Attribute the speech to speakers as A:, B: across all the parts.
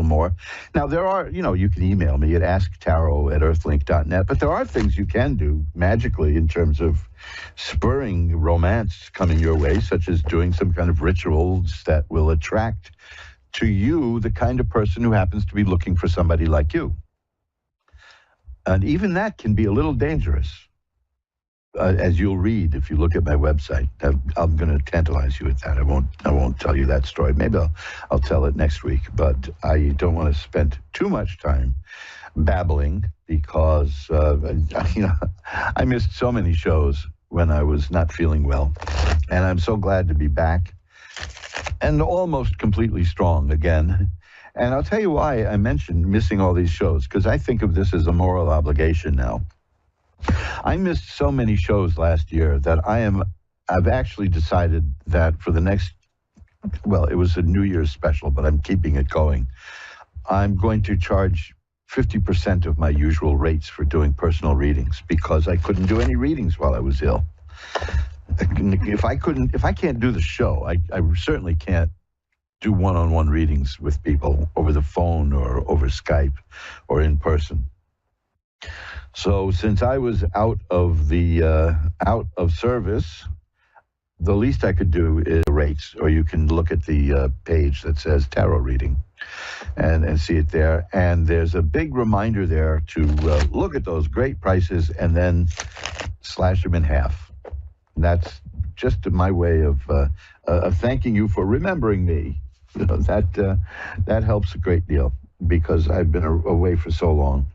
A: little more. Now, there are, you can email me at asktarot@earthlink.net, but there are things you can do magically in terms of spurring romance coming your way, such as doing some kind of rituals that will attract to you the kind of person who happens to be looking for somebody like you. And even that can be a little dangerous. As you'll read if you look at my website. I'm going to tantalize you with that. I won't tell you that story. Maybe I'll tell it next week, but I don't want to spend too much time babbling because I missed so many shows when I was not feeling well, and I'm so glad to be back and almost completely strong again. And I'll tell you why I mentioned missing all these shows, because I think of this as a moral obligation now. I missed so many shows last year that I've actually decided that for the next, it was a New Year's special, but I'm keeping it going. I'm going to charge 50% of my usual rates for doing personal readings because I couldn't do any readings while I was ill. If I can't do the show, I certainly can't do one-on-one readings with people over the phone or over Skype or in person. So since I was out of service, the least I could do is rates, or you can look at the page that says tarot reading and see it there. And there's a big reminder there to look at those great prices and then slash them in half. And that's just my way of thanking you for remembering me. That helps a great deal because I've been away for so long.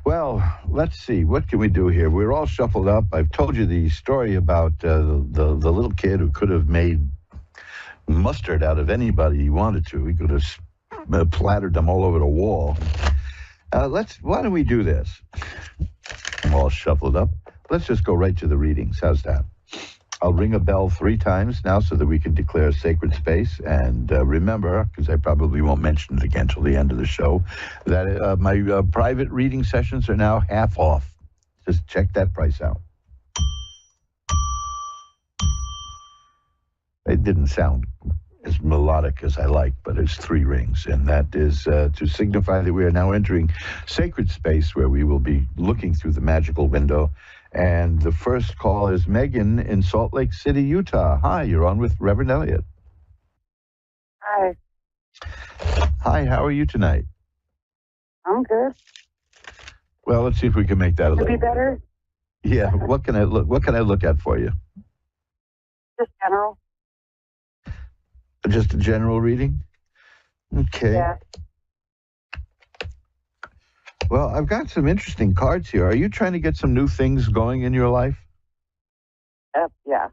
A: Well, let's see. What can we do here? We're all shuffled up. I've told you the story about the little kid who could have made mustard out of anybody he wanted to. He could have plattered them all over the wall. Why don't we do this? I'm all shuffled up. Let's just go right to the readings. How's that? I'll ring a bell 3 times now so that we can declare sacred space. And remember, because I probably won't mention it again till the end of the show, that my private reading sessions are now half off. Just check that price out. It didn't sound as melodic as I like, but it's 3 rings. And that is to signify that we are now entering sacred space where we will be looking through the magical window. And the first call is Megan in Salt Lake City, Utah. Hi, you're on with Reverend Elliot.
B: Hi.
A: Hi, how are you tonight?
B: I'm good.
A: Well, let's see if we can make that a little
B: be better.
A: Yeah, what can I look at for you?
B: Just general.
A: Just a general reading? Okay.
B: Yeah.
A: Well, I've got some interesting cards here. Are you trying to get some new things going in your life?
B: Yeah.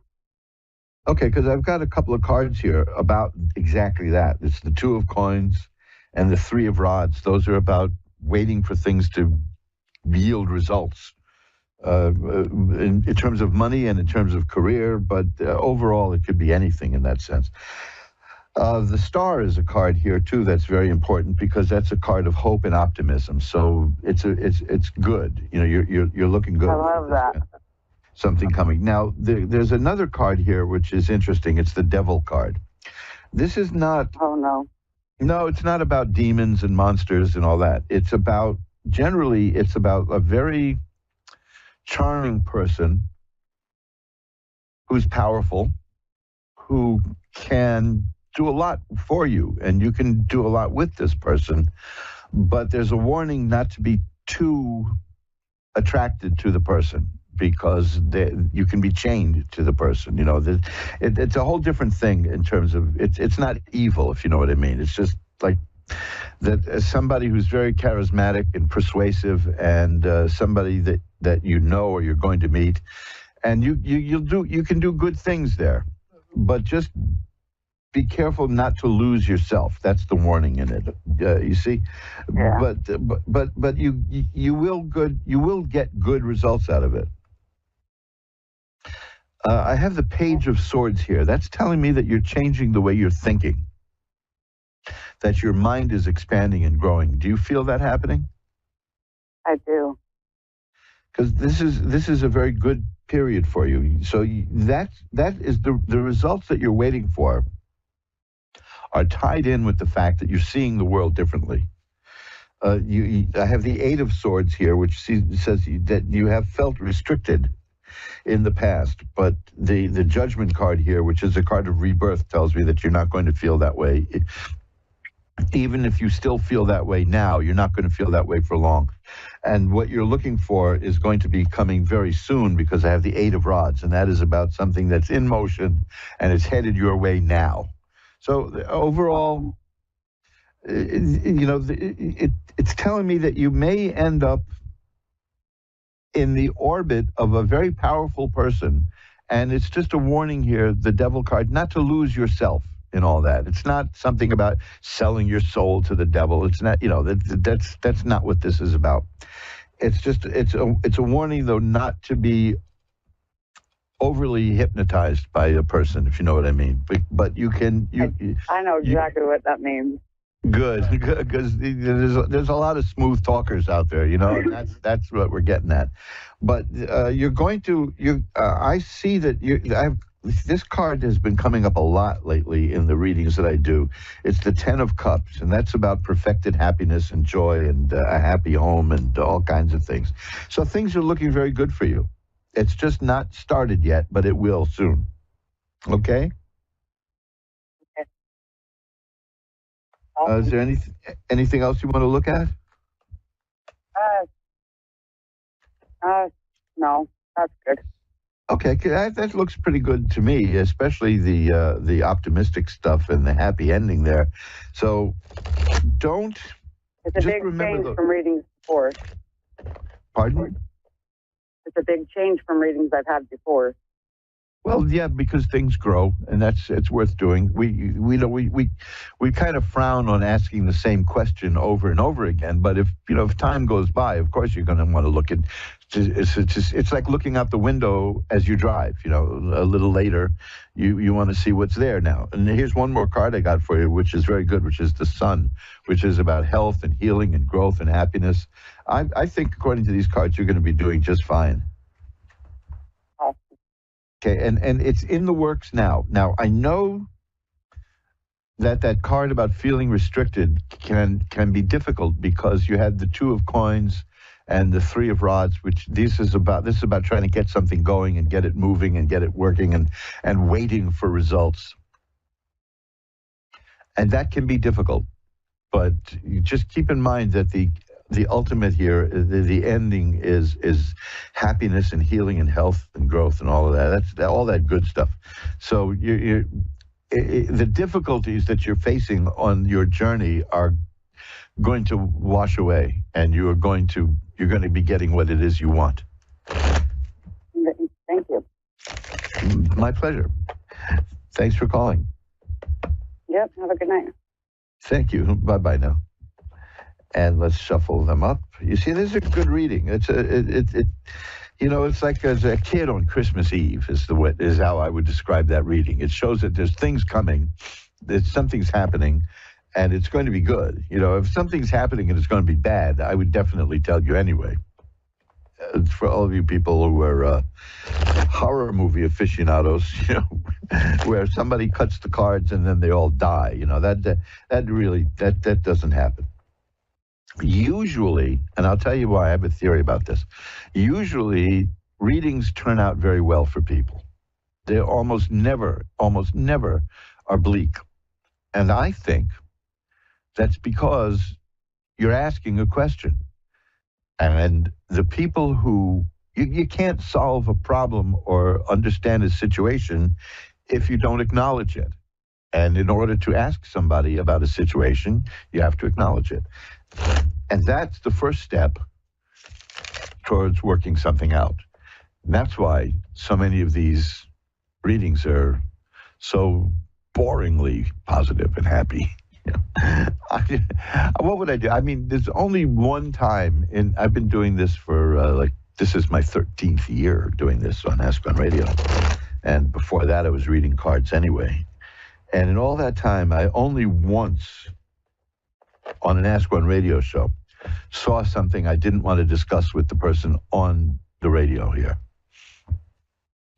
A: Okay, because I've got a couple of cards here about exactly that. It's the 2 of coins and the 3 of rods. Those are about waiting for things to yield results in terms of money and in terms of career, but overall it could be anything in that sense. The star is a card here too that's very important because that's a card of hope and optimism. So it's good. You're looking good.
B: I love that.
A: Something coming. Now there's another card here which is interesting. It's the Devil card. This is not.
B: Oh no.
A: No, it's not about demons and monsters and all that. It's about a very charming person who's powerful, who can do a lot for you, and you can do a lot with this person, but there's a warning not to be too attracted to the person because you can be chained to the person. It's a whole different thing in terms of it's not evil, if you know what I mean. It's just like that somebody who's very charismatic and persuasive, and somebody that or you're going to meet, and you can do good things there, but just be careful not to lose yourself. That's the warning in it. You see,
B: yeah.
A: But you will get good results out of it. I have the Page of Swords here. That's telling me that you're changing the way you're thinking, that your mind is expanding and growing. Do you feel that happening?
B: I do.
A: Because this is a very good period for you. So that is the results that you're waiting for are tied in with the fact that you're seeing the world differently. I have the Eight of Swords here, which says that you have felt restricted in the past, but the Judgment card here, which is a card of rebirth, tells me that you're not going to feel that way. Even if you still feel that way now, you're not going to feel that way for long. And what you're looking for is going to be coming very soon, because I have the Eight of Rods, and that is about something that's in motion and it's headed your way now. So overall, it's telling me that you may end up in the orbit of a very powerful person. And it's just a warning here, the Devil card, not to lose yourself in all that. It's not something about selling your soul to the devil. It's not, that's not what this is about. It's just, it's a warning, though, not to be overly hypnotized by a person, if you know what I mean. But you can,
B: I know exactly what that means.
A: Good, because there's a lot of smooth talkers out there, and that's what we're getting at. But you're going to, I see that this card has been coming up a lot lately in the readings that I do. It's the Ten of Cups, and that's about perfected happiness and joy and a happy home and all kinds of things. So things are looking very good for you. It's just not started yet, but it will soon. Okay? Is there anything else you want to look at?
B: No, that's good.
A: Okay, that looks pretty good to me, especially the optimistic stuff and the happy ending there. So don't.
B: It's a big change from readings before.
A: Pardon?
B: It's a big change from readings I've had before.
A: Well, yeah, because things grow, and it's worth doing. We kind of frown on asking the same question over and over again. But if time goes by, of course you're going to want to look at. It's like looking out the window as you drive. A little later, you want to see what's there now. And here's one more card I got for you, which is very good, which is the Sun, which is about health and healing and growth and happiness. I think, according to these cards, you're going to be doing just fine. Okay, and it's in the works now. Now, I know that card about feeling restricted can be difficult, because you had the Two of Coins and the Three of Rods, which this is about trying to get something going and get it moving and get it working and waiting for results. And that can be difficult. But you just keep in mind that the ultimate here, the ending is happiness and healing and health and growth and all of that. That's all that good stuff. So the difficulties that you're facing on your journey are going to wash away, and you're going to be getting what it is you want.
B: Thank you.
A: My pleasure. Thanks for calling.
B: Yep. Have a good night.
A: Thank you. Bye-bye now. And let's shuffle them up. You see, this is a good reading. It's like as a kid on Christmas Eve is how I would describe that reading. It shows that there's things coming, that something's happening, and it's going to be good. If something's happening and it's going to be bad, I would definitely tell you anyway. For all of you people who are horror movie aficionados, where somebody cuts the cards and then they all die, that doesn't happen. Usually, and I'll tell you why, I have a theory about this. Usually, readings turn out very well for people. They almost never are bleak. And I think that's because you're asking a question. And the people who, you can't solve a problem or understand a situation if you don't acknowledge it. And in order to ask somebody about a situation, you have to acknowledge it. And that's the first step towards working something out. And that's why so many of these readings are so boringly positive and happy. What would I do? I mean, there's only one time, I've been doing this for this is my 13th year doing this on Ask on Radio. And before that, I was reading cards anyway. And in all that time, I only once on an Ask One radio show saw something I didn't want to discuss with the person on the radio here.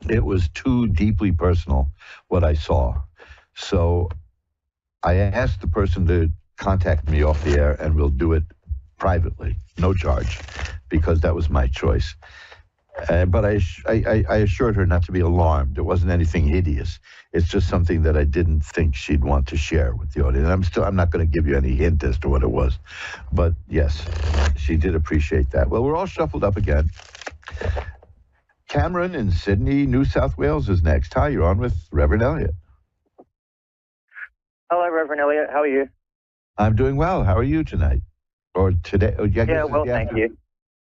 A: It was too deeply personal, what I saw. So I asked the person to contact me off the air, and we'll do it privately, no charge, because that was my choice. But I assured her not to be alarmed. It wasn't anything hideous. It's just something that I didn't think she'd want to share with the audience. I'm not going to give you any hint as to what it was. But yes, she did appreciate that. Well, we're all shuffled up again. Cameron in Sydney, New South Wales is next. Hi, you're on with Reverend Elliot.
B: Hello, Reverend Elliot. How are you?
A: I'm doing well. How are you tonight? Or today? Oh,
B: Yeah, well, thank you.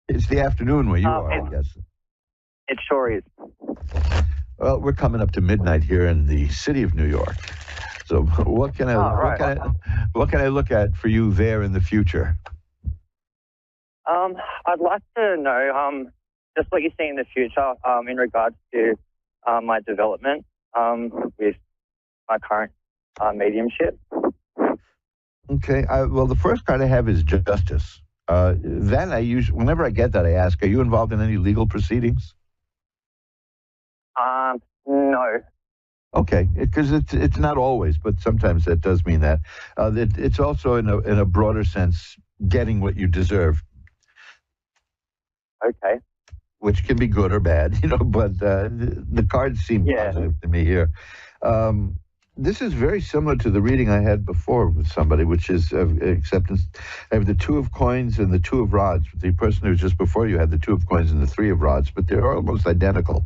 A: It's the afternoon where you are, I guess.
B: It sure is.
A: Well, we're coming up to midnight here in the city of New York. So what can I look at for you there in the future?
B: I'd like to know just what you see in the future in regards to my development with my current mediumship.
A: Okay. Well, the first card I have is justice. Then whenever I get that, I ask, are you involved in any legal proceedings?
B: No.
A: Okay, because it's not always, but sometimes that does mean that. It's also in a broader sense getting what you deserve.
B: Okay.
A: Which can be good or bad, but the cards seem positive to me here. This is very similar to the reading I had before with somebody, which is acceptance. I have the Two of Coins and the Two of Rods. The person who was just before you had the Two of Coins and the Three of Rods, but they're almost identical.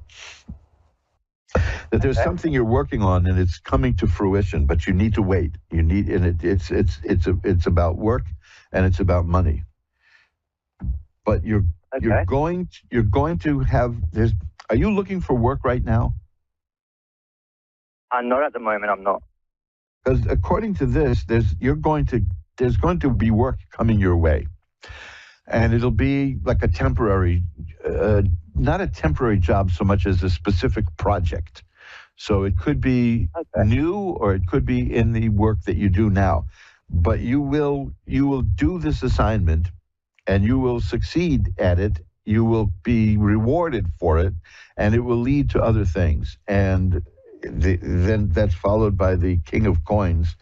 A: That there's something you're working on and it's coming to fruition, but you need to wait. It's about work and it's about money. But you're going to have are you looking for work right now?
B: Not at the moment, I'm not.
A: Because according to this, there's going to be work coming your way. And it'll be like a temporary, not a temporary job so much as a specific project. So it could be new or it could be in the work that you do now. But you will do this assignment and you will succeed at it. You will be rewarded for it and it will lead to other things. And then that's followed by the King of Coins.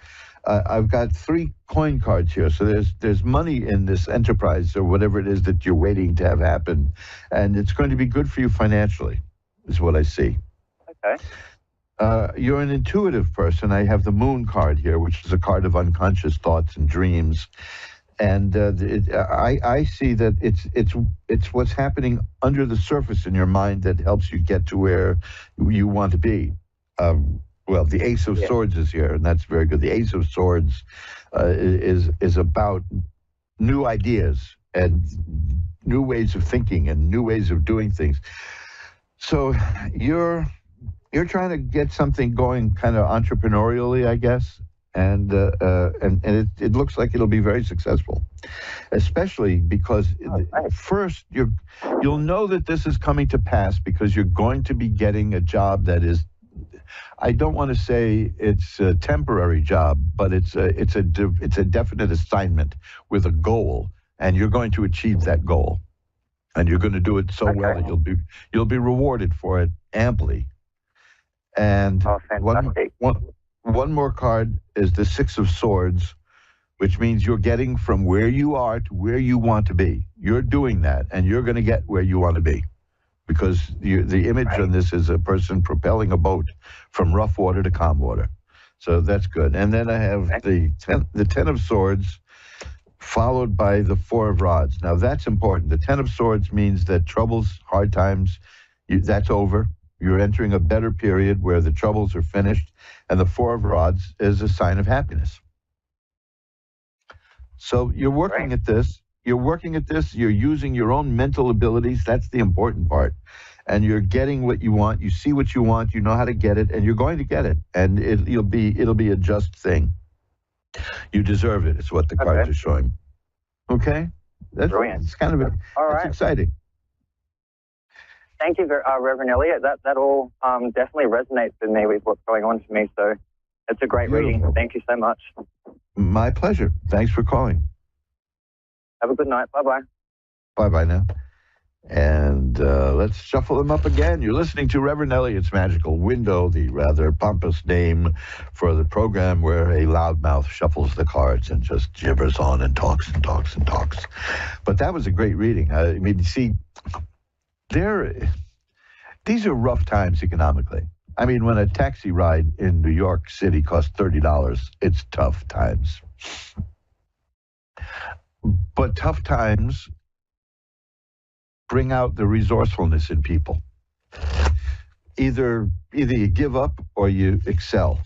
A: I've got 3 coin cards here, so there's money in this enterprise or whatever it is that you're waiting to have happen, and it's going to be good for you financially, is what I see.
B: Okay.
A: You're an intuitive person. I have the Moon card here, which is a card of unconscious thoughts and dreams, and I see that it's what's happening under the surface in your mind that helps you get to where you want to be. Well, the Ace of Swords is here, and that's very good. The Ace of Swords is about new ideas and new ways of thinking and new ways of doing things. So you're trying to get something going kind of entrepreneurially, I guess, and it looks like it'll be very successful, especially because first you'll know that this is coming to pass because you're going to be getting a job that is, I don't want to say it's a temporary job, but it's a definite assignment with a goal, and you're going to achieve that goal, and you're going to do it so well that you'll be rewarded for it amply. And one more card is the Six of Swords, which means you're getting from where you are to where you want to be. You're doing that, and you're going to get where you want to be. Because the image on this is a person propelling a boat from rough water to calm water. So that's good. And then I have the Ten of Swords followed by the Four of Rods. Now that's important. The Ten of Swords means that troubles, hard times, that's over. You're entering a better period where the troubles are finished. And the Four of Rods is a sign of happiness. So you're working at this. You're using your own mental abilities. That's the important part. And you're getting what you want. You see what you want. You know how to get it, and you're going to get it. And it'll be a just thing. You deserve it. It's what the cards are showing. Okay? That's brilliant. It's kind of that's exciting.
B: Thank you, Reverend Elliot. That all definitely resonates with me with what's going on for me. So it's a great reading. Thank you so much.
A: My pleasure. Thanks for calling.
B: Have a good night. Bye-bye.
A: Bye-bye now. And let's shuffle them up again. You're listening to Reverend Elliot's Magical Window, the rather pompous name for the program where a loudmouth shuffles the cards and just gibbers on and talks and talks and talks. But that was a great reading. I mean, you see, these are rough times economically. I mean, when a taxi ride in New York City costs $30, it's tough times. But tough times bring out the resourcefulness in people. Either you give up or you excel.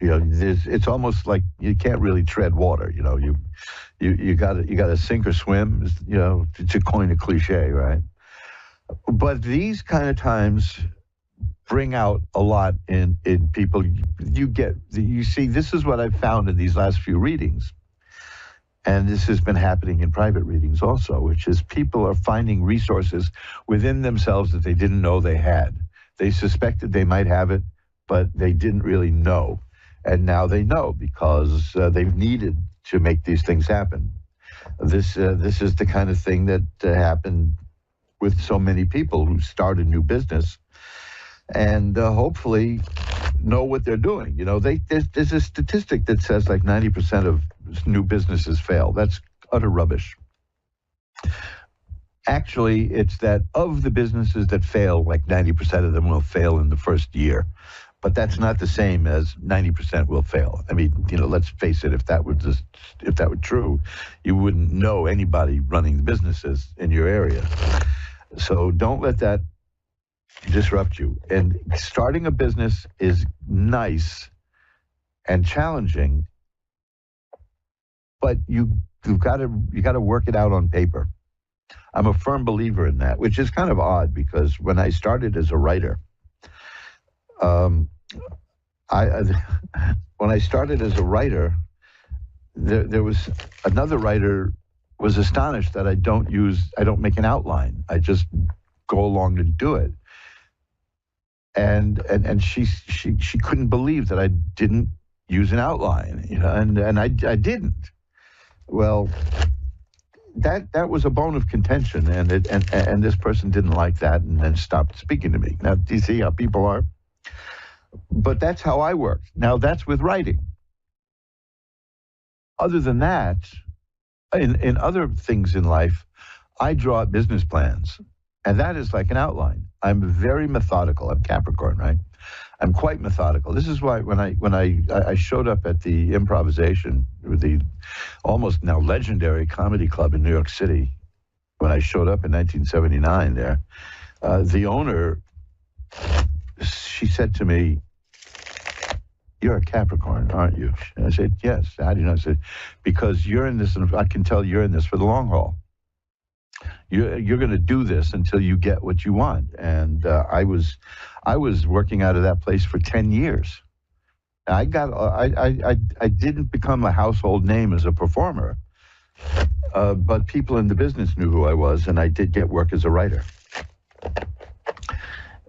A: You know, it's almost like you can't really tread water. You know, you got to sink or swim. You know, to coin a cliche, right? But these kind of times bring out a lot in people. You see, this is what I've found in these last few readings. And this has been happening in private readings also, which is people are finding resources within themselves that they didn't know they had. They suspected they might have it, but they didn't really know. And now they know because they've needed to make these things happen. This is the kind of thing that happened with so many people who start a new business and hopefully know what they're doing. You know, there's a statistic that says like 90% of new businesses fail. That's utter rubbish. Actually, it's that of the businesses that fail, like 90% of them will fail in the first year. But that's not the same as 90% will fail. I mean, you know, let's face it, if that were true, you wouldn't know anybody running the businesses in your area. So don't let that disrupt you. And starting a business is nice and challenging, but you've got to work it out on paper. I'm a firm believer in that, which is kind of odd because when I started as a writer, when I started as a writer, there was another writer was astonished that I don't make an outline. I just go along to do it. And she couldn't believe that I didn't use an outline, you know, and I didn't. Well, that was a bone of contention, and this person didn't like that and then stopped speaking to me. Now, do you see how people are? But that's how I work. Now, that's with writing. Other than that, in other things in life, I draw business plans, and that is like an outline. I'm very methodical. I'm Capricorn, right? I'm quite methodical. This is why when I showed up at the improvisation, the almost now legendary comedy club in New York City, when I showed up in 1979 there, the owner, she said to me, "You're a Capricorn, aren't you?" And I said, "Yes." How do you know? I said, "Because you're in this, and I can tell you're in this for the long haul. You're going to do this until you get what you want." And I was working out of that place for 10 years. I didn't become a household name as a performer, but people in the business knew who I was, and I did get work as a writer,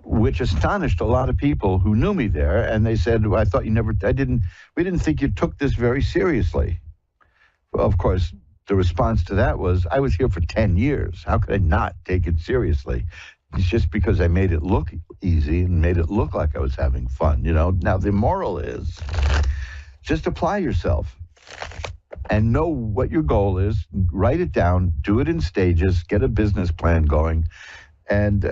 A: which astonished a lot of people who knew me there. And they said, "I thought we didn't think you took this very seriously." Well, of course, the response to that was, I was here for 10 years. How could I not take it seriously? It's just because I made it look easy and made it look like I was having fun, you know. Now, the moral is just apply yourself and know what your goal is. Write it down, do it in stages, get a business plan going, and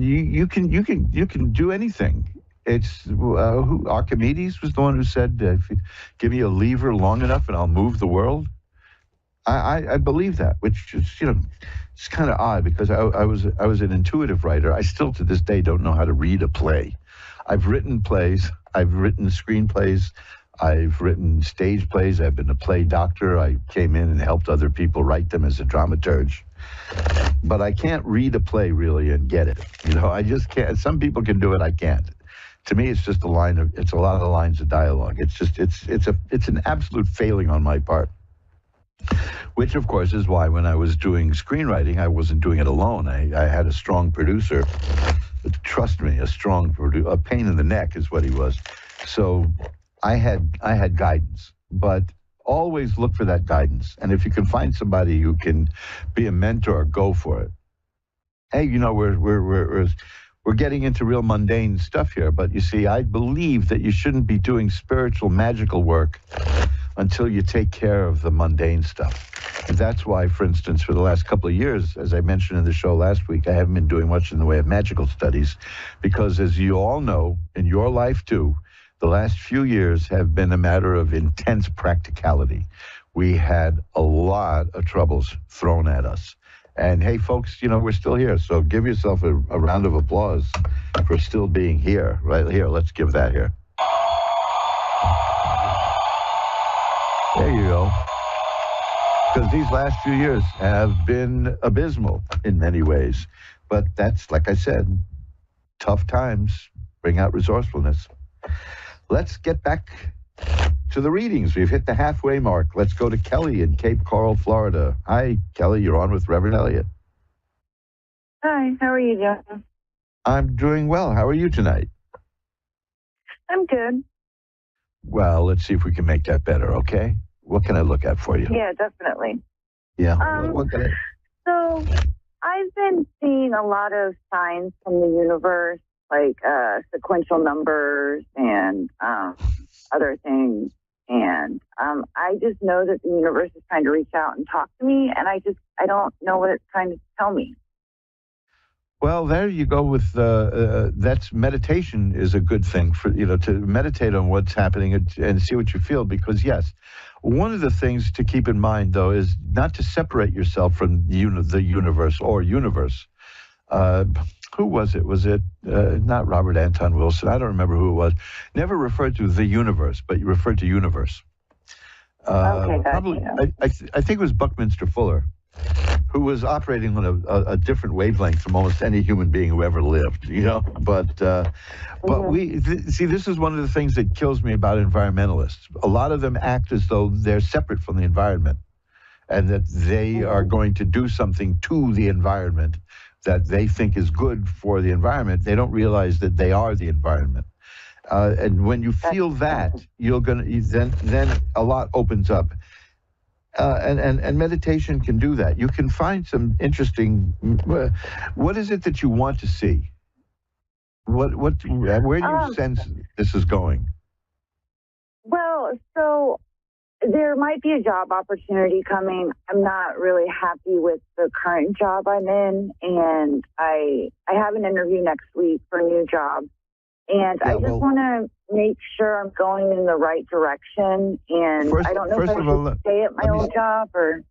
A: you can do anything. It's Archimedes was the one who said, "If you give me a lever long enough and I'll move the world." I believe that, which is, you know, it's kind of odd because I was an intuitive writer. I still to this day don't know how to read a play. I've written plays, I've written screenplays, I've written stage plays. I've been a play doctor. I came in and helped other people write them as a dramaturge. But I can't read a play really and get it. You know, I just can't. Some people can do it. I can't. To me, it's just it's a lot of lines of dialogue. It's an absolute failing on my part. Which, of course, is why when I was doing screenwriting, I wasn't doing it alone. I had a strong producer. Trust me, a pain in the neck is what he was. So I had guidance, but always look for that guidance. And if you can find somebody who can be a mentor, go for it. Hey, we're getting into real mundane stuff here, but you see, I believe that you shouldn't be doing spiritual, magical work until you take care of the mundane stuff. And that's why, for instance, for the last couple of years, as I mentioned in the show last week, I haven't been doing much in the way of magical studies, because as you all know, in your life too, the last few years have been a matter of intense practicality. We had a lot of troubles thrown at us. And hey, folks, we're still here. So give yourself a round of applause for still being here. Right here, let's give that here. There you go. Because these last few years have been abysmal in many ways. But that's, like I said, tough times bring out resourcefulness. Let's get back to the readings. We've hit the halfway mark. Let's go to Kelly in Cape Coral, Florida. Hi, Kelly. You're on with Reverend Elliot.
C: Hi, how are you doing?
A: I'm doing well. How are you tonight?
C: I'm good.
A: Well, let's see if we can make that better, okay? What can I look at for you?
C: Yeah, definitely.
A: Yeah. What can I...
C: So I've been seeing a lot of signs from the universe, like sequential numbers and other things. And I just know that the universe is trying to reach out and talk to me, and I don't know what it's trying to tell me.
A: Well, there you go with that's meditation is a good thing for, to meditate on what's happening and see what you feel, because yes, one of the things to keep in mind though is not to separate yourself from the universe or universe. Who was it? Was it not Robert Anton Wilson? I don't remember who it was. Never referred to the universe, but you referred to universe.
C: Okay,
A: probably. I think it was Buckminster Fuller, who was operating on a different wavelength from almost any human being who ever lived. But see, this is one of the things that kills me about environmentalists. A lot of them act as though they're separate from the environment, and that they are going to do something to the environment that they think is good for the environment. They don't realize that they are the environment. And when you feel that, then a lot opens up. And meditation can do that. You can find some interesting. What is it that you want to see? Where do you sense this is going?
C: Well, so there might be a job opportunity coming. I'm not really happy with the current job I'm in, and I have an interview next week for a new job. And I just want to make sure I'm going in the right direction. And I don't know if I should stay at my old job or...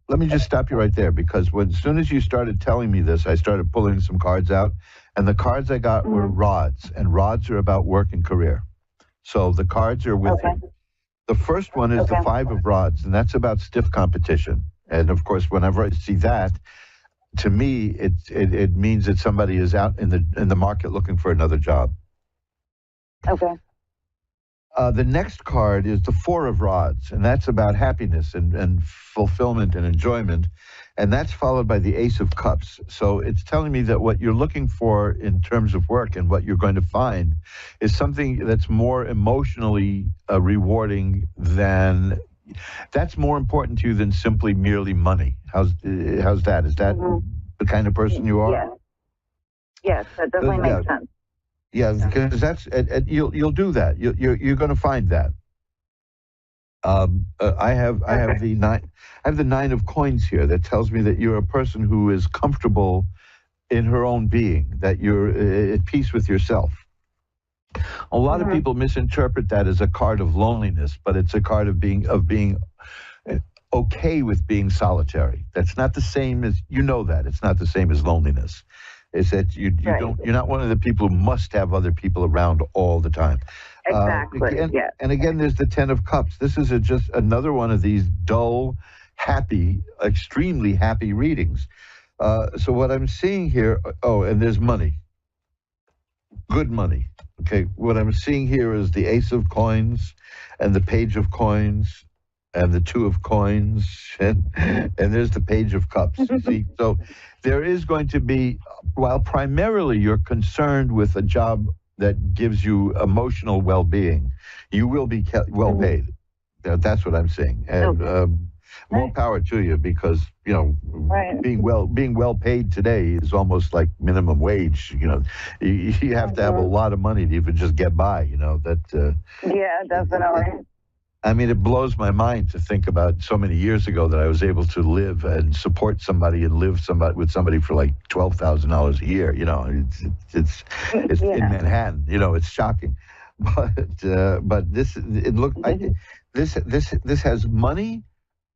A: Let me just stop you right there, because as soon as you started telling me this, I started pulling some cards out. And the cards I got were rods. And rods are about work and career. So the cards are with you. The first one is the 5 of rods, and that's about stiff competition. And, of course, whenever I see that, to me, it means that somebody is out in the market looking for another job.
C: Okay.
A: The next card is the 4 of rods, and that's about happiness and fulfillment and enjoyment. And that's followed by the Ace of Cups. So it's telling me that what you're looking for in terms of work and what you're going to find is something that's more emotionally rewarding that's more important to you than simply merely money. How's that? Is that the kind of person you are?
C: Yeah. Yes, that definitely makes sense.
A: Yeah, because that's you'll do that. You're going to find that. I have the 9 of coins here that tells me that you're a person who is comfortable in her own being, that you're at peace with yourself. A lot of people misinterpret that as a card of loneliness, but it's a card of being okay with being solitary. That's not the same as that. It's not the same as loneliness. Is that you're not one of the people who must have other people around all the time.
C: Exactly.
A: And again, there's the 10 of Cups. This is just another one of these dull, happy, extremely happy readings. So what I'm seeing here, and there's money. Good money. Okay, what I'm seeing here is the Ace of Coins and the Page of Coins and the 2 of Coins, and there's the Page of Cups. You see, so there is going to be, while primarily you're concerned with a job that gives you emotional well-being, you will be well paid. That's what I'm saying. And more power to you, because
C: Right.
A: being well paid today is almost like minimum wage. You have to have a lot of money to even just get by.
C: Yeah, definitely.
A: I mean, it blows my mind to think about so many years ago that I was able to live and support somebody and live with somebody for like $12,000 a year. It's
C: Yeah.
A: in Manhattan. It's shocking, but this has money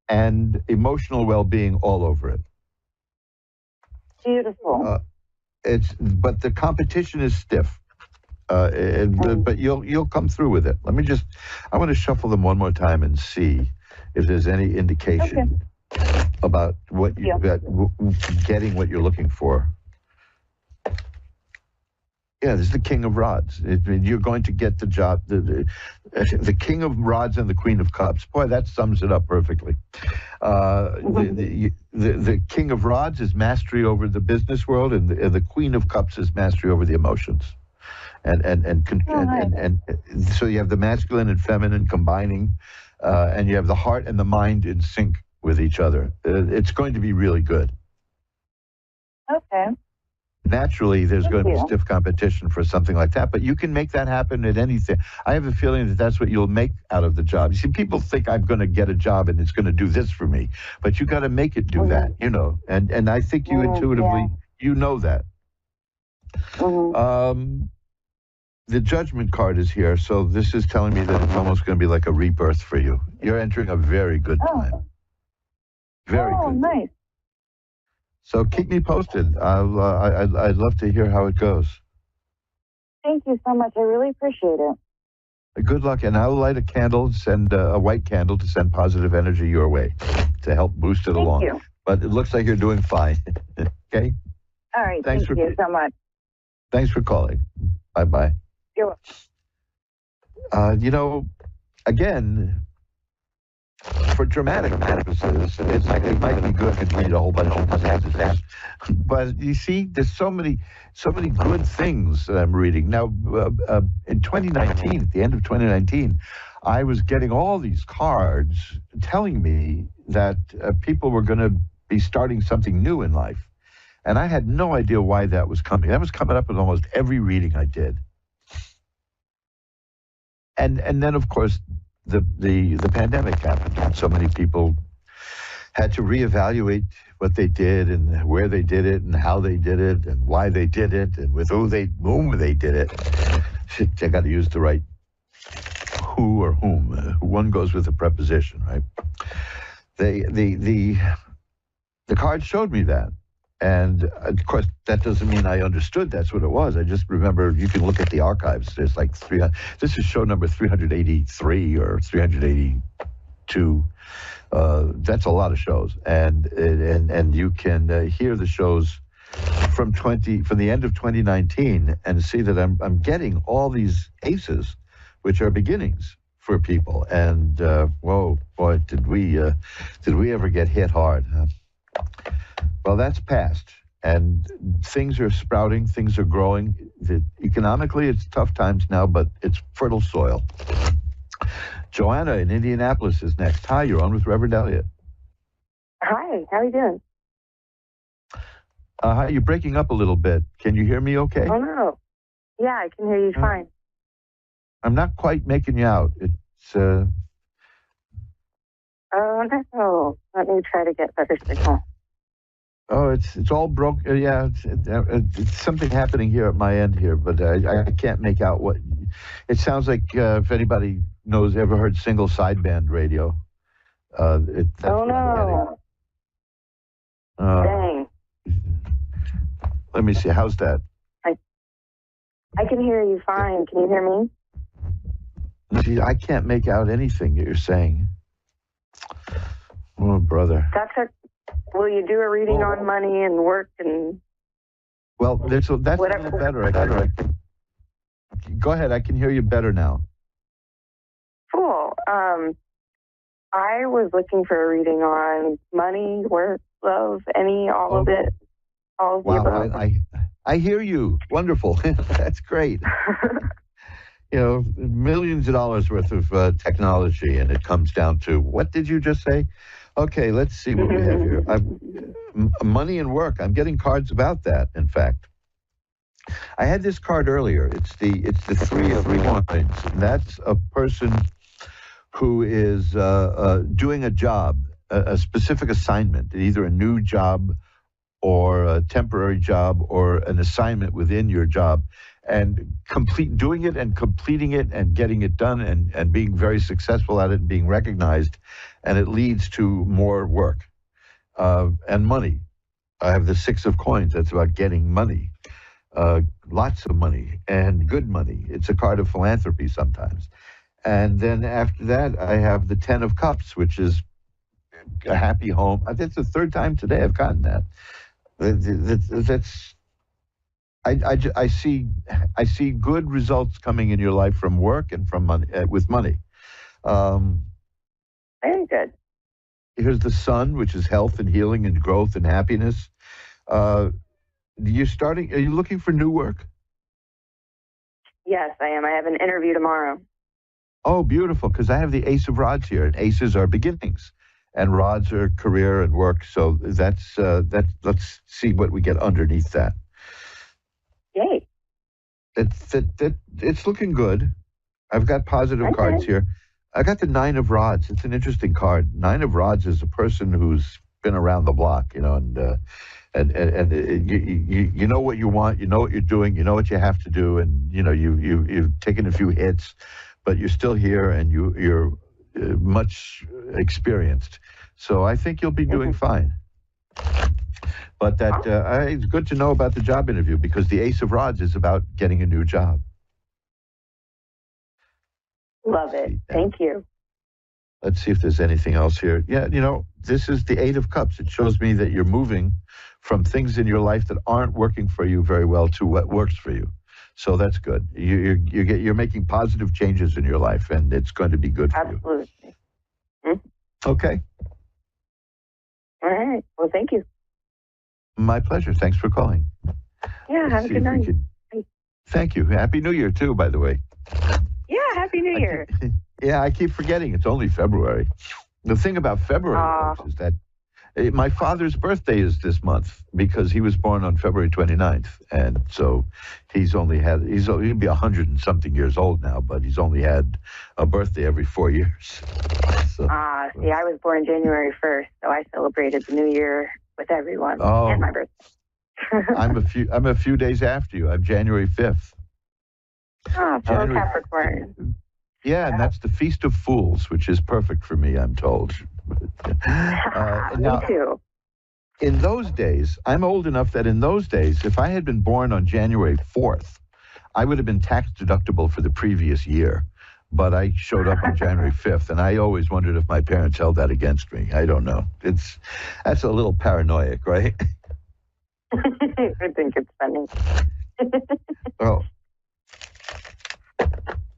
A: and emotional well-being all over it.
C: Beautiful.
A: But the competition is stiff. But you'll come through with it. I want to shuffle them one more time and see if there's any indication about what you got, getting what you're looking for. Yeah, this is the King of Rods. You're going to get the job. The King of Rods and the Queen of Cups. Boy, that sums it up perfectly. The King of Rods is mastery over the business world, and the Queen of Cups is mastery over the emotions. And so you have the masculine and feminine combining, and you have the heart and the mind in sync with each other. It's going to be really good.
C: Okay.
A: Naturally, there's going to be stiff competition for something like that, but you can make that happen at anything. I have a feeling that that's what you'll make out of the job. You see, people think I'm going to get a job and it's going to do this for me, but you got to make it do that, and I think you intuitively, that. The Judgment card is here, so this is telling me that it's almost going to be like a rebirth for you. You're entering a very good time. Very good. Oh,
C: nice.
A: So keep me posted. I'd love to hear how it goes.
C: Thank you so much. I really appreciate it.
A: Good luck, and I'll light a candle, send a white candle to send positive energy your way to help boost it along.
C: Thank you.
A: But it looks like you're doing fine. Okay?
C: All right. Thank you so much.
A: Thanks for calling. Bye-bye.
C: You're welcome.
A: Again, for dramatic purposes, it might be good to read a whole bunch of passages. But you see, there's so many good things that I'm reading. Now, in 2019, at the end of 2019, I was getting all these cards telling me that people were going to be starting something new in life. And I had no idea why that was coming. That was coming up with almost every reading I did. And then, of course, the pandemic happened, and so many people had to reevaluate what they did and where they did it and how they did it and why they did it and with whom they did it. I got to use the right who or whom. One goes with a preposition, right? The card showed me that. And, of course, that doesn't mean I understood that's what it was. I just remember, you can look at the archives. There's like 300. This is show number 383 or 382. That's a lot of shows. And you can hear the shows from the end of 2019 and see that I'm getting all these aces, which are beginnings for people. And, whoa, boy, did we ever get hit hard, huh? Well, that's past, and things are sprouting, things are growing. Economically, it's tough times now, but it's fertile soil. Joanna in Indianapolis is next. Hi, you're on with Reverend Elliot.
D: Hi, how are you doing?
A: Hi, you're breaking up a little bit. Can you hear me okay?
D: Oh, no. Yeah, I can hear you fine.
A: I'm not quite making you out. It's,
D: Oh, no. Let me try to get better signal.
A: Oh, it's all broke. Yeah, it's something happening here at my end here, but I can't make out what. It sounds like if anybody ever heard single sideband radio. That's what
D: no. Dang.
A: Let me see. How's that?
D: I can hear you fine. Can you hear me?
A: See, I can't make out anything that you're saying. Oh, brother.
D: Will you do a reading on money and work and?
A: Well, that's
D: whatever.
A: A little better. Go ahead. I can hear you better now.
D: Cool. I was looking for a reading on money, work, love, all of it. All of the above.
A: I hear you. Wonderful. That's great. Millions of dollars worth of technology, and it comes down to, what did you just say? Okay, let's see what we have here. Money and work. I'm getting cards about that, in fact. I had this card earlier. It's the three of coins. That's a person who is doing a job, a specific assignment, either a new job or a temporary job or an assignment within your job, and doing it and completing it and getting it done and being very successful at it and being recognized, and it leads to more work and money. I have the six of coins. That's about getting money. Lots of money and good money. It's a card of philanthropy sometimes. And then after that, I have the 10 of cups, which is a happy home. That's the third time today I've gotten that. That's I see good results coming in your life from work and from money with money.
D: Very good.
A: Here's the sun, which is health and healing and growth and happiness. Are you looking for new work?
D: Yes, I am. I have an interview tomorrow.
A: Oh, beautiful, because I have the ace of rods here, and aces are beginnings, and rods are career and work. So that's let's see what we get underneath that.
D: Yay.
A: It's looking good. I've got positive cards here. I got the 9 of rods. It's an interesting card. 9 of rods is a person who's been around the block, and you know what you want, you know what you're doing, you know what you have to do, and you've taken a few hits, but you're still here and you're much experienced. So I think you'll be doing fine. But it's good to know about the job interview, because the ace of rods is about getting a new job.
D: Love it. Thank you.
A: Let's see if there's anything else here. Yeah, this is the 8 of cups. It shows me that you're moving from things in your life that aren't working for you very well to what works for you. So that's good. You're making positive changes in your life, and it's going to be good for you.
D: Absolutely. Mm-hmm.
A: Okay.
D: All right. Well, thank you.
A: My pleasure. Thanks for calling.
D: Yeah, have a good night.
A: Thank you. Happy New Year, too, by the way.
D: Yeah, Happy New Year.
A: I keep forgetting. It's only February. The thing about February, folks, is that my father's birthday is this month, because he was born on February 29th. And so he'll be 100 and something years old now, but he's only had a birthday every 4 years. So,
D: see, I was born January 1st, so I celebrated the New Year with everyone and my birthday.
A: I'm a few days after you. I'm January 5th.
D: Oh, fellow Capricorn.
A: Yeah, and that's the Feast of Fools, which is perfect for me, I'm told.
D: Me too.
A: In those days, I'm old enough that in those days, if I had been born on January 4th, I would have been tax deductible for the previous year. But I showed up on January 5th, and I always wondered if my parents held that against me. I don't know. That's a little paranoid, right?
D: I think it's funny.
A: Well,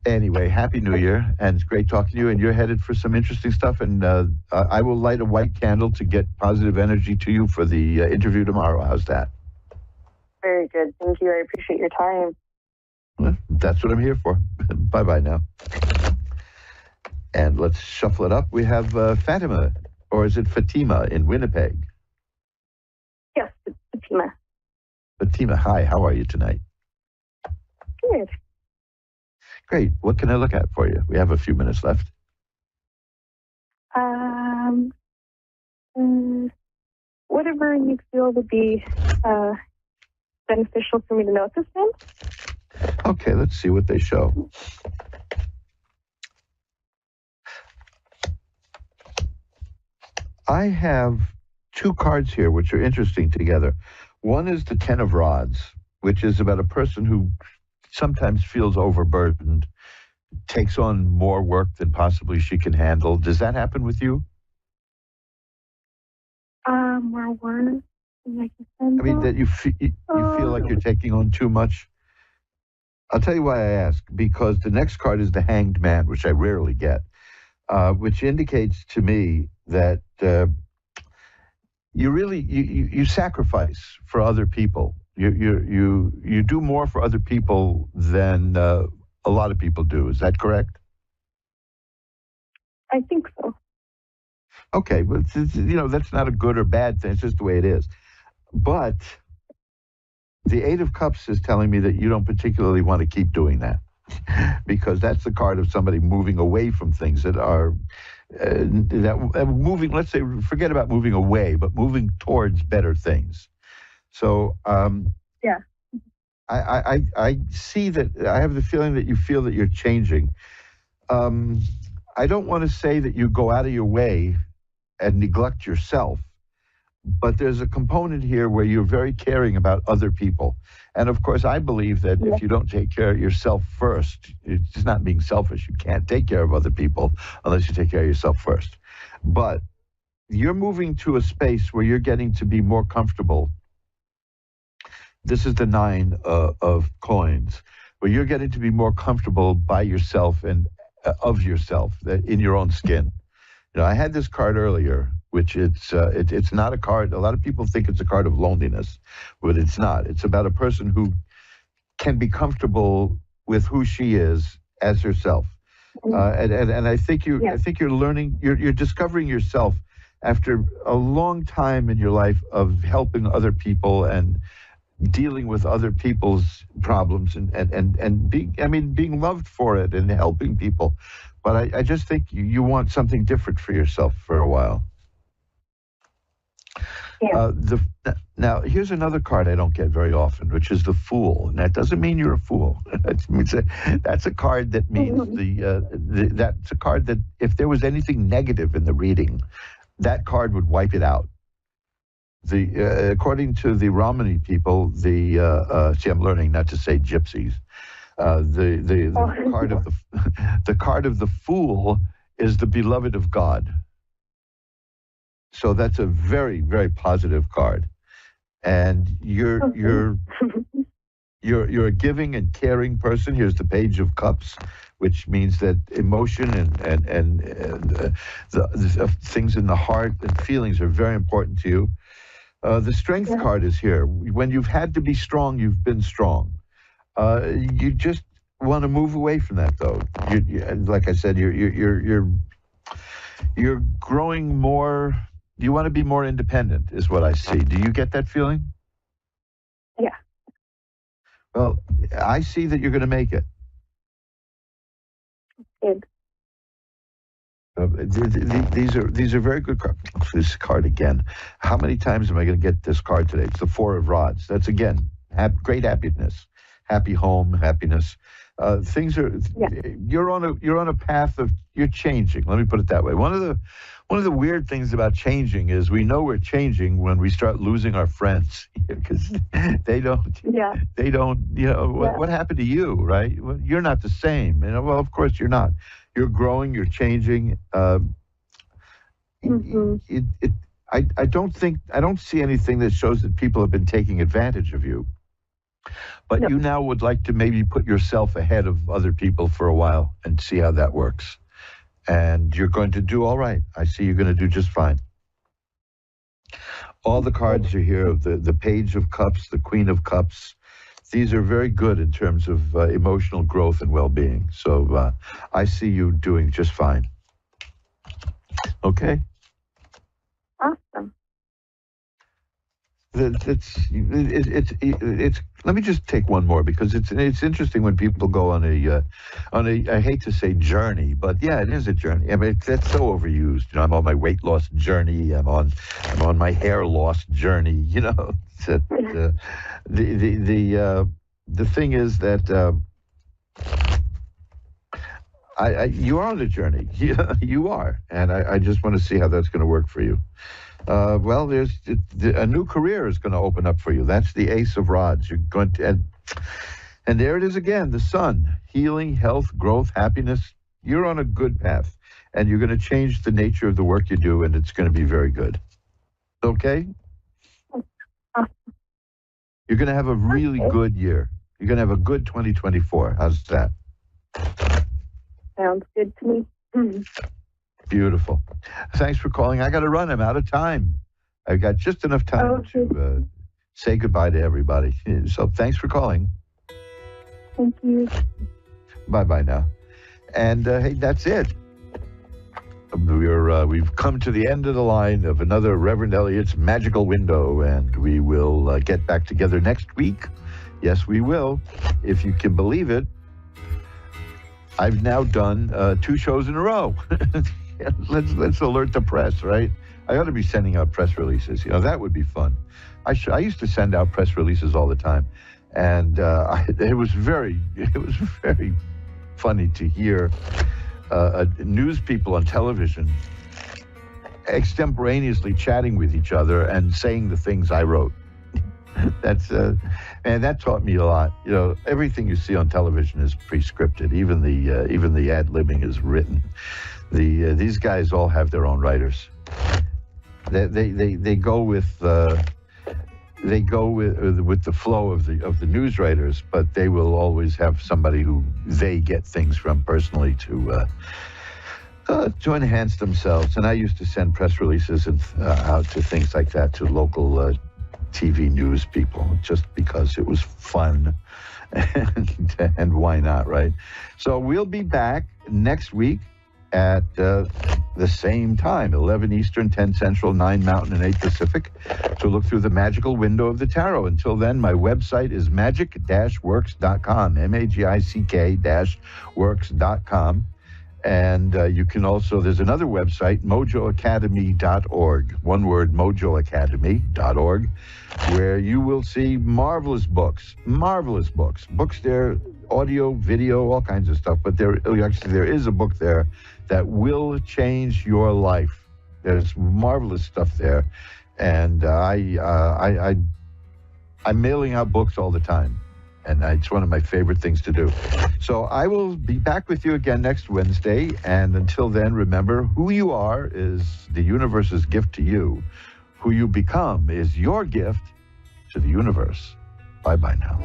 A: anyway, Happy New Year, and it's great talking to you, and you're headed for some interesting stuff, and I will light a white candle to get positive energy to you for the interview tomorrow. How's that?
D: Very good. Thank you. I appreciate your time.
A: Well, that's what I'm here for. Bye-bye now. And let's shuffle it up. We have Fatima, or is it Fatima in Winnipeg?
D: Yes, it's Fatima.
A: Fatima, hi. How are you tonight?
D: Good.
A: Great. What can I look at for you? We have a few minutes left.
D: Whatever you feel would be beneficial for me to know at this time.
A: Okay, let's see what they show. I have two cards here which are interesting together. One is the 10 of rods, which is about a person who sometimes feels overburdened, takes on more work than possibly she can handle. Does that happen with you?
D: More work than I can handle?
A: I mean, that you feel like you're taking on too much? I'll tell you why I ask. Because the next card is the Hanged Man, which I rarely get, which indicates to me that you sacrifice for other people. You do more for other people than a lot of people do. Is that correct?
D: I think so.
A: Okay, but that's not a good or bad thing. It's just the way it is. But the Eight of Cups is telling me that you don't particularly want to keep doing that because that's the card of somebody moving away from things that are moving. Let's say, forget about moving away, but moving towards better things. So,
C: Yeah.
A: I see that. I have the feeling that you feel that you're changing. I don't want to say that you go out of your way and neglect yourself, but there's a component here where you're very caring about other people. And of course, I believe that if you don't take care of yourself first, it's not being selfish. You can't take care of other people unless you take care of yourself first. But you're moving to a space where you're getting to be more comfortable. This is the 9 of coins, where you're getting to be more comfortable by yourself and of yourself in your own skin. I had this card earlier, which it's not a card. A lot of people think it's a card of loneliness, but it's not. It's about a person who can be comfortable with who she is as herself. And I think you're learning. You're discovering yourself after a long time in your life of helping other people and dealing with other people's problems and being loved for it and helping people. But I just think you want something different for yourself for a while.
C: Yeah.
A: Now, here's another card I don't get very often, which is the Fool. And that doesn't mean you're a fool. That's a card that means that's a card that if there was anything negative in the reading, that card would wipe it out. According to the Romani people, see, I'm learning not to say gypsies. The card of the Fool is the beloved of God. So that's a very, very positive card, and you're a giving and caring person. Here's the Page of Cups, which means that emotion and the things in the heart and feelings are very important to you. The Strength card is here. When you've had to be strong, you've been strong. You just want to move away from that, though. Like I said, you're growing more. You want to be more independent, is what I see. Do you get that feeling?
C: Yeah.
A: Well, I see that you're going to make it.
C: Good.
A: These are very good cards. This card again. How many times am I going to get this card today? It's the Four of Rods. That's again great happiness, happy home, happiness. Things are. Yeah. You're on a path of. You're changing. Let me put it that way. One of the weird things about changing is we know we're changing when we start losing our friends because they don't. Yeah. They don't. What happened to you, right? Well, you're not the same. Well, of course you're not. You're growing. You're changing. I don't see anything that shows that people have been taking advantage of you. But you now would like to maybe put yourself ahead of other people for a while and see how that works. And you're going to do all right. I see you're going to do just fine. All the cards are here of the Page of Cups, the Queen of Cups. These are very good in terms of emotional growth and well-being. So I see you doing just fine. Okay?
C: Awesome.
A: It's. Let me just take one more because it's interesting when people go on a I hate to say journey, but yeah, it is a journey. I mean, that's so overused. I'm on my weight loss journey. I'm on my hair loss journey. The thing is that you are on a journey. You are, and I just want to see how that's going to work for you. Well, there's a new career is going to open up for you. That's the Ace of Rods. You're going to, and there it is again, the Sun. Healing, health, growth, happiness. You're on a good path, and you're going to change the nature of the work you do, and it's going to be very good. Okay? You're going to have a really good year. You're going to have a good 2024. How's that?
C: Sounds good to me. Mm-hmm.
A: Beautiful. Thanks for calling. I got to run. I'm out of time. I've got just enough time to say goodbye to everybody. So thanks for calling.
C: Thank you.
A: Bye-bye now. And hey, that's it. we've come to the end of the line of another Reverend Elliot's Magical Window, and we will get back together next week. Yes, we will, if you can believe it. I've now done 2 shows in a row. Let's alert the press, right? I ought to be sending out press releases. That would be fun. I used to send out press releases all the time, and it was very funny to hear news people on television extemporaneously chatting with each other and saying the things I wrote. That taught me a lot. Everything you see on television is pre-scripted. Even the ad-libbing is written. These guys all have their own writers. They go with the flow of the news writers, but they will always have somebody who they get things from personally to enhance themselves. And I used to send press releases out to things like that to local TV news people, just because it was fun, and why not, right? So we'll be back next week at the same time, 11 Eastern, 10 Central, 9 Mountain, and 8 Pacific, to look through the magical window of the tarot. Until then, my website is magic-works.com, magic-works.com. And you can also, there's another website, mojoacademy.org, one word, mojoacademy.org, where you will see marvelous books there, audio, video, all kinds of stuff. But there is a book there that will change your life. There's marvelous stuff there. And I'm mailing out books all the time. And it's one of my favorite things to do. So I will be back with you again next Wednesday. And until then, remember, who you are is the universe's gift to you. Who you become is your gift to the universe. Bye-bye now.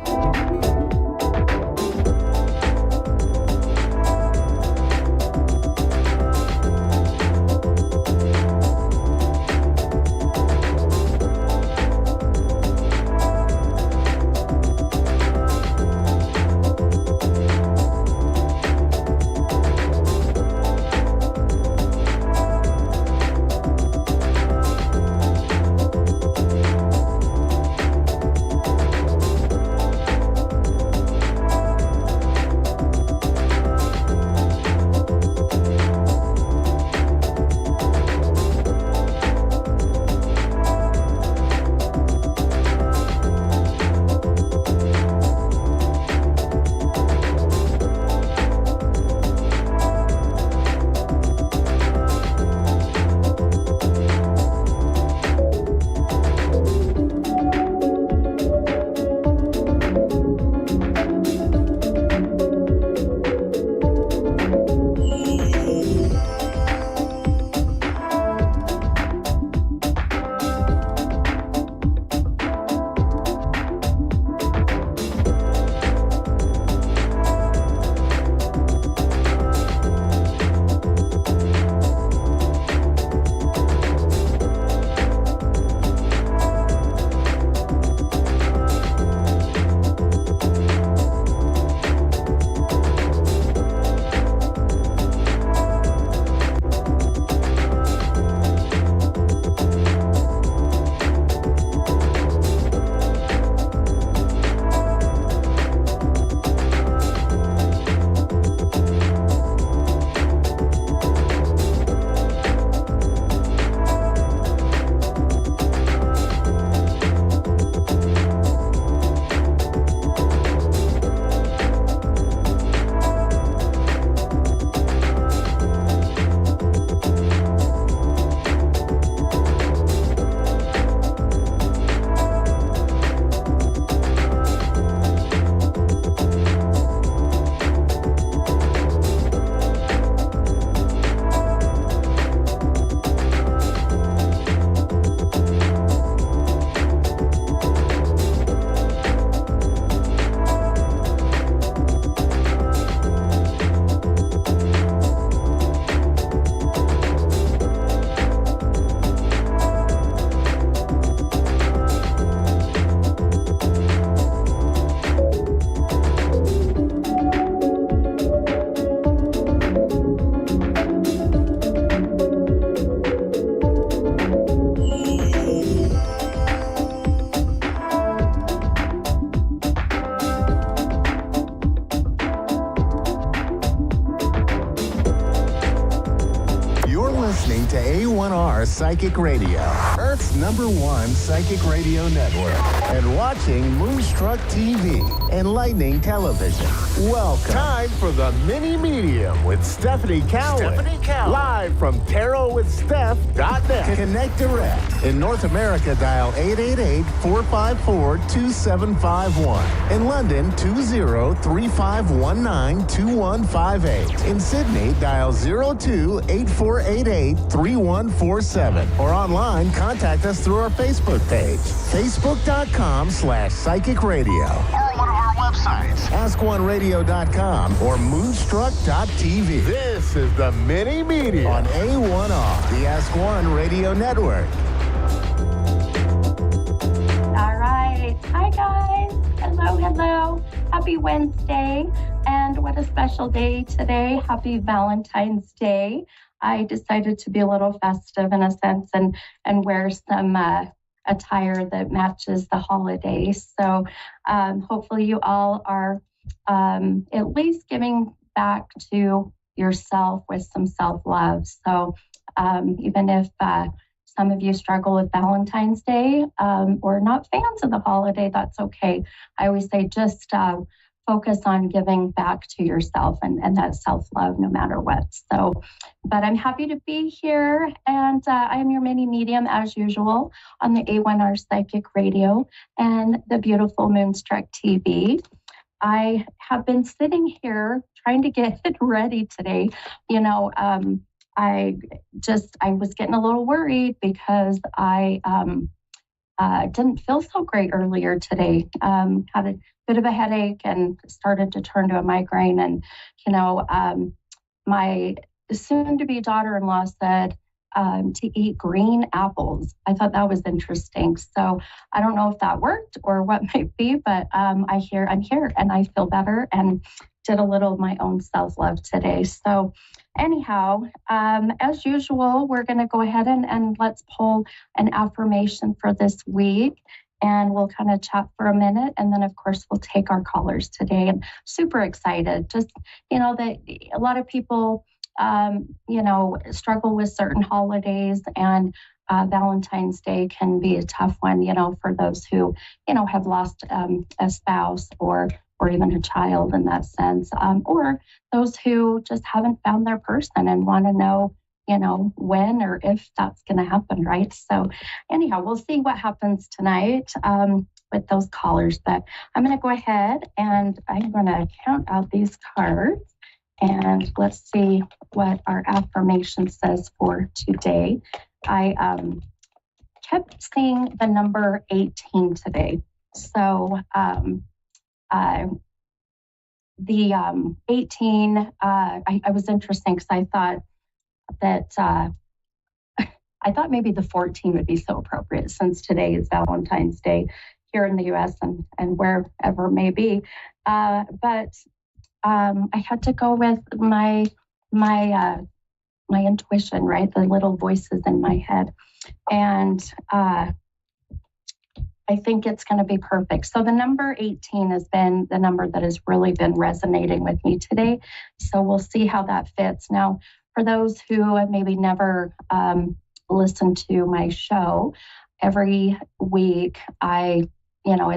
E: Psychic Radio, Earth's #1 psychic radio network, and watching Moonstruck TV, enlightening television. Welcome. Time for the Mini Medium with Stephanie Cowan. Live from tarotwithsteph.net. Connect direct. In North America, dial 888-454-2751. In London, 20-3519-2158. In Sydney, dial 02-8488-3147. Or online, contact us through our Facebook page, facebook.com/psychic radio. Or one of our websites, askoneradio.com or moonstruck.tv. This is the Mini Media on A1R, the Ask One Radio Network.
F: All right. Hi, guys. Hello. Happy Wednesday. And what a special day today. Happy Valentine's Day. I decided to be a little festive in a sense and wear some attire that matches the holidays. So hopefully you all are at least giving back to yourself with some self-love. So even if some of you struggle with Valentine's Day or not fans of the holiday, that's okay. I always say just focus on giving back to yourself and that self-love no matter what. So, but I'm happy to be here, and I'm your mini medium as usual on the A1R Psychic Radio and the beautiful Moonstruck TV. I have been sitting here trying to get it ready today. You know, I was getting a little worried because I didn't feel so great earlier today. Had a bit of a headache and started to turn to a migraine. And, you know, my soon-to-be daughter-in-law said to eat green apples. I thought that was interesting. So I don't know if that worked or what might be, but I'm here and I feel better and did a little of my own self-love today. So anyhow, as usual, we're going to go ahead and let's pull an affirmation for this week. And we'll kind of chat for a minute. And then, of course, we'll take our callers today. I'm super excited. Just, you know, that a lot of people, you know, struggle with certain holidays. And Valentine's Day can be a tough one, you know, for those who, you know, have lost a spouse or even a child in that sense. Or those who just haven't found their person and want to know, you know, when or if that's going to happen, right? So anyhow, we'll see what happens tonight with those callers. But I'm going to go ahead and I'm going to count out these cards and let's see what our affirmation says for today. I kept seeing the number 18 today. So the 18, I was interesting because I thought that I thought maybe the 14 would be so appropriate since today is Valentine's Day here in the U.S. and wherever it may be. But I had to go with my intuition, right? The little voices in my head. And I think it's going to be perfect. So the number 18 has been the number that has really been resonating with me today. So we'll see how that fits. Now, for those who have maybe never listened to my show, every week as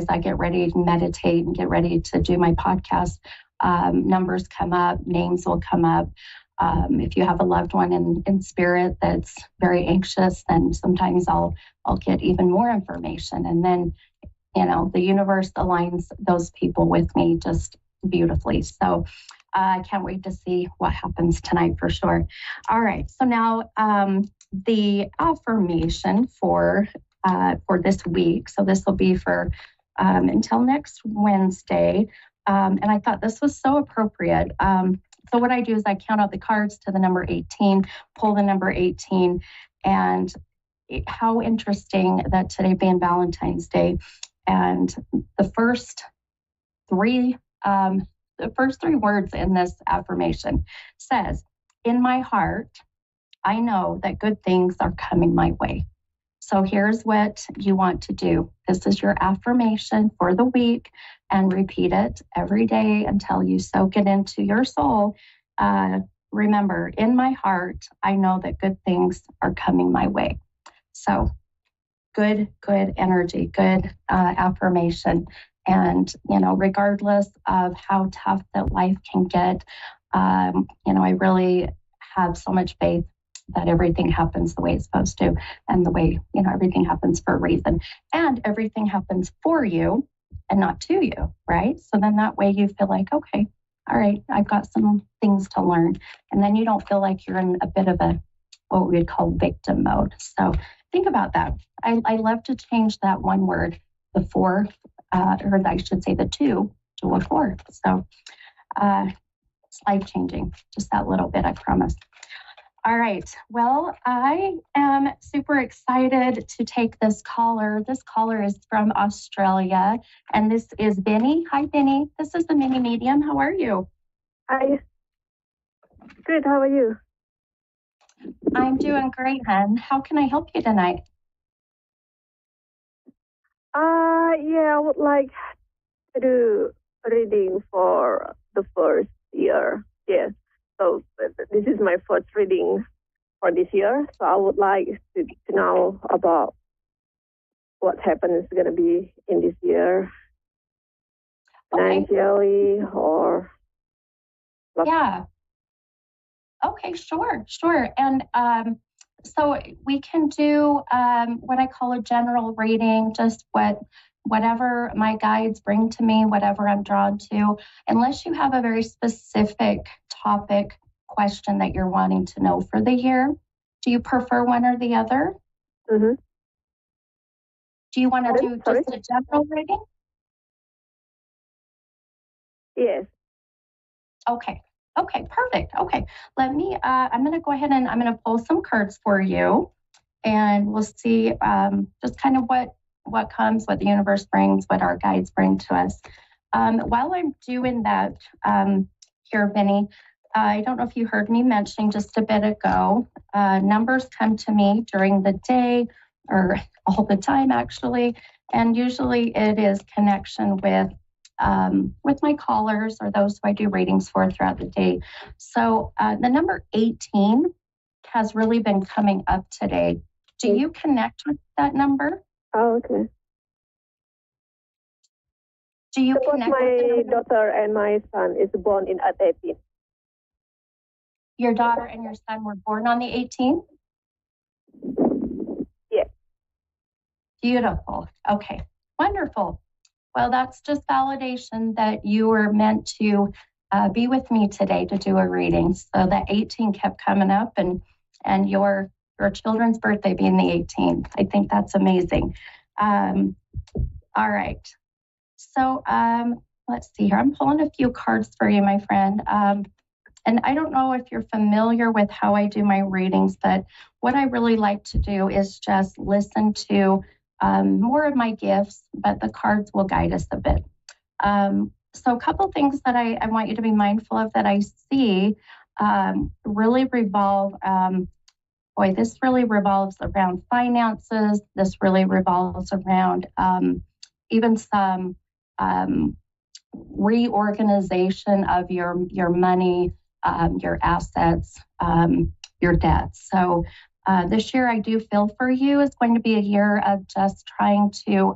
F: I get ready to meditate and get ready to do my podcast, numbers come up, names will come up. If you have a loved one in spirit that's very anxious, then sometimes I'll get even more information. And then, you know, the universe aligns those people with me just beautifully. So I can't wait to see what happens tonight for sure. All right. So now the affirmation for this week. So this will be for until next Wednesday. And I thought this was so appropriate. So what I do is I count out the cards to the number 18, pull the number 18, and how interesting that today being Valentine's Day. And the first three words in this affirmation says, in my heart, I know that good things are coming my way. So here's what you want to do. This is your affirmation for the week, and repeat it every day until you soak it into your soul. Remember, in my heart, I know that good things are coming my way. So good energy, good affirmation. And, regardless of how tough that life can get, I really have so much faith that everything happens the way it's supposed to, and the way, everything happens for a reason, and everything happens for you and not to you, right? So then that way you feel like, okay, all right, I've got some things to learn. And then you don't feel like you're in a bit of what we would call victim mode. So think about that. I love to change that one word, the 4, or I should say the 2 to a 4. So it's life-changing, just that little bit, I promise. All right. Well, I am super excited to take this caller. This caller is from Australia, and this is Benny. Hi, Benny. This is the Mini Medium. How are you?
G: Hi. Good. How are you?
F: I'm doing great, hon. How can I help you tonight?
G: I would like to do a reading for the first year. Yes. So this is my first reading for this year. So I would like to know about what happens going to be in this year, financially or.
F: Yeah. Okay, sure. And so we can do what I call a general reading, just whatever my guides bring to me, whatever I'm drawn to, unless you have a very specific topic question that you're wanting to know for the year. Do you prefer one or the other?
G: Mm-hmm.
F: Do you want to do just a general reading?
G: Yes.
F: Okay, perfect. Okay, I'm going to go ahead and I'm going to pull some cards for you, and we'll see just kind of what comes, what the universe brings, what our guides bring to us. While I'm doing that here, Benny, I don't know if you heard me mentioning just a bit ago, numbers come to me during the day or all the time, actually, and usually it is connection with my callers or those who I do readings for throughout the day. So the number 18 has really been coming up today. Do you connect with that number?
G: Oh, okay.
F: Do you connect with the number?
G: My daughter and my son is born in at 18.
F: Your daughter and your son were born on the 18th?
G: Yes.
F: Beautiful. Okay, wonderful. Well, that's just validation that you were meant to be with me today to do a reading. So that 18 kept coming up, and your children's birthday being the 18th. I think that's amazing. All right. So let's see here. I'm pulling a few cards for you, my friend. And I don't know if you're familiar with how I do my readings, but what I really like to do is just listen to more of my gifts, but the cards will guide us a bit. So a couple things that I want you to be mindful of that I see really revolve, this really revolves around finances. This really revolves around even some reorganization of your money, your assets, your debts. So this year, I do feel for you is going to be a year of just trying to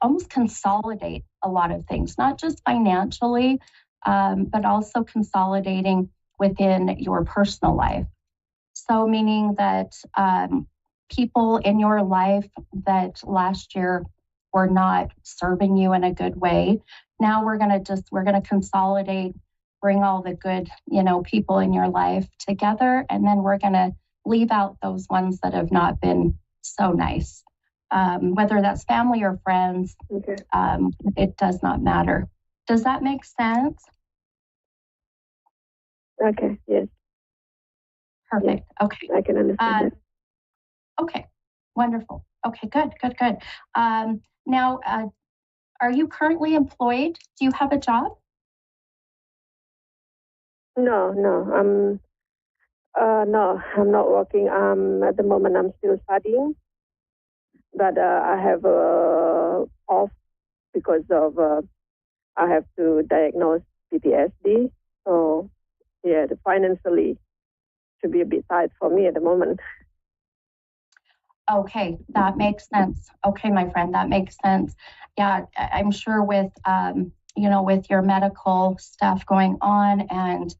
F: almost consolidate a lot of things, not just financially, but also consolidating within your personal life. So meaning that people in your life that last year were not serving you in a good way, now we're going to consolidate, bring all the good, people in your life together, and then we're going to leave out those ones that have not been so nice. Whether that's family or friends,
G: okay.
F: It does not matter. Does that make sense?
G: Okay, yes.
F: Perfect.
G: Yes.
F: Okay.
G: I can understand that.
F: Okay, wonderful. Okay, good. Now, are you currently employed? Do you have a job?
G: No, I'm not working. At the moment, I'm still studying, but I have off because of I have to diagnose PTSD. So, yeah, financially should be a bit tight for me at the moment.
F: Okay, that makes sense. Okay, my friend, that makes sense. Yeah, I'm sure with with your medical stuff going on and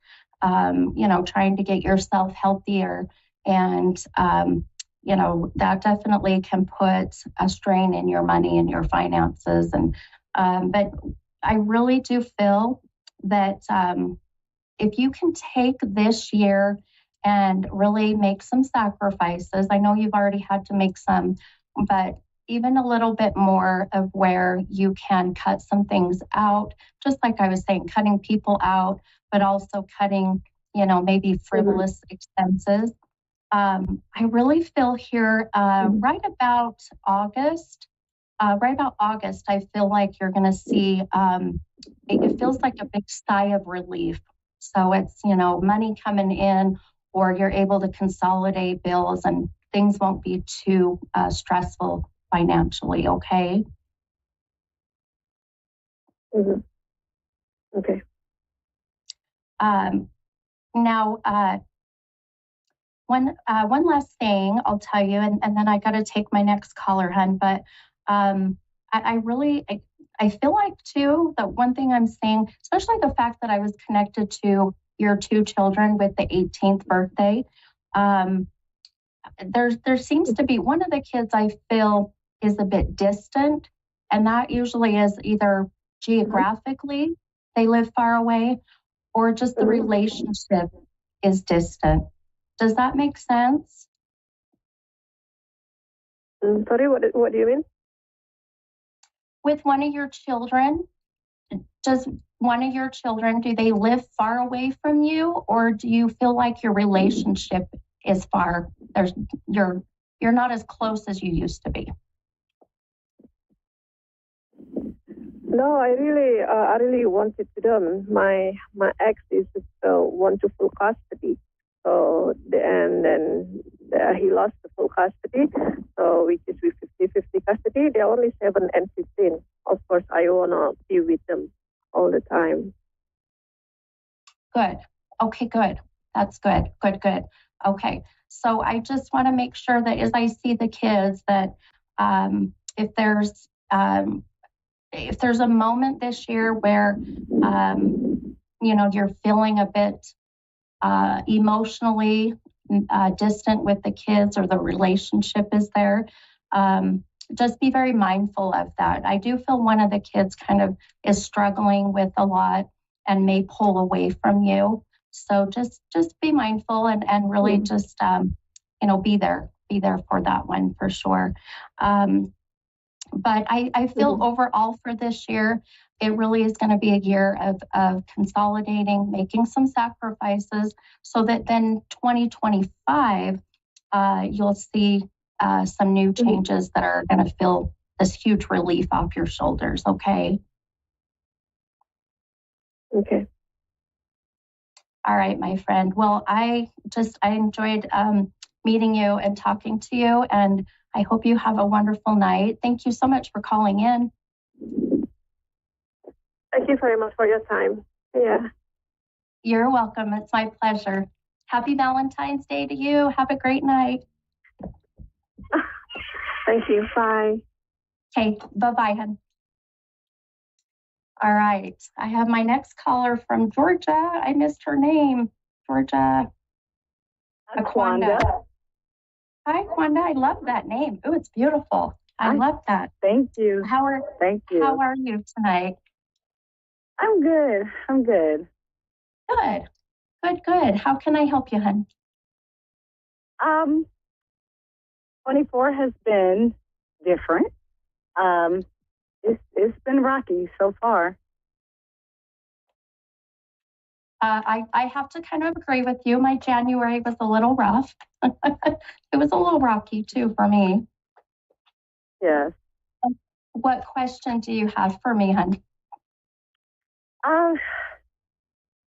F: trying to get yourself healthier and that definitely can put a strain in your money and your finances and but I really do feel that if you can take this year and really make some sacrifices, I know you've already had to make some, but even a little bit more of where you can cut some things out, just like I was saying, cutting people out, but also cutting, maybe frivolous expenses. I really feel here right about August, I feel like you're going to see, it feels like a big sigh of relief. So it's, money coming in, or you're able to consolidate bills and things won't be too stressful financially, okay?
G: Mm-hmm. Okay.
F: Now, one last thing I'll tell you, and then I got to take my next caller, hun. But I feel like too that one thing I'm saying, especially the fact that I was connected to your two children with the 18th birthday. There seems to be one of the kids I feel is a bit distant, and that usually is either geographically they live far away, or just the relationship is distant. Does that make sense?
G: Sorry, what do you mean?
F: With one of your children, do they live far away from you, or do you feel like your relationship is far? You're not as close as you used to be.
G: No, I really wanted to them. My ex is want to full custody. So then he lost the full custody. So which is with 50-50 custody. They're only 7 and 15. Of course, I wanna be with them all the time.
F: Good. Okay, good. That's good. Good. Okay. So I just want to make sure that as I see the kids that if there's a moment this year where you're feeling a bit emotionally distant with the kids, or the relationship is there, just be very mindful of that. I do feel one of the kids kind of is struggling with a lot and may pull away from you. So just be mindful and really just be there for that one for sure. But I feel overall for this year, it really is going to be a year of consolidating, making some sacrifices, so that then 2025, you'll see some new changes that are going to feel this huge relief off your shoulders, okay?
G: Okay.
F: All right, my friend. Well, I enjoyed meeting you and talking to you, and I hope you have a wonderful night. Thank you so much for calling in.
G: Thank you very much for your time. Yeah.
F: You're welcome. It's my pleasure. Happy Valentine's Day to you. Have a great night.
G: Thank you. Bye.
F: Okay. Bye-bye, hun. All right. I have my next caller from Georgia. I missed her name. Georgia. Aquanda. Hi, Aquanda. I love that name. Oh, it's beautiful. I love that.
C: Thank you. Thank you.
F: How are you tonight?
C: I'm good.
F: Good. How can I help you, hun?
C: 24 has been different. It's been rocky so far.
F: I have to kind of agree with you. My January was a little rough. It was a little rocky too for me.
C: Yes.
F: What question do you have for me, hun?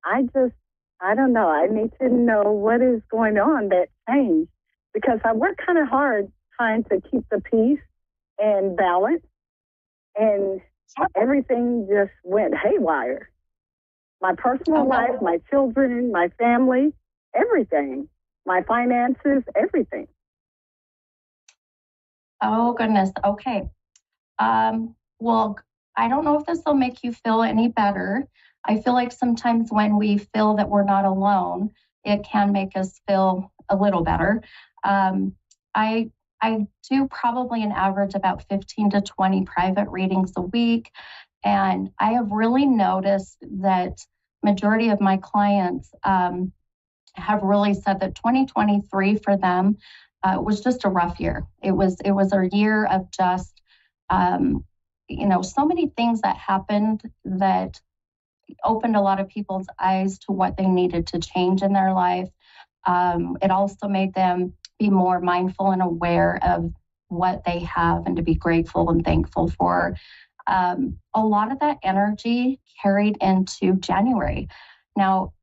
C: I don't know. I need to know what is going on that changed, because I worked kind of hard trying to keep the peace and balance, and everything just went haywire. My personal life, my children, my family, everything, my finances, everything.
F: Oh, goodness. Okay. Well, I don't know if this will make you feel any better. I feel like sometimes when we feel that we're not alone, it can make us feel a little better. Um, I I do probably an average about 15 to 20 private readings a week, and I have really noticed that majority of my clients have really said that 2023 for them was just a rough year. It was a year of just um, so many things that happened that opened a lot of people's eyes to what they needed to change in their life. It also made them be more mindful and aware of what they have and to be grateful and thankful for. A lot of that energy carried into January. Now,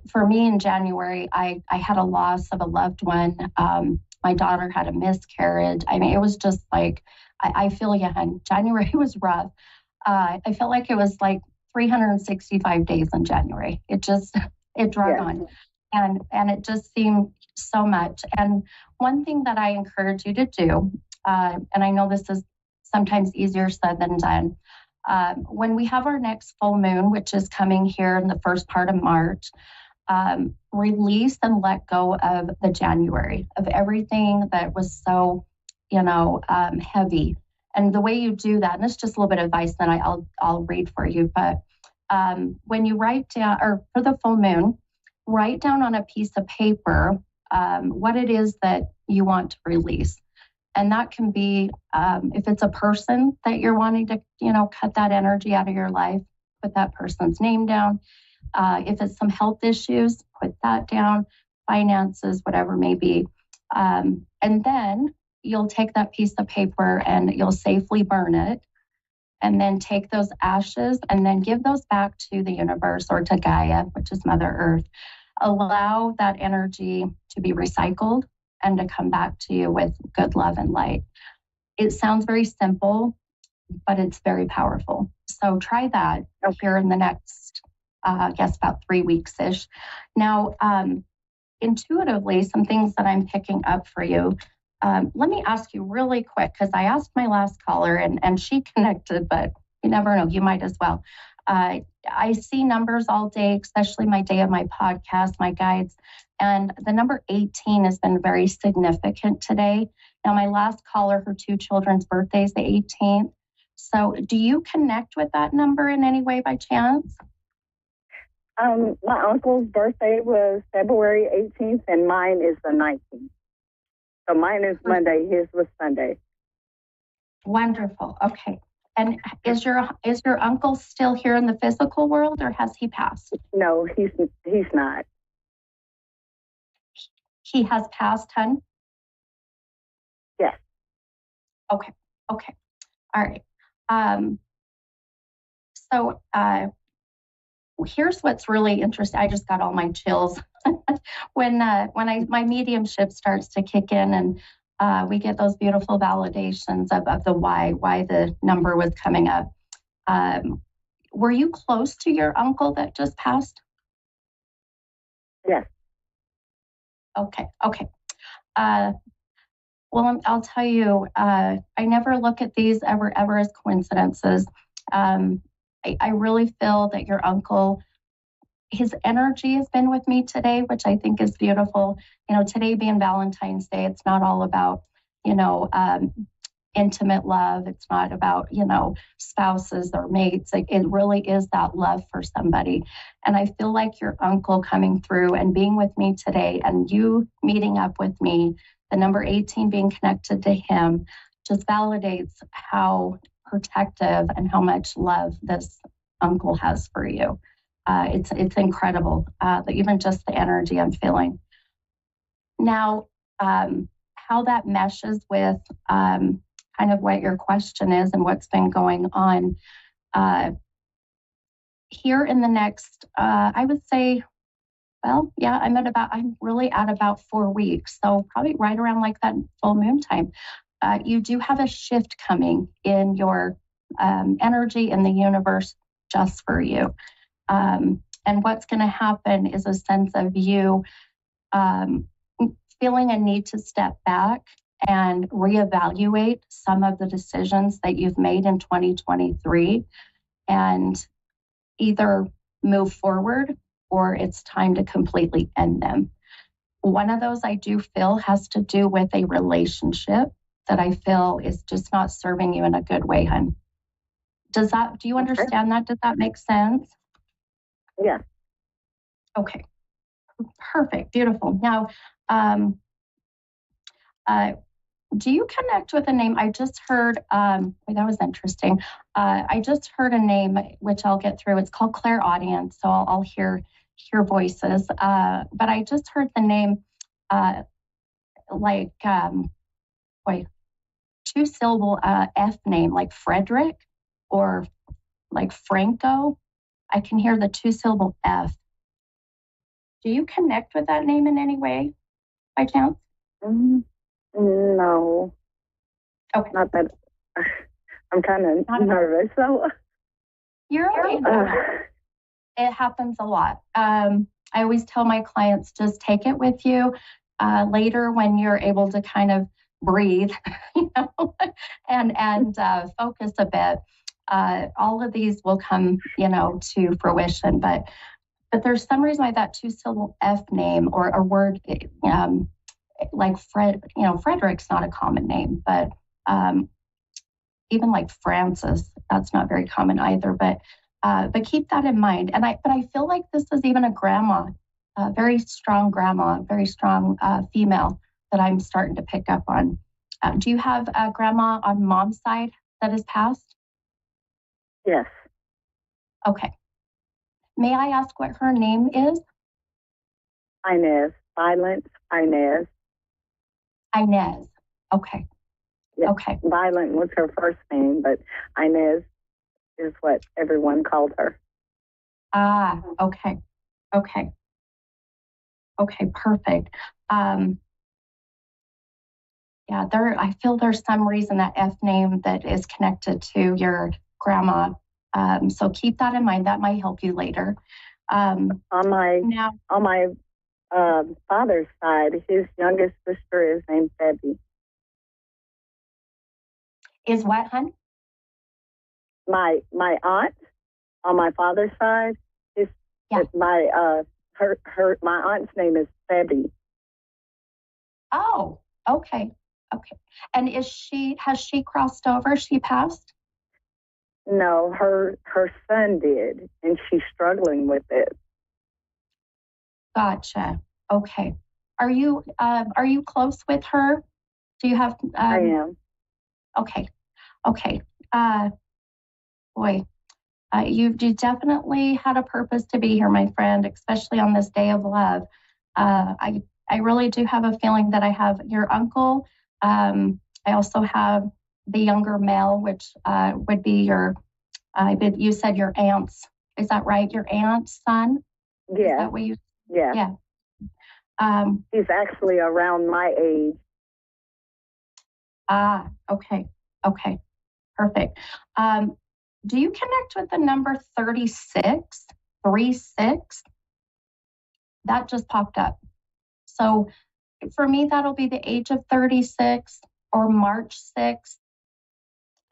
F: for me in January, I had a loss of a loved one. My daughter had a miscarriage. I mean, it was just like, I feel you, hon. January was rough. I felt like it was like 365 days in January. It drug on. And it just seemed so much. And one thing that I encourage you to do, and I know this is sometimes easier said than done, when we have our next full moon, which is coming here in the first part of March, release and let go of the January, of everything that was so, heavy. And the way you do that, and it's just a little bit of advice, then I'll read for you. But when you write down, or for the full moon, write down on a piece of paper what it is that you want to release. And that can be, if it's a person that you're wanting to, cut that energy out of your life, put that person's name down. If it's some health issues, put that down, finances, whatever may be. And then you'll take that piece of paper and you'll safely burn it. And then take those ashes and then give those back to the universe or to Gaia, which is Mother Earth. Allow that energy to be recycled and to come back to you with good love and light. It sounds very simple, but it's very powerful. So try that here in the next, I guess, about 3 weeks-ish. Now, intuitively, some things that I'm picking up for you. Let me ask you really quick, because I asked my last caller and she connected, but you never know, you might as well. I see numbers all day, especially my day of my podcast, my guides, and the number 18 has been very significant today. Now, my last caller, her 2 children's birthdays, the 18th. So do you connect with that number in any way by chance?
C: My uncle's birthday was February 18th and mine is the 19th. So mine is Monday, his was Sunday.
F: Wonderful. Okay. And is your uncle still here in the physical world, or has he passed?
C: No, he's not.
F: He has passed, hun?
C: Yes.
F: Okay. All right. So here's what's really interesting. I just got all my chills when my mediumship starts to kick in, and we get those beautiful validations of the why the number was coming up. Were you close to your uncle that just passed?
C: Yes.
F: Okay. Well, I'll tell you, I never look at these ever as coincidences. I really feel that your uncle, his energy has been with me today, which I think is beautiful. Today being Valentine's Day, it's not all about, intimate love. It's not about, spouses or mates. It really is that love for somebody. And I feel like your uncle coming through and being with me today and you meeting up with me, the number 18 being connected to him, just validates how protective and how much love this uncle has for you. It's incredible, even just the energy I'm feeling. Now, how that meshes with kind of what your question is and what's been going on here in the next, I would say, well, yeah, I'm really at about 4 weeks. So probably right around like that full moon time. You do have a shift coming in your energy in the universe just for you. And what's going to happen is a sense of you feeling a need to step back and reevaluate some of the decisions that you've made in 2023 and either move forward or it's time to completely end them. One of those I do feel has to do with a relationship that I feel is just not serving you in a good way, hon. Do you understand that? Does that make sense?
G: Yeah.
F: Okay. Perfect. Beautiful. Now, do you connect with a name? I just heard, that was interesting. I just heard a name, which I'll get through. It's called clairaudience, so I'll hear voices. But I just heard the name, two-syllable F name, like Frederick or like Franco. I can hear the two-syllable F. Do you connect with that name in any way, by chance?
G: No.
F: Okay.
G: Not that. I'm kind of nervous, so.
F: You're okay. It happens a lot. I always tell my clients, just take it with you later when you're able to kind of breathe, and focus a bit. All of these will come, to fruition. But there's some reason why that two-syllable F name or a word, like Frederick's not a common name, but even like Francis, that's not very common either. But keep that in mind. But I feel like this is even a grandma, a very strong grandma, very strong female that I'm starting to pick up on. Do you have a grandma on mom's side that has passed?
G: Yes.
F: Okay. May I ask what her name is?
G: Inez. Violent Inez.
F: Inez. Okay.
G: Yes.
F: Okay.
G: Violent was her first name, but Inez is what everyone called her.
F: Ah, okay. Okay. Okay, perfect. I feel there's some reason that F name that is connected to your grandma. So keep that in mind. That might help you later.
G: On my father's side, his youngest sister is named Debbie.
F: Is what, hon?
G: My aunt on my father's side is my aunt's name is Debbie.
F: Oh, okay. Okay. And has she crossed over? She passed?
G: No, her son did, and she's struggling with it.
F: Gotcha. Okay. Are you close with her? Do you have?
G: I am.
F: Okay. Okay. You definitely had a purpose to be here, my friend, especially on this day of love. I really do have a feeling that I have your uncle. I also have the younger male, which would be you said your aunt's. Is that right? Your aunt's son?
G: Yeah.
F: Is that what you?
G: Yeah.
F: Yeah.
G: He's actually around my age.
F: Ah, okay. Okay. Perfect. Do you connect with the number 36? 36? That just popped up. So for me, that'll be the age of 36 or March 6th.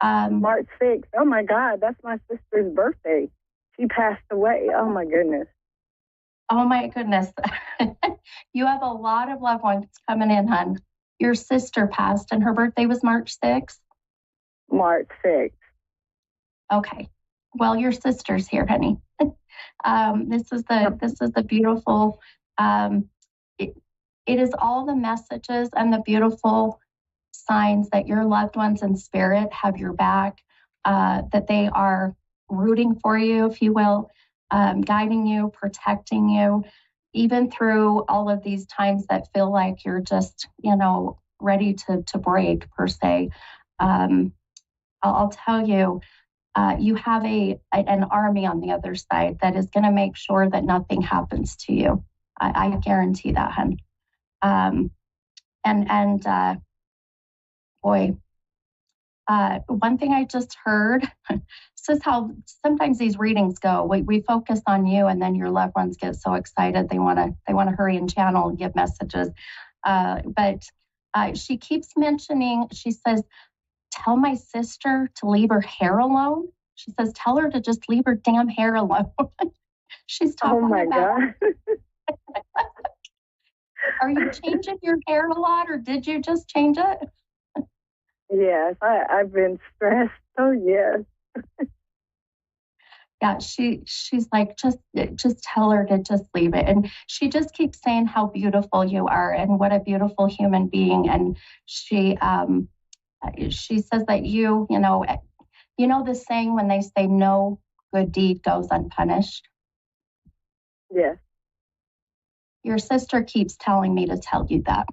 G: March 6th. Oh my God, that's my sister's birthday. She passed away. Oh my goodness.
F: Oh my goodness. You have a lot of loved ones coming in, hon. Your sister passed and her birthday was March 6th?
G: March 6th.
F: Okay. Well, your sister's here, honey. This is the beautiful, it is all the messages and the beautiful signs that your loved ones in spirit have your back, that they are rooting for you, if you will, guiding you, protecting you, even through all of these times that feel like you're just, ready to break, per se. I'll tell you, you have an army on the other side that is going to make sure that nothing happens to you. I guarantee that, hon. One thing I just heard, this is how sometimes these readings go. We focus on you, and then your loved ones get so excited they want to hurry and channel and give messages. But She keeps mentioning, she says, tell my sister to leave her hair alone. She says, tell her to just leave her damn hair alone. She's talking about.
G: God.
F: Are you changing your hair a lot, or did you just change it?
G: Yes, I've been stressed. Oh, yes.
F: Yeah, she's like, just tell her to just leave it. And she just keeps saying how beautiful you are and what a beautiful human being. And she says that you know the saying when they say no good deed goes unpunished.
G: Yes.
F: Your sister keeps telling me to tell you that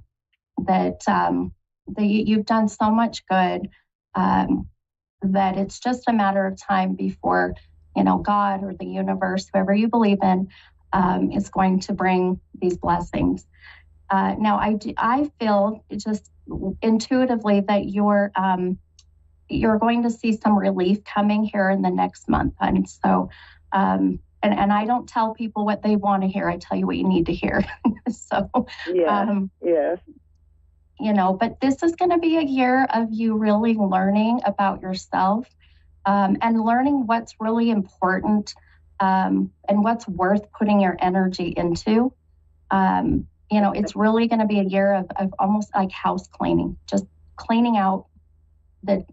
F: you've done so much good, that it's just a matter of time before, God or the universe, whoever you believe in, is going to bring these blessings. Now, I feel just intuitively that you're going to see some relief coming here in the next month. And so, and I don't tell people what they want to hear. I tell you what you need to hear. So,
G: yes.
F: But this is going to be a year of you really learning about yourself, and learning what's really important, and what's worth putting your energy into. It's really going to be a year of almost like house cleaning, just cleaning out the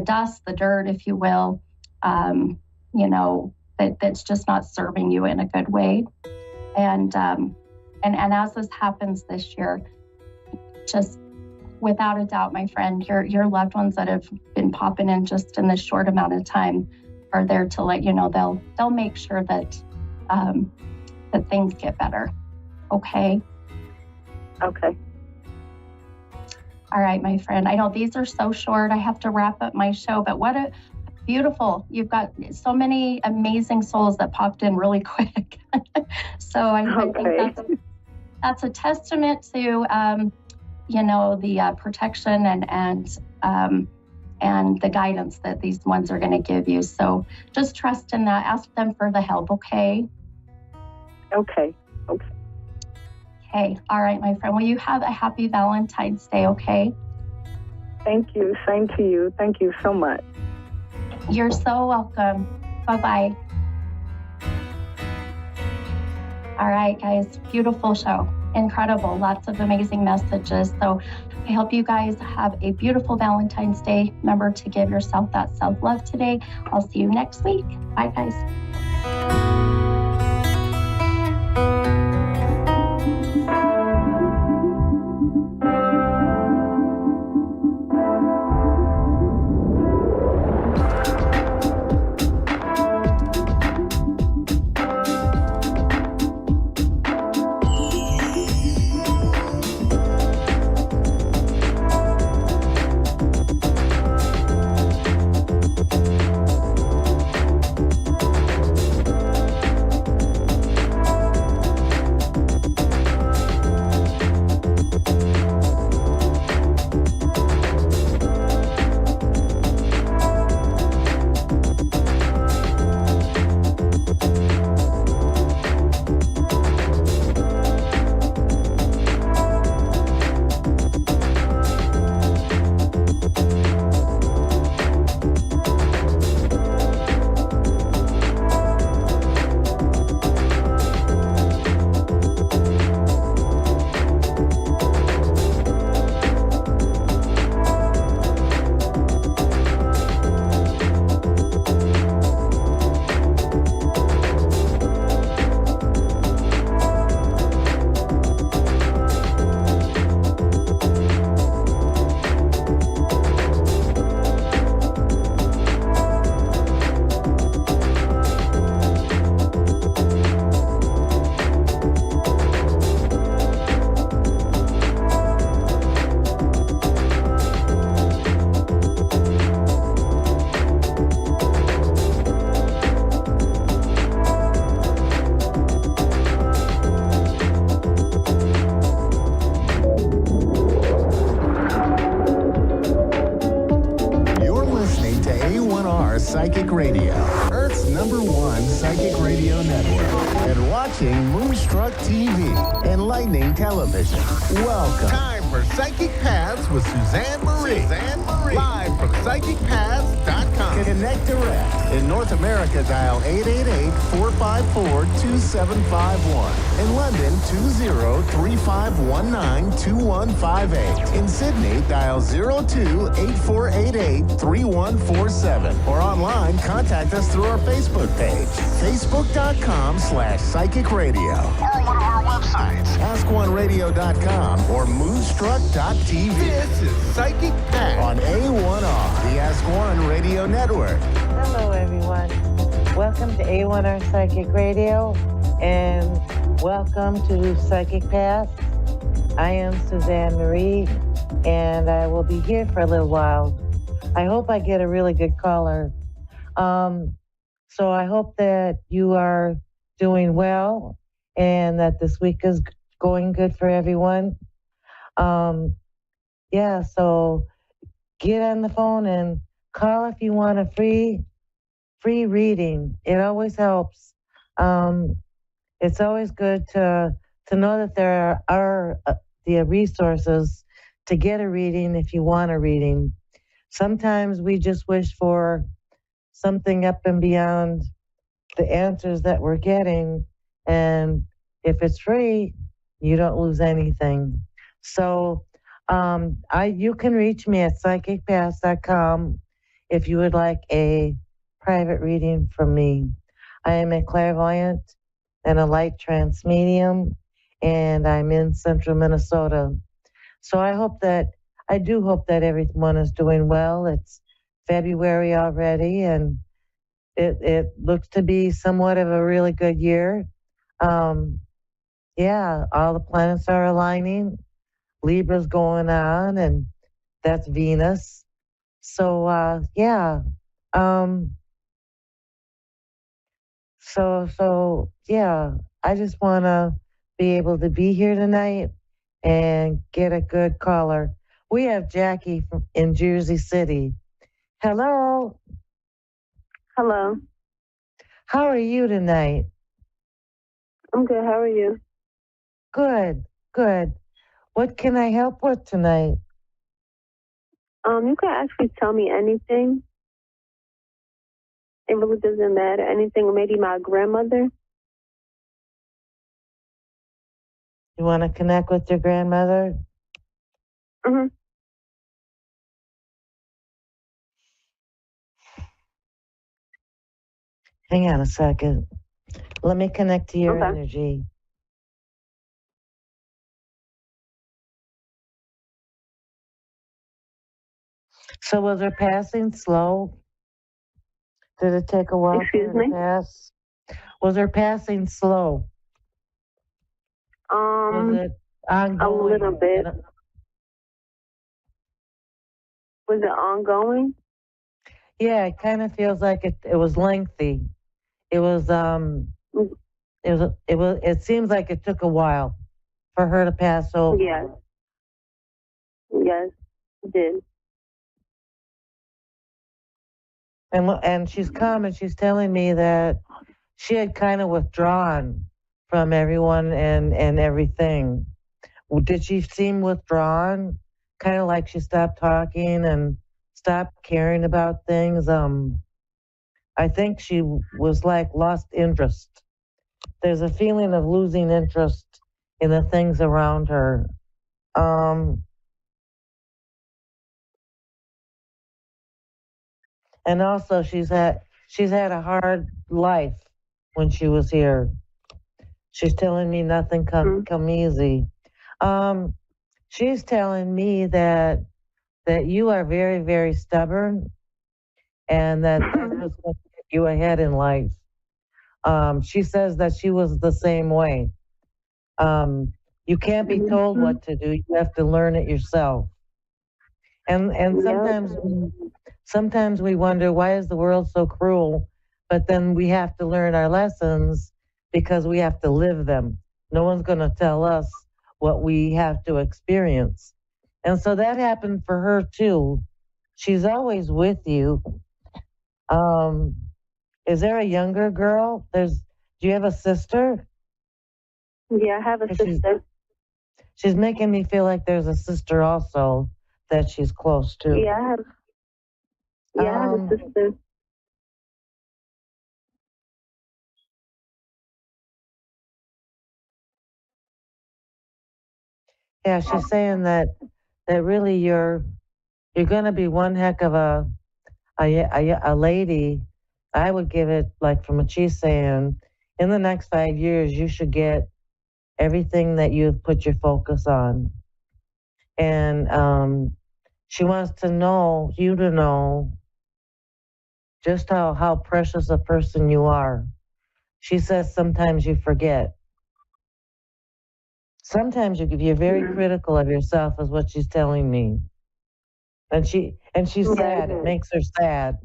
F: dust, the dirt, if you will, that's just not serving you in a good way. And as this happens this year, just without a doubt, my friend, your loved ones that have been popping in just in this short amount of time are there to let you know they'll make sure that that things get better. Okay.
G: Okay.
F: All right, my friend. I know these are so short. I have to wrap up my show, but what a beautiful, you've got so many amazing souls that popped in really quick. So I think that's a testament to the protection and the guidance that these ones are going to give you. So just trust in that. Ask them for the help, okay?
G: Okay.
F: Okay. All right, my friend. Well, you have a happy Valentine's Day, okay?
G: Thank you. Same to you. Thank you so much.
F: You're so welcome. Bye-bye. All right, guys. Beautiful show. Incredible. Lots of amazing messages. So I hope you guys have a beautiful Valentine's Day. Remember to give yourself that self-love today. I'll see you next week. Bye, guys.
E: Psychic Radio, Earth Earth's #1 psychic radio network, and watching Moonstruck TV, enlightening television. Welcome. Time for Psychic Paths with Suzanne Marie. Live from PsychicPaths.com. Connect direct. In North America, dial 888-454-2751. In London, 20-3519-2158. In Sydney, dial 02-8488-3147. Or online, contact us through our Facebook page, facebook.com/psychic radio. Or one of our websites, askoneradio.com or moonstruck.tv. This is Psychic Path on A1R, the Ask One Radio Network.
H: Hello, everyone. Welcome to A1R Psychic Radio, and welcome to Psychic Path. I am Suzanne Marie, and I will be here for a little while. I hope I get a really good caller. So I hope that you are doing well and that this week is going good for everyone. So get on the phone and call if you want a free reading. It always helps. It's always good to know that there are the resources to get a reading if you want a reading. Sometimes we just wish for something up and beyond the answers that we're getting. And if it's free, you don't lose anything. So you can reach me at psychicpaths.com if you would like a private reading from me. I am a clairvoyant and a light trance medium, and I'm in central Minnesota. So I do hope that everyone is doing well. It's February already, and it looks to be somewhat of a really good year. All the planets are aligning. Libra's going on, and that's Venus. So, I just want to be able to be here tonight and get a good caller. We have Jackie in Jersey City. Hello.
G: Hello.
H: How are you tonight?
G: I'm good. How are you?
H: Good. What can I help with tonight?
G: You can actually tell me anything. It really doesn't matter. Anything, maybe my grandmother.
H: You want to connect with your grandmother?
G: Mm-hmm.
H: Hang on a second. Let me connect to your
G: Okay.
H: energy. So was her passing slow? Did it take a while
G: Excuse
H: for her
G: me?
H: to pass? Was her passing slow? Was it ongoing?
G: A little bit. Was it ongoing?
H: Yeah, it kind of feels like it was lengthy. It seems like it took a while for her to pass over.
G: Yes, it did.
H: And she's come and she's telling me that she had kind of withdrawn from everyone and everything. Did she seem withdrawn? Kind of like she stopped talking and stopped caring about things. I think she was like lost interest. There's a feeling of losing interest in the things around her. And also she's had a hard life when she was here. She's telling me nothing come easy. She's telling me that you are very, very stubborn and that that's what's going to get you ahead in life. She says that she was the same way. You can't be told what to do. You have to learn it yourself. And sometimes we wonder, why is the world so cruel? But then we have to learn our lessons because we have to live them. No one's going to tell us what we have to experience. And so that happened for her too. She's always with you. Is there a younger girl? Do you have a sister?
G: Yeah, I have a
H: 'Cause
G: sister.
H: she's making me feel like there's a sister also that she's close to.
G: I have a sister.
H: Yeah, she's saying that really you're gonna be one heck of a lady. I would give it, like, from what she's saying, in the next 5 years you should get everything that you've put your focus on. And she wants to know you to know just how precious a person you are. She says sometimes you forget. Sometimes you're very critical of yourself, is what she's telling me. And she's sad. It makes her sad.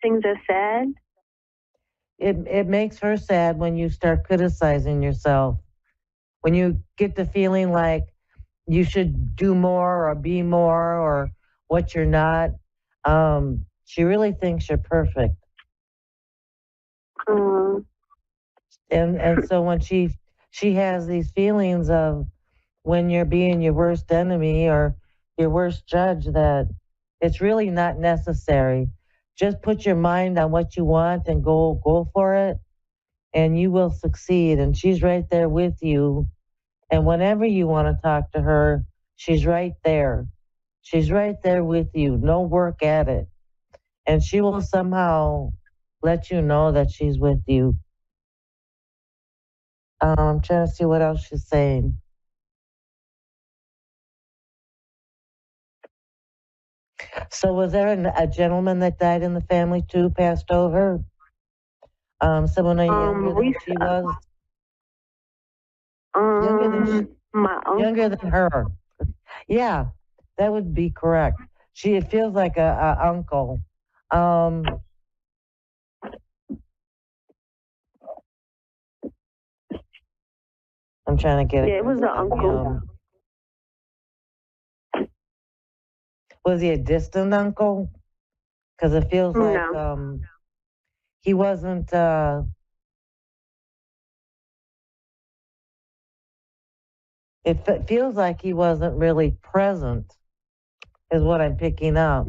G: Things are sad.
H: It makes her sad when you start criticizing yourself. When you get the feeling like you should do more or be more or what you're not. She really thinks you're perfect. And so when she has these feelings of when you're being your worst enemy or your worst judge, that it's really not necessary. Just put your mind on what you want and go for it, and you will succeed. And she's right there with you. And whenever you want to talk to her, she's right there. She's right there with you. No work at it. And she will somehow let you know that she's with you. I'm trying to see what else she's saying. So was there a gentleman that died in the family too, passed over? Someone younger than she was? Younger than her. Yeah, that would be correct. It feels like a uncle. I'm trying to get it.
G: Yeah, it was an uncle.
H: Was he a distant uncle? Because it feels like he wasn't. It feels like he wasn't really present, is what I'm picking up.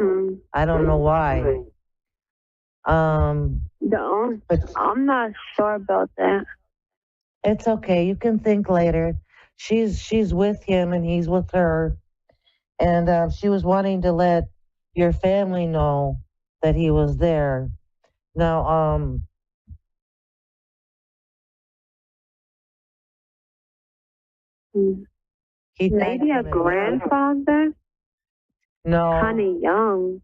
H: I don't know why. But
G: I'm not sure about that.
H: it's okay. You can think later. She's with him and he's with her, and she was wanting to let your family know that he was there. Now, he
G: maybe a grandfather.
H: No,
G: Kind of young.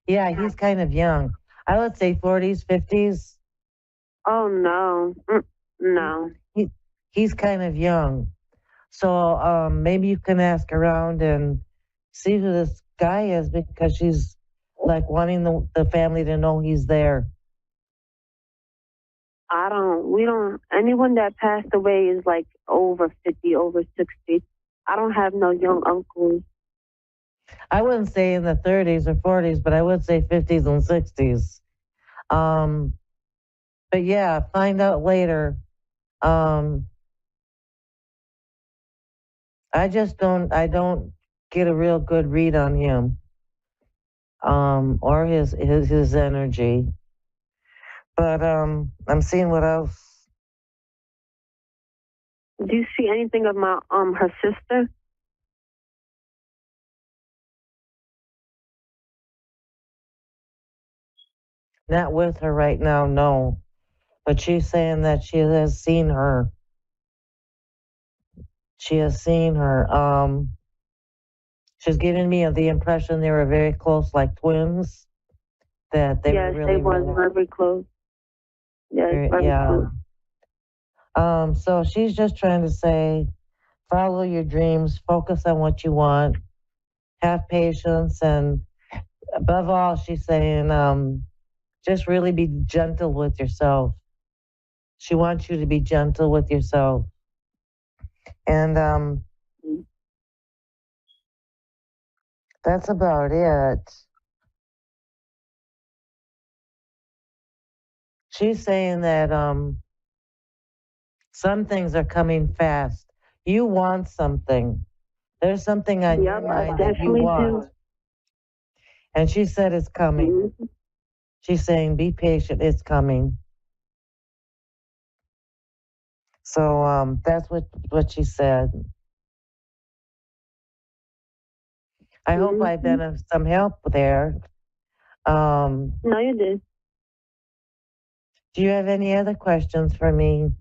H: Yeah, he's kind of young. I would say 40s, 50s.
G: Oh no, no.
H: He's kind of young. So maybe you can ask around and see who this guy is, because she's like wanting the family to know he's there.
G: We don't, anyone that passed away is like over 50, over 60. I don't have no young uncles.
H: I wouldn't say in the 30s or 40s, but I would say 50s and 60s. But yeah, find out later. I don't get a real good read on him, or his energy. But I'm seeing what else.
G: Do you see anything of my her sister?
H: Not with her right now, no. But she's saying that she has seen her. She has seen her. She's giving me the impression they were very close, like twins. That they were really,
G: they were very close. Yes, very close.
H: So she's just trying to say, follow your dreams, focus on what you want, have patience, and above all, she's saying, just really be gentle with yourself. She wants you to be gentle with yourself. And that's about it. she's saying that some things are coming fast. You want something. There's something on your mind that you want. And she said it's coming.
G: Mm-hmm.
H: She's saying, be patient, it's coming. So that's what she said. I hope I've been of some help there.
G: No, you did.
H: Do you have any other questions for me?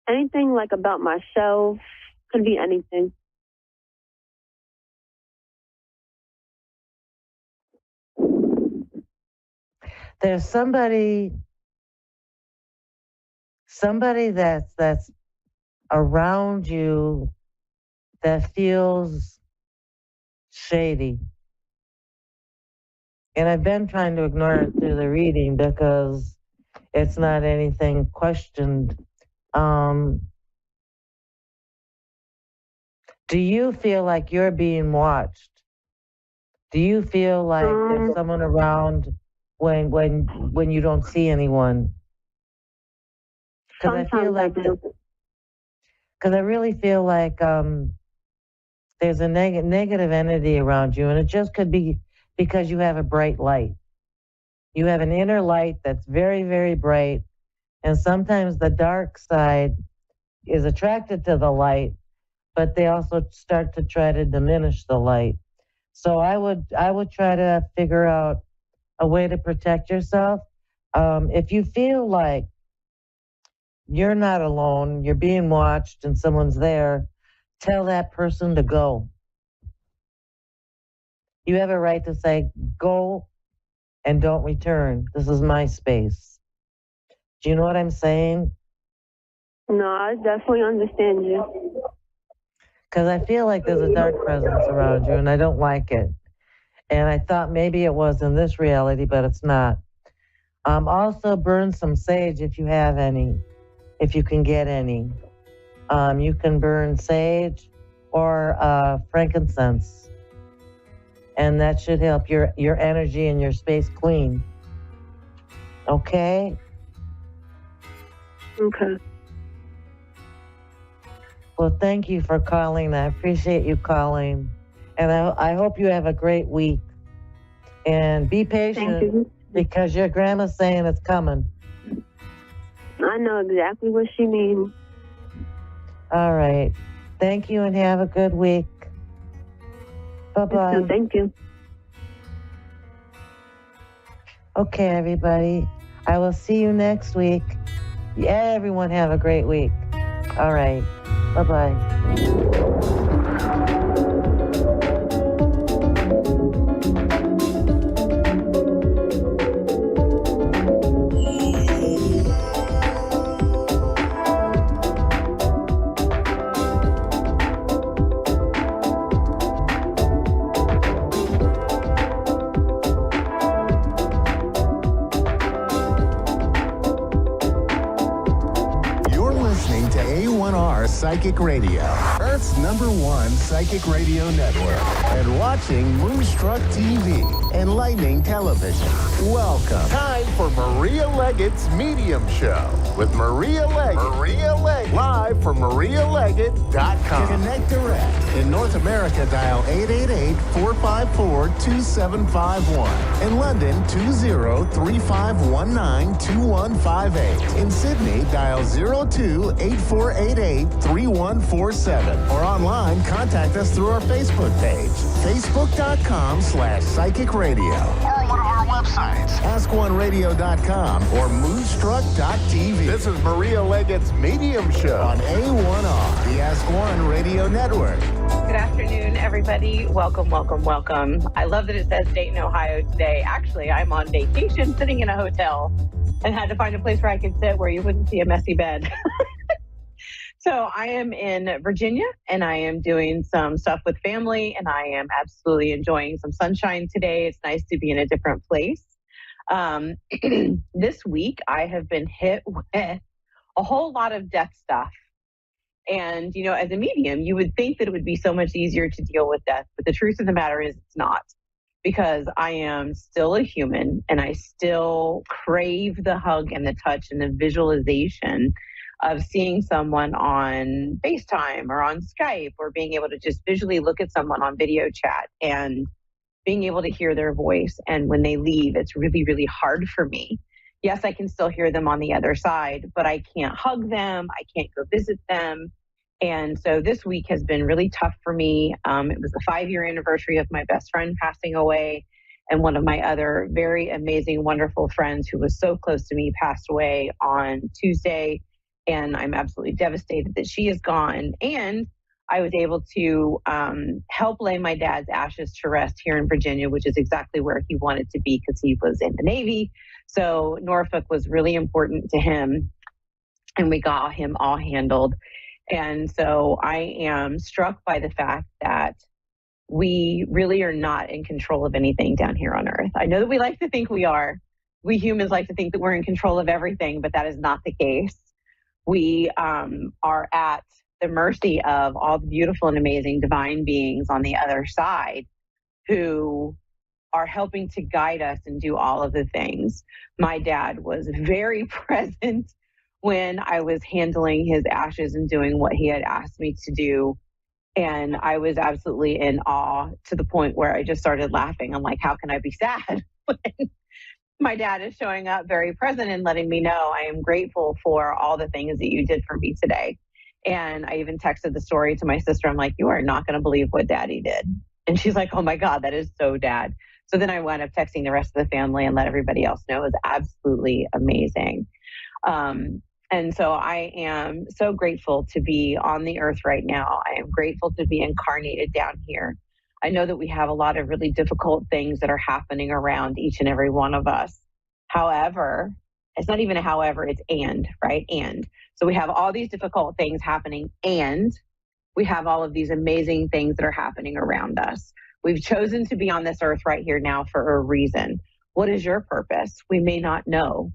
G: Anything like about myself? Could be anything.
H: There's somebody that's around you that feels shady. And I've been trying to ignore it through the reading because it's not anything questioned. Do you feel like you're being watched? Do you feel like there's someone around when you don't see anyone? Because I feel like, because I really feel like there's a negative entity around you, and it just could be because you have a bright light. You have an inner light that's very, very bright, and sometimes the dark side is attracted to the light, but they also start to try to diminish the light. So I would try to figure out a way to protect yourself. If you feel like you're not alone, you're being watched and someone's there, tell that person to go. You have a right to say, go and don't return. This is my space. Do you know what I'm saying?
G: No, I definitely understand you.
H: Because I feel like there's a dark presence around you and I don't like it. And I thought maybe it was in this reality, but it's not. Also burn some sage if you have any, if you can get any. You can burn sage or frankincense. And that should help your energy and your space clean. Okay?
G: Okay.
H: Well, thank you for calling. I appreciate you calling. And I hope you have a great week. And be patient because your grandma's saying it's coming.
G: I know exactly what she means.
H: All right. Thank you and have a good week. Bye-bye.
G: Thank you.
H: Okay, everybody. I will see you next week. Everyone have a great week. All right. Bye-bye.
E: A1R Psychic Radio, Earth's #1 psychic radio network, and watching Moonstruck TV, Enlightening Television. Welcome. Time for Maria Leggett's Medium Show with Maria Leggett. Live from MariaLeggett.com. Connect direct. In North America, dial 888-454-2751. In London, 20-3519-2158. In Sydney, dial 02-8488-3147. Or online, contact us through our Facebook page, facebook.com/psychic radio. Or one of our websites, askoneradio.com or moonstruck.tv. This is Maria Leggett's Medium Show on A1R, the Ask One Radio Network.
I: Good afternoon, everybody. Welcome. I love that it says Dayton, Ohio today. Actually, I'm on vacation sitting in a hotel and had to find a place where I could sit where you wouldn't see a messy bed. So I am in Virginia and I am doing some stuff with family and I am absolutely enjoying some sunshine today. It's nice to be in a different place. This week I have been hit with a whole lot of death stuff. And, you know, as a medium, you would think that it would be so much easier to deal with death, but the truth of the matter is it's not. because I am still a human and I still crave the hug and the touch and the visualization of seeing someone on FaceTime or on Skype, or being able to just visually look at someone on video chat and being able to hear their voice. And when they leave, it's really, really hard for me. Yes, I can still hear them on the other side, but I can't hug them. I can't go visit them. And so this week has been really tough for me. It was the 5-year anniversary of my best friend passing away. And one of my other very amazing, wonderful friends who was so close to me passed away on Tuesday. And I'm absolutely devastated that she is gone. And I was able to help lay my dad's ashes to rest here in Virginia, which is exactly where he wanted to be because he was in the Navy. So Norfolk was really important to him, and we got him all handled. And so I am struck by the fact that we really are not in control of anything down here on Earth. I know that we like to think we are. We humans like to think that we're in control of everything, but that is not the case. We are at the mercy of all the beautiful and amazing divine beings on the other side who are helping to guide us and do all of the things. My dad was very present when I was handling his ashes and doing what he had asked me to do. And I was absolutely in awe to the point where I just started laughing. I'm like, how can I be sad when my dad is showing up very present and letting me know I am grateful for all the things that you did for me today. And I even texted the story to my sister. I'm like, you are not going to believe what daddy did. And she's like, oh my God, that is so dad. So then I wound up texting the rest of the family and let everybody else know. It was absolutely amazing. And so I am so grateful to be on the earth right now. I am grateful to be incarnated down here. I know that we have a lot of really difficult things that are happening around each and every one of us. However, it's not even a however, it's and, right? And. So we have all these difficult things happening, and we have all of these amazing things that are happening around us. We've chosen to be on this earth right here now for a reason. What is your purpose? We may not know.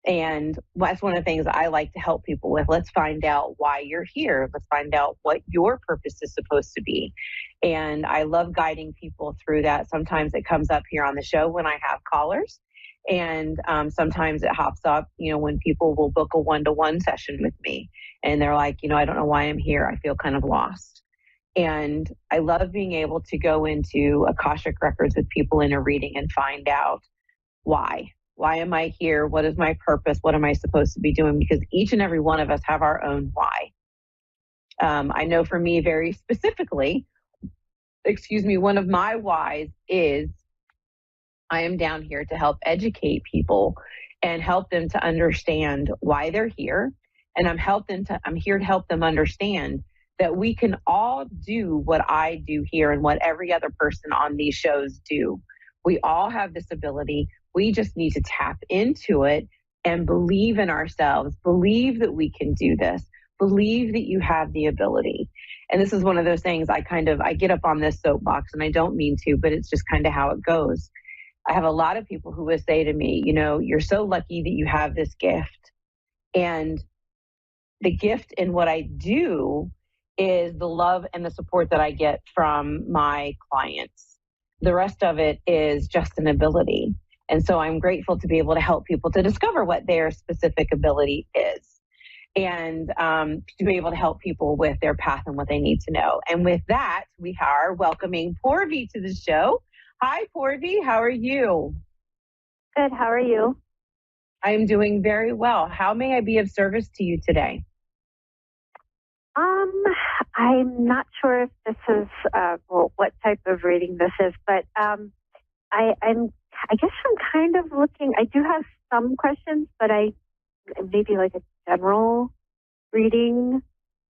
I: And that's one of the things I like to help people with. Let's find out why you're here. Let's find out what your purpose is supposed to be. And I love guiding people through that. Sometimes it comes up here on the show when I have callers. And sometimes it hops up, when people will book a one-to-one session with me. And they're like, I don't know why I'm here. I feel kind of lost. And I love being able to go into Akashic Records with people in a reading and find out why. Why am I here? What is my purpose? What am I supposed to be doing? Because each and every one of us have our own why. I know for me very specifically, one of my whys is I am down here to help educate people and help them to understand why they're here. And I'm here to help them understand that we can all do what I do here and what every other person on these shows do. We all have this ability. We just need to tap into it and believe in ourselves, believe that we can do this, believe that you have the ability. And this is one of those things I get up on this soapbox, and I don't mean to, but it's just kind of how it goes. I have a lot of people who would say to me, you're so lucky that you have this gift. And the gift in what I do is the love and the support that I get from my clients. The rest of it is just an ability. And so I'm grateful to be able to help people to discover what their specific ability is, and to be able to help people with their path and what they need to know. And with that, we are welcoming Porvi to the show. Hi, Porvi. How are you?
G: Good. How are you?
I: I am doing very well. How may I be of service to you today?
G: I'm not sure if this is what type of reading this is, but I guess I'm kind of looking. I do have some questions, but maybe like a general reading.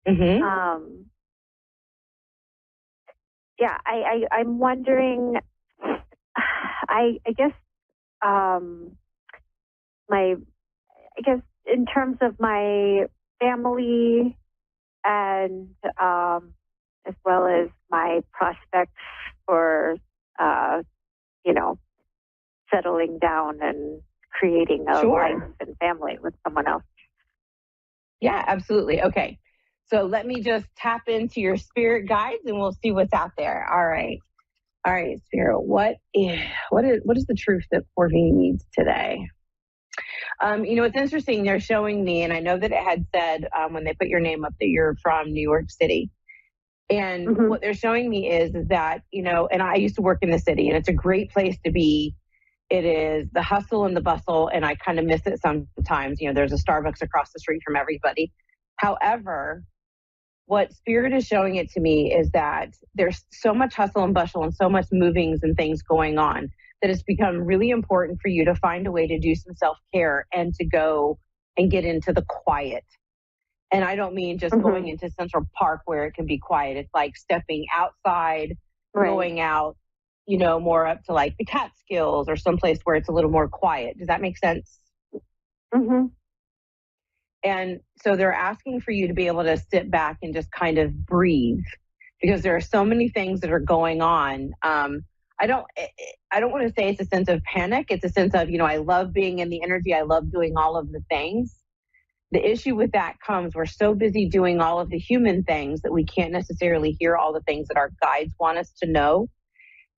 I: Mm-hmm.
G: I'm wondering. I guess in terms of my family and as well as my prospects for settling down and creating a life and family with someone else.
I: Yeah, absolutely. Okay. So let me just tap into your spirit guides and we'll see what's out there. All right. All right, Spirit, what is the truth that Corvine needs today? It's interesting. They're showing me, and I know that it had said when they put your name up that you're from New York City. And what they're showing me is that, and I used to work in the city, and it's a great place to be. It is the hustle and the bustle, and I kind of miss it sometimes. There's a Starbucks across the street from everybody. However, what Spirit is showing it to me is that there's so much hustle and bustle and so much movings and things going on that it's become really important for you to find a way to do some self-care and to go and get into the quiet. And I don't mean just going into Central Park where it can be quiet. It's like stepping outside, going out, more up to like the Catskills or someplace where it's a little more quiet. Does that make sense? And so they're asking for you to be able to sit back and just kind of breathe, because there are so many things that are going on. I don't want to say it's a sense of panic. It's a sense of, I love being in the energy. I love doing all of the things. The issue with that comes, we're so busy doing all of the human things that we can't necessarily hear all the things that our guides want us to know.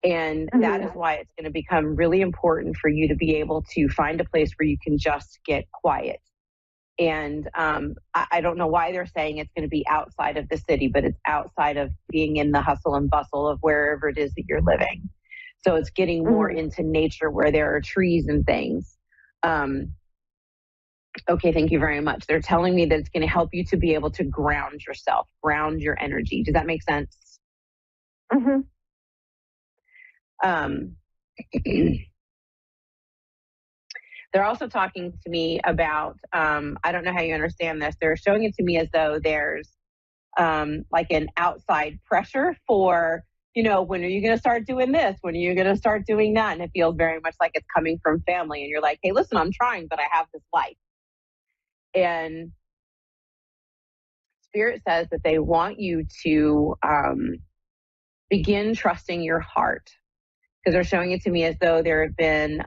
I: And that is why it's going to become really important for you to be able to find a place where you can just get quiet. And I don't know why they're saying it's going to be outside of the city, but it's outside of being in the hustle and bustle of wherever it is that you're living. So it's getting more into nature where there are trees and things. Okay, thank you very much. They're telling me that it's going to help you to be able to ground yourself, ground your energy. Does that make sense? They're also talking to me about, I don't know how you understand this. They're showing it to me as though there's like an outside pressure for, when are you going to start doing this? When are you going to start doing that? And it feels very much like it's coming from family. And you're like, hey, listen, I'm trying, but I have this life. And Spirit says that they want you to begin trusting your heart. Because they're showing it to me as though there have been,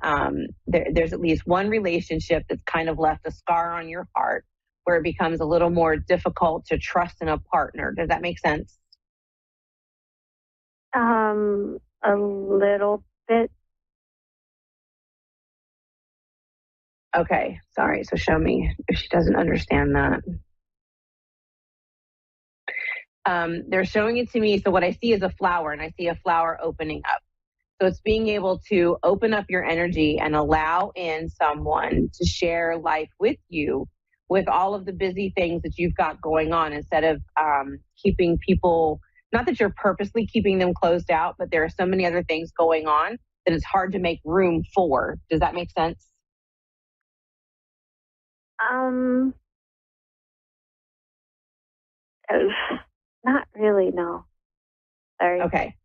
I: there's at least one relationship that's kind of left a scar on your heart where it becomes a little more difficult to trust in a partner. Does that make sense?
G: A little bit.
I: Okay, sorry. So show me if she doesn't understand that. They're showing it to me. So what I see is a flower, and I see a flower opening up. So it's being able to open up your energy and allow in someone to share life with you with all of the busy things that you've got going on, instead of keeping people, not that you're purposely keeping them closed out, but there are so many other things going on that it's hard to make room for. Does that make sense?
G: Not really, no. Sorry.
I: Okay.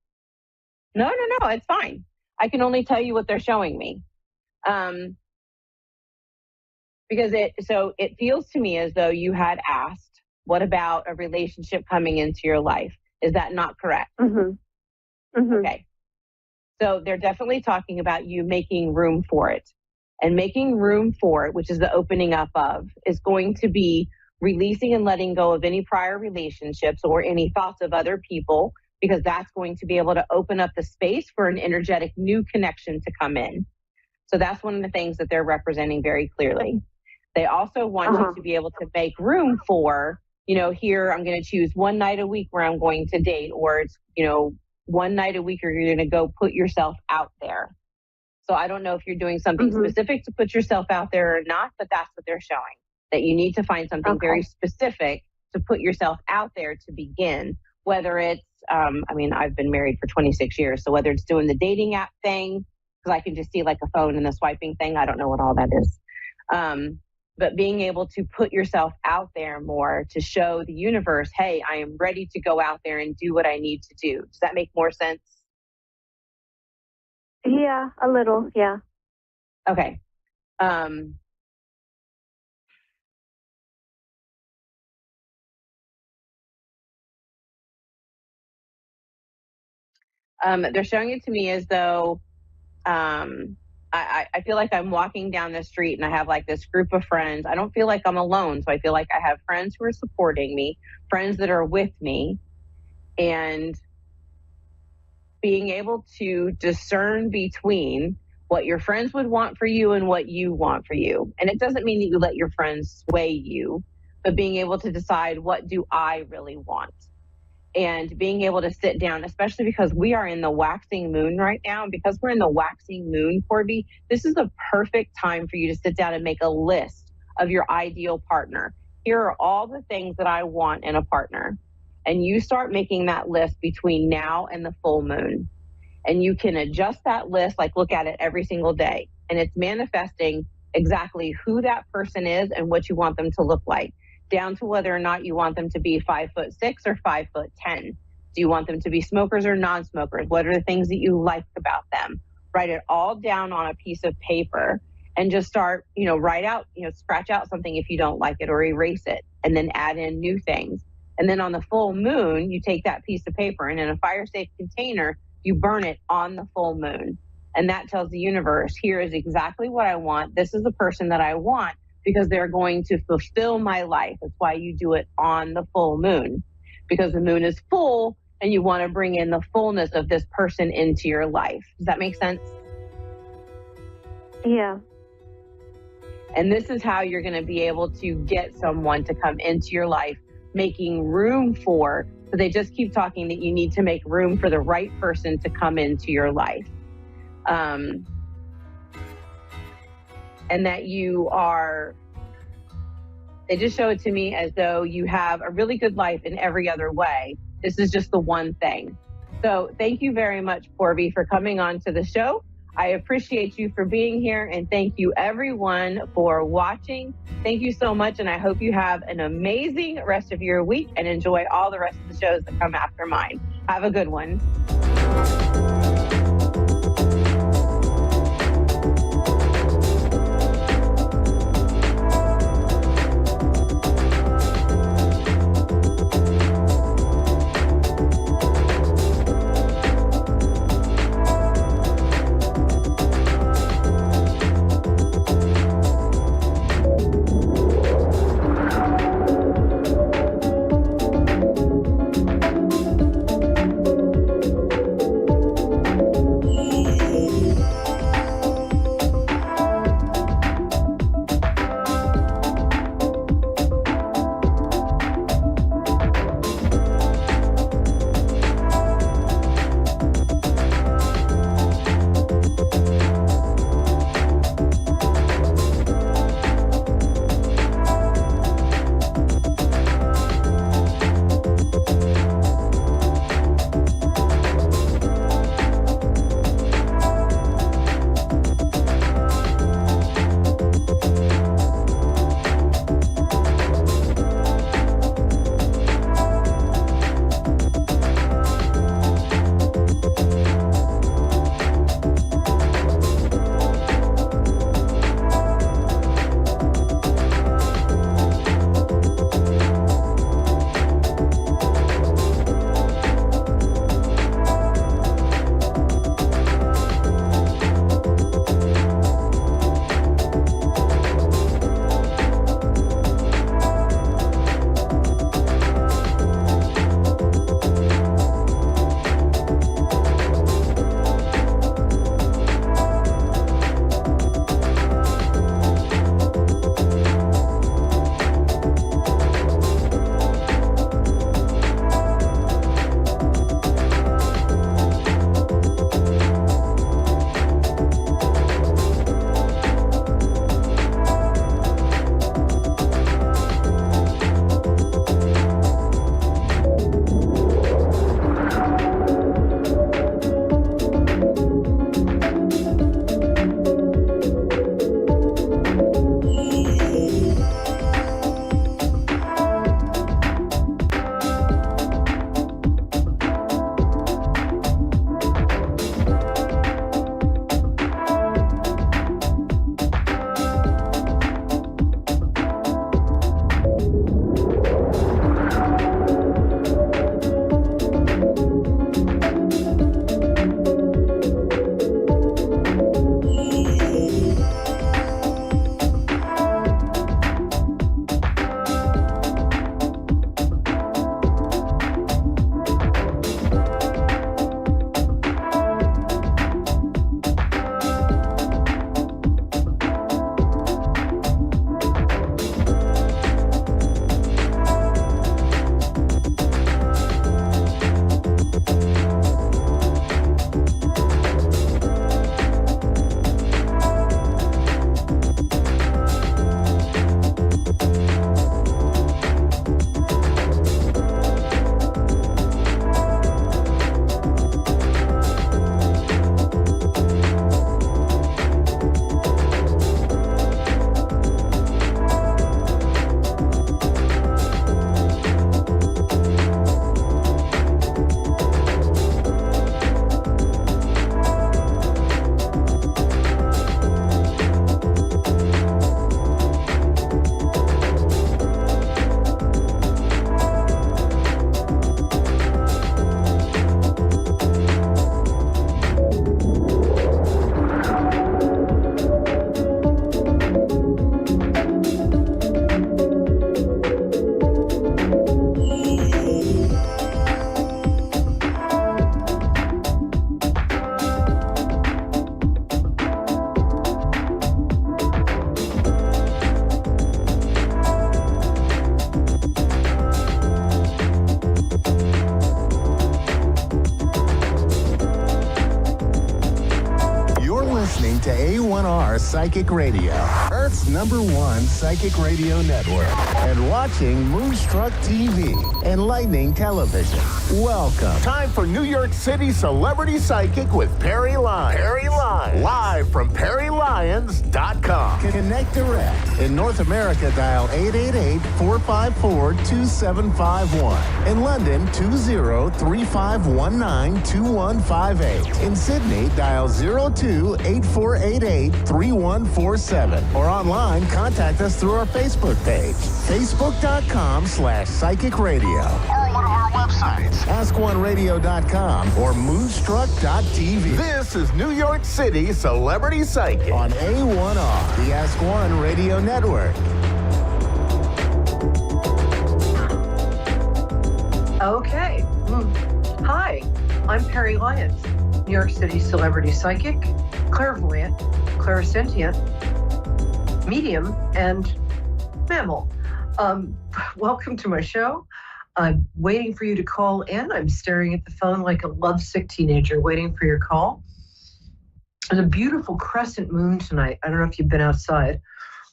I: No, it's fine. I can only tell you what they're showing me. Because it feels to me as though you had asked, what about a relationship coming into your life? Is that not correct? Okay. So they're definitely talking about you making room for it. And making room for it, which is the opening up of, is going to be releasing and letting go of any prior relationships or any thoughts of other people, because that's going to be able to open up the space for an energetic new connection to come in. So that's one of the things that they're representing very clearly. They also want you to be able to make room for, here I'm going to choose one night a week where I'm going to date, or it's, one night a week where you're going to go put yourself out there. So I don't know if you're doing something specific to put yourself out there or not, but that's what they're showing, that you need to find something very specific to put yourself out there to begin, whether it's, I've been married for 26 years. So whether it's doing the dating app thing, because I can just see like a phone and the swiping thing, I don't know what all that is. But being able to put yourself out there more to show the universe, hey, I am ready to go out there and do what I need to do. Does that make more sense?
G: Yeah, a little, yeah.
I: Okay. They're showing it to me as though I feel like I'm walking down the street and I have like this group of friends. I don't feel like I'm alone. So I feel like I have friends who are supporting me, friends that are with me. And being able to discern between what your friends would want for you and what you want for you. And it doesn't mean that you let your friends sway you, but being able to decide, what do I really want? And being able to sit down, especially because we are in the waxing moon right now. And because we're in the waxing moon, Corby, this is a perfect time for you to sit down and make a list of your ideal partner. Here are all the things that I want in a partner. And you start making that list between now and the full moon. And you can adjust that list, like look at it every single day. And it's manifesting exactly who that person is and what you want them to look like, down to whether or not you want them to be 5'6" or 5'10". Do you want them to be smokers or non-smokers? What are the things that you like about them? Write it all down on a piece of paper and just start, write out, scratch out something if you don't like it or erase it, and then add in new things. And then on the full moon, you take that piece of paper and in a fire-safe container, you burn it on the full moon. And that tells the universe, here is exactly what I want. This is the person that I want because they're going to fulfill my life. That's why you do it on the full moon, because the moon is full and you want to bring in the fullness of this person into your life. Does that make sense?
G: Yeah.
I: And this is how you're going to be able to get someone to come into your life, making room for, so they just keep talking that you need to make room for the right person to come into your life. And that you are, they just show it to me as though you have a really good life in every other way. This is just the one thing. So thank you very much, Corby, for coming on to the show. I appreciate you for being here, and thank you everyone for watching. Thank you so much, and I hope you have an amazing rest of your week and enjoy all the rest of the shows that come after mine. Have a good one.
E: to A1R Psychic Radio, Earth's #1 psychic radio network, and watching Moonstruck TV and Lightning Television. Welcome. Time for New York City Celebrity Psychic with Perry Lyons. Perry Lyons. Live from PerryLyons.com. Connect direct. In North America, dial 888-454-2751. In London, 20-3519-2158. In Sydney, dial 02-8488-3147. Or online, contact us through our Facebook page, facebook.com/psychic radio. Or one of our websites, askoneradio.com or moonstruck.tv. This is New York City Celebrity Psychic on A1R, the Ask One Radio Network.
J: Okay. Hi, I'm Perry Lyons, New York City Celebrity Psychic, clairvoyant, clairsentient, medium, and mammal. Welcome to my show. I'm waiting for you to call in. I'm staring at the phone like a lovesick teenager waiting for your call. There's a beautiful crescent moon tonight. I don't know if you've been outside.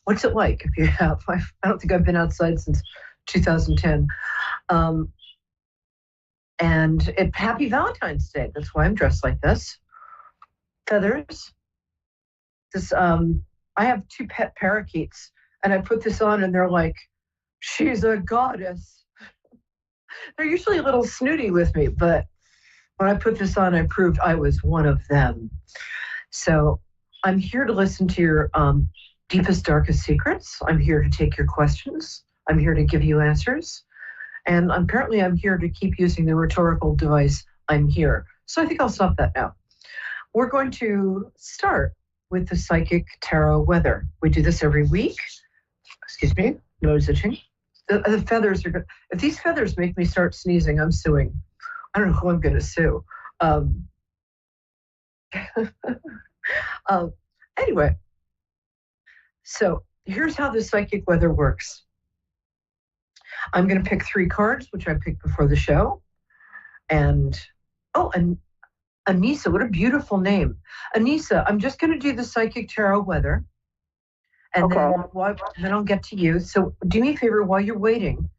J: What's it like if you have? I don't think I've been outside since 2010. And happy Valentine's Day. That's why I'm dressed like this. Feathers. This I have 2 pet parakeets, and I put this on, and they're like, "She's a goddess." They're usually a little snooty with me, but when I put this on, I proved I was one of them. So I'm here to listen to your deepest, darkest secrets. I'm here to take your questions. I'm here to give you answers. And apparently I'm here to keep using the rhetorical device, I'm here. So I think I'll stop that now. We're going to start with the psychic tarot weather. We do this every week. Excuse me, nose itching. The feathers are good. If these feathers make me start sneezing, I'm suing. I don't know who I'm going to sue. Anyway, so here's how the psychic weather works. I'm going to pick 3 cards, which I picked before the show. And Anissa, what a beautiful name. Anissa, I'm just going to do the psychic tarot weather. And then I'll get to you. So do me a favor while you're waiting.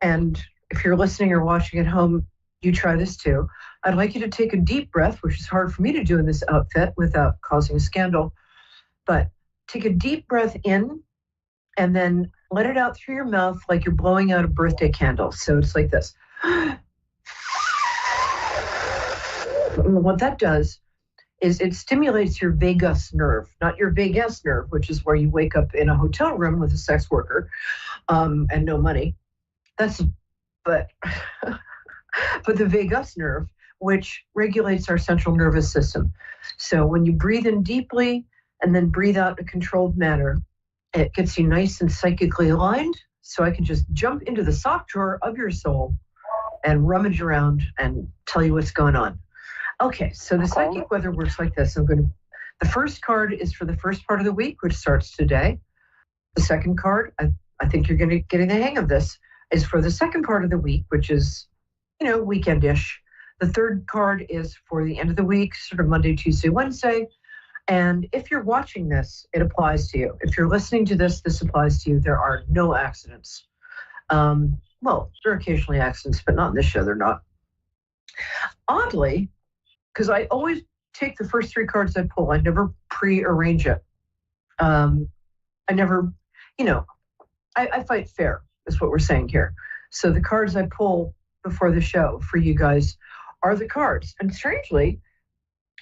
J: And if you're listening or watching at home, you try this too. I'd like you to take a deep breath, which is hard for me to do in this outfit without causing a scandal. But take a deep breath in and then let it out through your mouth like you're blowing out a birthday candle. So it's like this. What that does is it stimulates your vagus nerve, not your vagus nerve, which is where you wake up in a hotel room with a sex worker and no money. But the vagus nerve, which regulates our central nervous system. So when you breathe in deeply and then breathe out in a controlled manner, it gets you nice and psychically aligned. So I can just jump into the sock drawer of your soul and rummage around and tell you what's going on. Okay, so the psychic weather works like this. The first card is for the first part of the week, which starts today. The second card, I think you're getting the hang of this, is for the second part of the week, which is, weekend-ish. The third card is for the end of the week, sort of Monday, Tuesday, Wednesday. And if you're watching this, it applies to you. If you're listening to this, this applies to you. There are no accidents. Well, there are occasionally accidents, but not in this show, they're not. Oddly, because I always take the first 3 cards I pull. I never pre-arrange it. I never, I fight fair, is what we're saying here. So the cards I pull before the show for you guys are the cards. And strangely,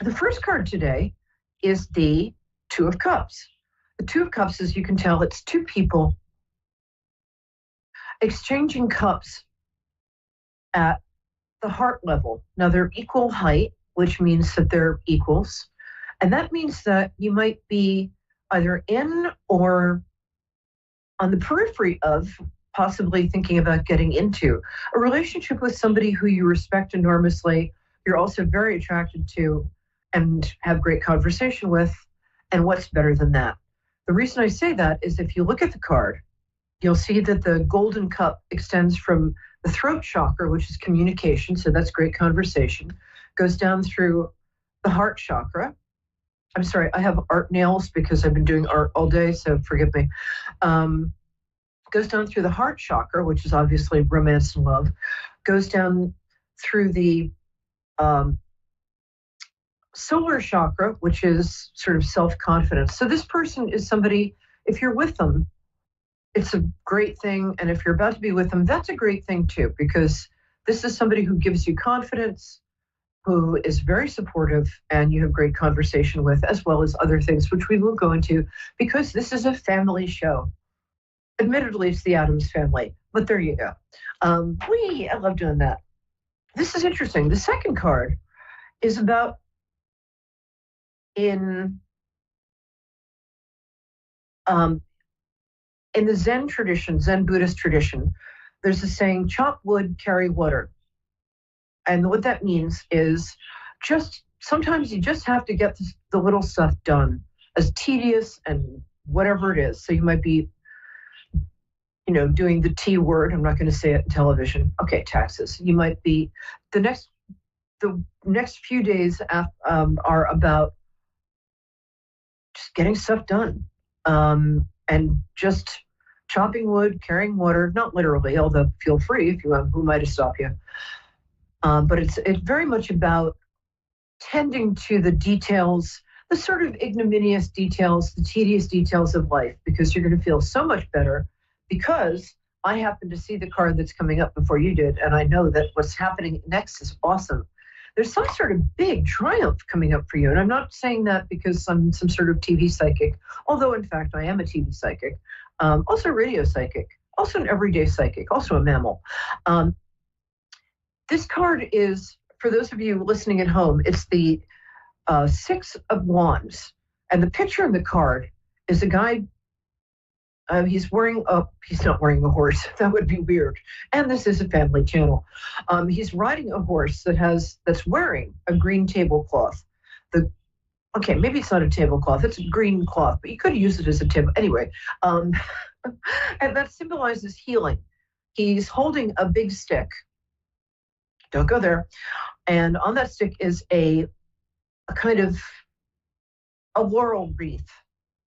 J: the first card today is the 2 of Cups. The 2 of Cups, as you can tell, it's 2 people exchanging cups at the heart level. Now they're equal height, which means that they're equals. And that means that you might be either in or on the periphery of possibly thinking about getting into a relationship with somebody who you respect enormously, you're also very attracted to and have great conversation with. And what's better than that? The reason I say that is if you look at the card, you'll see that the golden cup extends from the throat chakra, which is communication, so that's great conversation, goes down through the heart chakra, I'm sorry, I have art nails because I've been doing art all day, so forgive me. Goes down through the heart chakra, which is obviously romance and love, goes down through the solar chakra, which is sort of self-confidence. So this person is somebody, if you're with them, it's a great thing. And if you're about to be with them, that's a great thing too, because this is somebody who gives you confidence, who is very supportive, and you have great conversation with, as well as other things, which we will go into, because this is a family show. Admittedly, it's the Addams family, but there you go. I love doing that. This is interesting. The second card is about in the Zen tradition, Zen Buddhist tradition, there's a saying, chop wood, carry water. And what that means is just sometimes you just have to get the little stuff done, as tedious and whatever it is. So you might be, doing the T word. I'm not going to say it in television. Okay, taxes. You might be, the next few days are about just getting stuff done. And just chopping wood, carrying water, not literally, although feel free if you who might have stopped you. But it's very much about tending to the details, the sort of ignominious details, the tedious details of life, because you're going to feel so much better, because I happened to see the card that's coming up before you did, and I know that what's happening next is awesome. There's some sort of big triumph coming up for you. And I'm not saying that because I'm some sort of TV psychic, although in fact I am a TV psychic, also a radio psychic, also an everyday psychic, also a mammal. This card is, for those of you listening at home, it's the Six of Wands. And the picture in the card is a guy, he's not wearing a horse. That would be weird. And this is a family channel. He's riding a horse that's wearing a green tablecloth. Okay, maybe it's not a tablecloth. It's a green cloth, but you could use it as a table. Anyway, and that symbolizes healing. He's holding a big stick. Don't go there. And on that stick is a kind of a laurel wreath.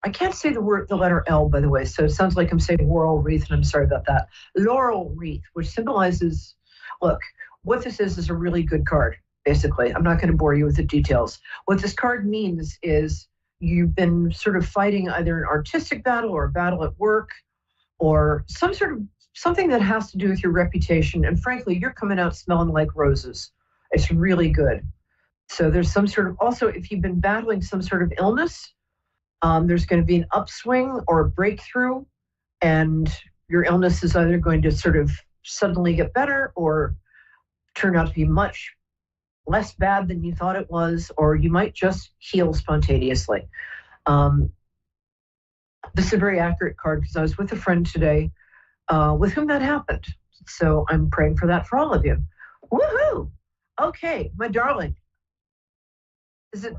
J: I can't say the letter L, by the way, so it sounds like I'm saying laurel wreath, and I'm sorry about that. Laurel wreath, which symbolizes, look, what this is a really good card, basically. I'm not going to bore you with the details. What this card means is you've been sort of fighting either an artistic battle or a battle at work, or something that has to do with your reputation, and frankly, you're coming out smelling like roses. It's really good. So there's some sort of, also, if you've been battling some sort of illness, there's going to be an upswing or a breakthrough, and your illness is either going to sort of suddenly get better or turn out to be much less bad than you thought it was, or you might just heal spontaneously. This is a very accurate card because I was with a friend today with whom that happened. So I'm praying for that for all of you. Woohoo! Okay, my darling. Is it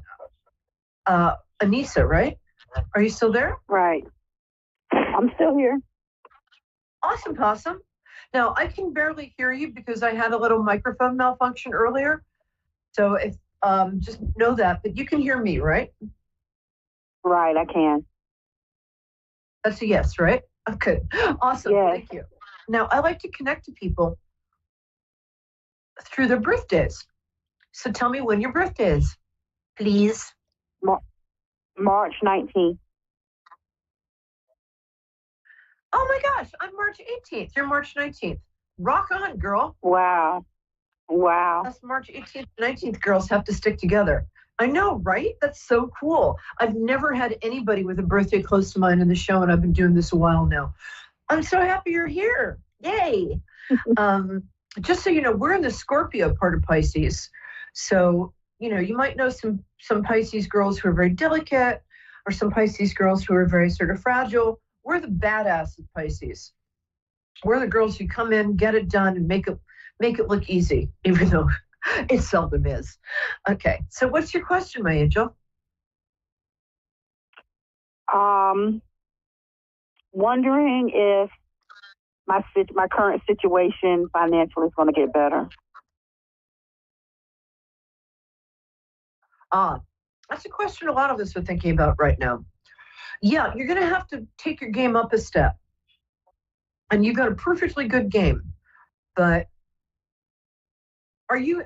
J: Anissa, right? Are you still there?
G: Right. I'm still here.
J: Awesome, Possum. Now, I can barely hear you because I had a little microphone malfunction earlier. So if just know that, but you can hear me, right?
G: Right, I can.
J: That's a yes, right? Okay, awesome, yes. Thank you. Now, I like to connect to people through their birthdays. So tell me when your birthday is, please.
G: March 19th.
J: Oh my gosh, I'm March 18th. You're March 19th. Rock on, girl.
G: Wow.
J: Us March 18th and 19th girls have to stick together. I know, right? That's so cool. I've never had anybody with a birthday close to mine in the show, and I've been doing this a while now. I'm so happy you're here. Yay. Just so you know, we're in the Scorpio part of Pisces. So, you might know some Pisces girls who are very delicate, or some Pisces girls who are very sort of fragile. We're the badass of Pisces. We're the girls who come in, get it done, and make it look easy, even though it seldom is. Okay, so what's your question, my angel?
G: Wondering if my current situation financially is going to get better.
J: That's a question a lot of us are thinking about right now. Yeah, you're going to have to take your game up a step. And you've got a perfectly good game. But do you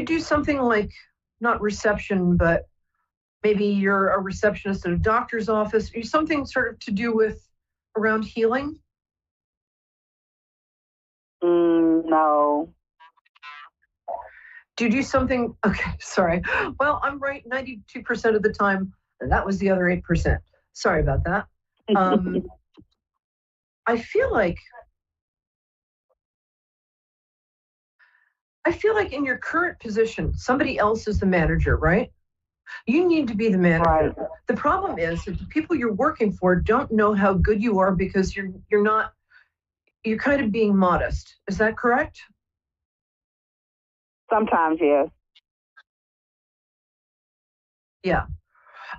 J: do something like, not reception, but maybe you're a receptionist at a doctor's office, or something sort of to do with around healing?
C: No.
J: Do you do something? Okay, sorry. Well, I'm right 92% of the time, and that was the other 8%. Sorry about that. I feel like in your current position, somebody else is the manager, right? You need to be the manager.
C: Right.
J: The problem is that the people you're working for don't know how good you are because you're kind of being modest. Is that correct?
C: Sometimes, yes.
J: Yeah.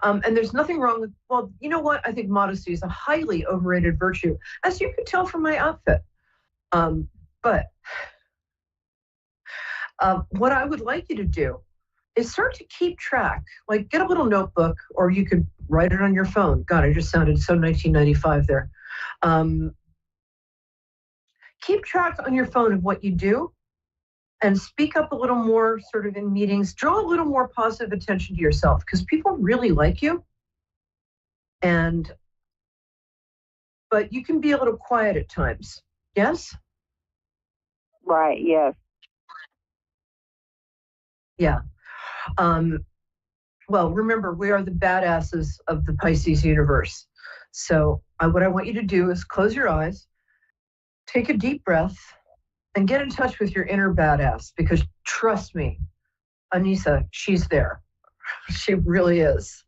J: And there's nothing wrong with, well, you know what? I think modesty is a highly overrated virtue, as you can tell from my outfit. But what I would like you to do is start to keep track, like get a little notebook, or you could write it on your phone. God, I just sounded so 1995 there. Keep track on your phone of what you do and speak up a little more sort of in meetings. Draw a little more positive attention to yourself because people really like you. But you can be a little quiet at times. Yes?
C: Right, yes.
J: Yeah. Well, remember, we are the badasses of the Pisces universe. So what I want you to do is close your eyes, take a deep breath, and get in touch with your inner badass, because trust me, Anissa, she's there. She really is.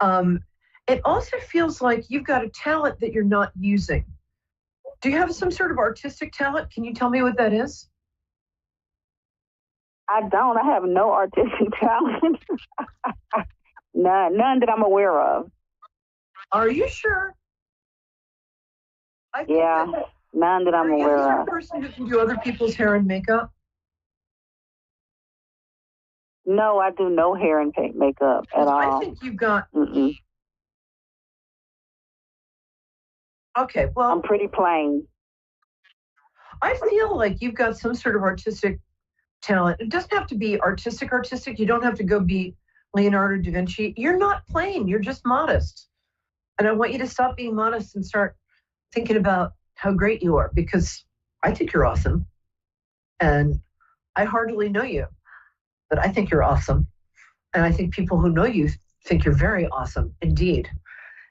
J: It also feels like you've got a talent that you're not using. Do you have some sort of artistic talent? Can you tell me what that is?
C: I don't. I have no artistic talent. None that I'm aware of.
J: Are you sure?
C: Yeah, none that I'm aware of.
J: Are you a person who can do other people's hair and makeup?
C: No, I do no hair and makeup at all.
J: I think you've got... Okay, well...
C: I'm pretty plain.
J: I feel like you've got some sort of artistic talent. It doesn't have to be artistic. You don't have to go be Leonardo da Vinci. You're not plain. You're just modest. And I want you to stop being modest and start thinking about how great you are, because I think you're awesome. And I hardly know you, but I think you're awesome. And I think people who know you think you're very awesome indeed.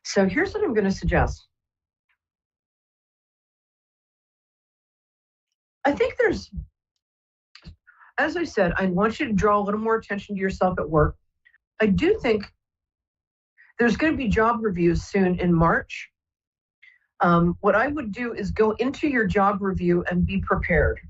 J: So here's what I'm going to suggest. I think as I said, I want you to draw a little more attention to yourself at work. I do think there's going to be job reviews soon in March. What I would do is go into your job review and be prepared.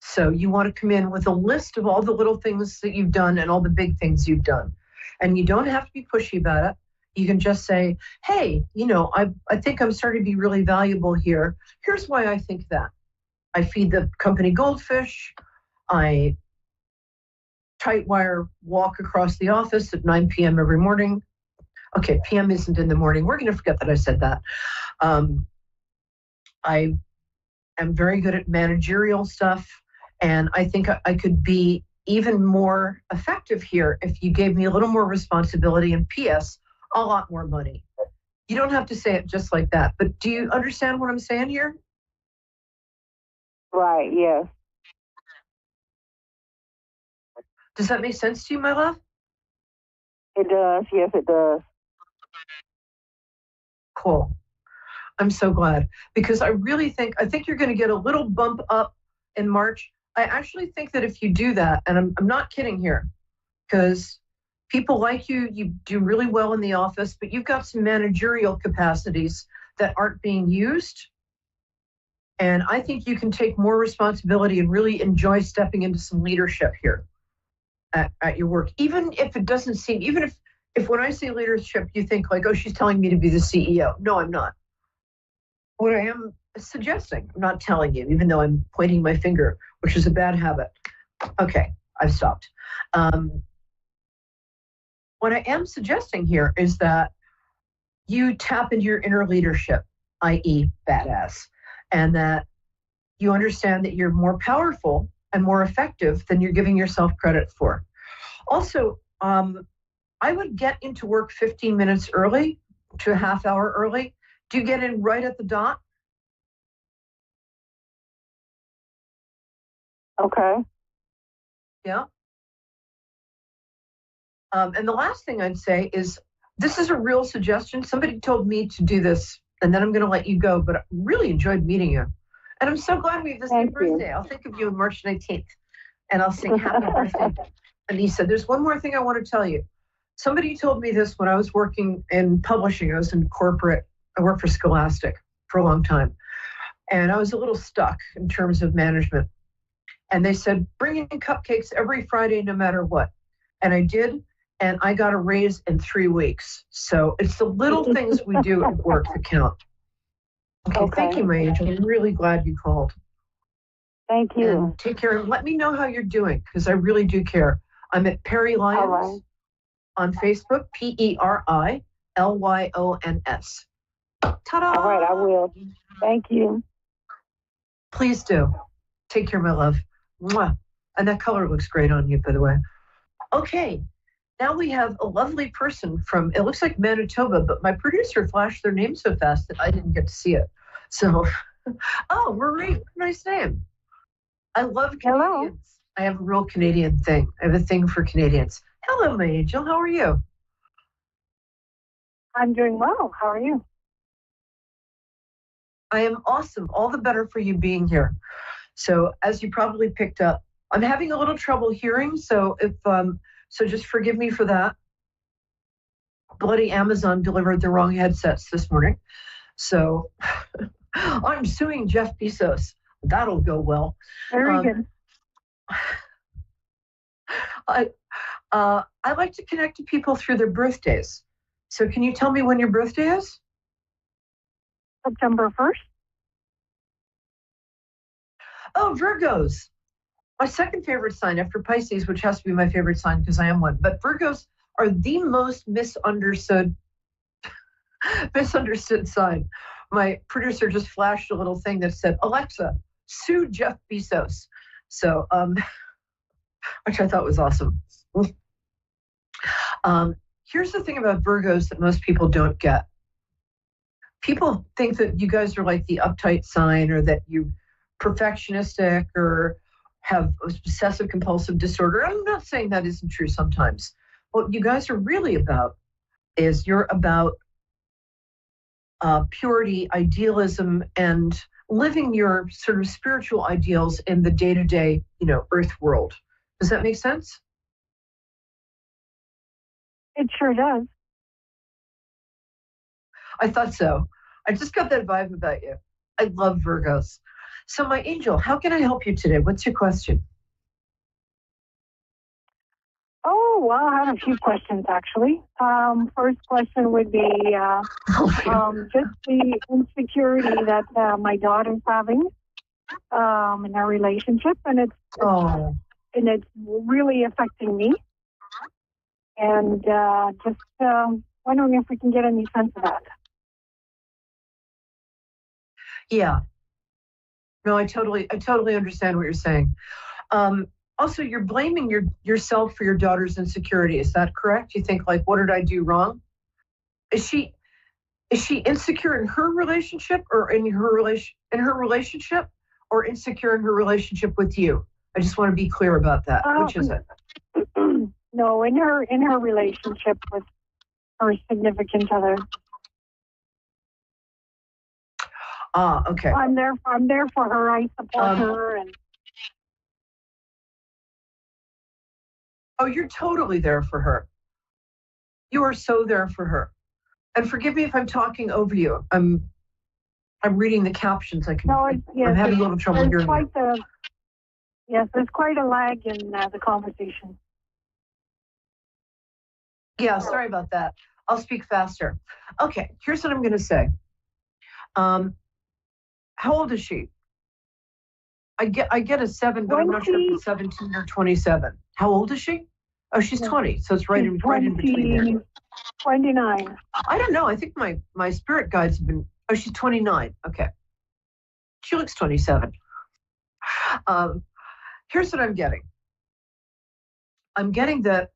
J: So you want to come in with a list of all the little things that you've done and all the big things you've done. And you don't have to be pushy about it. You can just say, hey, I think I'm starting to be really valuable here. Here's why I think that. I feed the company goldfish. I tight wire walk across the office at 9 p.m. every morning. Okay, PM isn't in the morning. We're going to forget that I said that. I am very good at managerial stuff, and I think I could be even more effective here if you gave me a little more responsibility, and P.S., a lot more money. You don't have to say it just like that, but do you understand what I'm saying here?
C: Right, yes.
J: Does that make sense to you, my love?
C: It does, yes, it does.
J: Cool. I'm so glad, because I think you're going to get a little bump up in March. I actually think that if you do that, and I'm not kidding here, because people like you do really well in the office, but you've got some managerial capacities that aren't being used. And I think you can take more responsibility and really enjoy stepping into some leadership here at your work. Even if it doesn't seem, even if when I say leadership, you think like, oh, she's telling me to be the CEO. No, I'm not. What I am suggesting, I'm not telling you, even though I'm pointing my finger, which is a bad habit. Okay, I've stopped. what I am suggesting here is that you tap into your inner leadership, i.e. badass, and that you understand that you're more powerful and more effective than you're giving yourself credit for. Also, I would get into work 15 minutes early to a half hour early. Do you get in right at the dot?
G: Okay.
J: Yeah. And the last thing I'd say is, this is a real suggestion. Somebody told me to do this, and then I'm going to let you go, but I really enjoyed meeting you. And I'm so glad we have the same birthday. I'll think of you on March 19th, and I'll sing happy birthday, Anissa. There's one more thing I want to tell you. Somebody told me this when I was working in publishing. I was in corporate. I worked for Scholastic for a long time. And I was a little stuck in terms of management. And they said, bring in cupcakes every Friday, no matter what. And I did. And I got a raise in 3 weeks. So it's the little things we do at work that count. Okay. Thank you, my angel. I'm really glad you called.
G: Thank you.
J: And take care. And let me know how you're doing, because I really do care. I'm at Perry Lyons on Facebook, PERILYONS. Ta-da!
G: All right, I will. Thank you.
J: Please do. Take care, my love. Mwah. And that color looks great on you, by the way. Okay. Now we have a lovely person from, it looks like Manitoba, but my producer flashed their name so fast that I didn't get to see it. So, oh, Marie, nice name. I love Canadians.
G: Hello.
J: I have a real Canadian thing. I have a thing for Canadians. Hello, my angel. How are you?
G: I'm doing well. How are you?
J: I am awesome. All the better for you being here. So, as you probably picked up, I'm having a little trouble hearing. So so just forgive me for that. Bloody Amazon delivered the wrong headsets this morning. So I'm suing Jeff Bezos. That'll go well.
G: Very good.
J: I like to connect to people through their birthdays. So can you tell me when your birthday is?
G: September 1st.
J: Oh, Virgos. My second favorite sign after Pisces, which has to be my favorite sign because I am one. But Virgos are the most misunderstood sign. My producer just flashed a little thing that said, Alexa, sue Jeff Bezos. So, which I thought was awesome. Here's the thing about Virgos that most people don't get. People think that you guys are like the uptight sign, or that you're perfectionistic or have obsessive compulsive disorder. I'm not saying that isn't true sometimes. What you guys are really about is you're about purity, idealism, and living your sort of spiritual ideals in the day-to-day, earth world. Does that make sense?
G: It sure does.
J: I thought so. I just got that vibe about you. I love Virgos. So my angel, how can I help you today? What's your question?
G: Oh, well, I have a few questions, actually. First question would be just the insecurity that my daughter's having in our relationship, and it's really affecting me. And just wondering if we can get any sense of that.
J: Yeah. No, I totally understand what you're saying. Also, you're blaming yourself for your daughter's insecurity. Is that correct? You think like, what did I do wrong? Is she insecure in her relationship, or in her relationship, or insecure in her relationship with you? I just want to be clear about that. Which is it?
G: No, in her relationship with her significant other.
J: Okay.
G: I'm there for her. I support her, and
J: oh, you're totally there for her. You are so there for her. And forgive me if I'm talking over you. I'm reading the captions. I'm having a little trouble hearing.
G: There's quite a lag in the conversation.
J: Yeah, sorry about that. I'll speak faster. Okay, here's what I'm going to say. How old is she? I get a 7, but I'm not sure if it's 17 or 27. How old is she? Oh, she's 20, so it's right in between there.
G: 29.
J: I don't know. I think my spirit guides have been. Oh, she's 29. Okay, she looks 27. Here's what I'm getting. I'm getting that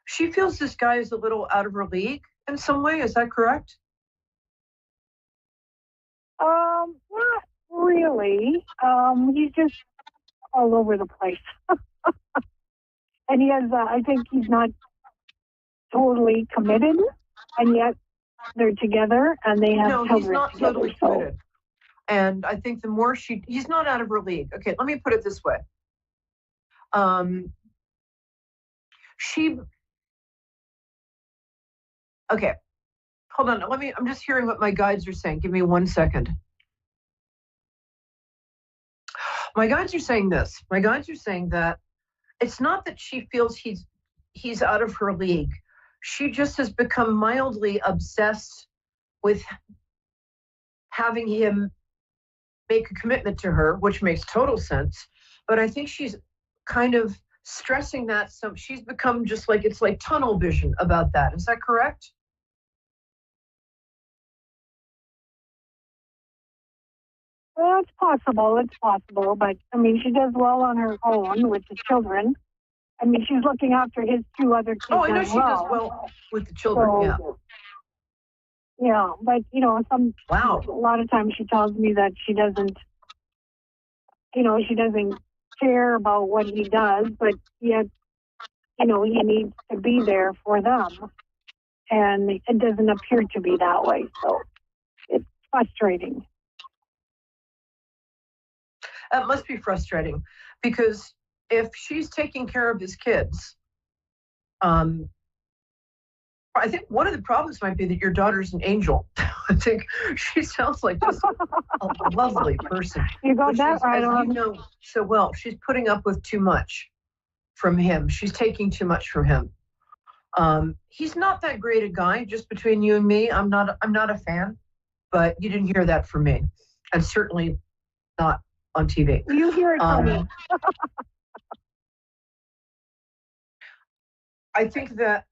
J: she feels this guy is a little out of her league in some way. Is that correct?
G: Not really. He's just all over the place. And he has, I think he's not totally committed, and yet they're together and they have children.
J: No, he's not
G: together,
J: totally committed. And I think the more he's not out of her league. Okay, let me put it this way. Okay, hold on. I'm just hearing what my guides are saying. Give me 1 second. My guides are saying this. My guides are saying that it's not that she feels he's out of her league. She just has become mildly obsessed with having him make a commitment to her, which makes total sense. But I think she's kind of stressing that. So she's become just like, it's like tunnel vision about that. Is that correct?
G: Well, it's possible. It's possible. But, I mean, she does well on her own with the children. I mean, she's looking after his 2 other kids.
J: Oh, I know
G: as
J: she does well with the children, yeah.
G: Yeah, but, you know, a lot of times she tells me that she doesn't care about what he does, but yet, you know, he needs to be there for them. And it doesn't appear to be that way. So it's frustrating.
J: That must be frustrating, because if she's taking care of his kids, I think one of the problems might be that your daughter's an angel. I think she sounds like just a lovely person.
G: You got that right on.
J: You know so well, she's putting up with too much from him. She's taking too much from him. He's not that great a guy, just between you and me. I'm not a fan, but you didn't hear that from me, and certainly not on TV.
G: You hear it from me.
J: I think that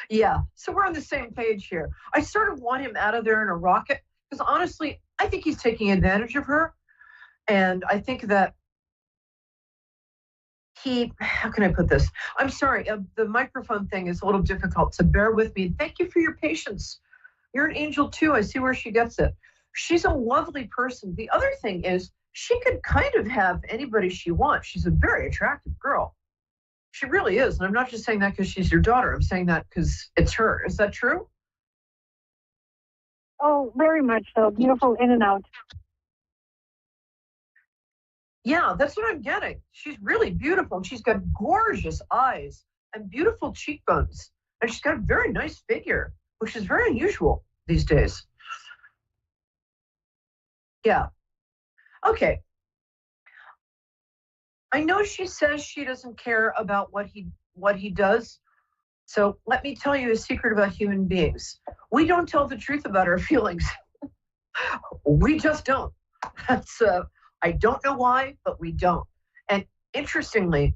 J: yeah, so we're on the same page here. I sort of want him out of there in a rocket, because honestly, I think he's taking advantage of her. And I think that how can I put this? I'm sorry, the microphone thing is a little difficult, so bear with me. Thank you for your patience. You're an angel too. I see where she gets it. She's a lovely person. The other thing is, she could kind of have anybody she wants. She's a very attractive girl. She really is. And I'm not just saying that because she's your daughter. I'm saying that because it's her. Is that true?
G: Oh, very much so. Beautiful in and out.
J: Yeah, that's what I'm getting. She's really beautiful. And she's got gorgeous eyes and beautiful cheekbones. And she's got a very nice figure, which is very unusual these days. Yeah. Okay. I know she says she doesn't care about what he does. So let me tell you a secret about human beings. We don't tell the truth about our feelings. We just don't. That's I don't know why, but we don't. And interestingly,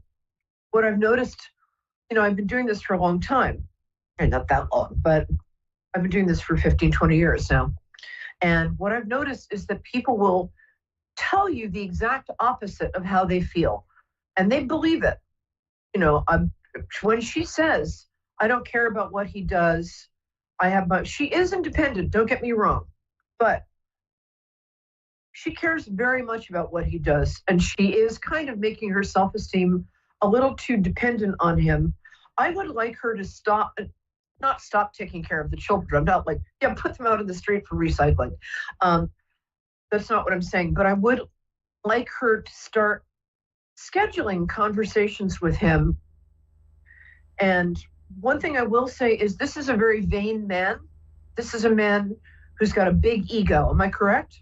J: what I've noticed, I've been doing this for a long time. And not that long, but I've been doing this for 15, 20 years now. And what I've noticed is that people will tell you the exact opposite of how they feel. And they believe it. When she says, I don't care about what he does, she is independent, don't get me wrong, but she cares very much about what he does. And she is kind of making her self-esteem a little too dependent on him. I would like her to not stop taking care of the children. I'm not like, put them out in the street for recycling. That's not what I'm saying, but I would like her to start scheduling conversations with him. And one thing I will say is, this is a very vain man. This is a man who's got a big ego. Am I correct?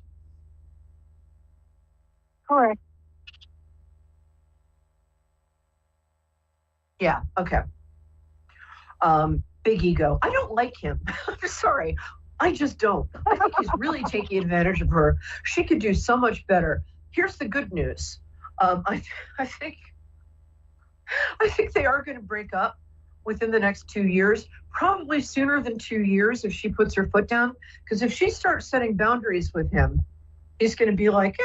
G: Correct.
J: Yeah, okay. Big ego. I don't like him. I'm sorry. I just don't. I think he's really taking advantage of her. She could do so much better. Here's the good news. I think they are going to break up within the next 2 years, probably sooner than 2 years if she puts her foot down. Because if she starts setting boundaries with him, he's going to be like,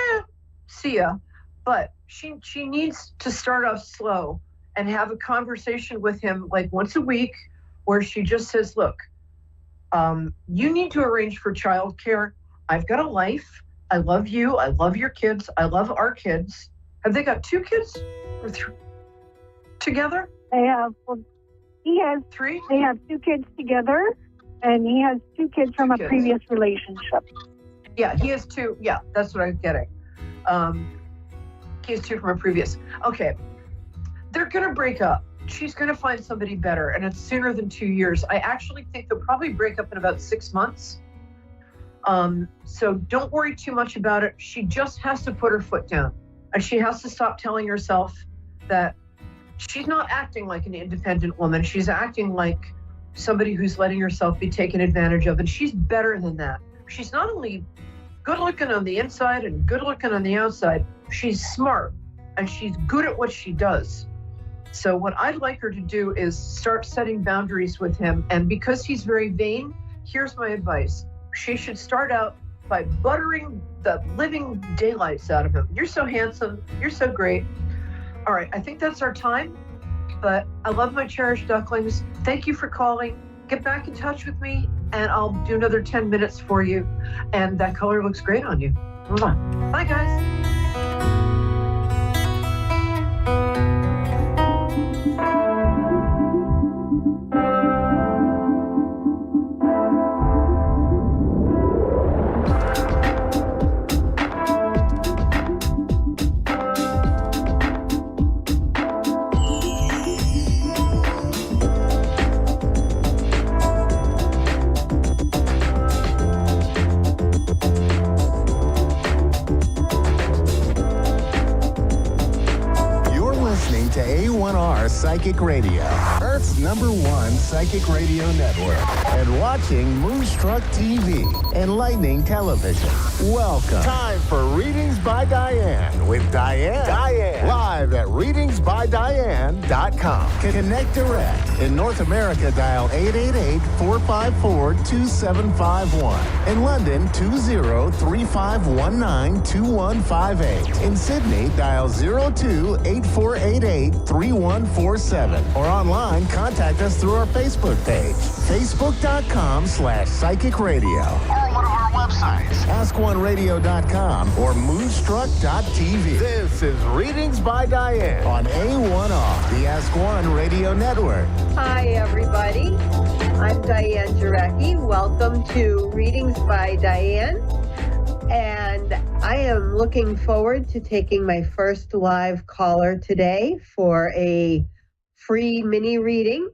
J: see ya. But she needs to start off slow and have a conversation with him like once a week where she just says, look, you need to arrange for childcare. I've got a life. I love you. I love your kids. I love our kids. Have they got 2 kids or 3 together?
G: They have. Well, he has
J: 3.
G: They have 2 kids together, and he has 2 kids from a previous relationship.
J: Yeah, he has 2. Yeah, that's what I'm getting. He has 2 from a previous. Okay, they're gonna break up. She's gonna find somebody better, and it's sooner than 2 years. I actually think they'll probably break up in about 6 months. So don't worry too much about it. She just has to put her foot down, and she has to stop telling herself that she's not acting like an independent woman. She's acting like somebody who's letting herself be taken advantage of, and she's better than that. She's not only good looking on the inside and good looking on the outside, she's smart, and she's good at what she does. So what I'd like her to do is start setting boundaries with him, and because he's very vain, here's my advice. She should start out by buttering the living daylights out of him. You're so handsome. You're so great. All right, I think that's our time, but I love my cherished ducklings. Thank you for calling. Get back in touch with me, and I'll do another 10 minutes for you. And that color looks great on you. Mwah. Bye, guys.
E: A1R Psychic Radio, Earth's #1 psychic radio network, and watching Moonstruck TV and Lightning Television. Welcome. Time for Readings by Diane with Diane. Live at readingsbydiane.com. Connect direct. In North America, dial 888-454-2751. In London, 20-3519-2158. In Sydney, dial 02-8488-3147. Or online, contact us through our Facebook page, facebook.com/psychic radio. Or one of our websites, askoneradio.com or moonstruck.tv. This is Readings by Diane on A1R, the Ask One Radio Network.
K: Hi, everybody. I'm Diane Jarecki. Welcome to Readings by Diane. And I am looking forward to taking my first live caller today for a free mini reading.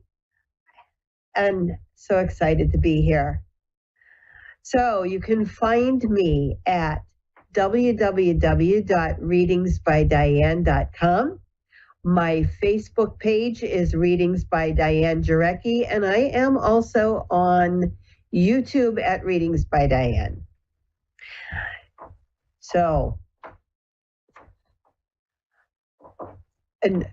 K: And so excited to be here. So you can find me at www.readingsbydiane.com. My Facebook page is Readings by Diane Jarecki, and I am also on YouTube at Readings by Diane. So, and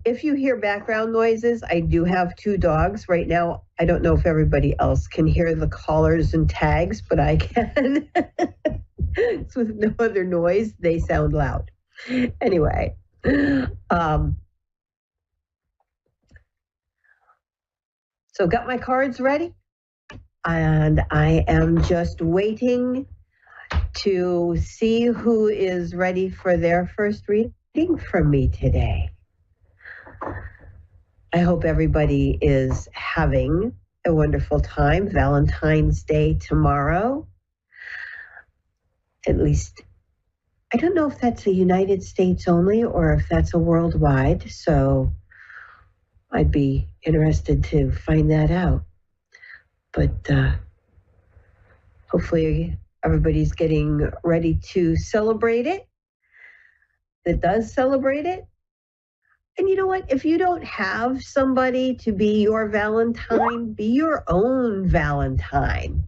K: if you hear background noises, I do have 2 dogs right now. I don't know if everybody else can hear the collars and tags, but I can. It's with no other noise. They sound loud. Anyway, so got my cards ready, and I am just waiting to see who is ready for their first reading from me today. I hope everybody is having a wonderful time. Valentine's Day tomorrow. At least, I don't know if that's the United States only or if that's a worldwide, so I'd be interested to find that out. But hopefully everybody's getting ready to celebrate it. That does celebrate it. And you know what? If you don't have somebody to be your Valentine, be your own Valentine.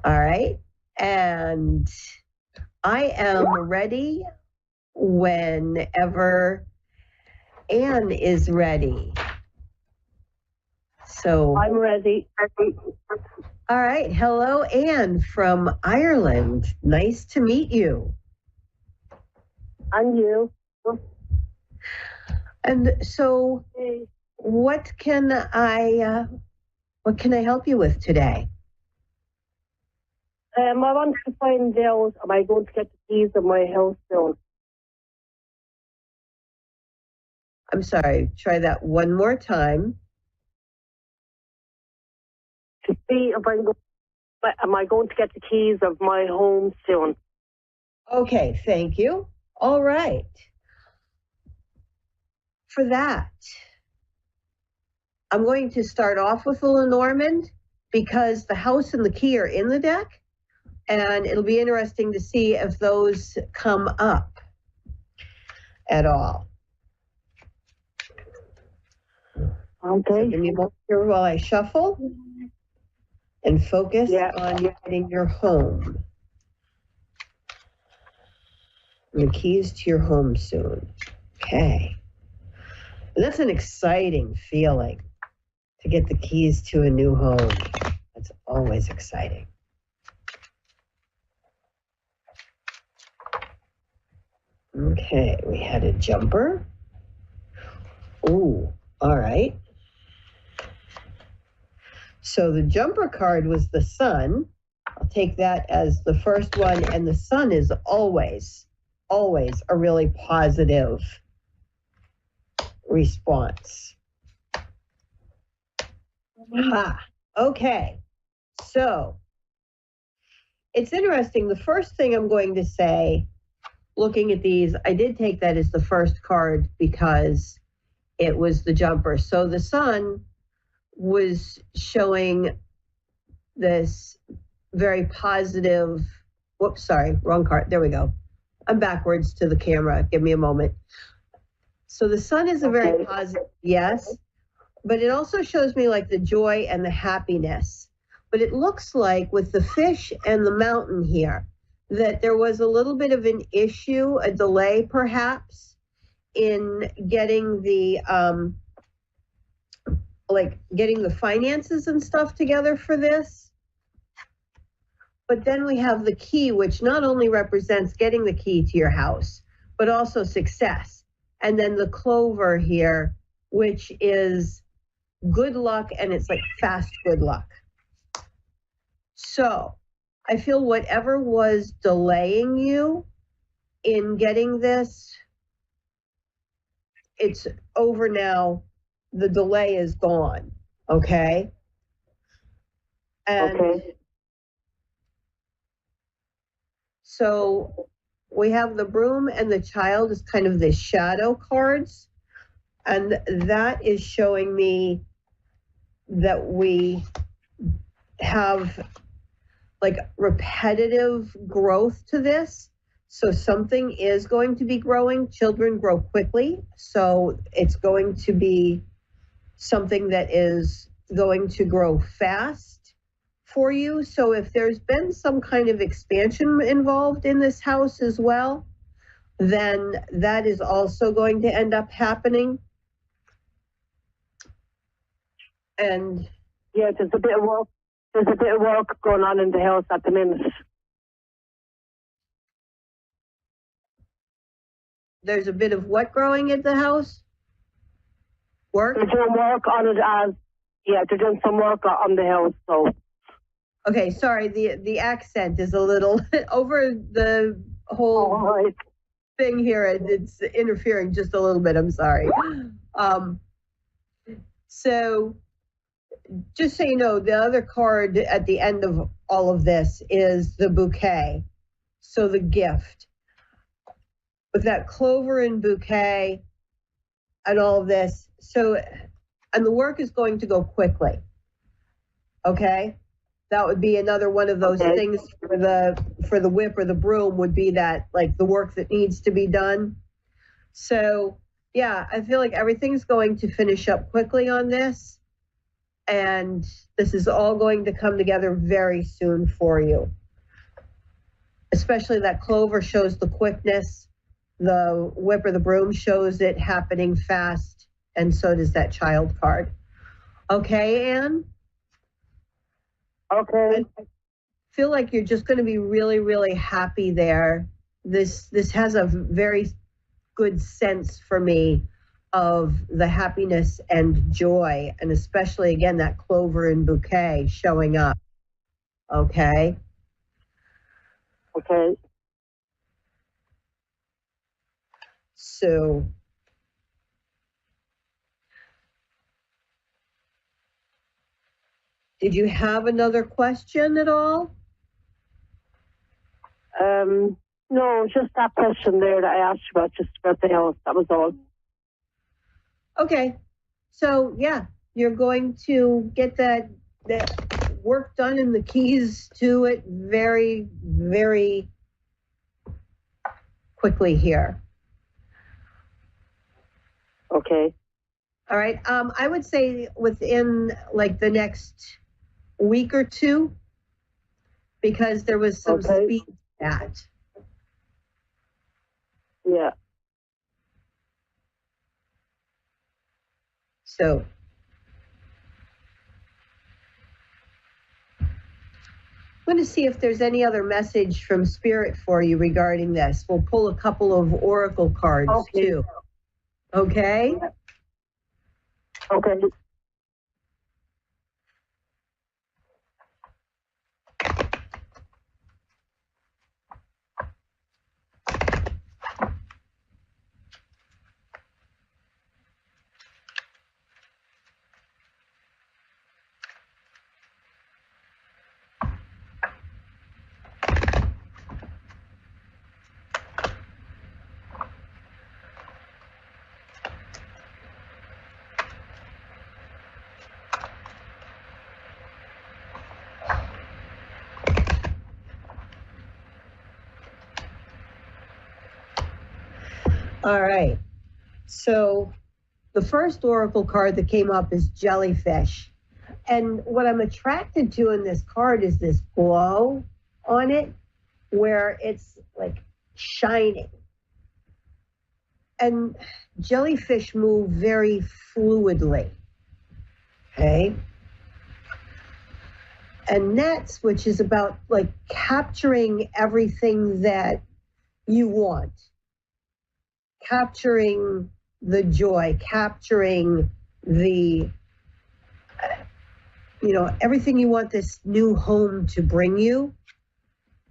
K: All right. And I am ready whenever Anne is ready. So
G: I'm ready.
K: all right. Hello, Anne from Ireland. Nice to meet you.
G: And you?
K: And so what can I help you with today?
G: I want to find out, am I going to get the keys of my house soon?
K: I'm sorry, try that one more time.
G: To see if am I going to get the keys of my home soon?
K: Okay, thank you. All right. For that, I'm going to start off with the Lenormand because the house and the key are in the deck, and it'll be interesting to see if those come up at all.
G: Okay.
K: So give me a moment here while I shuffle and focus on getting your home. The keys to your home soon. Okay. And that's an exciting feeling to get the keys to a new home. That's always exciting. Okay, we had a jumper. Ooh, all right. So the jumper card was the sun. I'll take that as the first one, and the sun is always a really positive response. Ha, okay. So it's interesting. The first thing I'm going to say, looking at these, I did take that as the first card because it was the jumper. So the sun was showing this very positive, whoops, sorry, wrong card. There we go. I'm backwards to the camera. Give me a moment. So the sun is a very positive, yes, but it also shows me like the joy and the happiness. But it looks like with the fish and the mountain here, that there was a little bit of an issue, a delay perhaps, in getting the getting the finances and stuff together for this. But then we have the key, which not only represents getting the key to your house, but also success. And then the clover here, which is good luck, and it's like fast good luck. So I feel whatever was delaying you in getting this, it's over now. The delay is gone, okay? And so we have the broom and the child as kind of the shadow cards. And that is showing me that we have like repetitive growth to this. So something is going to be growing. Children grow quickly. So it's going to be something that is going to grow fast for you. So if there's been some kind of expansion involved in this house as well, then that is also going to end up happening. And
G: yeah, there's a bit of work. There's a bit of work going on in the house at the minute.
K: There's a bit of what growing at the house? Work?
G: They're doing work on it they're doing some work on the house, so.
K: Okay, sorry, the accent is a little over the whole thing here, and it's interfering just a little bit, I'm sorry. So just so you know, the other card at the end of all of this is the bouquet, so the gift. With that clover and bouquet and all of this, so, and the work is going to go quickly, okay? That would be another one of those things for the whip or the broom would be that, like the work that needs to be done. So yeah, I feel like everything's going to finish up quickly on this. And this is all going to come together very soon for you. Especially that clover shows the quickness. The whip or the broom shows it happening fast. And so does that child card. Okay, Anne?
G: Okay.
K: I feel like you're just going to be really, really happy there. This has a very good sense for me of the happiness and joy, and especially, again, that clover and bouquet showing up. Okay?
G: Okay.
K: So, did you have another question at all?
G: No, just that question there that I asked you about, just about the house. That was all.
K: Okay. So, yeah, you're going to get that work done and the keys to it very, very quickly here.
G: Okay.
K: All right. I would say within like the next week or two, because there was some speed to that.
G: Yeah.
K: So I'm going to see if there's any other message from Spirit for you regarding this. We'll pull a couple of oracle cards too. Okay?
G: Okay.
K: All right. So the first oracle card that came up is jellyfish. And what I'm attracted to in this card is this glow on it, where it's like shining. And jellyfish move very fluidly. Okay. And nets, which is about like capturing everything that you want. Capturing the joy, capturing the, everything you want this new home to bring you.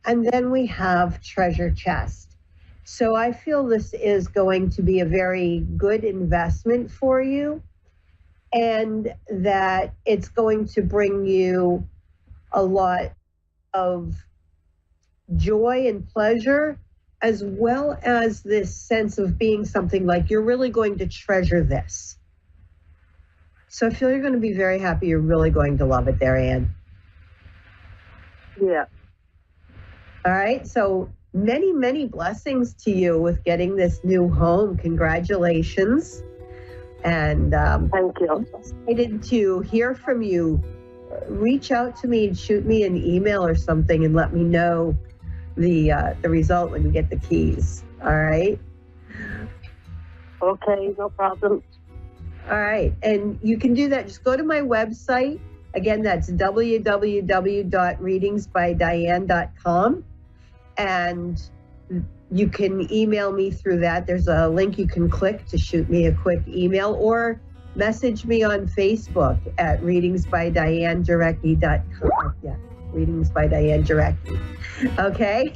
K: And then we have treasure chest. So I feel this is going to be a very good investment for you, and that it's going to bring you a lot of joy and pleasure, as well as this sense of being something like you're really going to treasure this. So I feel you're going to be very happy. You're really going to love it there, Anne.
G: Yeah.
K: All right. So many, many blessings to you with getting this new home. Congratulations. And
G: thank you.
K: I'm excited to hear from you. Reach out to me and shoot me an email or something and let me know the result when you get the keys. All right.
G: Okay, no problem.
K: All right. And you can do that. Just go to my website. Again, that's www.readingsbydiane.com. And you can email me through that. There's a link you can click to shoot me a quick email, or message me on Facebook at readingsbydianejarecki.com. Yeah. Readings by Diane Jarecki. Okay,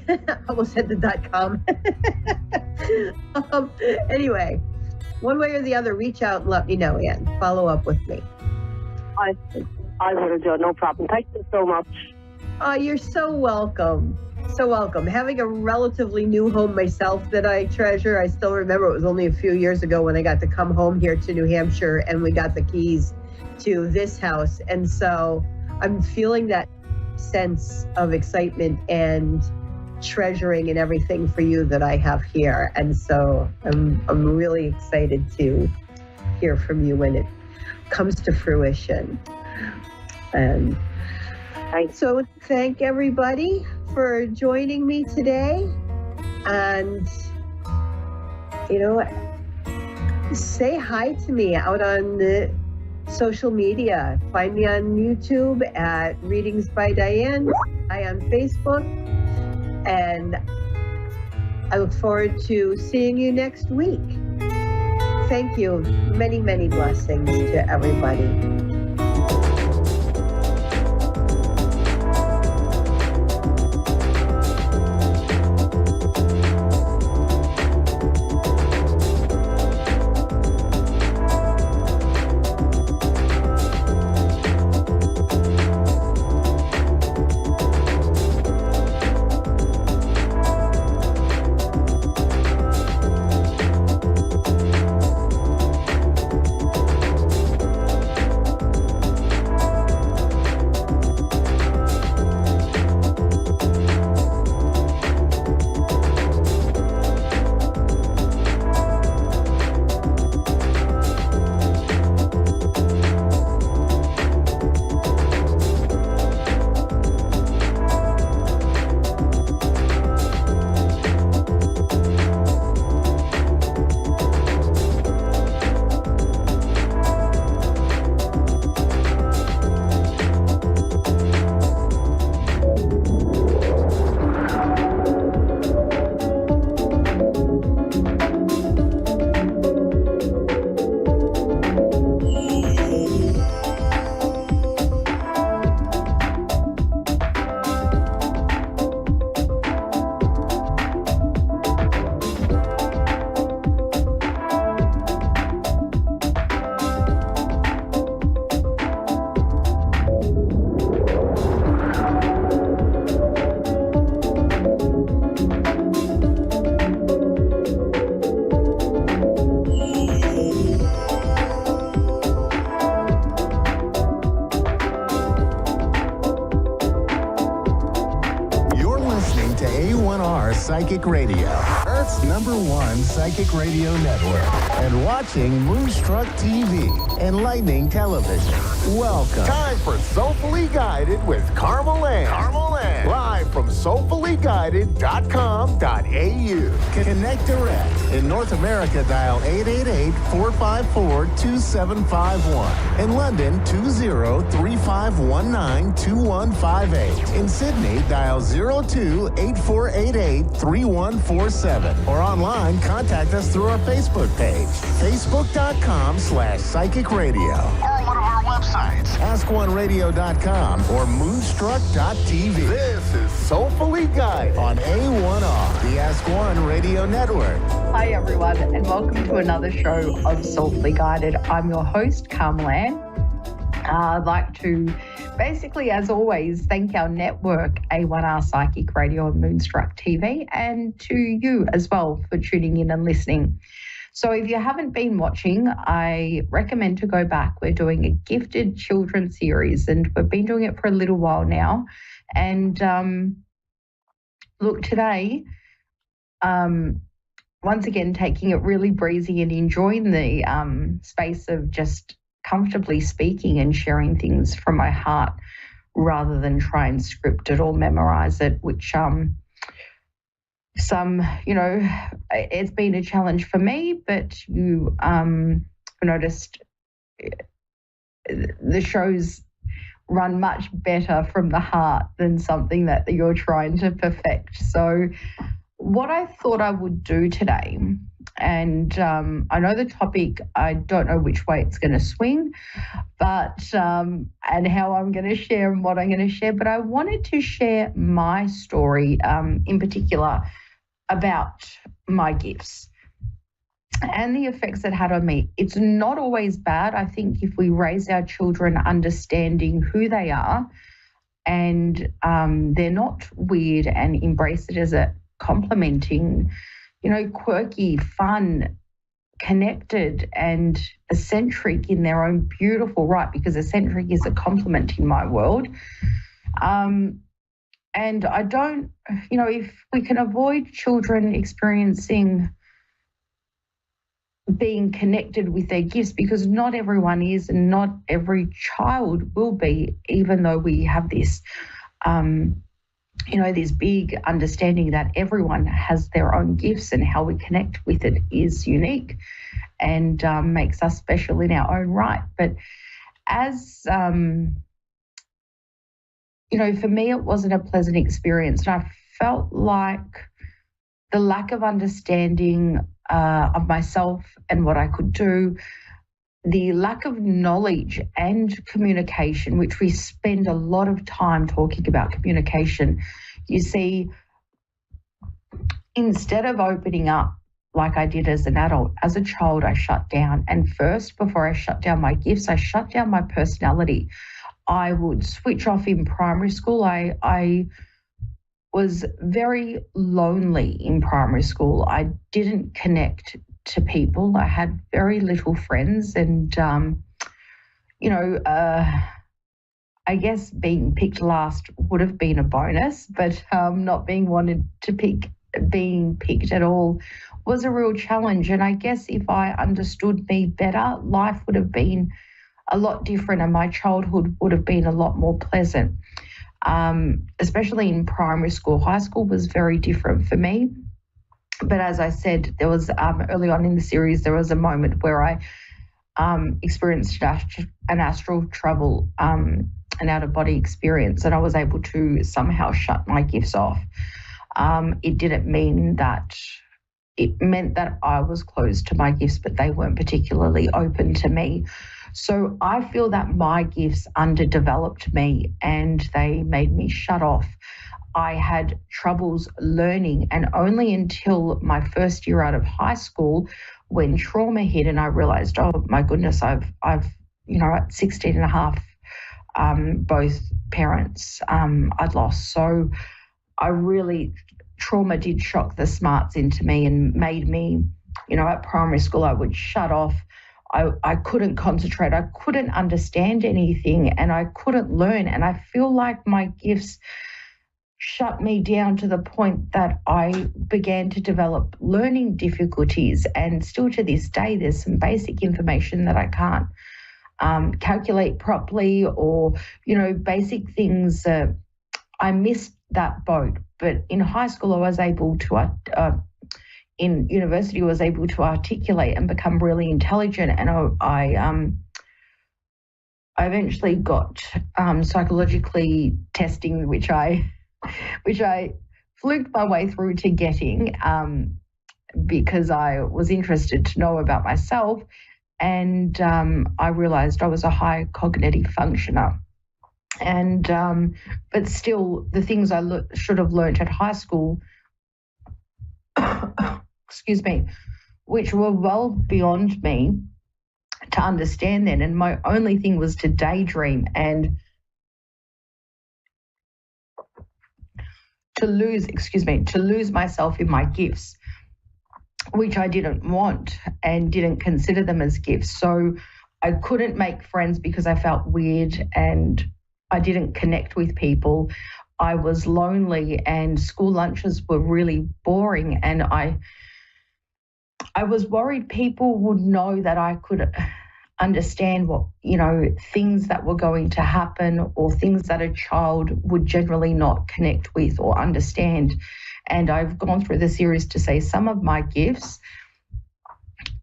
K: almost said the .com. Anyway, one way or the other, reach out and let me know, Ann. Follow up with me.
G: I will do. No problem. Thank you so much.
K: Oh, you're so welcome. So welcome. Having a relatively new home myself that I treasure. I still remember it was only a few years ago when I got to come home here to New Hampshire and we got the keys to this house. And so I'm feeling that sense of excitement and treasuring and everything for you that I have here. And so I'm really excited to hear from you when it comes to fruition. And so thank everybody for joining me today. And, say hi to me out on the social media. Find me on YouTube at Readings by Diane. I on Facebook. And I look forward to seeing you next week. Thank you. Many, many blessings to everybody.
E: A1R Psychic Radio, Earth's #1 psychic radio network, and watching Moonstruck TV, enlightening television. Welcome. Time for Soulfully Guided with Carmel Ann. Live from soulfullyguided.com.au. Connect direct. In North America, dial 888-454-2751. In London, 20-3519-2158. In Sydney, dial 02-8488-3147. Or online, contact us through our Facebook page, facebook.com/psychic radio. Or one of our websites, askoneradio.com or moonstruck.tv. This is Soulfully Guided on A1R, the Ask One Radio Network.
L: Hi everyone, and welcome to another show of Soulfully Guided. I'm your host, Carmel Ann. I'd like to basically, as always, thank our network, A1R Psychic Radio and Moonstruck TV, and to you as well for tuning in and listening. So if you haven't been watching, I recommend to go back. We're doing a gifted children series, and we've been doing it for a little while now. And look, today, once again, taking it really breezy and enjoying the space of just comfortably speaking and sharing things from my heart rather than try and script it or memorize it, which it's been a challenge for me, but you noticed the shows run much better from the heart than something that you're trying to perfect. So what I thought I would do today, and I know the topic, I don't know which way it's going to swing, but and how I'm going to share and what I'm going to share, but I wanted to share my story in particular about my gifts and the effects it had on me. It's not always bad. I think if we raise our children understanding who they are and they're not weird and embrace it as a complimenting, quirky, fun, connected and eccentric in their own beautiful right, because eccentric is a compliment in my world. And I don't, if we can avoid children experiencing being connected with their gifts, because not everyone is and not every child will be, even though we have this, this big understanding that everyone has their own gifts and how we connect with it is unique and makes us special in our own right. But as, for me, it wasn't a pleasant experience. And I felt like the lack of understanding of myself and what I could do, the lack of knowledge and communication, which we spend a lot of time talking about communication. You see, instead of opening up like I did as an adult, as a child, I shut down. And first, before I shut down my gifts, I shut down my personality. I would switch off in primary school. I was very lonely in primary school. I didn't connect to people. I had very little friends, and I guess being picked last would have been a bonus, but not being picked at all was a real challenge. And I guess if I understood me better, life would have been a lot different and my childhood would have been a lot more pleasant, especially in primary school. High school was very different for me. But as I said, there was early on in the series, there was a moment where I experienced an astral travel, an out-of-body experience, and I was able to somehow shut my gifts off. It meant that I was closed to my gifts, but they weren't particularly open to me. So I feel that my gifts underdeveloped me and they made me shut off. I had troubles learning, and only until my first year out of high school, when trauma hit and I realized, oh my goodness, I've at 16 and a half, both parents I'd lost. So trauma did shock the smarts into me and made me, at primary school, I would shut off. I couldn't concentrate. I couldn't understand anything and I couldn't learn. And I feel like my gifts shut me down to the point that I began to develop learning difficulties. And still to this day, there's some basic information that I can't calculate properly, or, basic things. I missed that boat. But in high school, I was able to, in university, I was able to articulate and become really intelligent. And I eventually got psychologically testing, which I fluked my way through to getting because I was interested to know about myself. And I realized I was a high cognitive functioner. And but still, the things I should have learnt at high school, excuse me, which were well beyond me to understand then. And my only thing was to daydream and to lose myself in my gifts, which I didn't want and didn't consider them as gifts. So I couldn't make friends because I felt weird and I didn't connect with people. I was lonely and school lunches were really boring, and I was worried people would know that I could understand what, things that were going to happen or things that a child would generally not connect with or understand. And I've gone through the series to say some of my gifts,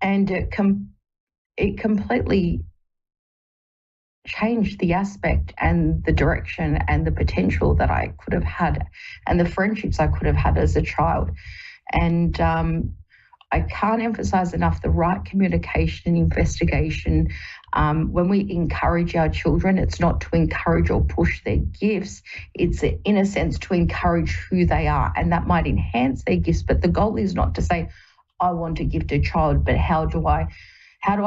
L: and it completely changed the aspect and the direction and the potential that I could have had and the friendships I could have had as a child. And I can't emphasize enough the right communication and investigation. When we encourage our children, it's not to encourage or push their gifts. It's, in a sense, to encourage who they are. And that might enhance their gifts, but the goal is not to say, I want to gift a child, but how do I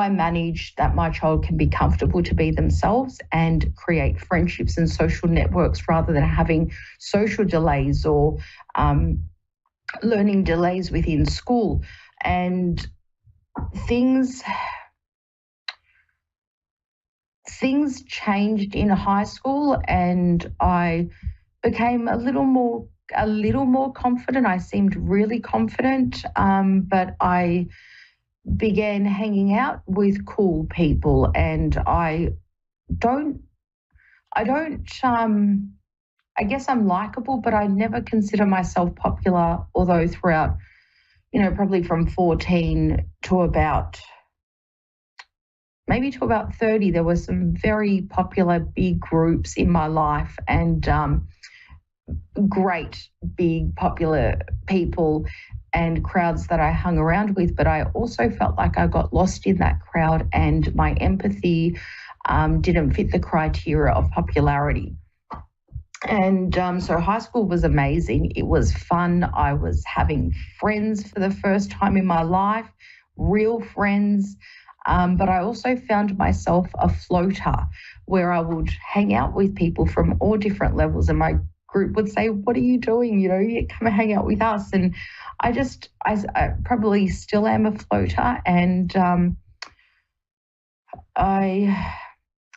L: manage that my child can be comfortable to be themselves and create friendships and social networks rather than having social delays or learning delays within school. And things changed in high school, and I became a little more confident. I seemed really confident, but I began hanging out with cool people, and I guess I'm likable, but I never consider myself popular, although throughout, probably from 14 to about 30, there were some very popular big groups in my life, and great big popular people and crowds that I hung around with. But I also felt like I got lost in that crowd, and my empathy didn't fit the criteria of popularity. And so high school was amazing. It was fun. I was having friends for the first time in my life, real friends. But I also found myself a floater, where I would hang out with people from all different levels, and my group would say, "What are you doing? You come and hang out with us." And I probably still am a floater, and I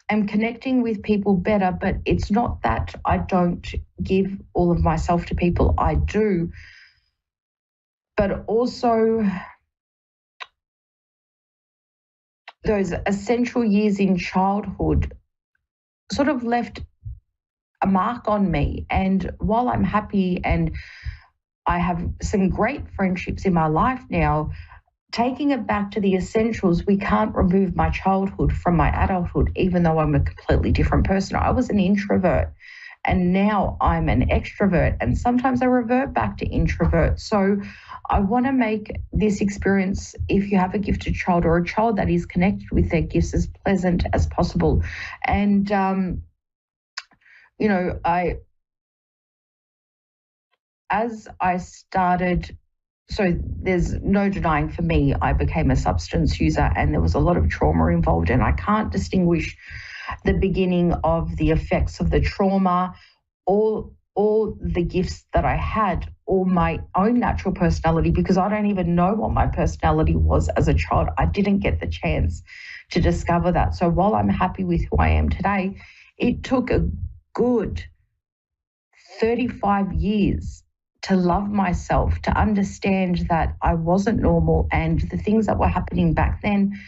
L: am connecting with people better, but it's not that I don't give all of myself to people. I do. But also, those essential years in childhood sort of left a mark on me. And while I'm happy and I have some great friendships in my life now, taking it back to the essentials, we can't remove my childhood from my adulthood, even though I'm a completely different person. I was an introvert, and now I'm an extrovert, and sometimes I revert back to introvert. So I want to make this experience, if you have a gifted child or a child that is connected with their gifts, as pleasant as possible. And, as I started, so there's no denying, for me, I became a substance user, and there was a lot of trauma involved, and I can't distinguish the beginning of the effects of the trauma, or the gifts that I had, or my own natural personality, because I don't even know what my personality was as a child. I didn't get the chance to discover that. So while I'm happy with who I am today, it took a good 35 years to love myself, to understand that I wasn't normal, and the things that were happening back then,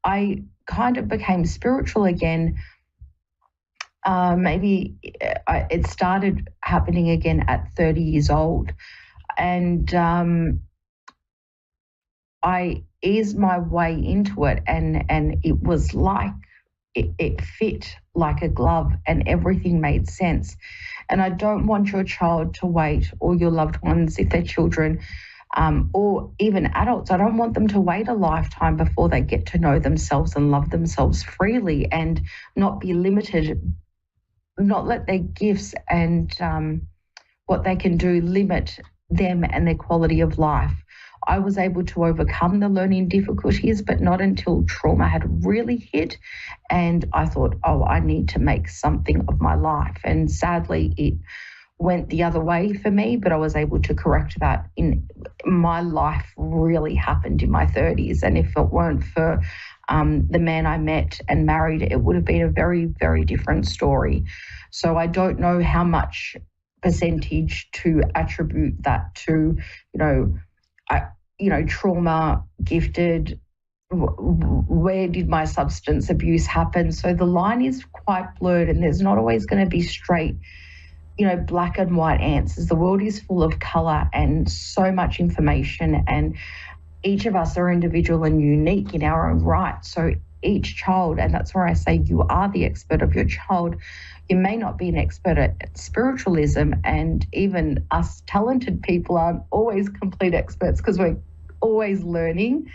L: I kind of became spiritual again. It started happening again at 30 years old. And I eased my way into it, and it was like, it fit like a glove, and everything made sense. And I don't want your child to wait, or your loved ones, if they're children, or even adults, I don't want them to wait a lifetime before they get to know themselves and love themselves freely, and not be limited, not let their gifts and what they can do limit them and their quality of life. I was able to overcome the learning difficulties, but not until trauma had really hit. And I thought, I need to make something of my life. And sadly, it went the other way for me, but I was able to correct that. My life really happened in my 30s. And if it weren't for the man I met and married, it would have been a very, very different story. So I don't know how much percentage to attribute that to, trauma, gifted, where did my substance abuse happen? So the line is quite blurred, and there's not always going to be straight, black and white answers. The world is full of color and so much information, and each of us are individual and unique in our own right. So each child, and that's where I say you are the expert of your child. You may not be an expert at spiritualism, and even us talented people aren't always complete experts because we're always learning.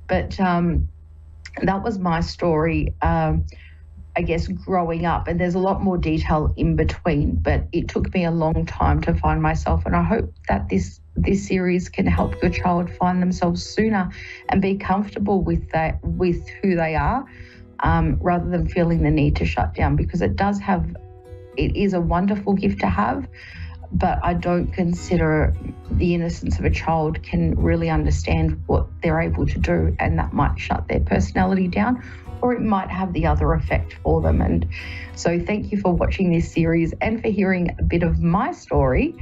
L: But that was my story, I guess, growing up. And there's a lot more detail in between, but it took me a long time to find myself. And I hope that this series can help your child find themselves sooner and be comfortable with who they are, rather than feeling the need to shut down, because it is a wonderful gift to have, but I don't consider the innocence of a child can really understand what they're able to do, and that might shut their personality down, or it might have the other effect for them. And so thank you for watching this series and for hearing a bit of my story.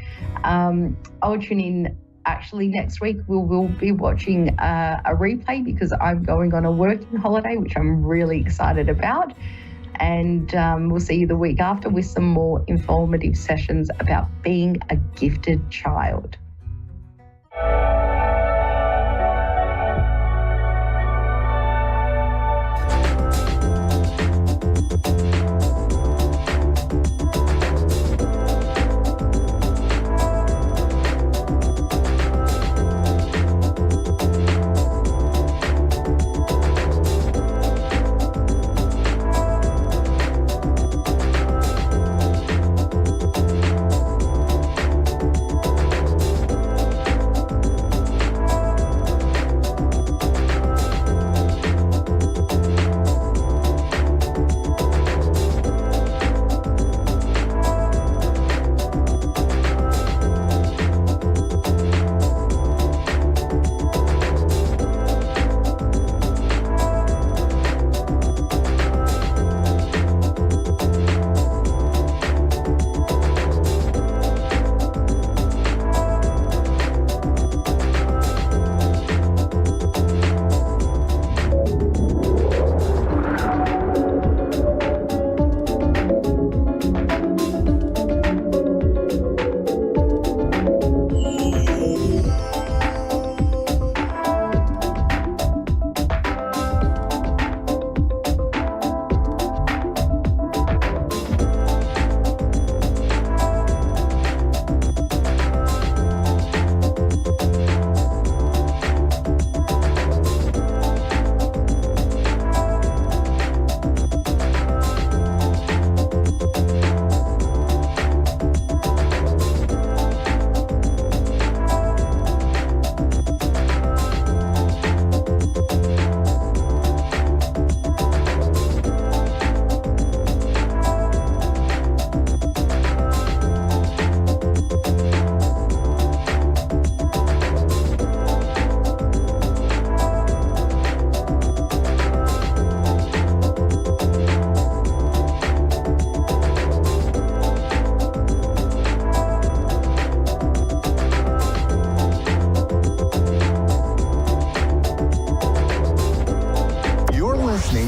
L: I'll tune in actually next week we will be watching a replay because I'm going on a working holiday, which I'm really excited about. And we'll see you the week after with some more informative sessions about being a gifted child.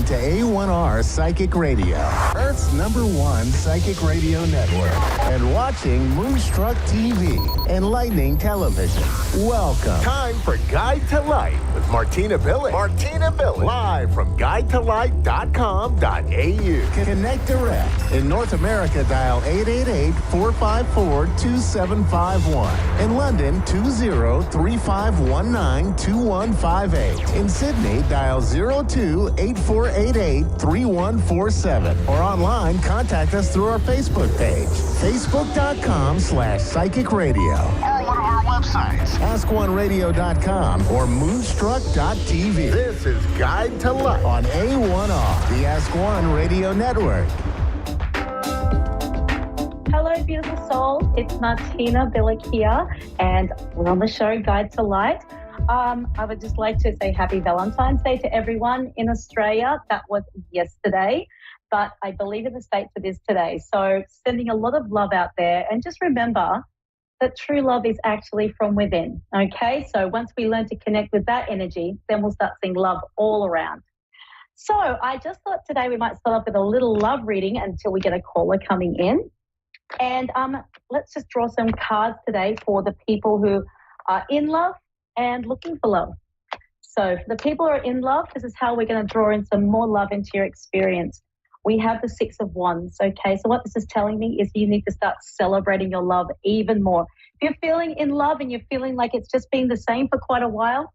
E: To A1R Psychic Radio, Earth's #1 psychic radio network, and watching Moonstruck TV, enlightening television. Welcome. Time for Guide to Light with Martina Billig. Live from guidetolight.com.au. Connect direct. In North America, dial 888-454-2751. In London, 20-3519-2158. In Sydney, dial 02-8488-3147. Or online, contact us through our Facebook page, facebook.com/psychic radio. Or one of our websites, askoneradio.com or moonstruck.tv. This is Guide to Life on A1R, the Ask One Radio Network.
I: Hello, beautiful souls. It's Martina Billig here, and we're on the show Guide to Light. I would just like to say happy Valentine's Day to everyone in Australia. That was yesterday, but I believe in the States it is today. So sending a lot of love out there, and just remember that true love is actually from within, okay? So once we learn to connect with that energy, then we'll start seeing love all around. So I just thought today we might start off with a little love reading until we get a caller coming in. And let's just draw some cards today for the people who are in love and looking for love. So for the people who are in love, this is how we're going to draw in some more love into your experience. We have the 6 of Wands, okay? So what this is telling me is you need to start celebrating your love even more. If you're feeling in love and you're feeling like it's just been the same for quite a while,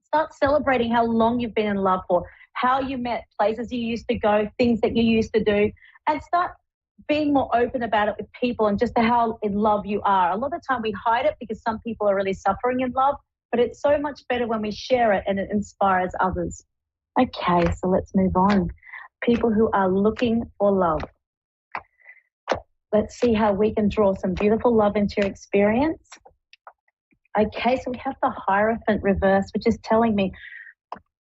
I: start celebrating how long you've been in love for, how you met, places you used to go, things that you used to do, and start being more open about it with people and just how in love you are. A lot of the time we hide it because some people are really suffering in love, but it's so much better when we share it and it inspires others. Okay, so let's move on. People who are looking for love. Let's see how we can draw some beautiful love into your experience. Okay, so we have the Hierophant reverse, which is telling me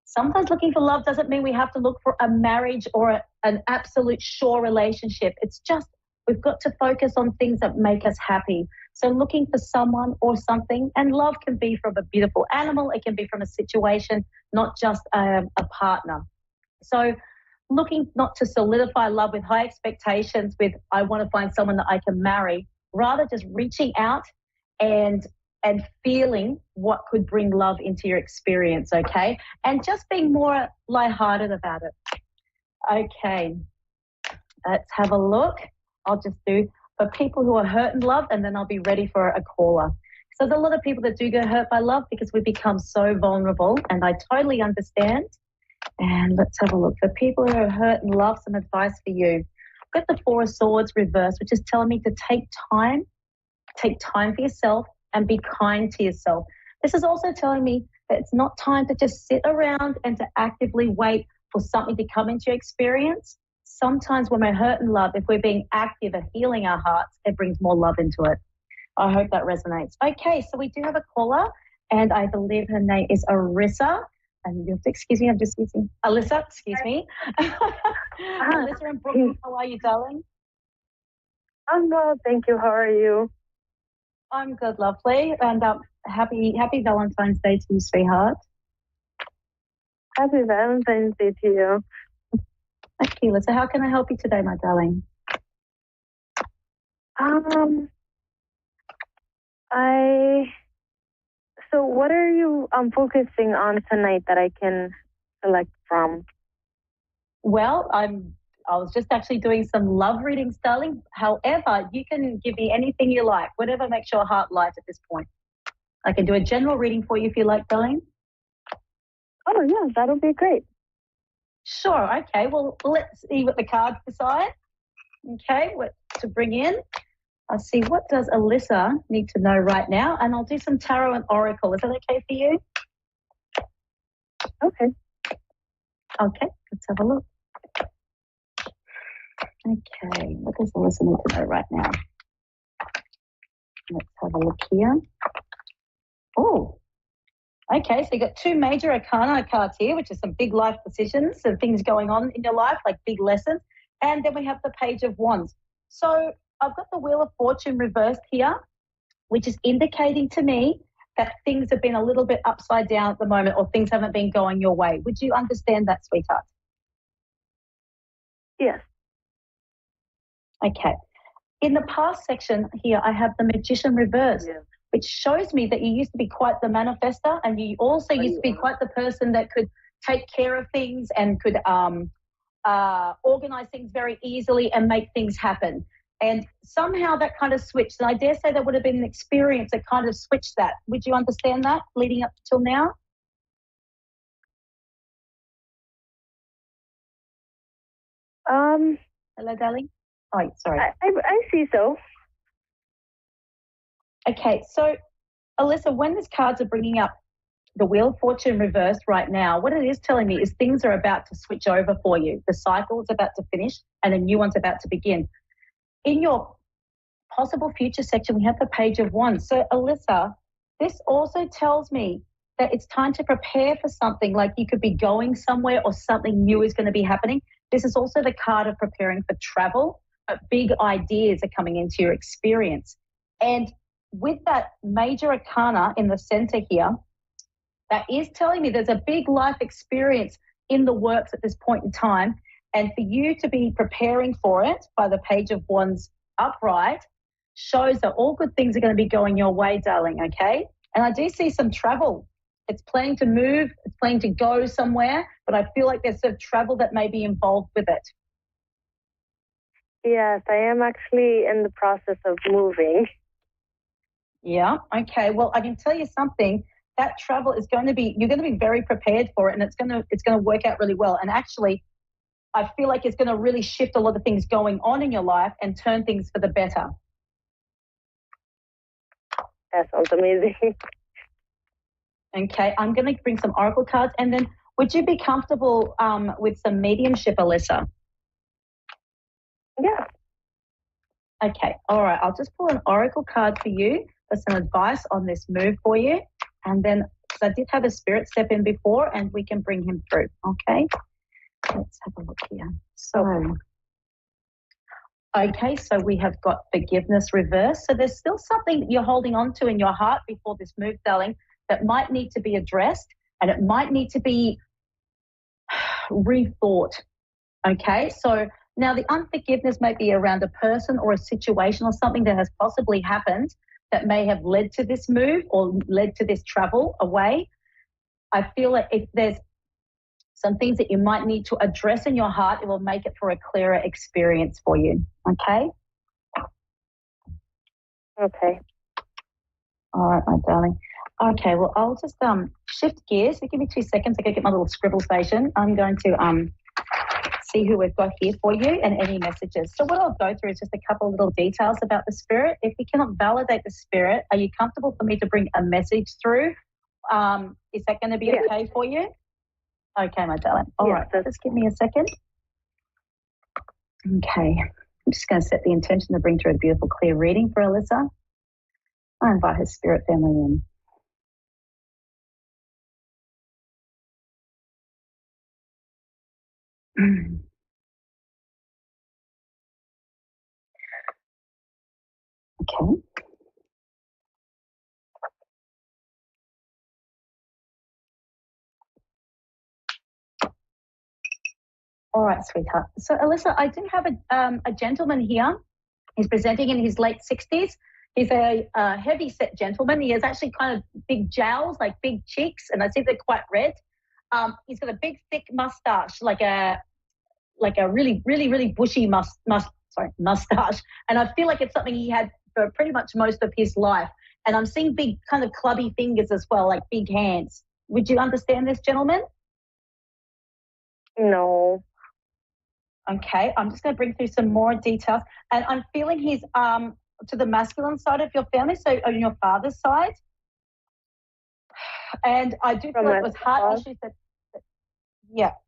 I: sometimes looking for love doesn't mean we have to look for a marriage or an absolute sure relationship. It's just we've got to focus on things that make us happy.
M: So looking for someone or something, and love can be from a beautiful animal, it can be from a situation, not just a partner. So looking not to solidify love with high expectations with I want to find someone that I can marry, rather just reaching out and feeling what could bring love into your experience, okay? And just being more lighthearted about it. Okay, let's have a look. I'll just do for people who are hurt in love, and then I'll be ready for a caller. So there's a lot of people that do get hurt by love because we become so vulnerable, and I totally understand. And let's have a look. For people who are hurt in love, some advice for you. I've got the Four of Swords reversed, which is telling me to take time for yourself and be kind to yourself. This is also telling me that it's not time to just sit around and to actively wait for something to come into your experience. Sometimes when we're hurt in love, if we're being active at healing our hearts, it brings more love into it. I hope that resonates. Okay, so we do have a caller, and I believe her name is Arissa. And you have to excuse me, I'm just using Alyssa, excuse me. Alyssa and Brooklyn, how are you, darling?
G: I'm well, thank you. How are you?
M: I'm good, lovely. And happy Valentine's Day to you, sweetheart.
G: Happy Valentine's Day to you.
M: Thank you, Alyssa. How can I help you today, my darling?
G: So what are you focusing on tonight that I can select from?
M: Well, I was just actually doing some love readings, darling. However, you can give me anything you like, whatever makes your heart light at this point. I can do a general reading for you if you like, darling.
G: Oh, yeah, that'll be great.
M: Sure, okay. Well, let's see what the cards decide. Okay, what to bring in. I'll see what does Alyssa need to know right now, and I'll do some tarot and oracle. Is that okay for you?
G: Okay.
M: Okay, let's have a look. Okay, what does Alyssa need to know right now? Let's have a look here. Oh, okay, so you got two major arcana cards here, which is some big life decisions and things going on in your life, like big lessons. And then we have the Page of Wands. So I've got the Wheel of Fortune reversed here, which is indicating to me that things have been a little bit upside down at the moment, or things haven't been going your way. Would you understand that, sweetheart?
G: Yes.
M: Okay. In the past section here, I have the Magician reversed, which shows me that you used to be quite the manifester, and you also used to be quite the person that could take care of things and could organize things very easily and make things happen. And somehow that kind of switched. And I dare say that would have been an experience that kind of switched that. Would you understand that leading up till now? Hello, darling? Oh, sorry.
G: I see so.
M: Okay, so Alyssa, when these cards are bringing up the Wheel of Fortune reversed right now, what it is telling me is things are about to switch over for you. The cycle is about to finish and a new one's about to begin. In your possible future section, we have the Page of Wands. So Alyssa, this also tells me that it's time to prepare for something, like you could be going somewhere or something new is going to be happening. This is also the card of preparing for travel, but big ideas are coming into your experience. And with that major arcana in the center here, that is telling me there's a big life experience in the works at this point in time. And for you to be preparing for it by the Page of Wands upright shows that all good things are going to be going your way, darling, okay? And I do see some travel. It's planning to move, it's planning to go somewhere, but I feel like there's some travel that may be involved with it.
G: Yes, I am actually in the process of moving.
M: Yeah, okay. Well, I can tell you something. That travel is going to be, you're going to be very prepared for it, and it's going to work out really well. And actually, I feel like it's going to really shift a lot of things going on in your life and turn things for the better.
G: That sounds amazing.
M: Okay, I'm going to bring some oracle cards, and then would you be comfortable with some mediumship, Alyssa?
G: Yeah.
M: Okay, all right. I'll just pull an oracle card for you for some advice on this move for you. And then, because I did have a spirit step in before, and we can bring him through, okay? Let's have a look here. So, Okay, so we have got forgiveness reversed. So there's still something that you're holding on to in your heart before this move, darling, that might need to be addressed, and it might need to be rethought. Okay, so now the unforgiveness may be around a person or a situation or something that has possibly happened that may have led to this move or led to this travel away. I feel like if there's some things that you might need to address in your heart, it will make it for a clearer experience for you. Okay?
D: Okay.
M: All right, my darling. Okay, well, I'll just shift gears. So give me 2 seconds. I gotta get my little scribble station. I'm going to see who we've got here for you and any messages. So what I'll go through is just a couple of little details about the spirit. If we cannot validate the spirit, are you comfortable for me to bring a message through? Is that going to be okay for you? Okay, my darling. All right, just give me a second. Okay, I'm just going to set the intention to bring through a beautiful, clear reading for Alyssa. I invite her spirit family in. Okay. All right, sweetheart. So, Alyssa, I do have a gentleman here. He's presenting in his late 60s. He's a heavy-set gentleman. He has actually kind of big jowls, like big cheeks, and I see they're quite red. He's got a big, thick mustache, like a really, really, really bushy mustache. And I feel like it's something he had for pretty much most of his life. And I'm seeing big, kind of clubby fingers as well, like big hands. Would you understand this, gentleman?
D: No.
M: Okay, I'm just going to bring through some more details. And I'm feeling he's to the masculine side of your family, so on your father's side. And I do feel like it was heart issues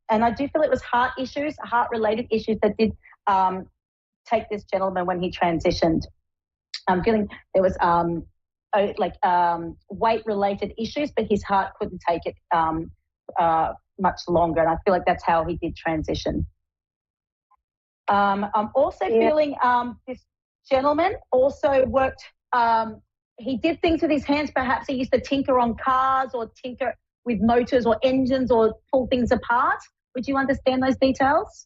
M: and I do feel it was heart issues, heart-related issues that did take this gentleman when he transitioned. I'm feeling there was weight-related issues, but his heart couldn't take it much longer, and I feel like that's how he did transition. I'm also feeling this gentleman also worked, he did things with his hands. Perhaps he used to tinker on cars or tinker with motors or engines or pull things apart. Would you understand those details?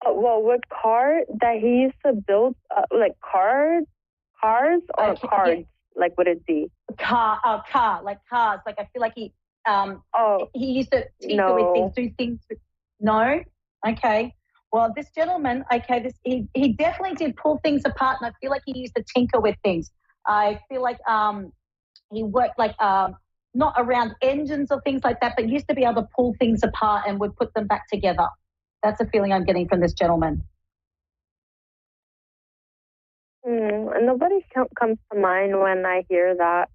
D: Well, what car that he used to build, like cars or cards? Yeah. Like, would it be?
M: Car, like cars. Like, I feel like he used to tinker with things, do things with, no? Okay. Well, this gentleman, he definitely did pull things apart, and I feel like he used to tinker with things. I feel like he worked like not around engines or things like that, but used to be able to pull things apart and would put them back together. That's a feeling I'm getting from this gentleman.
D: Nobody comes to mind when I hear that.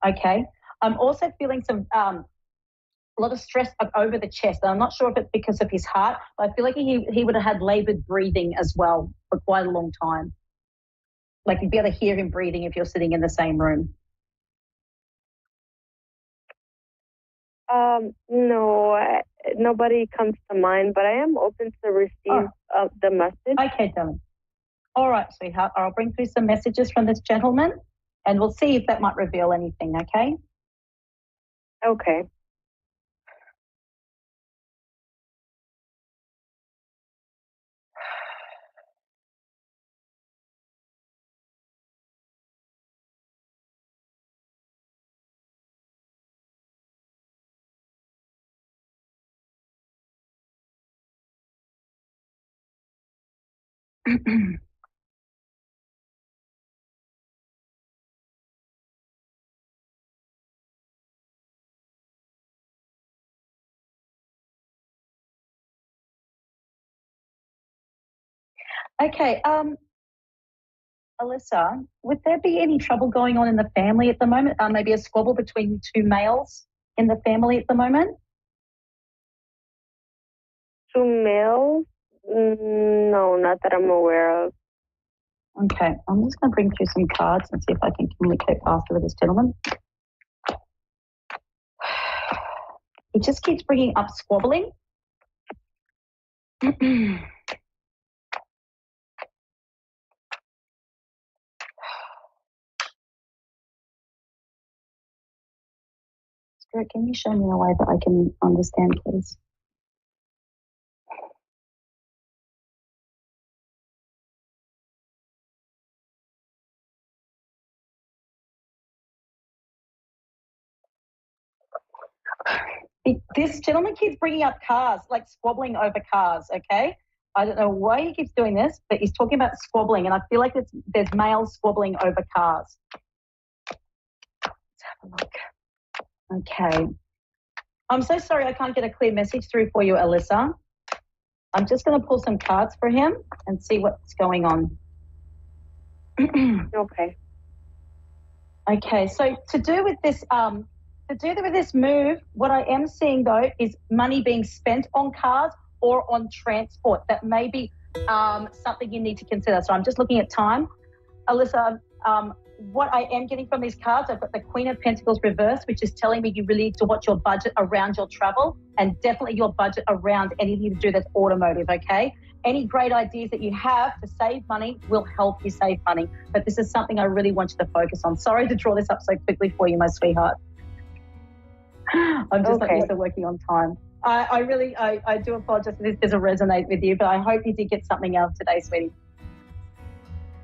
M: Okay. I'm also feeling some a lot of stress over the chest. And I'm not sure if it's because of his heart, but I feel like he would have had labored breathing as well for quite a long time. Like you'd be able to hear him breathing if you're sitting in the same room.
D: No, nobody comes to mind, but I am open to receive the message.
M: Okay, darling. All right, sweetheart. I'll bring through some messages from this gentleman, and we'll see if that might reveal anything, okay?
D: Okay.
M: Okay, Alyssa, would there be any trouble going on in the family at the moment? Maybe a squabble between two males in the family at the moment?
D: Two males? No, not that I'm aware of.
M: Okay, I'm just going to bring through some cards and see if I can communicate faster with this gentleman. He just keeps bringing up squabbling. Spirit, can you show me a way that I can understand, please? This gentleman keeps bringing up cars, like squabbling over cars, okay? I don't know why he keeps doing this, but he's talking about squabbling, and I feel like there's males squabbling over cars. Let's have a look. Okay. I'm so sorry I can't get a clear message through for you, Alyssa. I'm just going to pull some cards for him and see what's going on.
D: Okay.
M: Okay, so to do with this move, what I am seeing though is money being spent on cars or on transport. That may be something you need to consider. So I'm just looking at time. Alyssa, what I am getting from these cards, I've got the Queen of Pentacles reversed, which is telling me you really need to watch your budget around your travel and definitely your budget around anything to do that's automotive, okay? Any great ideas that you have to save money will help you save money. But this is something I really want you to focus on. Sorry to draw this up so quickly for you, my sweetheart. I'm just not used to working on time. I do apologize if this doesn't resonate with you, but I hope you did get something out of today, sweetie.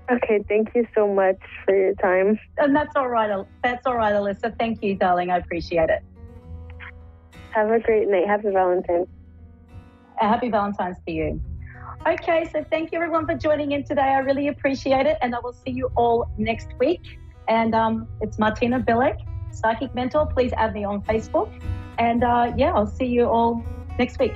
D: Okay, thank you so much for your time.
M: And that's all right, Alyssa. Thank you, darling. I appreciate it.
D: Have a great night. Happy Valentine's.
M: Happy Valentine's to you. Okay, so thank you everyone for joining in today. I really appreciate it, and I will see you all next week. And it's Martina Bilek, Psychic Mentor. Please add me on Facebook. And I'll see you all next week.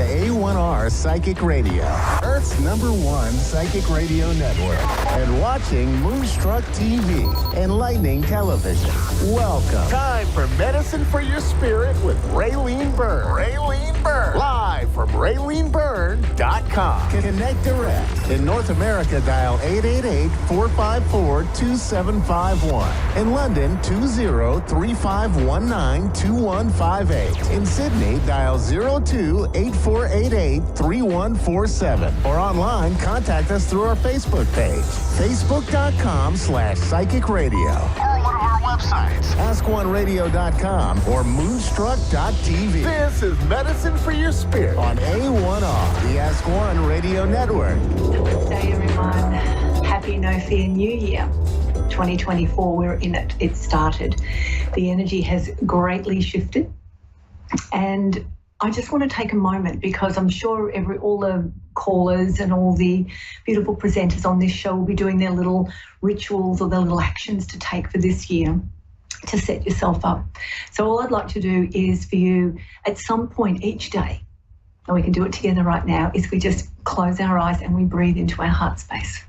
E: A1R Psychic Radio, Earth's #1 psychic radio network, and watching Moonstruck TV and Lightning Television. Welcome. Time for Medicine for Your Spirit with Raylene Byrne. Raylene Byrne. Live from RayleneByrne.com. Connect direct. In North America, dial 888-454-2751. In London, 20-3519-2158. In Sydney, dial 02-8488-3147. Or online, contact us through our Facebook page, facebook.com/psychic radio. Or one of our websites, AskOneRadio.com or Moonstruck.tv. This is Medicine for Your Spirit on A1R, the Ask One Radio Network.
N: Namaste, everyone. Happy No Fear New Year. 2024, we're in it. It started. The energy has greatly shifted. And I just want to take a moment because I'm sure all the callers and all the beautiful presenters on this show will be doing their little rituals or their little actions to take for this year to set yourself up. So all I'd like to do is for you at some point each day, and we can do it together right now, is we just close our eyes and we breathe into our heart space.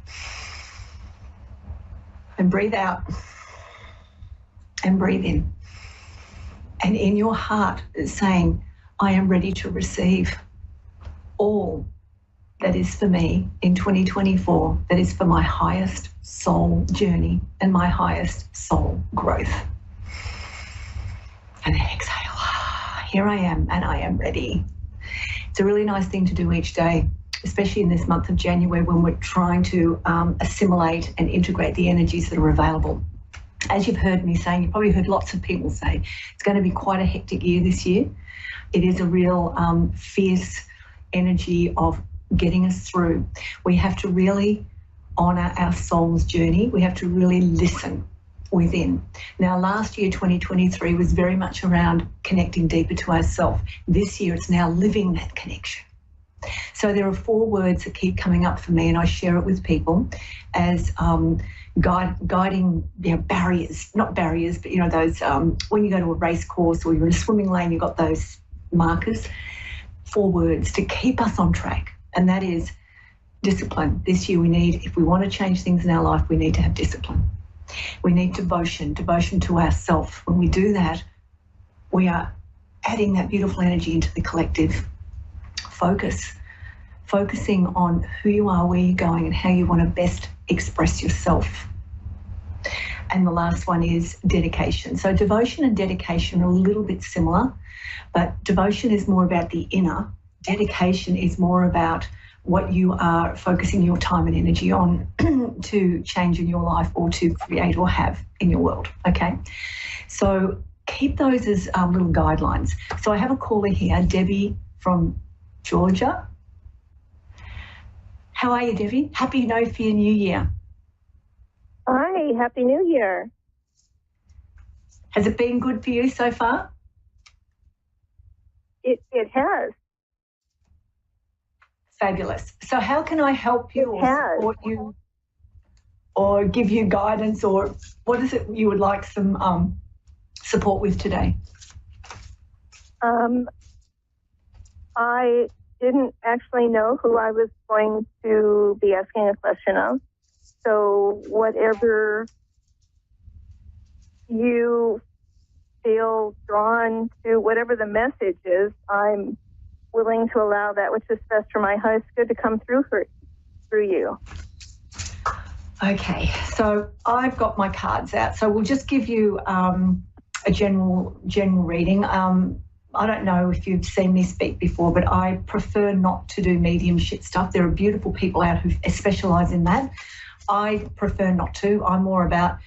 N: And breathe out. And breathe in. And in your heart is saying, I am ready to receive all that is for me in 2024, that is for my highest soul journey and my highest soul growth. And then exhale. Here I am, and I am ready. It's a really nice thing to do each day, especially in this month of January when we're trying to assimilate and integrate the energies that are available. As you've heard me saying, you've probably heard lots of people say, it's going to be quite a hectic year this year. It is a real fierce energy of getting us through. We have to really honour our soul's journey. We have to really listen within. Now, last year, 2023, was very much around connecting deeper to ourselves. This year, it's now living that connection. So there are 4 words that keep coming up for me, and I share it with people as guiding, barriers, not barriers, but, those, when you go to a race course or you're in a swimming lane, you've got those markers, 4 words to keep us on track, and that is discipline. This year if we want to change things in our life, we need to have discipline. We need devotion to ourselves. When we do that, we are adding that beautiful energy into the collective. Focusing on who you are, where you're going, and how you want to best express yourself. And the last one is dedication. So devotion and dedication are a little bit similar, but devotion is more about the inner. Dedication is more about what you are focusing your time and energy on to change in your life or to create or have in your world, okay? So keep those as little guidelines. So I have a caller here, Debbie from Georgia. How are you, Debbie? Happy No Fear New Year.
G: Hi, Happy New Year.
N: Has it been good for you so far?
G: It has.
N: Fabulous. So how can I help you or support you or give you guidance, or what is it you would like some support with today?
G: I didn't actually know who I was going to be asking a question of. So whatever you feel drawn to, whatever the message is, I'm willing to allow that which is best for my highest good to come through you.
N: Okay, so I've got my cards out. So we'll just give you a general reading. I don't know if you've seen me speak before, but I prefer not to do mediumship stuff. There are beautiful people out who specialise in that. I prefer not to. I'm more about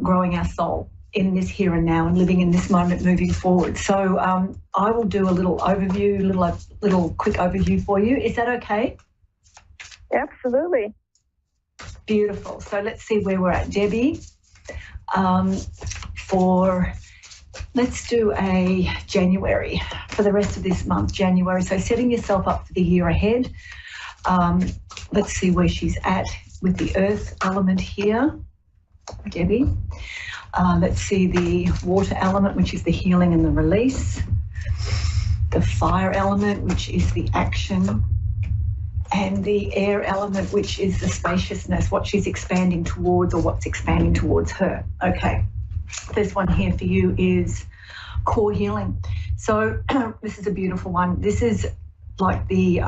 N: growing our soul in this here and now and living in this moment moving forward. So I will do a little overview, little quick overview for you. Is that okay?
G: Absolutely.
N: Beautiful. So let's see where we're at. Debbie, let's do a January for the rest of this month, January. So setting yourself up for the year ahead. Let's see where she's at with the earth element here, Debbie. Let's see the water element, which is the healing and the release. The fire element, which is the action. And the air element, which is the spaciousness, what she's expanding towards or what's expanding towards her. Okay. This one here for you is core healing. So this is a beautiful one. This is like the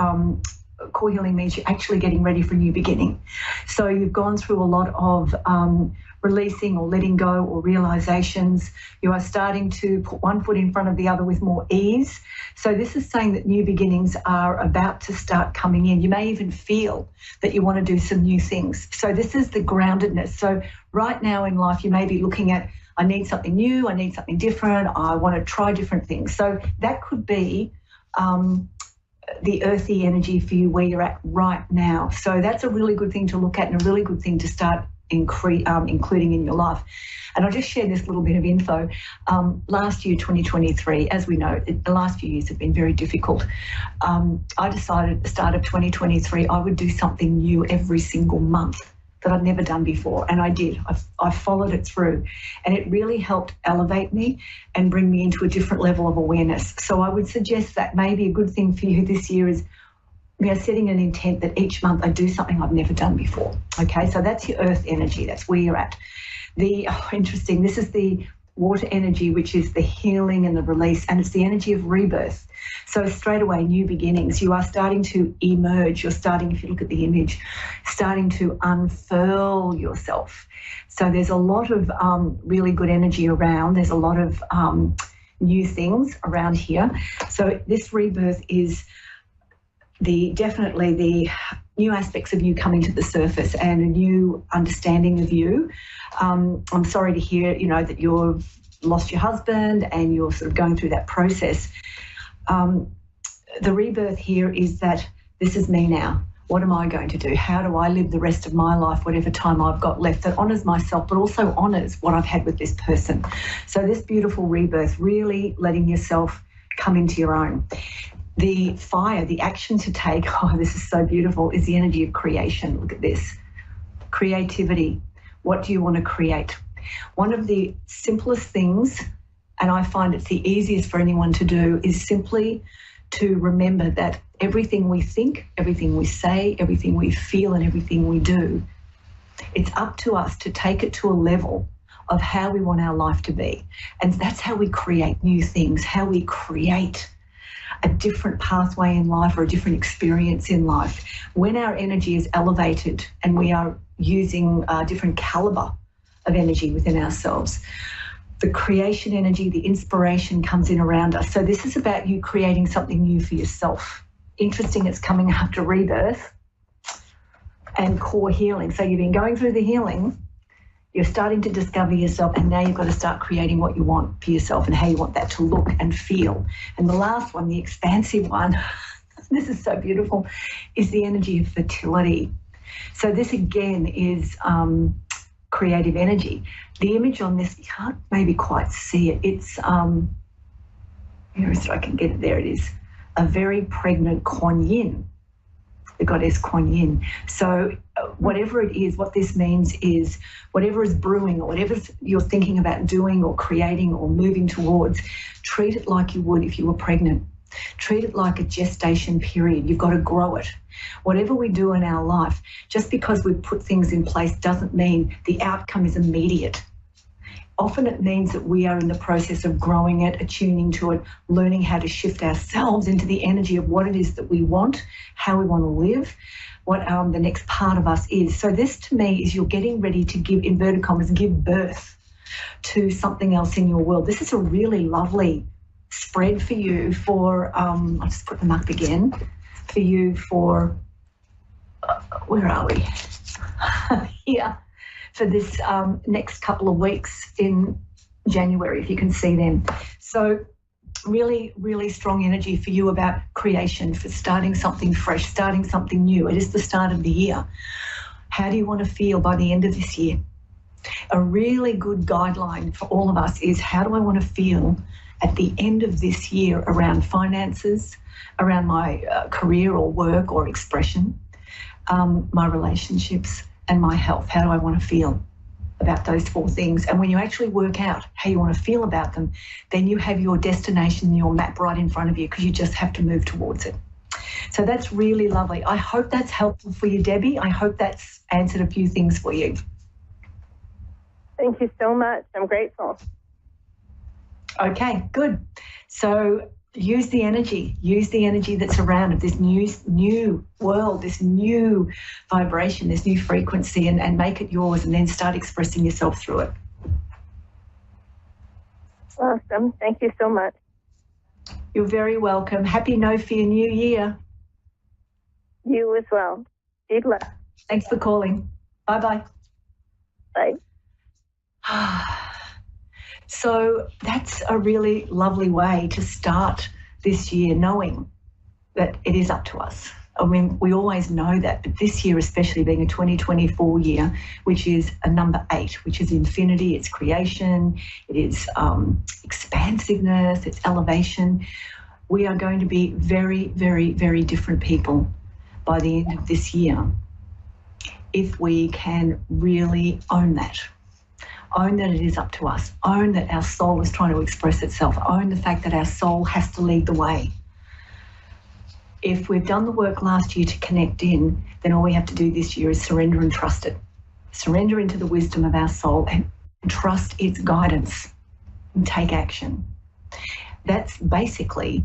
N: core healing means you're actually getting ready for a new beginning. So you've gone through a lot of releasing or letting go or realizations. You are starting to put one foot in front of the other with more ease. So this is saying that new beginnings are about to start coming in. You may even feel that you want to do some new things. So this is the groundedness. So right now in life, you may be looking at, I need something new, I need something different, I want to try different things. So that could be the earthy energy for you where you're at right now. So that's a really good thing to look at and a really good thing to start including in your life. And I'll just share this little bit of info. Last year, 2023, as we know, the last few years have been very difficult. I decided at the start of 2023 I would do something new every single month that I'd never done before, and I did. I followed it through, and it really helped elevate me and bring me into a different level of awareness. So I would suggest that maybe a good thing for you this year is setting an intent that each month I do something I've never done before. Okay, so that's your earth energy. That's where you're at. Interesting, this is the water energy, which is the healing and the release, and it's the energy of rebirth. So straight away, new beginnings. You are starting to emerge. You're starting, if you look at the image, starting to unfurl yourself. So there's a lot of really good energy around. There's a lot of new things around here. So this rebirth is definitely the new aspects of you coming to the surface and a new understanding of you. I'm sorry to hear, that you've lost your husband and you're sort of going through that process. The rebirth here is that this is me now. What am I going to do? How do I live the rest of my life, whatever time I've got left, that honours myself, but also honours what I've had with this person? So this beautiful rebirth, really letting yourself come into your own. The fire, the action to take, oh, this is so beautiful, is the energy of creation. Look at this. Creativity. What do you want to create? One of the simplest things, and I find it's the easiest for anyone to do, is simply to remember that everything we think, everything we say, everything we feel, and everything we do, it's up to us to take it to a level of how we want our life to be. And that's how we create new things, how we create a different pathway in life or a different experience in life. When our energy is elevated and we are using a different caliber of energy within ourselves, the creation energy, the inspiration comes in around us. So this is about you creating something new for yourself. Interesting, it's coming after rebirth and core healing. So you've been going through the healing, you're starting to discover yourself, and now you've got to start creating what you want for yourself and how you want that to look and feel. And the last one, the expansive one, this is so beautiful, is the energy of fertility. So this again is creative energy. The image on this, you can't maybe quite see it. It's, here, so I can get it, there it is, a very pregnant Kuan Yin, the goddess Kuan Yin. So whatever it is, what this means is whatever is brewing or whatever you're thinking about doing or creating or moving towards, treat it like you would if you were pregnant. Treat it like a gestation period. You've got to grow it. Whatever we do in our life, just because we've put things in place doesn't mean the outcome is immediate. Often it means that we are in the process of growing it, attuning to it, learning how to shift ourselves into the energy of what it is that we want, how we want to live, what the next part of us is. So this to me is you're getting ready to give, inverted commas, give birth to something else in your world. This is a really lovely spread for you for, I'll just put them up again, for you for, where are we? Here, for this next couple of weeks in January, if you can see them. So really, really strong energy for you about creation, for starting something fresh, starting something new. It is the start of the year. How do you want to feel by the end of this year? A really good guideline for all of us is, how do I want to feel at the end of this year around finances, around my career or work or expression, my relationships and my health? How do I want to feel about those four things? And when you actually work out how you want to feel about them, then you have your destination, your map right in front of you, because you just have to move towards it. So that's really lovely. I hope that's helpful for you, Debbie. I hope that's answered a few things for you.
G: Thank you so much. I'm grateful.
N: Okay, good. So use the energy that's around it, this new world, this new vibration, this new frequency, and make it yours, and then start expressing yourself through it.
G: Awesome. Thank you so much.
N: You're very welcome. Happy No Fear New Year.
G: You as well. Be blessed.
N: Thanks for calling. Bye-bye.
G: Bye.
N: So that's a really lovely way to start this year, knowing that it is up to us. I mean, we always know that, but this year, especially being a 2024 year, which is a number 8, which is infinity, it's creation, it is expansiveness, it's elevation. We are going to be very, very, very different people by the end of this year if we can really own that. Own that it is up to us. Own that our soul is trying to express itself. Own the fact that our soul has to lead the way. If we've done the work last year to connect in, then all we have to do this year is surrender and trust it. Surrender into the wisdom of our soul and trust its guidance and take action. That's basically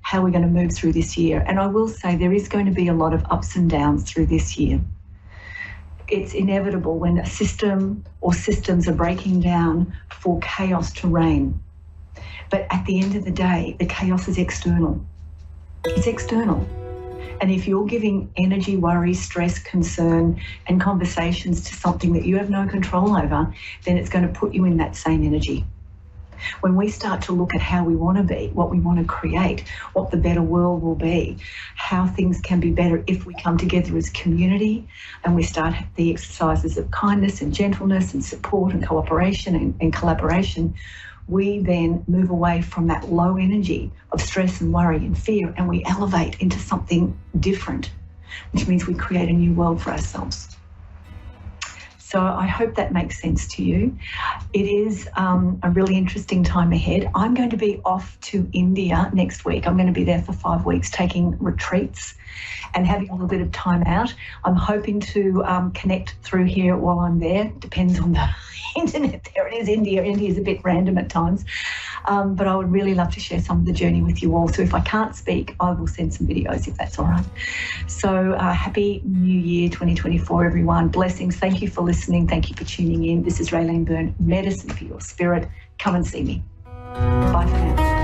N: how we're going to move through this year. And I will say there is going to be a lot of ups and downs through this year. It's inevitable when a system or systems are breaking down for chaos to reign. But at the end of the day, the chaos is external. It's external. And if you're giving energy, worry, stress, concern, and conversations to something that you have no control over, then it's going to put you in that same energy. When we start to look at how we want to be, what we want to create, what the better world will be, how things can be better if we come together as community and we start the exercises of kindness and gentleness and support and cooperation and collaboration, we then move away from that low energy of stress and worry and fear, and we elevate into something different, which means we create a new world for ourselves. So I hope that makes sense to you. It is a really interesting time ahead. I'm going to be off to India next week. I'm going to be there for 5 weeks taking retreats and having a little bit of time out. I'm hoping to connect through here while I'm there. Depends on the internet. There it is, India. India is a bit random at times. But I would really love to share some of the journey with you all. So if I can't speak, I will send some videos if that's all right. So happy New Year 2024, everyone. Blessings. Thank you for listening. Thank you for tuning in. This is Raylene Byrne, Medicine for Your Spirit. Come and see me. Bye for now.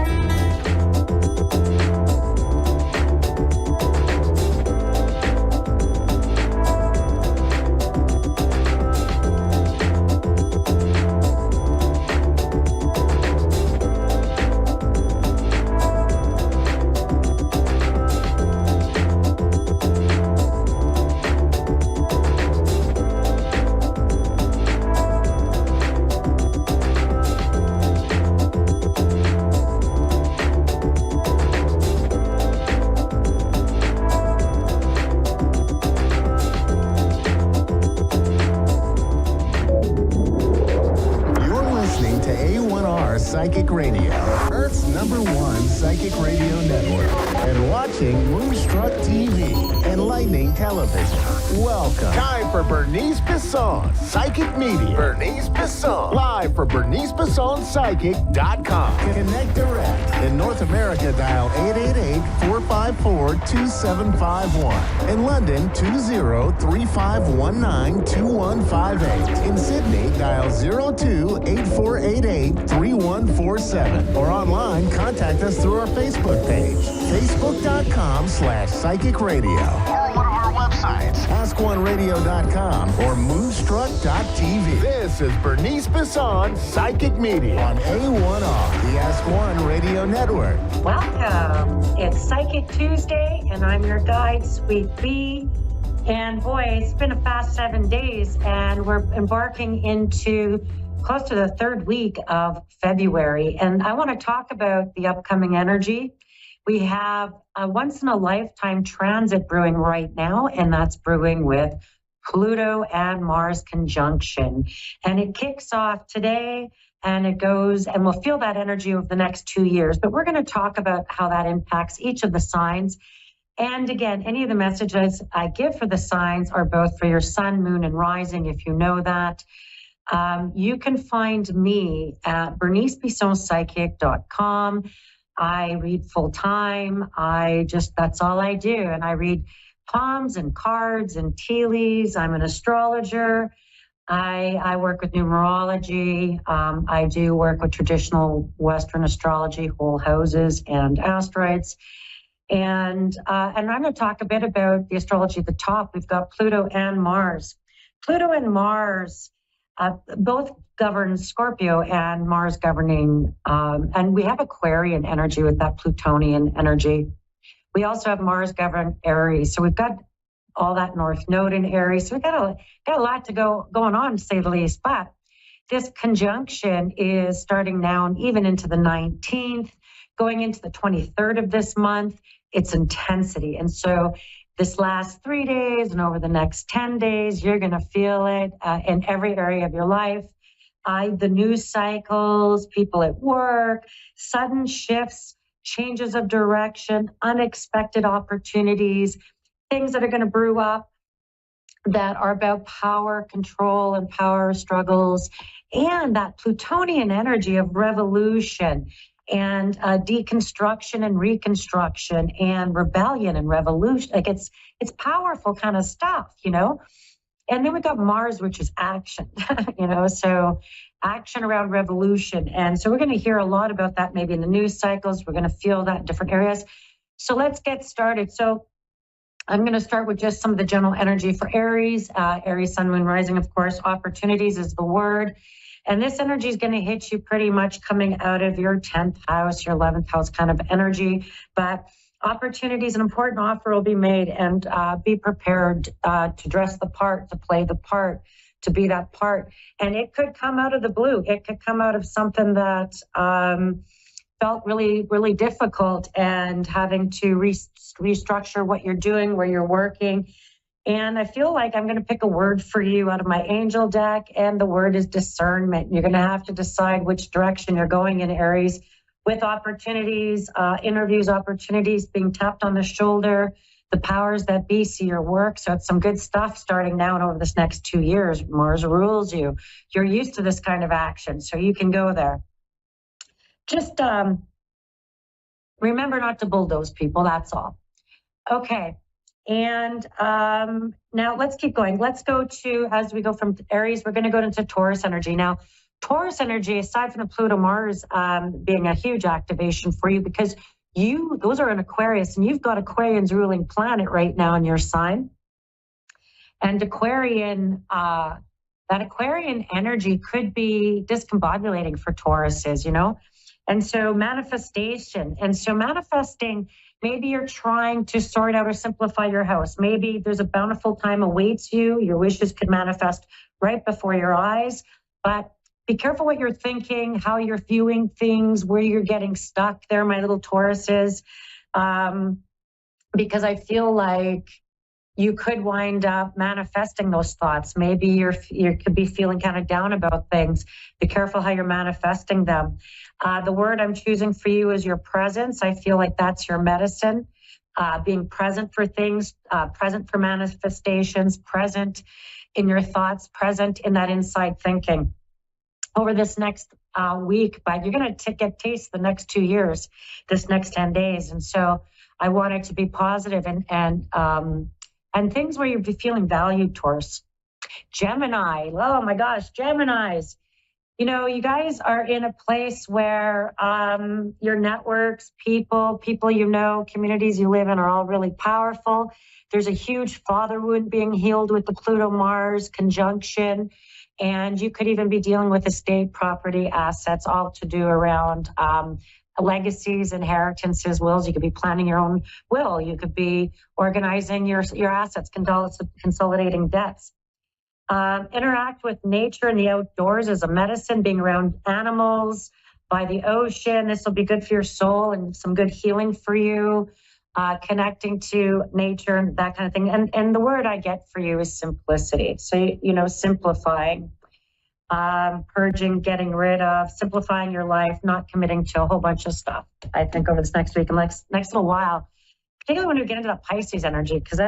E: Psychic Radio, Earth's #1 psychic radio network, and watching Moonstruck TV and Lightning Television. Welcome. Time for Bernice Bisson, Psychic Media. Bernice Bisson, live for BerniceBissonPsychic.com. Connect direct. In North America, dial 888-454-2751. In London, 20-3519-2158. In Sydney, dial 02-8488-3147. Or online, contact us through our Facebook page, facebook.com/Psychic Radio. Or one of our websites, AskOneRadio.com or Moonstruck.tv. This is Bernice Bisson, Psychic Media on A1R, the Ask One Radio Network.
O: Welcome. It's Psychic Tuesday, and I'm your guide, Sweet Bee. And boy, it's been a fast 7 days, and we're embarking into close to the third week of February. And I want to talk about the upcoming energy. We have a once-in-a-lifetime transit brewing right now, and that's brewing with Pluto and Mars conjunction. And it kicks off today, and it goes, and we'll feel that energy over the next 2 years. But we're going to talk about how that impacts each of the signs. And again, any of the messages I give for the signs are both for your sun, moon, and rising, if you know that. You can find me at BerniceBissonPsychic.com. I read full time. That's all I do. And I read palms and cards and tea leaves. I'm an astrologer. I work with numerology. I do work with traditional Western astrology, whole houses and asteroids. And I'm going to talk a bit about the astrology at the top. We've got Pluto and Mars. Pluto and Mars both govern Scorpio, and Mars governing, and we have Aquarian energy with that Plutonian energy. We also have Mars govern Aries. So we've got all that North Node in Aries. So we've got a lot going on, to say the least. But this conjunction is starting now and even into the 19th, going into the 23rd of this month. It's intensity. And so this last 3 days and over the next 10 days, you're going to feel it in every area of your life. The news cycles, people at work, sudden shifts, changes of direction, unexpected opportunities, things that are going to brew up that are about power, control, and power struggles, and that Plutonian energy of revolution and deconstruction and reconstruction and rebellion and revolution. Like it's powerful kind of stuff, you know? And then we got Mars, which is action, you know, so action around revolution. And so we're going to hear a lot about that maybe in the news cycles. We're going to feel that in different areas. So let's get started. So I'm going to start with just some of the general energy for Aries. Aries, sun, moon, rising, of course. Opportunities is the word. And this energy is going to hit you pretty much coming out of your 10th house, your 11th house kind of energy. But opportunities, an important offer will be made, and be prepared to dress the part, to play the part, to be that part. And it could come out of the blue. It could come out of something that felt really, really difficult, and having to restructure what you're doing, where you're working. And I feel like I'm going to pick a word for you out of my angel deck, and the word is discernment. You're going to have to decide which direction you're going in, Aries, with opportunities, interviews, opportunities, being tapped on the shoulder, the powers that be see your work. So it's some good stuff starting now and over this next 2 years. Mars rules you. You're used to this kind of action, so you can go there. Just remember not to bulldoze people, that's all. Okay. And now let's keep going. Let's go to, as we go from Aries, we're going to go into Taurus energy. Now, Taurus energy, aside from the Pluto-Mars being a huge activation for you, because those are in Aquarius, and you've got Aquarian's ruling planet right now in your sign. And Aquarian, that Aquarian energy could be discombobulating for Tauruses, you know? And so manifestation, manifesting, maybe you're trying to sort out or simplify your house. Maybe there's a bountiful time awaits you. Your wishes could manifest right before your eyes. But be careful what you're thinking, how you're viewing things, where you're getting stuck there, my little Tauruses. Because I feel like you could wind up manifesting those thoughts. Maybe you could be feeling kind of down about things. Be careful how you're manifesting them. The word I'm choosing for you is your presence. I feel like that's your medicine. Being present for things, present for manifestations, present in your thoughts, present in that inside thinking. Over this next week, but you're going to get taste the next 2 years, this next 10 days. And so I want it to be positive and things where you'll be feeling valued, Taurus. Gemini, oh my gosh, Geminis. You know, you guys are in a place where your networks, people you know, communities you live in are all really powerful. There's a huge father wound being healed with the Pluto-Mars conjunction. And you could even be dealing with estate, property, assets, all to do around legacies, inheritances, wills. You could be planning your own will. You could be organizing your assets, consolidating debts. Interact with nature and the outdoors as a medicine, being around animals, by the ocean. This will be good for your soul and some good healing for you. Connecting to nature and that kind of thing. And the word I get for you is simplicity. So, you know, simplifying, purging, getting rid of, simplifying your life, not committing to a whole bunch of stuff. I think over this next week and next little while, particularly when we get into that Pisces energy, because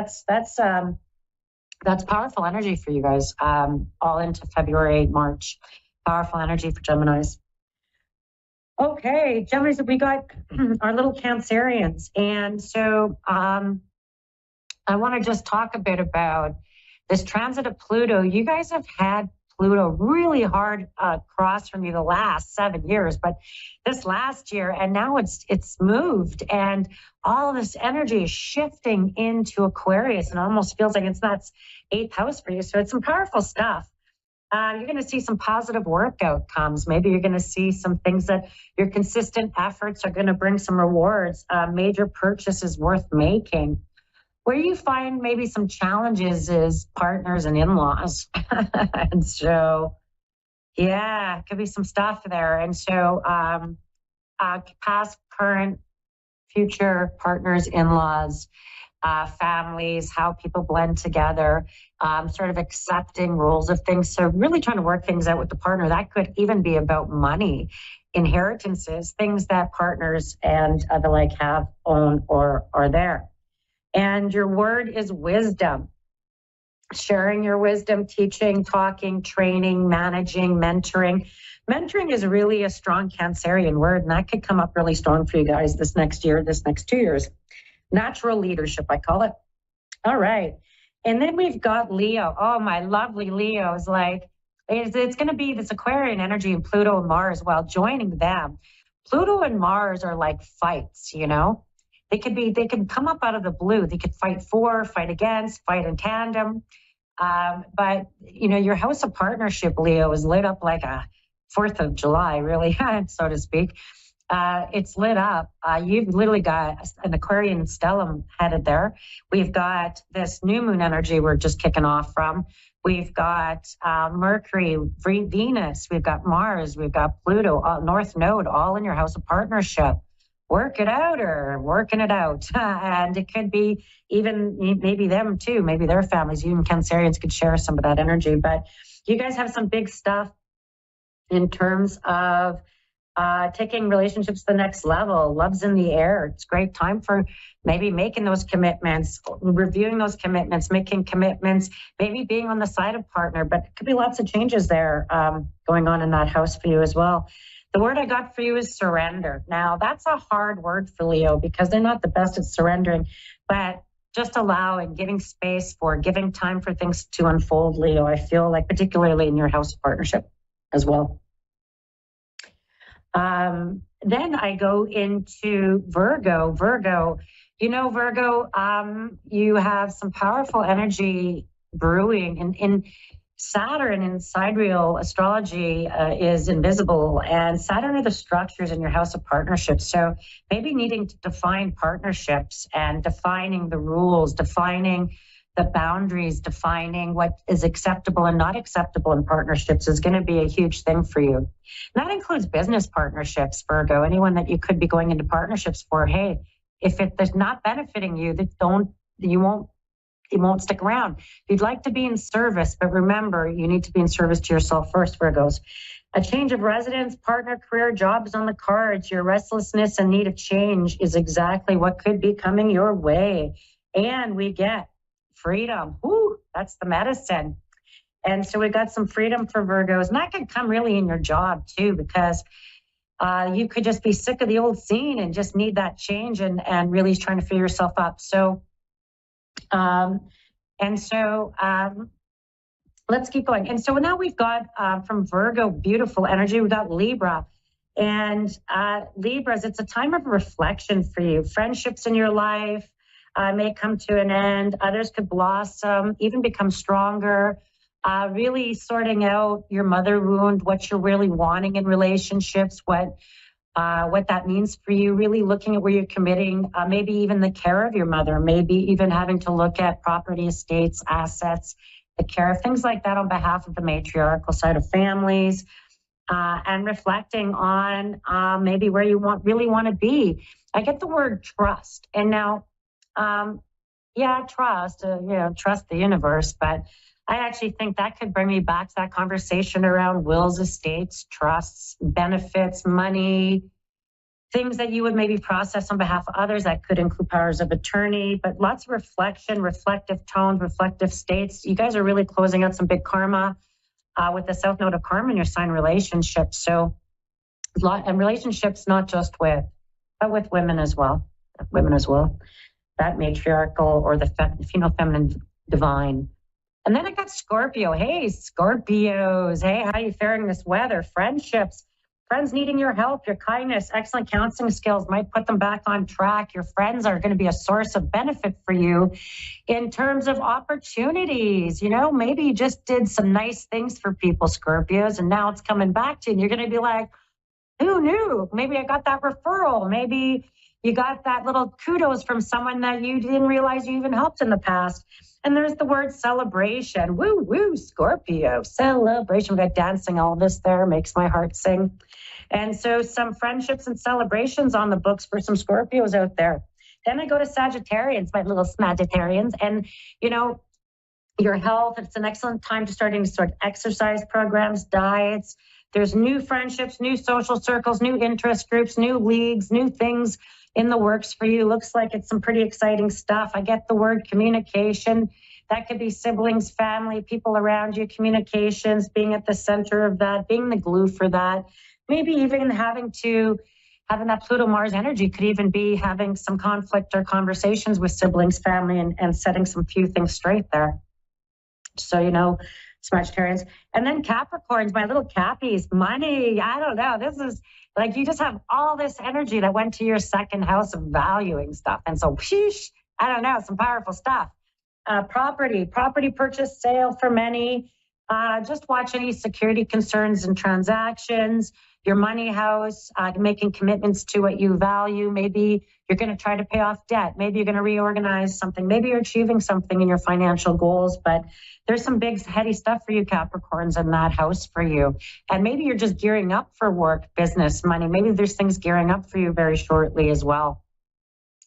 O: that's powerful energy for you guys, all into February, March. Powerful energy for Geminis. Okay, Geminis, we got our little Cancerians. And so I want to just talk a bit about this transit of Pluto. You guys have had Pluto really hard across from you the last 7 years, but this last year, and now it's moved, and all of this energy is shifting into Aquarius, and it almost feels like it's not 8th house for you. So it's some powerful stuff. You're going to see some positive work outcomes. Maybe you're going to see some things that your consistent efforts are going to bring some rewards, major purchases worth making. Where you find maybe some challenges is partners and in-laws. And so, yeah, it could be some stuff there. And so past, current, future partners, in-laws, families, how people blend together, sort of accepting rules of things. So really trying to work things out with the partner. That could even be about money, inheritances, things that partners and the like have, own, or are there. And your word is wisdom. Sharing your wisdom, teaching, talking, training, managing, mentoring. Mentoring is really a strong Cancerian word, and that could come up really strong for you guys this next year, this next 2 years. Natural leadership, I call it. All right. And then we've got Leo. Oh, my lovely Leo is like, it's going to be this Aquarian energy and Pluto and Mars. While joining them, Pluto and Mars are like fights, you know? They can come up out of the blue. They could fight for, fight against, fight in tandem. But, you know, your house of partnership, Leo, is lit up like a 4th of July, really, so to speak. It's lit up. You've literally got an Aquarian stellium headed there. We've got this new moon energy we're just kicking off from. We've got Mercury, Venus, we've got Mars, we've got Pluto, North Node, all in your house of partnership. Work it out or working it out. And it could be even maybe them too, maybe their families, even Cancerians could share some of that energy. But you guys have some big stuff in terms of taking relationships to the next level. Love's in the air. It's a great time for maybe making those commitments, reviewing those commitments, making commitments, maybe being on the side of partner, but it could be lots of changes there going on in that house for you as well. The word I got for you is surrender. Now, that's a hard word for Leo because they're not the best at surrendering, but just allowing, giving space for, giving time for things to unfold, Leo, I feel like, particularly in your house of partnership as well. Then I go into Virgo. Virgo, Virgo, you have some powerful energy brewing. In Saturn in sidereal astrology is invisible, and Saturn are the structures in your house of partnerships. So maybe needing to define partnerships and defining the rules, defining the boundaries, defining what is acceptable and not acceptable in partnerships is going to be a huge thing for you. And that includes business partnerships, Virgo, anyone that you could be going into partnerships for. Hey, if it's not benefiting you, it won't stick around. You'd like to be in service, but remember, you need to be in service to yourself first, Virgos. A change of residence, partner, career, jobs on the cards. Your restlessness and need of change is exactly what could be coming your way. And we get freedom. Woo, that's the medicine. And so we got some freedom for Virgos. And that could come really in your job too, because you could just be sick of the old scene and just need that change and really trying to figure yourself up. So, let's keep going. And so now we've got from Virgo, beautiful energy. We've got Libra. And Libras, it's a time of reflection for you. Friendships in your life may come to an end. Others could blossom, even become stronger. Really sorting out your mother wound, what you're really wanting in relationships, what that means for you, really looking at where you're committing, maybe even the care of your mother, maybe even having to look at property, estates, assets, the care of things like that on behalf of the matriarchal side of families, and reflecting on maybe where you really want to be. I get the word trust. And now, trust, trust the universe, but I actually think that could bring me back to that conversation around wills, estates, trusts, benefits, money, things that you would maybe process on behalf of others. That could include powers of attorney, but lots of reflection, reflective tones, reflective states. You guys are really closing out some big karma with the South Node of Karma in your sign relationships. So, and relationships not just but with women as well. That matriarchal or the female, feminine, divine. And then I got Scorpio. Hey, Scorpios. Hey, how are you faring this weather? Friendships, friends needing your help, your kindness, excellent counseling skills might put them back on track. Your friends are going to be a source of benefit for you in terms of opportunities. Maybe you just did some nice things for people, Scorpios, and now it's coming back to you. And you're going to be like, who knew? Maybe I got that referral. Maybe you got that little kudos from someone that you didn't realize you even helped in the past. And there's the word celebration. Woo, woo, Scorpio, celebration. We got dancing, all this there makes my heart sing. And so some friendships and celebrations on the books for some Scorpios out there. Then I go to Sagittarians, my little Smagittarians. And, your health, it's an excellent time to start exercise programs, diets. There's new friendships, new social circles, new interest groups, new leagues, new things in the works for you. Looks like it's some pretty exciting stuff. I get the word communication. That could be siblings, family, people around you, communications, being at the center of that, being the glue for that. Maybe even having that Pluto-Mars energy could even be having some conflict or conversations with siblings, family, and setting some few things straight there. So, Sagittarians. And then Capricorns, my little Cappies, money. I don't know. This is like you just have all this energy that went to your second house of valuing stuff. And so, I don't know, some powerful stuff. Property purchase, sale for many. Just watch any security concerns and transactions, your money house, making commitments to what you value. Maybe you're going to try to pay off debt. Maybe you're going to reorganize something. Maybe you're achieving something in your financial goals, but there's some big, heady stuff for you Capricorns in that house for you. And maybe you're just gearing up for work, business, money. Maybe there's things gearing up for you very shortly as well.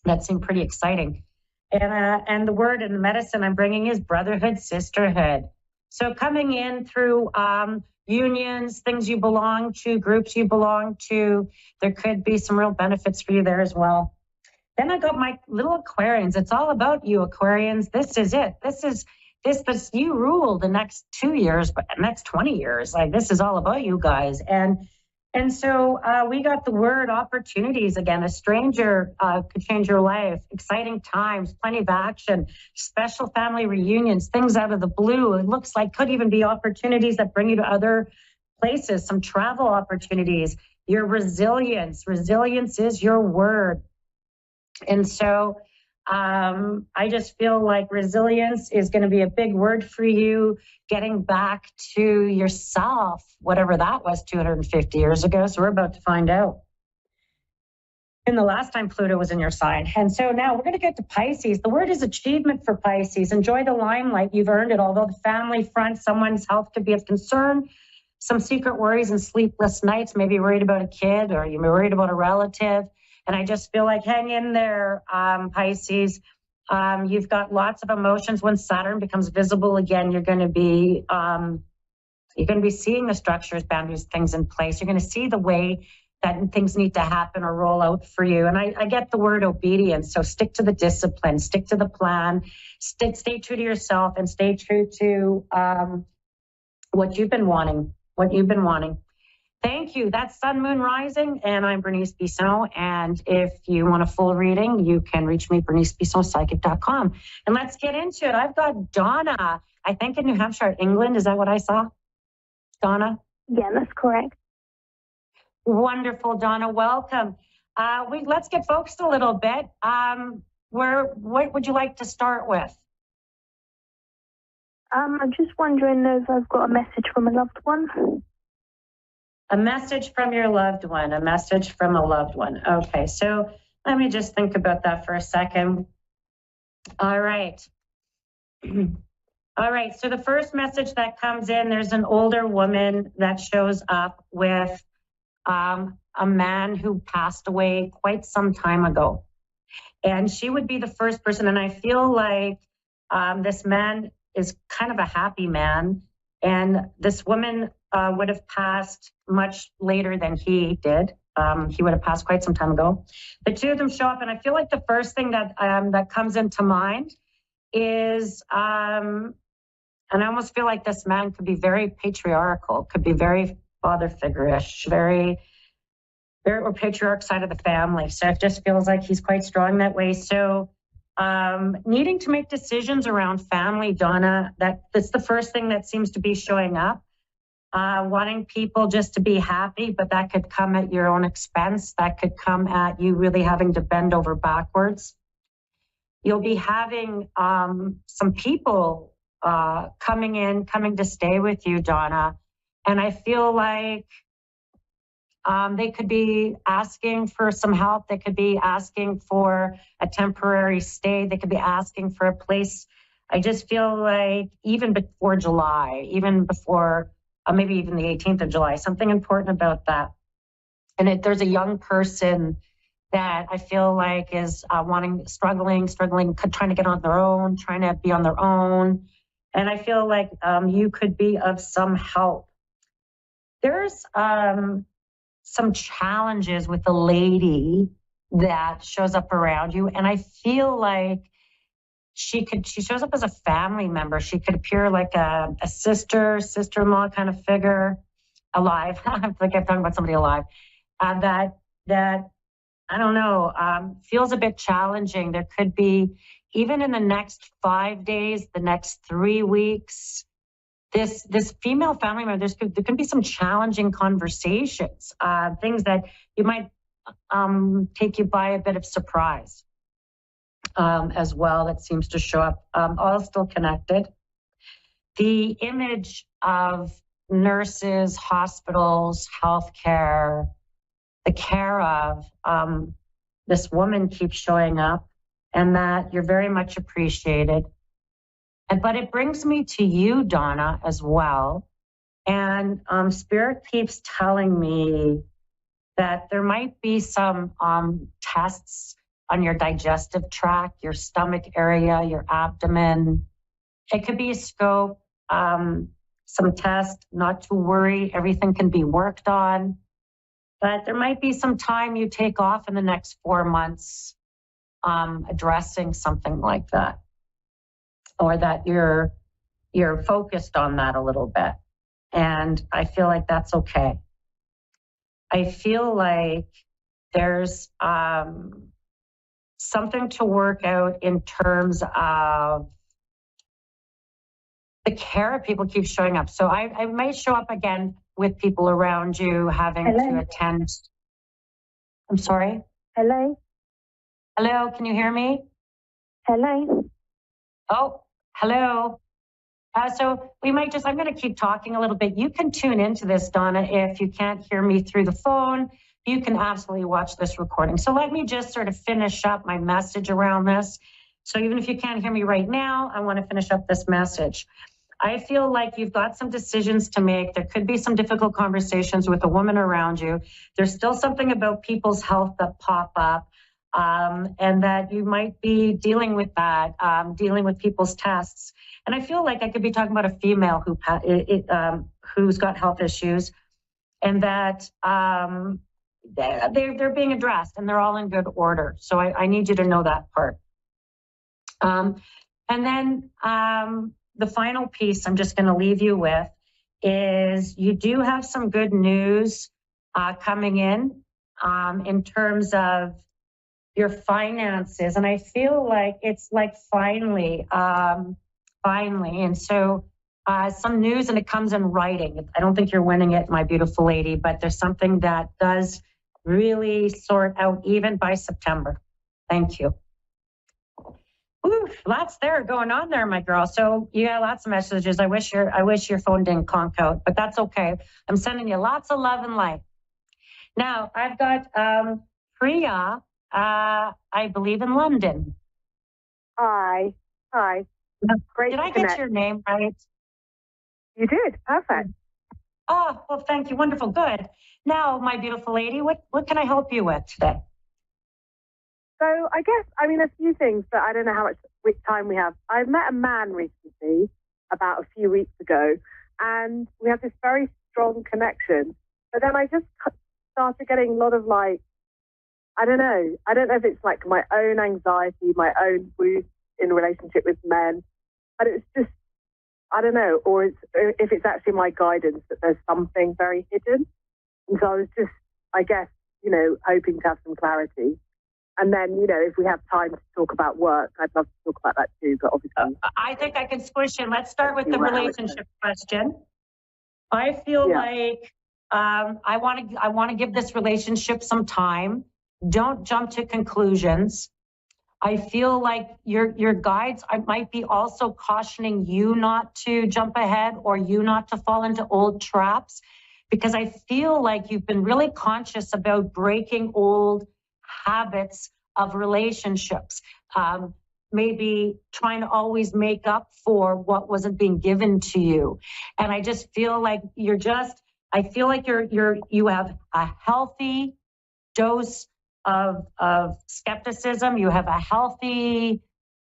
O: That seemed pretty exciting. And the word and the medicine I'm bringing is brotherhood, sisterhood. So coming in through unions, things you belong to, groups you belong to, there could be some real benefits for you there as well. Then I got my little Aquarians. It's all about you, Aquarians. This is it. This you rule the next 2 years, but the next 20 years. Like, this is all about you guys. And so we got the word opportunities again. A stranger could change your life. Exciting times, plenty of action, special family reunions, things out of the blue. It looks like could even be opportunities that bring you to other places, some travel opportunities. Your resilience. Resilience is your word. And so I just feel like resilience is going to be a big word for you, getting back to yourself, whatever that was 250 years ago. So we're about to find out. And the last time Pluto was in your sign. And so now we're going to get to Pisces. The word is achievement for Pisces. Enjoy the limelight. You've earned it. Although the family front, someone's health could be of concern. Some secret worries and sleepless nights. Maybe you're worried about a kid or you're worried about a relative. And I just feel like hang in there, Pisces. You've got lots of emotions. When Saturn becomes visible again, you're going to be seeing the structures, boundaries, things in place. You're going to see the way that things need to happen or roll out for you. And I get the word obedience. So stick to the discipline, stick to the plan, stay true to yourself, and stay true to what you've been wanting. Thank you. That's Sun, Moon, Rising, and I'm Bernice Bisson. And if you want a full reading, you can reach me, bernicebissonpsychic.com. And let's get into it. I've got Donna, I think in New Hampshire, England. Is that what I saw? Donna?
P: Yeah, that's correct.
O: Wonderful, Donna. Welcome. Let's get focused a little bit. What would you like to start with?
P: I'm just wondering if I've got a message from a loved one.
O: A message from your loved one, a message from a loved one. Okay, so let me just think about that for a second. All right. All right, so the first message that comes in, there's an older woman that shows up with a man who passed away quite some time ago. And she would be the first person, and I feel like this man is kind of a happy man, and this woman would have passed much later than he did. He would have passed quite some time ago. The two of them show up, and I feel like the first thing that comes into mind is, and I almost feel like this man could be very patriarchal, could be very father figure-ish, very or patriarch side of the family. So it just feels like he's quite strong that way. So needing to make decisions around family, Donna, that's the first thing that seems to be showing up. Wanting people just to be happy, but that could come at your own expense. That could come at you really having to bend over backwards. You'll be having some people coming to stay with you, Donna. And I feel like they could be asking for some help. They could be asking for a temporary stay. They could be asking for a place. I just feel like even before July, even before maybe even the 18th of July, something important about that. And there's a young person that I feel like is struggling, trying to get on their own, trying to be on their own. And I feel like you could be of some help. There's some challenges with the lady that shows up around you. And I feel like she shows up as a family member. She could appear like a sister-in-law kind of figure, alive. I feel like I'm talking about somebody alive. That I don't know, feels a bit challenging. There could be, even in the next 5 days, the next 3 weeks, this female family member, there can be some challenging conversations, things that you might take you by a bit of surprise as well. That seems to show up, all still connected. the image of nurses, hospitals, healthcare, the care of this woman keeps showing up, and that you're very much appreciated. But it brings me to you, Donna, as well. And Spirit keeps telling me that there might be some tests on your digestive tract, your stomach area, your abdomen. It could be a scope, some tests, not to worry, everything can be worked on. But there might be some time you take off in the next 4 months addressing something like that, or that you're focused on that a little bit. And I feel like that's okay. I feel like there's something to work out in terms of the care people keep showing up. So I might show up again with people around you having to attend. I'm sorry?
P: Hello?
O: Hello, can you hear me?
P: Hello?
O: Oh, hello. So we might I'm going to keep talking a little bit. You can tune into this, Donna, if you can't hear me through the phone. You can absolutely watch this recording. So let me just sort of finish up my message around this. So even if you can't hear me right now, I want to finish up this message. I feel like you've got some decisions to make. There could be some difficult conversations with a woman around you. There's still something about people's health that pop up, and that you might be dealing with that, dealing with people's tests. And I feel like I could be talking about a female who's got health issues, and that they're being addressed and they're all in good order. So I need you to know that part. And then the final piece I'm just going to leave you with is you do have some good news coming in terms of your finances. And I feel like it's like finally. And so some news, and it comes in writing. I don't think you're winning it, my beautiful lady, but there's something that does really sort out even by September. Thank you. Ooh, lots there going on there, my girl. So you got lots of messages. I wish your phone didn't conk out, but that's okay. I'm sending you lots of love and light. Now I've got Priya, I believe in London.
Q: Hi. Great.
O: Did I get your name right?
Q: You did. Perfect.
O: Oh, well, thank you. Wonderful. Good. Now, my beautiful lady, what can I help you with today?
Q: So I guess, a few things, but I don't know how much time we have. I met a man recently, about a few weeks ago, and we have this very strong connection. But then I just started getting a lot of I don't know if it's like my own anxiety, my own wounds in relationship with men. And it's just, I don't know, or if it's actually my guidance that there's something very hidden. And so I was just, I guess, hoping to have some clarity. And then, if we have time to talk about work, I'd love to talk about that too, but obviously.
O: I think I can squish in. Let's start with the relationship question. I feel like I want to give this relationship some time. Don't jump to conclusions. I feel like your guides might be also cautioning you not to jump ahead or you not to fall into old traps, because I feel like you've been really conscious about breaking old habits of relationships, maybe trying to always make up for what wasn't being given to you. And I just feel like you have a healthy dose of skepticism. You have a healthy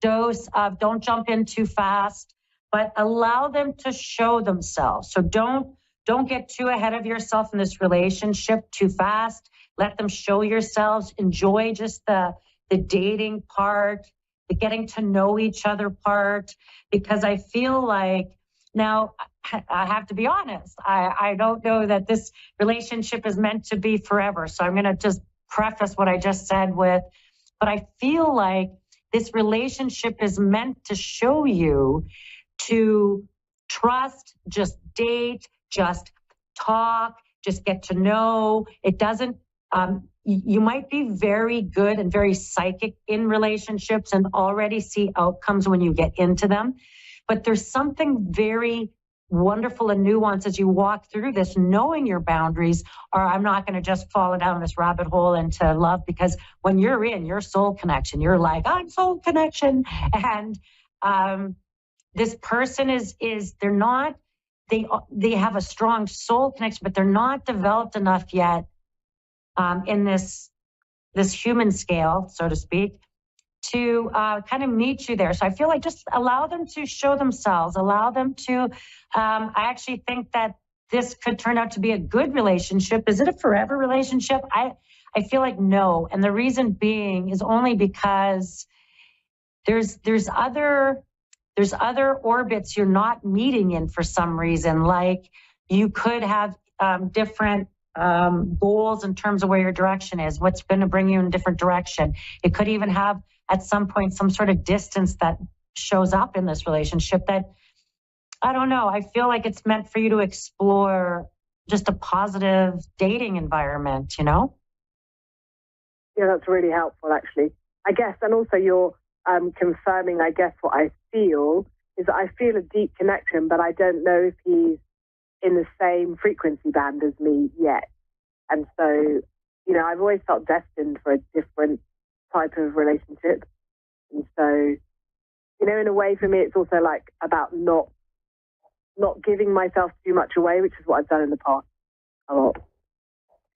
O: dose of don't jump in too fast, but allow them to show themselves. So don't get too ahead of yourself in this relationship too fast. Let them show yourselves. Enjoy just the dating part, the getting to know each other part, because I feel like now I have to be honest. I don't know that this relationship is meant to be forever. So I'm going to just preface what I just said with, but I feel like this relationship is meant to show you to trust, just date, just talk, just get to know. It doesn't, you might be very good and very psychic in relationships and already see outcomes when you get into them. but there's something very wonderful and nuanced as you walk through this, knowing your boundaries, or I'm not going to just fall down this rabbit hole into love, because when you're in your soul connection, you're like, I'm soul connection. And this person is they're not, they have a strong soul connection, but they're not developed enough yet in this human scale, so to speak, to kind of meet you there. So I feel like just allow them to show themselves, allow them to, I actually think that this could turn out to be a good relationship. Is it a forever relationship? I feel like no. And the reason being is only because there's other orbits you're not meeting in for some reason. Like you could have different goals in terms of where your direction is, what's going to bring you in a different direction. It could even have at some point some sort of distance that shows up in this relationship that, I don't know, I feel like it's meant for you to explore just a positive dating environment, you know?
Q: Yeah, that's really helpful, actually. I guess, and also you're confirming, I guess, what I feel is that I feel a deep connection, but I don't know if he's in the same frequency band as me yet. And so, you know, I've always felt destined for a different type of relationship. And so, you know, in a way for me, it's also like about not giving myself too much away, which is what I've done in the past a lot.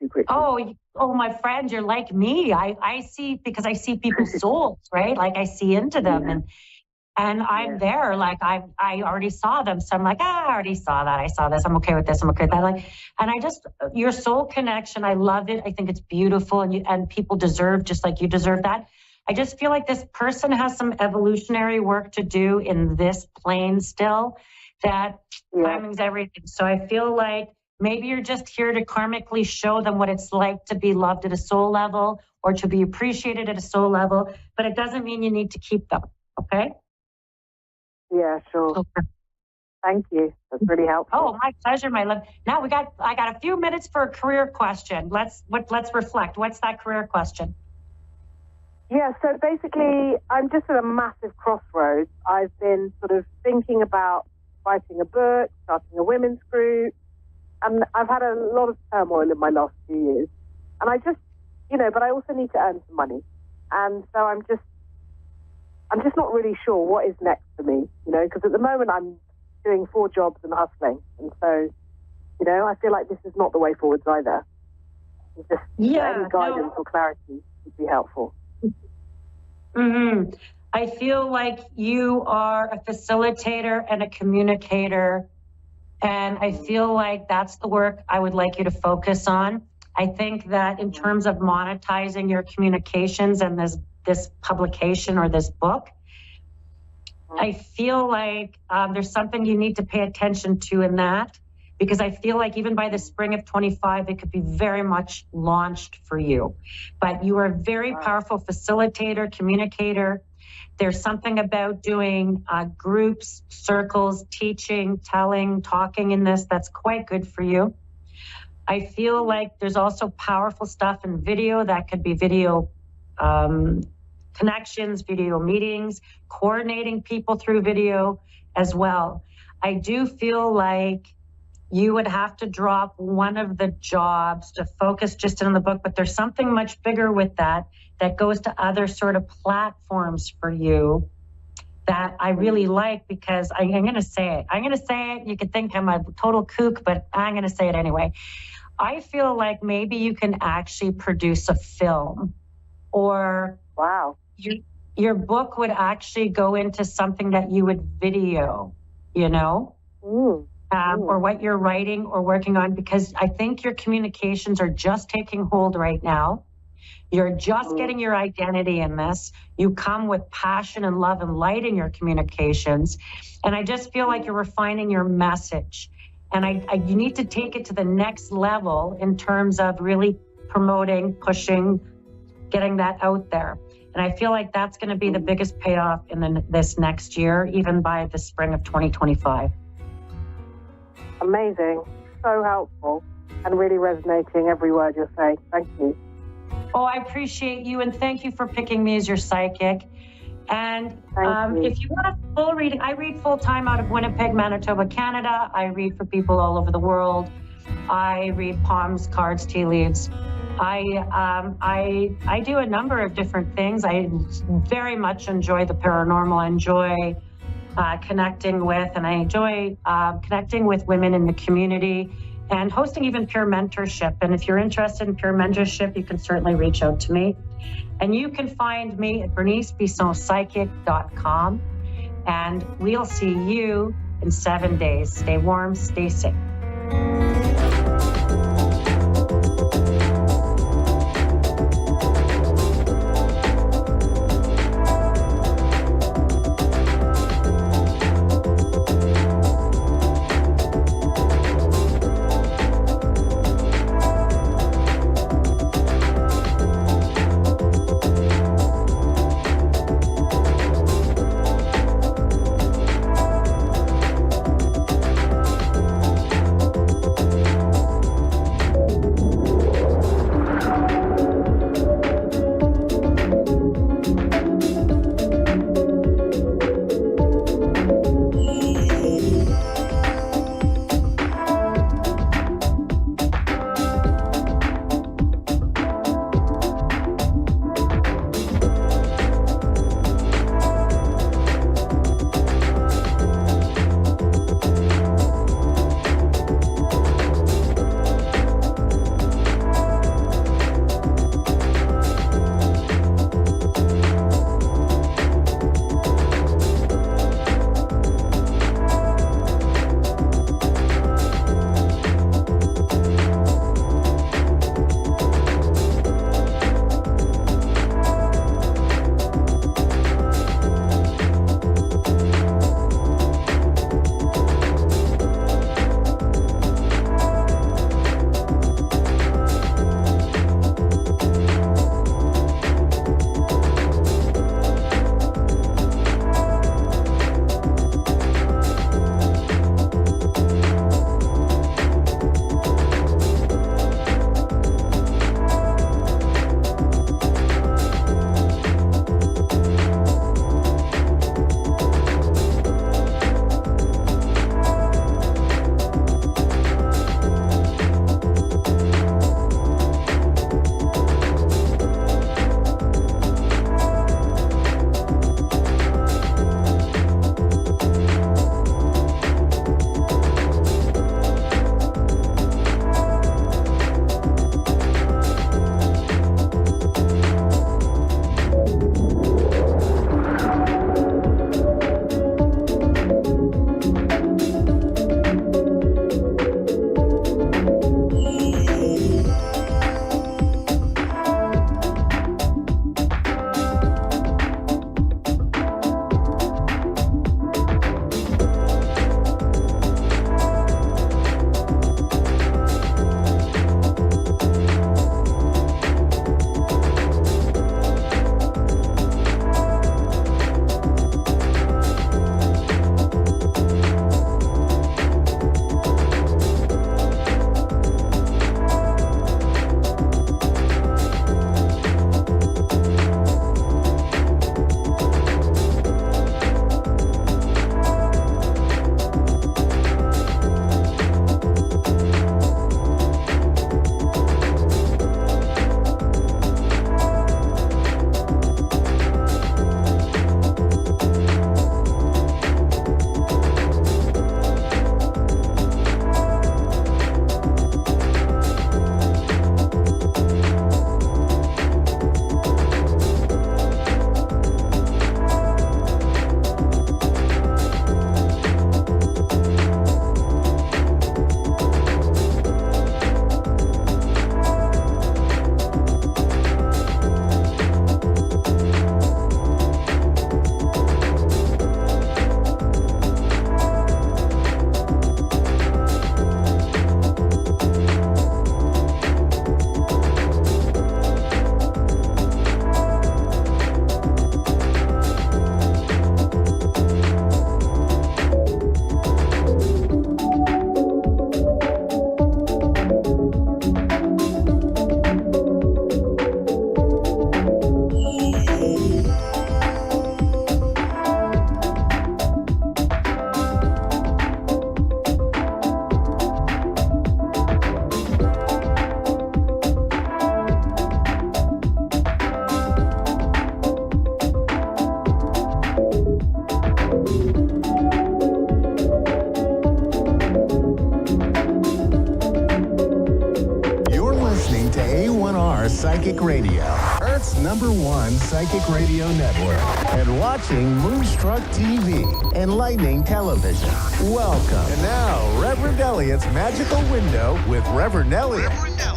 Q: Too quickly.
O: Oh, my friend, you're like me. I see, because I see people's souls, right? Like I see into them, and I'm there. Like I already saw them, so I'm like, I already saw that. I saw this. I'm okay with this. I'm okay with that. Like, and I just, your soul connection, I love it. I think it's beautiful, and people deserve, just like you deserve that. I just feel like this person has some evolutionary work to do in this plane still. That timing's everything. So I feel like maybe you're just here to karmically show them what it's like to be loved at a soul level or to be appreciated at a soul level, but it doesn't mean you need to keep them, okay?
Q: Yeah, sure. Okay. Thank you. That's really helpful.
O: Oh, my pleasure, my love. Now I got a few minutes for a career question. Let's reflect. What's that career question?
Q: Yeah, so basically, I'm just at a massive crossroads. I've been sort of thinking about writing a book, starting a women's group, and I've had a lot of turmoil in my last few years. And I just, you know, but I also need to earn some money. And so I'm just not really sure what is next for me, you know, because at the moment I'm doing 4 jobs and hustling. And so, you know, I feel like this is not the way forwards either. Just any guidance or clarity would be helpful.
O: Mm-hmm. I feel like you are a facilitator and a communicator, and I feel like that's the work I would like you to focus on. I think that in terms of monetizing your communications and this publication or this book, I feel like there's something you need to pay attention to in that, because I feel like even by the spring of 25, it could be very much launched for you. But you are a very powerful facilitator, communicator. There's something about doing groups, circles, teaching, telling, talking in this that's quite good for you. I feel like there's also powerful stuff in video that could be video connections, video meetings, coordinating people through video as well. I do feel like you would have to drop one of the jobs to focus just on the book, but there's something much bigger with that goes to other sort of platforms for you that I really like, because I'm going to say it. You could think I'm a total kook, but I'm going to say it anyway. I feel like maybe you can actually produce a film, or your book would actually go into something that you would video, you know? Or what you're writing or working on, because I think your communications are just taking hold right now. You're just getting your identity in this. You come with passion and love and light in your communications. And I just feel like you're refining your message. And you need to take it to the next level in terms of really promoting, pushing, getting that out there. And I feel like that's going to be the biggest payoff in this next year, even by the spring of 2025.
Q: Amazing. So helpful and really resonating every word you're saying. Thank you.
O: Oh, I appreciate you, and thank you for picking me as your psychic. And if you want a full reading, I read full time out of Winnipeg, Manitoba, Canada. I read for people all over the world. I read palms, cards, tea leaves. I do a number of different things. I very much enjoy the paranormal. I enjoy connecting with, and I enjoy connecting with women in the community and hosting even peer mentorship. And if you're interested in peer mentorship, you can certainly reach out to me. And you can find me at bernicebissonpsychic.com. And we'll see you in 7 days. Stay warm, stay safe.
E: Radio, Earth's #1 psychic radio network, and watching Moonstruck TV, enlightening television. Welcome. And now, Reverend Elliot's Magical Window with Reverend Elliot.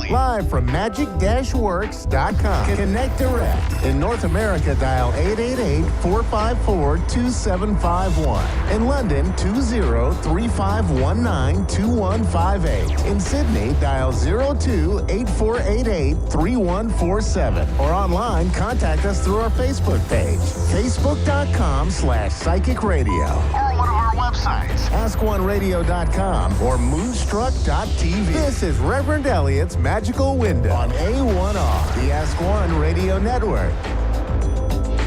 E: Live from magic-works.com. Connect direct. In North America, dial 888-454-2751. In London, 20-3519-2158. In Sydney, dial 02-8488-3147. Or online, contact us through our Facebook page, facebook.com/psychic radio. Or one of our websites, askoneradio.com or moonstruck.tv. This is Reverend Elliot's Magical Window on A1R, the Ask One Radio Network.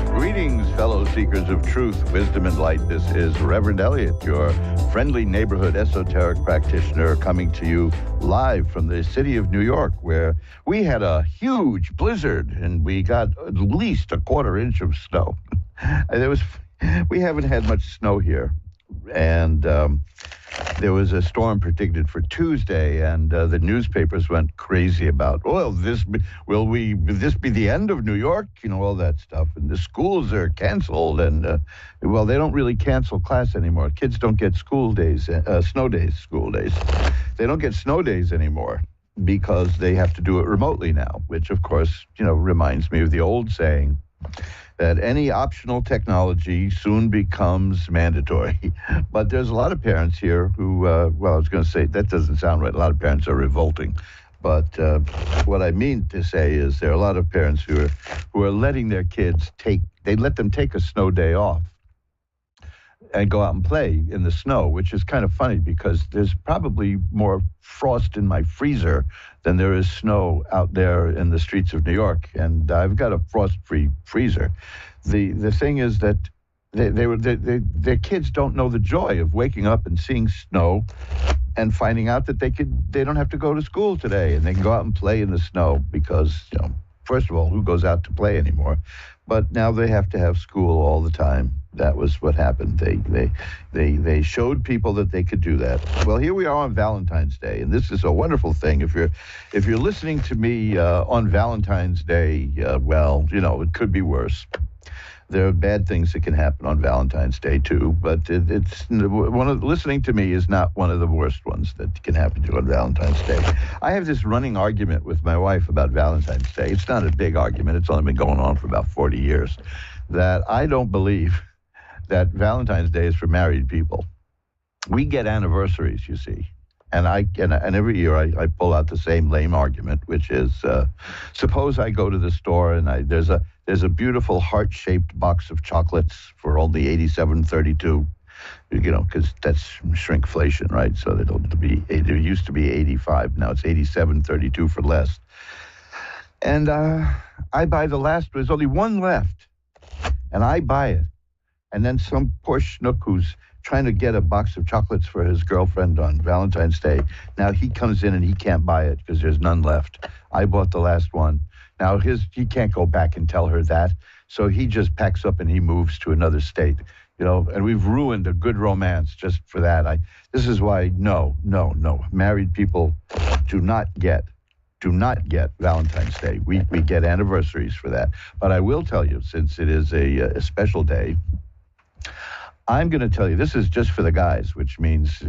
A: Greetings, fellow seekers of truth, wisdom, and light. This is Reverend Elliot, your friendly neighborhood esoteric practitioner, coming to you live from the city of New York, where we had a huge blizzard and we got at least a quarter inch of snow. We haven't had much snow here, and there was a storm predicted for Tuesday, and the newspapers went crazy about, will this be the end of New York? You know, all that stuff. And the schools are canceled, and well, they don't really cancel class anymore. Kids don't get school days. They don't get snow days anymore because they have to do it remotely now, which of course, reminds me of the old saying that any optional technology soon becomes mandatory. But there's a lot of parents here who, I was going to say, that doesn't sound right. A lot of parents are revolting. But what I mean to say is there are a lot of parents who are letting their kids let them take a snow day off and go out and play in the snow, which is kind of funny because there's probably more frost in my freezer than there is snow out there in the streets of New York. And I've got a frost-free freezer. The thing is that their kids don't know the joy of waking up and seeing snow and finding out that they don't have to go to school today and they can go out and play in the snow because, first of all, who goes out to play anymore? But now they have to have school all the time. That was what happened. They showed people that they could do that. Well, here we are on Valentine's Day, and this is a wonderful thing. If you're listening to me on Valentine's Day, it could be worse. There are bad things that can happen on Valentine's Day too, but listening to me is not one of the worst ones that can happen to you on Valentine's Day. I have this running argument with my wife about Valentine's Day. It's not a big argument. It's only been going on for about 40 years. That I don't believe that Valentine's Day is for married people. We get anniversaries, you see. And every year I pull out the same lame argument, which is, suppose I go to the store and there's a beautiful heart-shaped box of chocolates for only $87.32, because that's shrinkflation, right? So it used to be 85, now it's $87.32 for less. And I buy the last. There's only one left, and I buy it. And then some poor schnook who's trying to get a box of chocolates for his girlfriend on Valentine's Day. Now he comes in and he can't buy it because there's none left. I bought the last one. Now he can't go back and tell her that. So he just packs up and he moves to another state, and we've ruined a good romance just for that. This is why, no. Married people do not get Valentine's Day. We get anniversaries for that. But I will tell you, since it is a special day, I'm going to tell you, this is just for the guys, which means,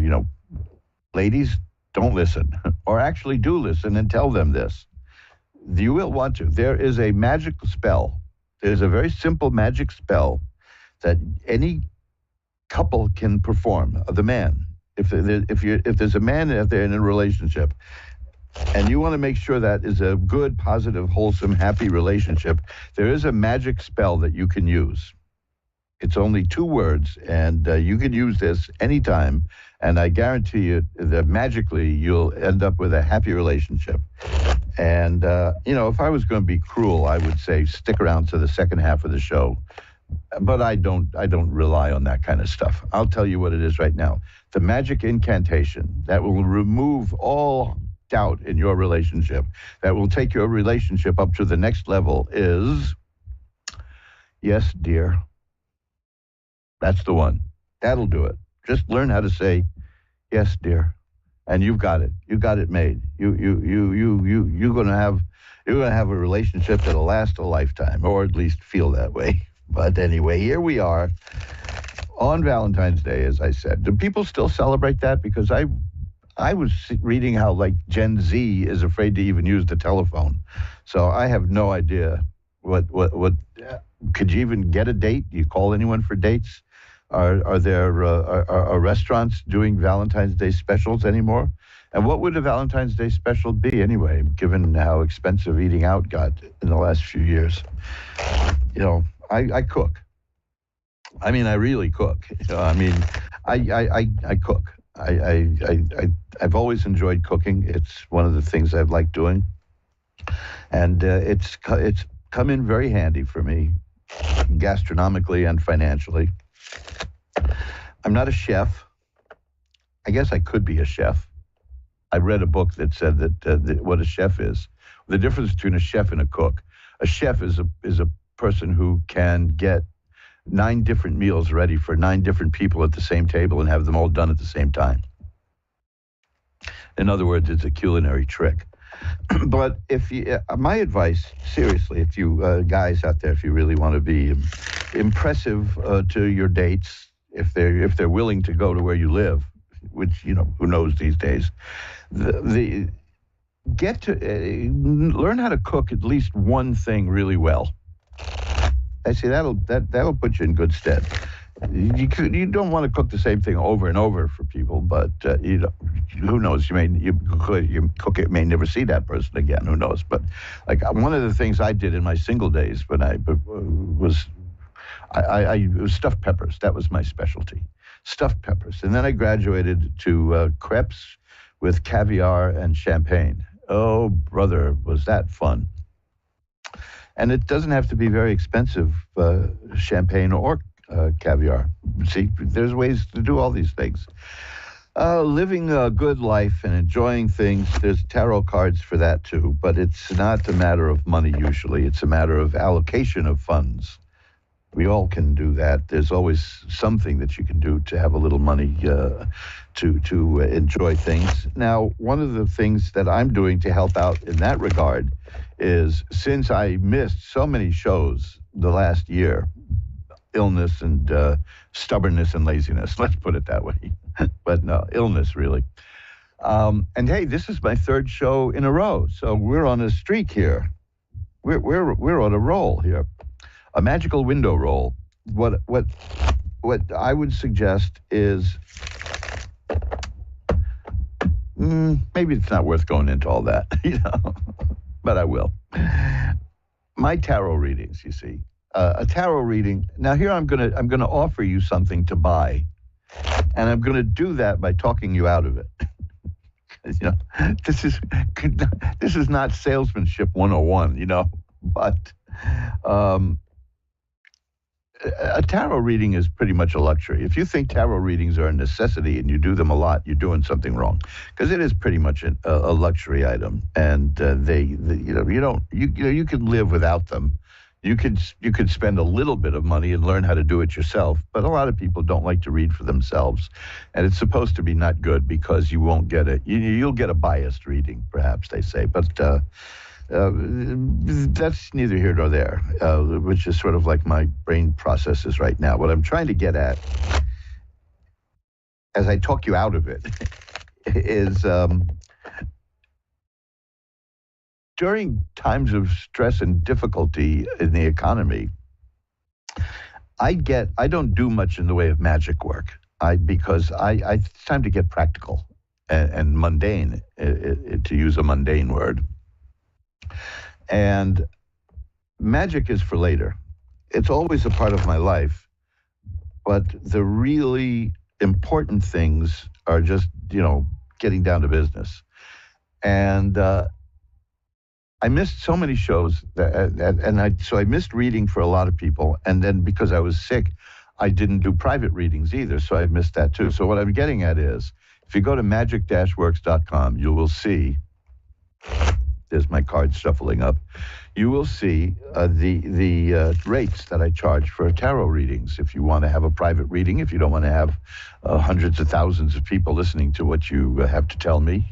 A: ladies, don't listen, or actually do listen and tell them this. You will want to. There is a magical spell. There's a very simple magic spell that any couple can perform. The man, if there's a man out there in a relationship, and you want to make sure that is a good, positive, wholesome, happy relationship, there is a magic spell that you can use. It's only 2 words, and you can use this anytime, and I guarantee you that magically you'll end up with a happy relationship. And, if I was going to be cruel, I would say stick around to the second half of the show. But I don't rely on that kind of stuff. I'll tell you what it is right now. The magic incantation that will remove all doubt in your relationship, that will take your relationship up to the next level is, yes, dear. That's the one. That'll do it. Just learn how to say, yes, dear. and you've got it. You got it made. You're gonna have a relationship that'll last a lifetime, or at least feel that way. But anyway, here we are on Valentine's Day, as I said. Do people still celebrate that? Because I was reading how like Gen Z is afraid to even use the telephone, so I have no idea what could you even get a date? Do you call anyone for dates? Are there restaurants doing Valentine's Day specials anymore? And what would a Valentine's Day special be anyway, given how expensive eating out got in the last few years? You know, I cook. I mean, I really cook. You know, I mean, I cook. I've always enjoyed cooking. It's one of the things I've liked doing, and it's come in very handy for me, gastronomically and financially. I'm not a chef. I guess I could be a chef. I read a book that said that what a chef is. The difference between a chef and a cook. A chef is a person who can get 9 different meals ready for 9 different people at the same table and have them all done at the same time. In other words, it's a culinary trick. But if you, my advice, seriously, if you guys out there, if you really want to be impressive to your dates, if they're willing to go to where you live, which, you know, who knows these days, get to learn how to cook at least one thing really well. I say that'll put you in good stead. You don't want to cook the same thing over and over for people, but who knows? You cook it, may never see that person again. Who knows? But like one of the things I did in my single days when I was stuffed peppers. That was my specialty, stuffed peppers. And then I graduated to crepes with caviar and champagne. Oh, brother, was that fun! And it doesn't have to be very expensive, champagne or caviar. See, there's ways to do all these things. Living a good life and enjoying things, there's tarot cards for that too, but it's not a matter of money usually. It's a matter of allocation of funds. We all can do that. There's always something that you can do to have a little money to enjoy things. Now, one of the things that I'm doing to help out in that regard is, since I missed so many shows the last year, illness and stubbornness and laziness, let's put it that way. But no, illness really. And hey, this is my 3rd show in a row, so we're on a streak here. We're on a roll here. A magical window roll. What I would suggest is maybe it's not worth going into all that, you know, but I will. My tarot readings, you see, a tarot reading. Now here I'm gonna offer you something to buy, and I'm gonna do that by talking you out of it. You know, this is not salesmanship 101, you know, but. A tarot reading is pretty much a luxury. If you think tarot readings are a necessity and you do them a lot, you're doing something wrong, because it is pretty much a luxury item, and you can live without them. You could spend a little bit of money and learn how to do it yourself, but a lot of people don't like to read for themselves, and it's supposed to be not good because you won't get it. You'll get a biased reading, perhaps they say, but. That's neither here nor there, which is sort of like my brain processes right now. What I'm trying to get at, as I talk you out of it, is during times of stress and difficulty in the economy, I don't do much in the way of magic work. Because it's time to get practical and mundane, to use a mundane word. And magic is for later. It's always a part of my life, but the really important things are just, getting down to business. And I missed so many shows, so I missed reading for a lot of people. And then because I was sick, I didn't do private readings either, so I missed that too. So what I'm getting at is, if you go to magic-works.com, you will see there's my cards shuffling up, you will see the rates that I charge for tarot readings. If you want to have a private reading, if you don't want to have hundreds of thousands of people listening to what you have to tell me,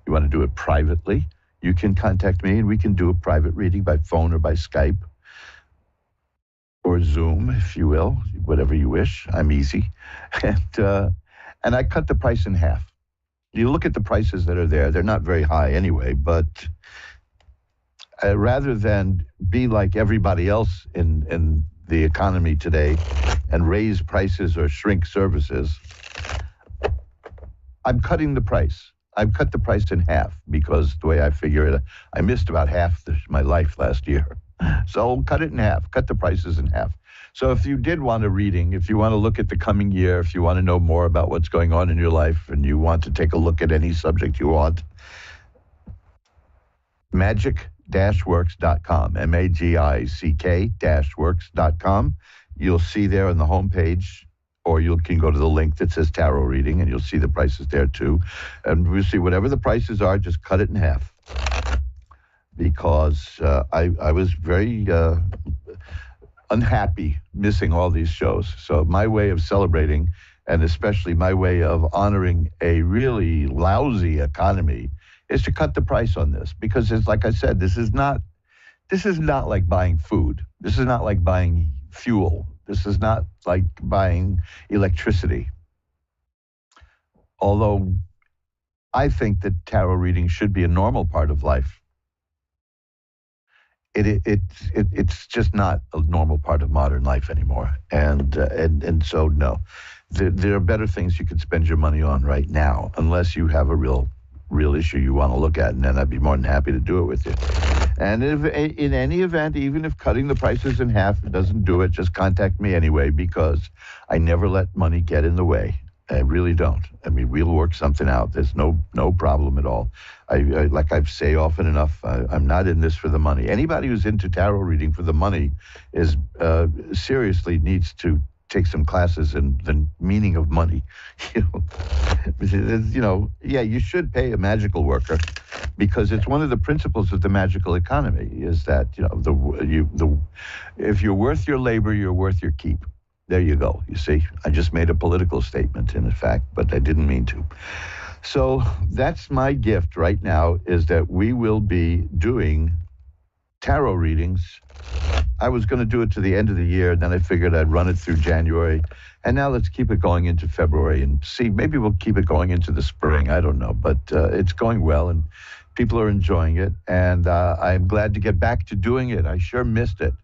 A: you want to do it privately, you can contact me and we can do a private reading by phone or by Skype or Zoom, if you will, whatever you wish. I'm easy. And I cut the price in half. You look at the prices that are there, they're not very high anyway, but rather than be like everybody else in the economy today and raise prices or shrink services, I'm cutting the price. I've cut the price in half because the way I figure it, I missed about half my life last year. So cut it in half, cut the prices in half. So if you did want a reading, if you want to look at the coming year, if you want to know more about what's going on in your life and you want to take a look at any subject you want, magic-works.com, magic-works.com. You'll see there on the homepage, or you can go to the link that says tarot reading and you'll see the prices there too. And we'll see whatever the prices are, just cut it in half. Because I was very unhappy missing all these shows. So my way of celebrating, and especially my way of honoring a really lousy economy, is to cut the price on this. Because it's like I said, this is not like buying food. This is not like buying fuel. This is not like buying electricity. Although I think that tarot reading should be a normal part of life. It's just not a normal part of modern life anymore, and so no, there are better things you could spend your money on right now, unless you have a real issue you want to look at, and then I'd be more than happy to do it with you. And if, in any event, even if cutting the prices in half doesn't do it, just contact me anyway, because I never let money get in the way. I really don't. I mean, we'll work something out. There's no problem at all. I like I say often enough, I'm not in this for the money. Anybody who's into tarot reading for the money is seriously needs to take some classes in the meaning of money. Yeah, you should pay a magical worker because it's one of the principles of the magical economy is that, if you're worth your labor, you're worth your keep. There you go. You see, I just made a political statement in fact, but I didn't mean to. So that's my gift right now, is that we will be doing tarot readings. I was going to do it to the end of the year, then I figured I'd run it through January. And now let's keep it going into February and see, maybe we'll keep it going into the spring. I don't know, but it's going well and people are enjoying it. And I'm glad to get back to doing it. I sure missed it.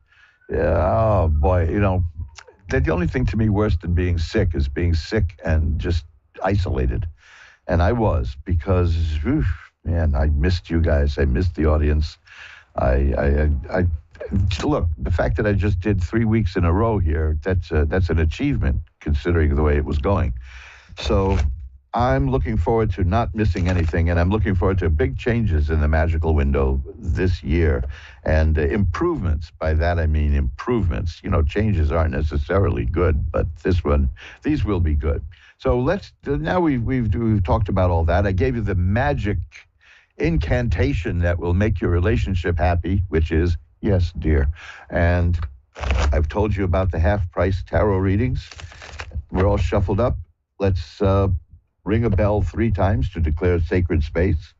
A: Oh boy, the only thing to me worse than being sick is being sick and just isolated. And I was, because, man, I missed you guys. I missed the audience. I look, the fact that I just did 3 weeks in a row here, that's an achievement considering the way it was going. So I'm looking forward to not missing anything, and I'm looking forward to big changes in the magical window this year and improvements. By that I mean improvements. Changes aren't necessarily good, but these will be good. So now we've talked about all that. I gave you the magic incantation that will make your relationship happy, which is yes, dear. And I've told you about the half-price tarot readings. We're all shuffled up. Let's ring a bell 3 times to declare sacred space.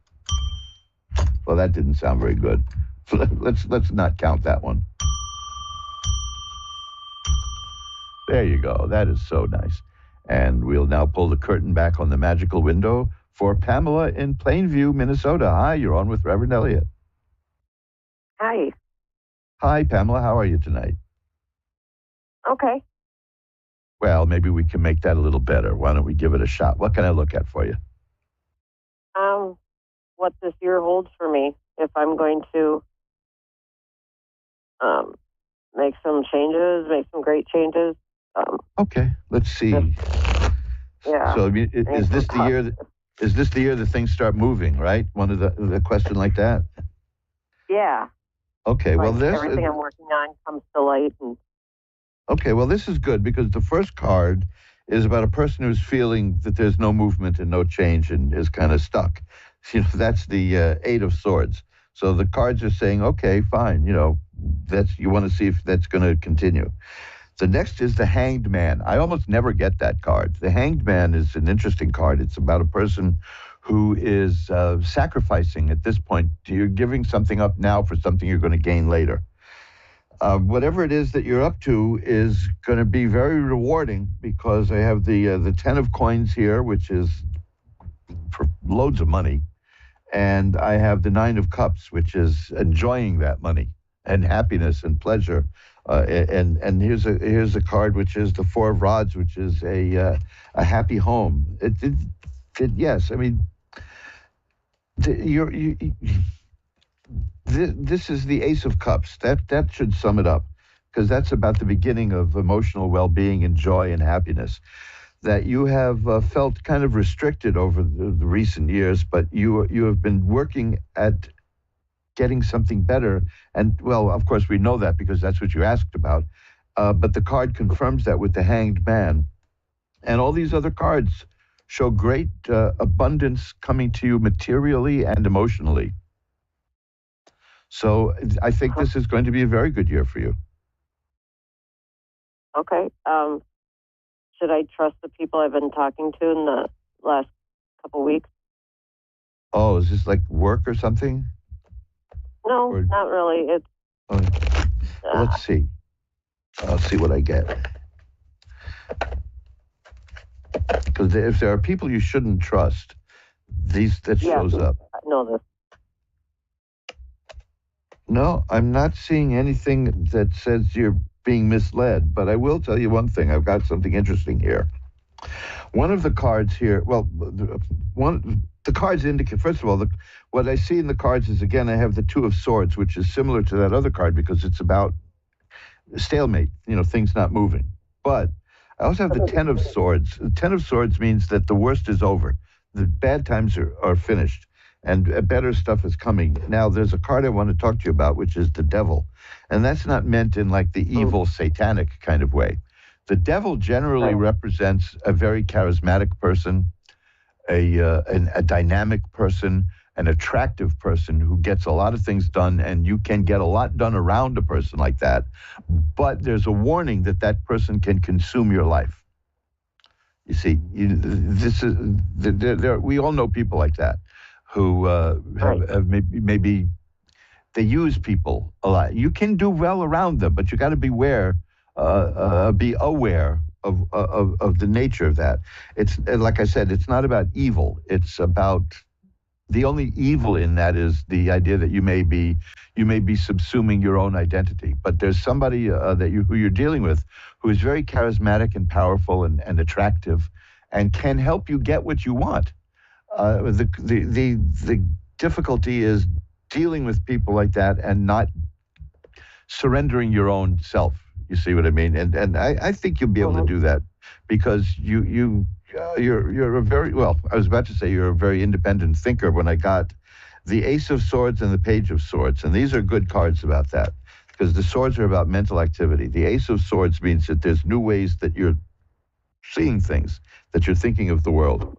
A: Well, that didn't sound very good. Let's not count that one. There you go. That is so nice. And we'll now pull the curtain back on the magical window for Pamela in Plainview, Minnesota. Hi, you're on with Reverend Elliot.
R: Hi.
A: Hi, Pamela. How are you tonight?
R: Okay.
A: Well, maybe we can make that a little better. Why don't we give it a shot? What can I look at for you?
R: What this year holds for me, if I'm going to make some changes, make some great changes.
A: Okay, let's see.
R: Yeah.
A: So is this the year? Is this the year that things start moving? Right? One of the question like that.
R: Yeah.
A: Okay. Well,
R: everything I'm working on comes to light.
A: Okay. Well, this is good because the first card is about a person who's feeling that there's no movement and no change and is kind of stuck. That's the 8 of Swords. So the cards are saying, okay, fine, you want to see if that's going to continue. The next is the Hanged Man. I almost never get that card. The Hanged Man is an interesting card. It's about a person who is sacrificing at this point. You're giving something up now for something you're going to gain later. Whatever it is that you're up to is going to be very rewarding, because I have the 10 of coins here, which is for loads of money. And I have the 9 of cups, which is enjoying that money and happiness and pleasure. And here's a card which is the 4 of rods, which is a happy home. Yes, I mean, this is the Ace of Cups. That should sum it up, because that's about the beginning of emotional well-being and joy and happiness. That you have felt kind of restricted over the recent years, but you have been working at getting something better. And, well, of course, we know that because that's what you asked about. But the card confirms that with the Hanged Man. And all these other cards show great abundance coming to you materially and emotionally. So I think this is going to be a very good year for you.
R: Okay. Should I trust the people I've been talking to in the last couple weeks?
A: Oh, is this like work or something?
R: No, not really. It's.
A: Let's see. I'll see what I get. Because if there are people you shouldn't trust, that shows up.
R: I know this.
A: No, I'm not seeing anything that says you're being misled, but I will tell you one thing. I've got something interesting here. One of the cards here, the cards indicate, first of all, what I see in the cards is, again, I have the 2 of Swords, which is similar to that other card because it's about stalemate, things not moving. But I also have the 10 of Swords. The 10 of Swords means that the worst is over. The bad times are finished, and better stuff is coming. Now, there's a card I want to talk to you about, which is the Devil. And that's not meant in like the evil, satanic kind of way. The Devil generally represents a very charismatic person, a dynamic person, an attractive person who gets a lot of things done, and you can get a lot done around a person like that. But there's a warning that person can consume your life. You see, we all know people like that who have maybe they use people a lot. You can do well around them, but you got to be aware of the nature of that. It's like I said, it's not about evil. It's about the only evil in that is the idea that you may be subsuming your own identity. But there's somebody who you're dealing with who is very charismatic and powerful and attractive, and can help you get what you want. The difficulty is dealing with people like that and not surrendering your own self. You see what I mean? And I think you'll be able to do that because you're a very, well, I was about to say you're a very independent thinker when I got the Ace of Swords and the Page of Swords. And these are good cards about that because the swords are about mental activity. The Ace of Swords means that there's new ways that you're seeing things, that you're thinking of the world.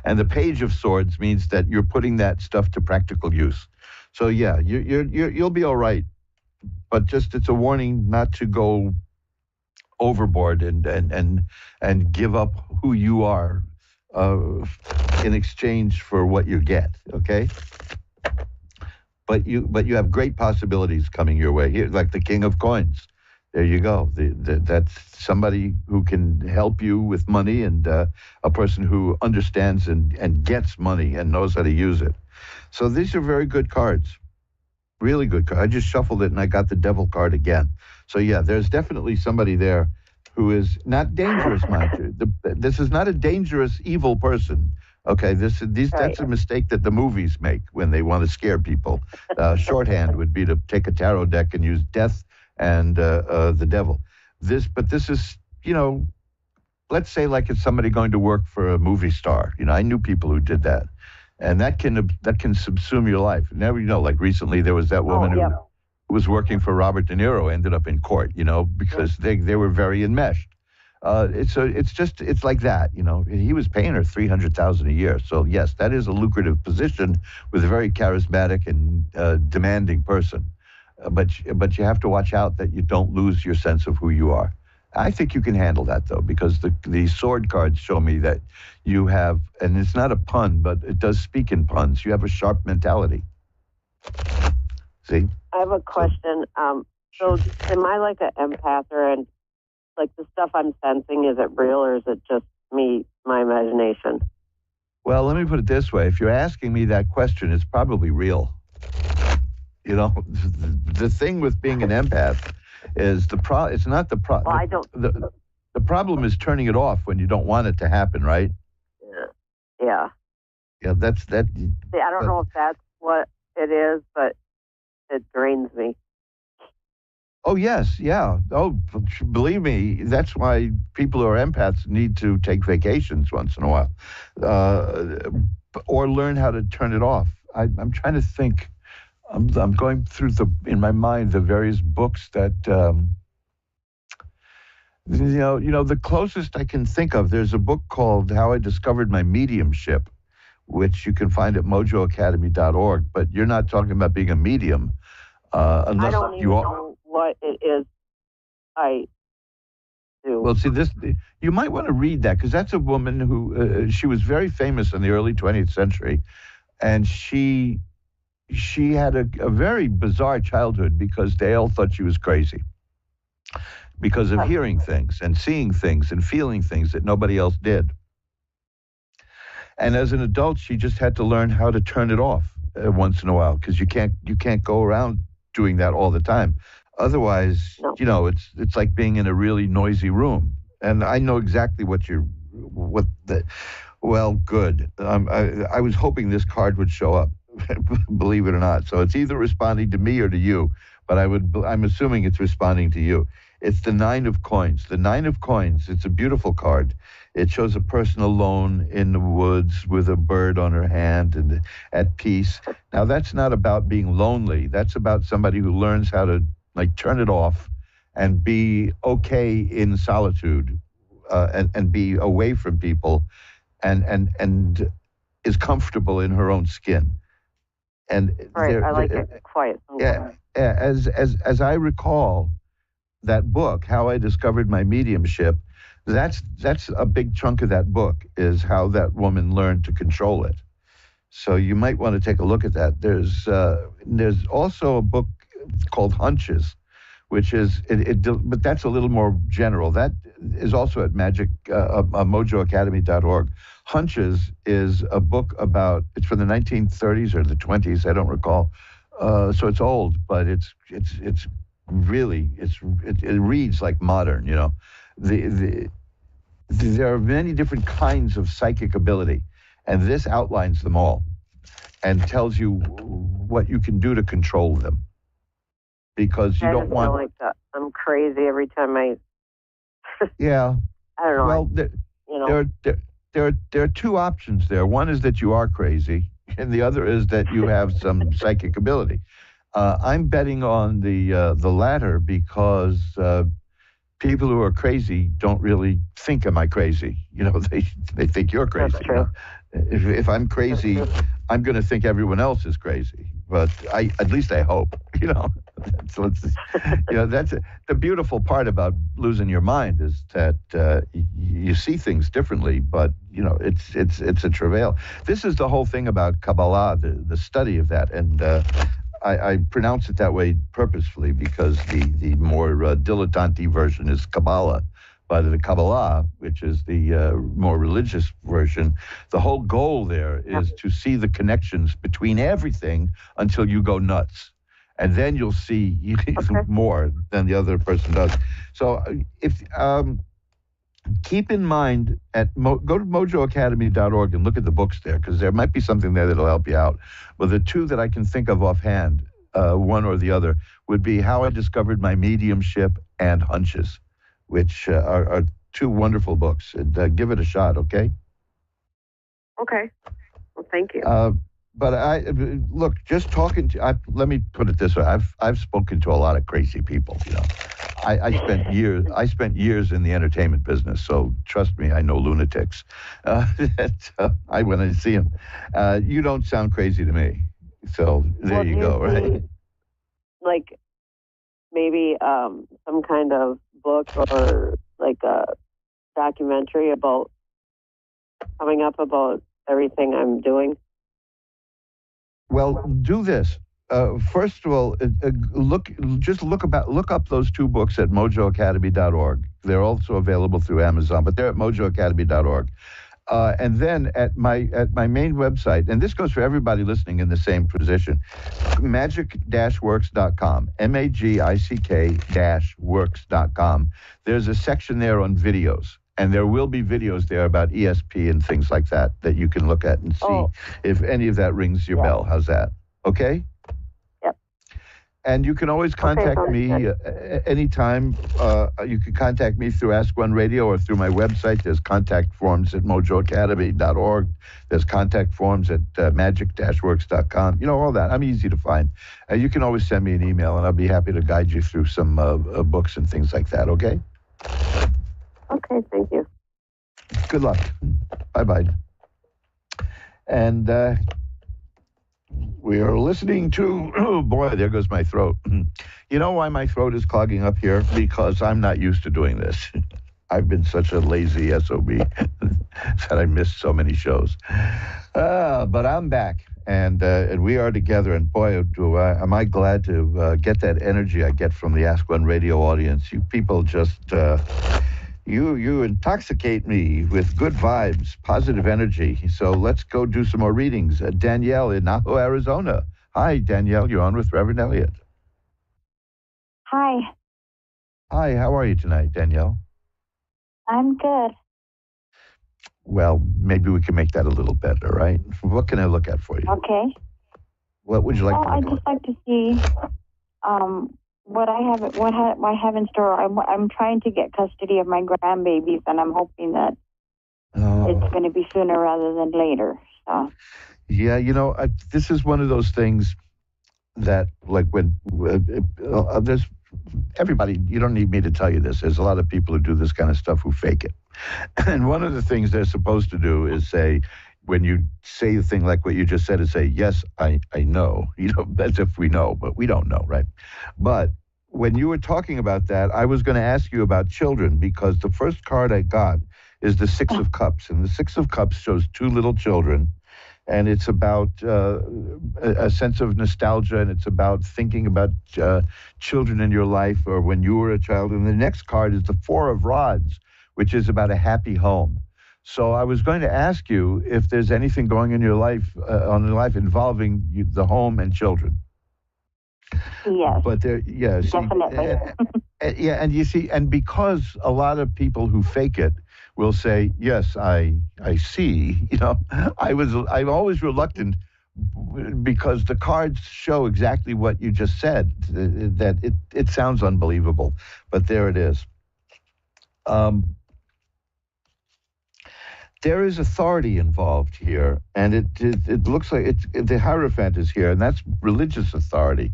A: And the Page of Swords means that you're putting that stuff to practical use. So yeah, you'll be all right. But just it's a warning not to go overboard and give up who you are in exchange for what you get. Okay. But you have great possibilities coming your way here, like the King of Coins. There you go. That's somebody who can help you with money and a person who understands and gets money and knows how to use it. So these are very good cards. Really good card. I just shuffled it and I got the Devil card again. So yeah, there's definitely somebody there who is not dangerous, mind you. This is not a dangerous, evil person. Okay, that's a mistake that the movies make when they want to scare people. Shorthand would be to take a tarot deck and use death and the devil. This is, let's say like it's somebody going to work for a movie star. I knew people who did that. And that can subsume your life. Now, like recently there was that woman who was working for Robert De Niro, ended up in court, because they were very enmeshed. It's like that, you know. He was paying her $300,000 a year, so yes, that is a lucrative position with a very charismatic and demanding person. But you have to watch out that you don't lose your sense of who you are. I think you can handle that though, because the sword cards show me that you have, and it's not a pun, but it does speak in puns. You have a sharp mentality. See?
R: I have a question. So am I like an empath, or like the stuff I'm sensing, is it real or is it just me, my imagination?
A: Well, let me put it this way. If you're asking me that question, it's probably real. You know, the thing with being an empath is it's not the problem.
R: Well, I don't.
A: The problem is turning it off when you don't want it to happen, right?
R: Yeah.
A: Yeah, that's that.
R: See, I don't know if that's what it is, but it drains me.
A: Oh, yes, yeah. Oh, believe me, that's why people who are empaths need to take vacations once in a while, or learn how to turn it off. I'm trying to think. I'm going through in my mind the various books that you know the closest I can think of. There's a book called How I Discovered My Mediumship, which you can find at mojoacademy.org. But you're not talking about being a medium, unless
R: I don't even know what it is I do.
A: Well, see, you might want to read that, because that's a woman who she was very famous in the early 20th century, and she had a very bizarre childhood because they all thought she was crazy because of hearing things and seeing things and feeling things that nobody else did. And as an adult, she just had to learn how to turn it off once in a while, because you can't go around doing that all the time. Otherwise, you know, it's like being in a really noisy room. And I know exactly well, good. I was hoping this card would show up, believe it or not. So it's either responding to me or to you, but I'm assuming it's responding to you. It's the 9 of Coins. The 9 of Coins, it's a beautiful card. It shows a person alone in the woods with a bird on her hand and at peace. Now, that's not about being lonely. That's about somebody who learns how to turn it off and be okay in solitude, and be away from people, and is comfortable in her own skin. And
R: right, I like it quiet.
A: Yeah, as I recall, that book, How I Discovered My Mediumship, that's a big chunk of that book, is how that woman learned to control it. So you might want to take a look at that. There's also a book called Hunches, which is but that's a little more general. That is also at mojoacademy.org. Hunches is a book it's from the 1930s or the 20s, I don't recall. So it's old, but it reads like modern, you know. There are many different kinds of psychic ability, and this outlines them all and tells you what you can do to control them. Because you don't want.
R: Like that. I'm crazy every time I.
A: Yeah.
R: I don't know.
A: Well, there are two options there. One is that you are crazy, and the other is that you have some psychic ability. I'm betting on the latter, because people who are crazy don't really think, "Am I crazy?" You know, they think you're crazy.
R: That's true.
A: If I'm crazy, I'm going to think everyone else is crazy. But at least I hope, you know. So that's the beautiful part about losing your mind, is that you see things differently. But you know, it's a travail. This is the whole thing about Kabbalah, the study of that, and I pronounce it that way purposefully, because the more dilettante version is Kabbalah. But the Kabbalah, which is the more religious version, the whole goal there is to see the connections between everything until you go nuts. And then you'll see more than the other person does. So if keep in mind, go to mojoacademy.org and look at the books there, because there might be something there that'll help you out. Well, the two that I can think of offhand, one or the other, would be How I Discovered My Mediumship and Hunches, which are two wonderful books. And give it a shot, okay?
Q: Okay. Well, thank you.
A: But look, just talking to, let me put it this way. I've spoken to a lot of crazy people, you know. I spent years in the entertainment business, so trust me, I know lunatics. I went to see him. You don't sound crazy to me, so there you go. Right?
R: Like maybe some kind of book or like a documentary about coming up about everything I'm doing.
A: Well, do this. First of all, look up those two books at mojoacademy.org. They're also available through Amazon, but they're at mojoacademy.org. And then at my main website, and this goes for everybody listening in the same position, magic-works.com, magic-works.com. There's a section there on videos. And there will be videos there about ESP and things like that you can look at and see if any of that rings your bell. How's that? Okay?
R: Yep.
A: And you can always contact me anytime. You can contact me through Ask One Radio or through my website. There's contact forms at mojoacademy.org. There's contact forms at magic-works.com. You know, all that. I'm easy to find. You can always send me an email, and I'll be happy to guide you through some books and things like that, okay?
R: Okay, thank you.
A: Good luck. Bye-bye. And we are listening to, oh boy, there goes my throat. You know why my throat is clogging up here? Because I'm not used to doing this. I've been such a lazy SOB that I missed so many shows. But I'm back, and we are together, and boy, am I glad to get that energy I get from the Ask One Radio audience. You people just... You intoxicate me with good vibes, positive energy. So let's go do some more readings. Danielle in Naho, Arizona. Hi, Danielle. You're on with Reverend Elliott.
S: Hi.
A: Hi, how are you tonight, Danielle?
S: I'm good.
A: Well, maybe we can make that a little better, right? What can I look at for you?
S: Okay.
A: What would you like to look
S: I'd just like to see what I have in store. I'm trying to get custody of my grandbabies, and I'm hoping that it's going to be sooner rather than later. So.
A: Yeah, you know, this is one of those things that, like, when there's everybody, you don't need me to tell you this. There's a lot of people who do this kind of stuff who fake it. And one of the things they're supposed to do is say, when you say a thing like what you just said, is say, yes, I know. You know, as if we know, but we don't know, right? But when you were talking about that, I was going to ask you about children, because the first card I got is the Six of Cups. And the Six of Cups shows two little children. And it's about a sense of nostalgia, and it's about thinking about children in your life or when you were a child. And the next card is the Four of Rods, which is about a happy home. So I was going to ask you if there's anything going in your life, involving the home and children.
S: Yes.
A: But yes,
S: definitely.
A: And you see, and because a lot of people who fake it will say, yes, I see. You know, I'm always reluctant, because the cards show exactly what you just said. That it sounds unbelievable, but there it is. There is authority involved here, and it looks like the Hierophant is here, and that's religious authority.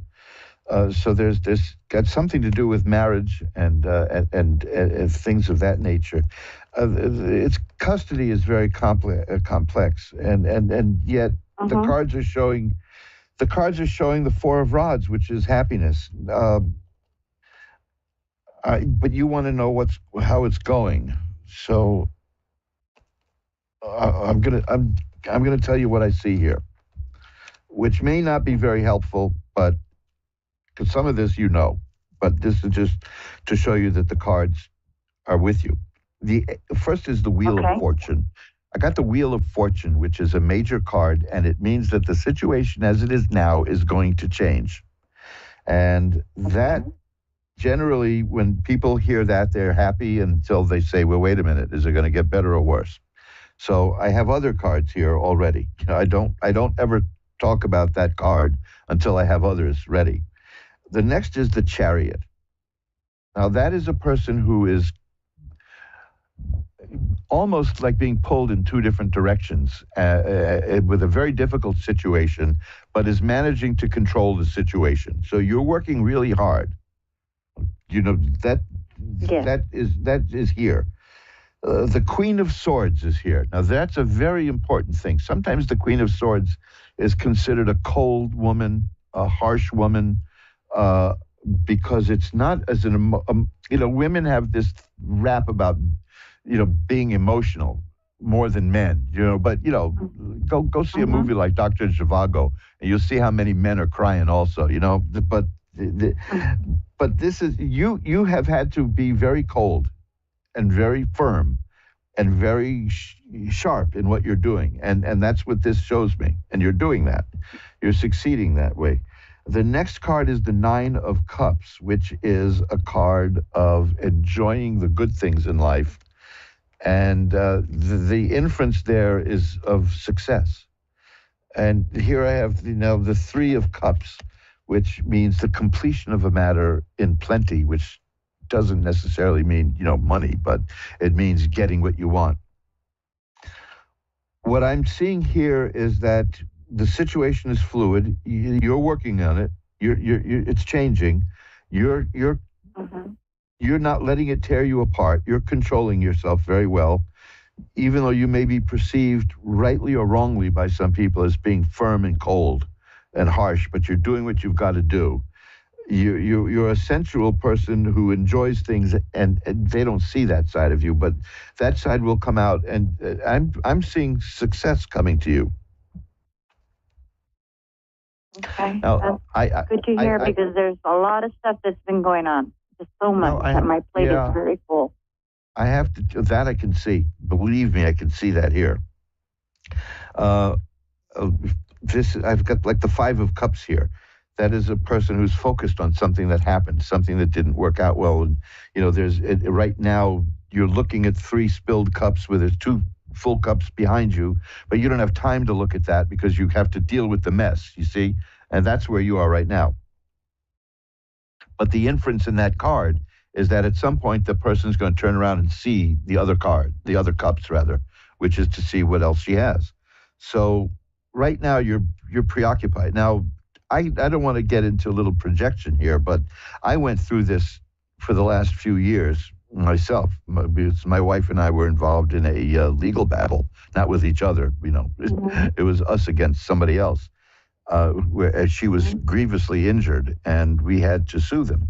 A: So there's got something to do with marriage and things of that nature. Its custody is very complex, and yet the cards are showing the Four of Rods, which is happiness. But you want to know how it's going, so. I'm gonna tell you what I see here, which may not be very helpful, but because some of this you know, but this is just to show you that the cards are with you. The first is the Wheel of Fortune. I got the Wheel of Fortune, which is a major card, and it means that the situation as it is now is going to change. And that generally, when people hear that, they're happy until they say, well, wait a minute, is it going to get better or worse? So I have other cards here already. I don't ever talk about that card until I have others ready. The next is the Chariot. Now that is a person who is almost like being pulled in two different directions with a very difficult situation, but is managing to control the situation. So you're working really hard. that that is here. The Queen of Swords is here. Now, that's a very important thing. Sometimes the Queen of Swords is considered a cold woman, a harsh woman, because it's not as women have this rap about, being emotional more than men, but, go see a movie like Dr. Zhivago, and you'll see how many men are crying also, but this is, you have had to be very cold and very firm and very sharp in what you're doing. And that's what this shows me. And you're doing that. You're succeeding that way. The next card is the Nine of Cups, which is a card of enjoying the good things in life. And the inference there is of success. And here I have, the Three of Cups, which means the completion of a matter in plenty, which doesn't necessarily mean, money, but it means getting what you want. What I'm seeing here is that the situation is fluid. You're working on it. It's changing. You're not letting it tear you apart. You're controlling yourself very well, even though you may be perceived rightly or wrongly by some people as being firm and cold and harsh, but you're doing what you've got to do. You're a sensual person who enjoys things, and they don't see that side of you, but that side will come out, and I'm seeing success coming to you.
S: Okay.
A: Now,
S: That's good to hear, because there's a lot of stuff that's been going on. Just so much that my plate is very full.
A: I have to, that I can see. Believe me, I can see that here. I've got like the Five of Cups here. That is a person who's focused on something that happened, something that didn't work out well. And, right now you're looking at 3 spilled cups where there's 2 full cups behind you, but you don't have time to look at that because you have to deal with the mess, you see? And that's where you are right now. But the inference in that card is that at some point the person's going to turn around and see the other cups rather, which is to see what else she has. So right now you're preoccupied. Now, I don't want to get into a little projection here, but I went through this for the last few years myself. My wife and I were involved in a legal battle, not with each other, It was us against somebody else, where she was grievously injured, and we had to sue them.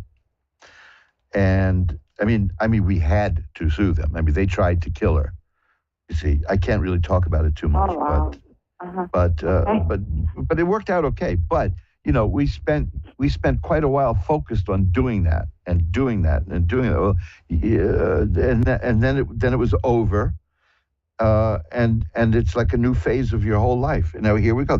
A: And I mean, we had to sue them. They tried to kill her. You see, I can't really talk about it too much, but it worked out okay. But we spent quite a while focused on doing that and doing that and doing that. Well, and then it was over, and it's like a new phase of your whole life. And now here we go.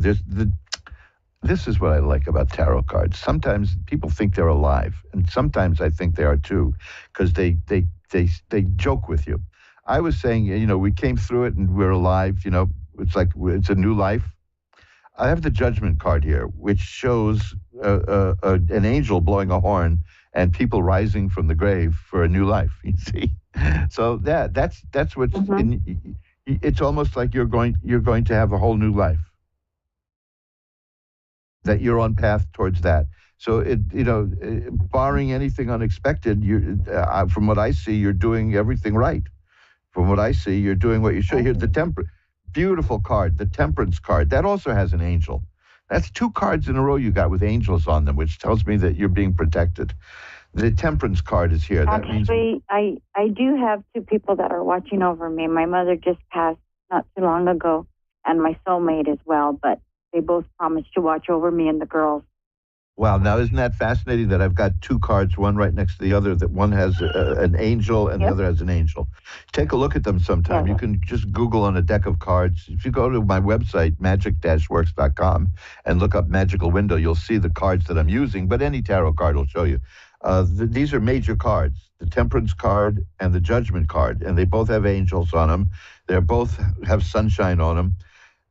A: This is what I like about tarot cards. Sometimes people think they're alive, and sometimes I think they are too, because they joke with you. I was saying, we came through it and we're alive. It's like it's a new life. I have the Judgment card here, which shows an angel blowing a horn and people rising from the grave for a new life. You see, so that's what's it's almost like you're going to have a whole new life. That you're on path towards that. So barring anything unexpected, from what I see, you're doing everything right. From what I see, you're doing what you should. Here's the beautiful card, the Temperance card. That also has an angel. That's 2 cards in a row you got with angels on them, which tells me that you're being protected. The Temperance card is here. That
S: Actually, I do have 2 people that are watching over me. My mother just passed not too long ago, and my soulmate as well, but they both promised to watch over me and the girls.
A: Wow, now isn't that fascinating that I've got 2 cards, one right next to the other, that one has an angel and the other has an angel. Take a look at them sometime. You can just Google on a deck of cards. If you go to my website, magic-works.com, and look up Magical Window, you'll see the cards that I'm using, but any tarot card will show you. These are major cards, the Temperance card and the Judgment card, and they both have angels on them. They both have sunshine on them.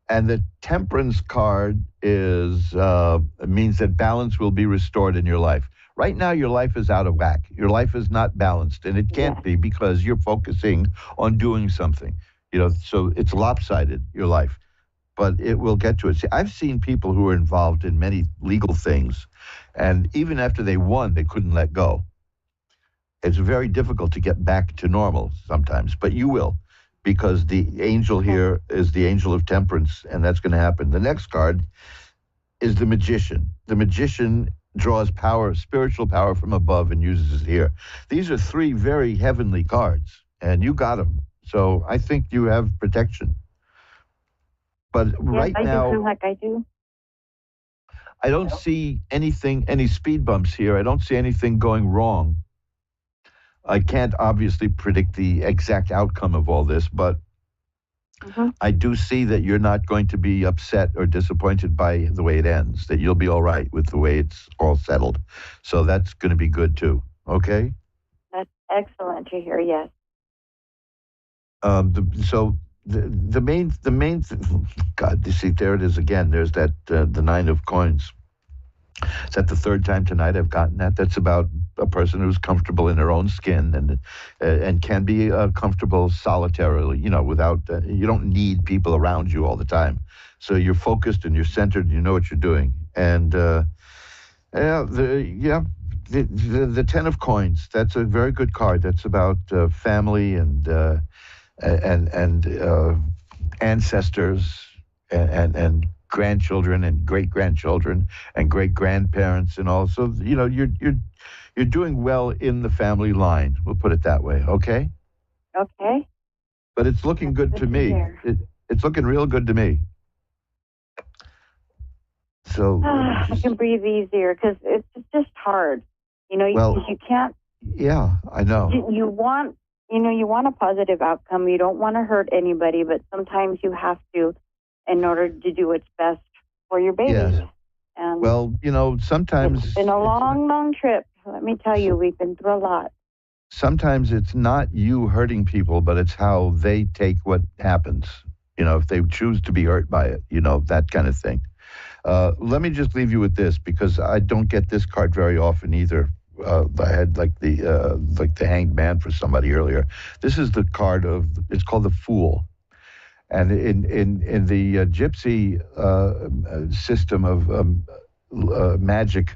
A: And the Temperance card means that balance will be restored in your life. Right now, your life is out of whack. Your life is not balanced, and it can't be because you're focusing on doing something. So it's lopsided, your life. But it will get to it. See, I've seen people who are involved in many legal things, and even after they won, they couldn't let go. It's very difficult to get back to normal sometimes, but you will, because the angel here is the angel of temperance, and that's going to happen. The next card is the magician. The magician draws power, spiritual power from above, and uses it here. These are three very heavenly cards, and you got them. So I think you have protection. But right
S: I
A: now,
S: do feel like I do.
A: I don't see any speed bumps here. I don't see anything going wrong. I can't obviously predict the exact outcome of all this, but I do see that you're not going to be upset or disappointed by the way it ends, that you'll be all right with the way it's all settled. So that's going to be good too, okay?
S: That's excellent to hear, yes.
A: The main God, you see, there it is again. There's that, the 9 of coins. Is that the third time tonight I've gotten that? That's about a person who's comfortable in their own skin and can be comfortable solitarily, without, you don't need people around you all the time. So you're focused and you're centered and you know what you're doing. And, the 10 of coins, that's a very good card. That's about family and ancestors and grandchildren and great-grandchildren and great-grandparents and all. So, you're doing well in the family line. We'll put it that way, okay?
S: Okay.
A: But it's looking good to me. It's looking real good to me. So
S: I can breathe easier because it's just hard. You can't.
A: Yeah, I know.
S: You want a positive outcome. You don't want to hurt anybody, but sometimes you have to in order to do what's best for your baby.
A: Yes.
S: And
A: well, sometimes
S: it's been a long trip. Let me tell you, we've been through a lot.
A: Sometimes it's not you hurting people, but it's how they take what happens. If they choose to be hurt by it, that kind of thing. Let me just leave you with this, because I don't get this card very often either. I had like the Hanged Man for somebody earlier. This is the card it's called the Fool. And in the gypsy system of magic,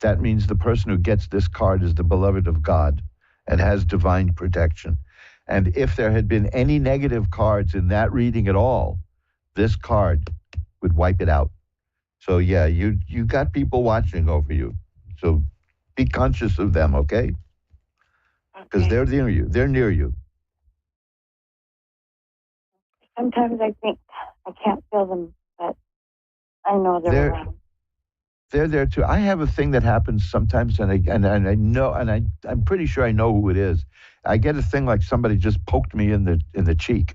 A: that means the person who gets this card is the beloved of God and has divine protection. And if there had been any negative cards in that reading at all, this card would wipe it out. So yeah, you got people watching over you. So be conscious of them, okay? Because they're near you. They're near you.
S: Sometimes I think I can't feel them, but I know they're around.
A: They're there too. I have a thing that happens sometimes, and I know, and I'm pretty sure I know who it is. I get a thing like somebody just poked me in the cheek.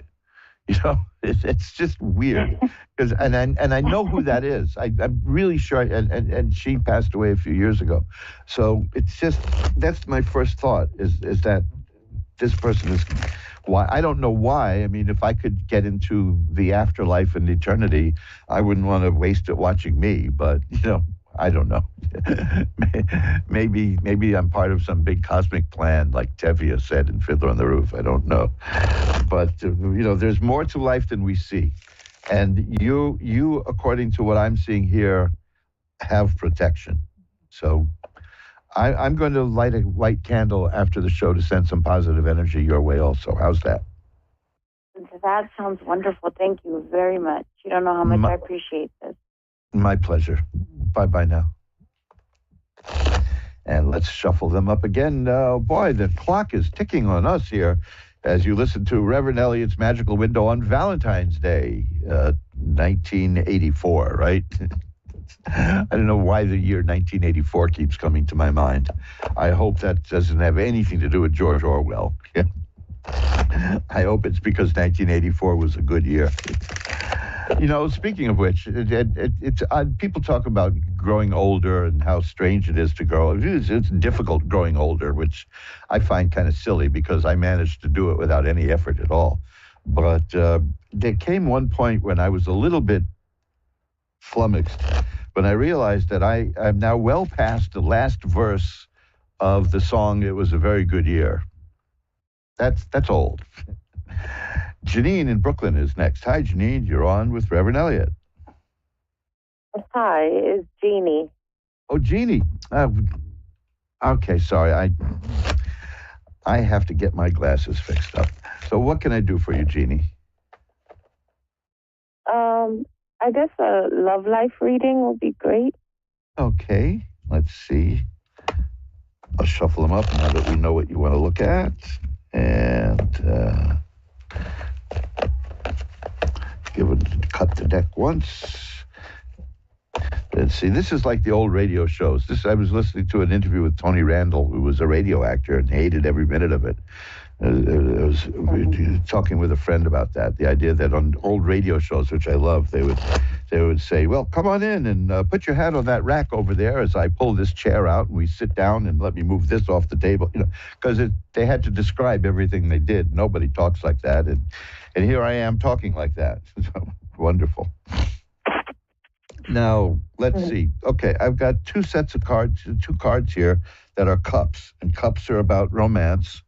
A: It's just weird, because and I know who that is. I'm really sure, and she passed away a few years ago. So it's just, that's my first thought is that this person is. Why? I don't know why. I mean, if I could get into the afterlife and eternity, I wouldn't want to waste it watching me. But I don't know. maybe I'm part of some big cosmic plan, like Tevye said in Fiddler on the Roof. I don't know. But there's more to life than we see, and you, according to what I'm seeing here, have protection. So. I'm going to light a white candle after the show to send some positive energy your way also. How's that?
S: That sounds wonderful. Thank you very much. You don't know how much I appreciate this.
A: My pleasure. Bye-bye now. And let's shuffle them up again. Boy, the clock is ticking on us here as you listen to Reverend Elliot's Magical Window on Valentine's Day, 1984, right? I don't know why the year 1984 keeps coming to my mind. I hope that doesn't have anything to do with George Orwell. I hope it's because 1984 was a good year. Speaking of which, it's people talk about growing older and how strange it is to grow. It's difficult growing older, which I find kind of silly because I managed to do it without any effort at all. But there came one point when I was a little bit flummoxed when I realized that I'm now well past the last verse of the song "It Was a Very Good Year." That's old. Janine in Brooklyn is next. Hi, Janine. You're on with Reverend Elliot.
T: Hi, it's Jeannie.
A: Oh, Jeannie. Okay, sorry. I have to get my glasses fixed up. So what can I do for you, Jeannie?
D: I guess a love life reading will be great.
A: Okay, let's see. I'll shuffle them up now that we know what you want to look at. And cut the deck once. Let's see, this is like the old radio shows. I was listening to an interview with Tony Randall, who was a radio actor and hated every minute of it. I was talking with a friend about that. The idea that on old radio shows, which I love, they would say, "Well, come on in and put your hat on that rack over there as I pull this chair out and we sit down and let me move this off the table." Because they had to describe everything they did. Nobody talks like that, and here I am talking like that. So, wonderful. Now let's see. Okay, I've got two cards here that are cups, and cups are about romance.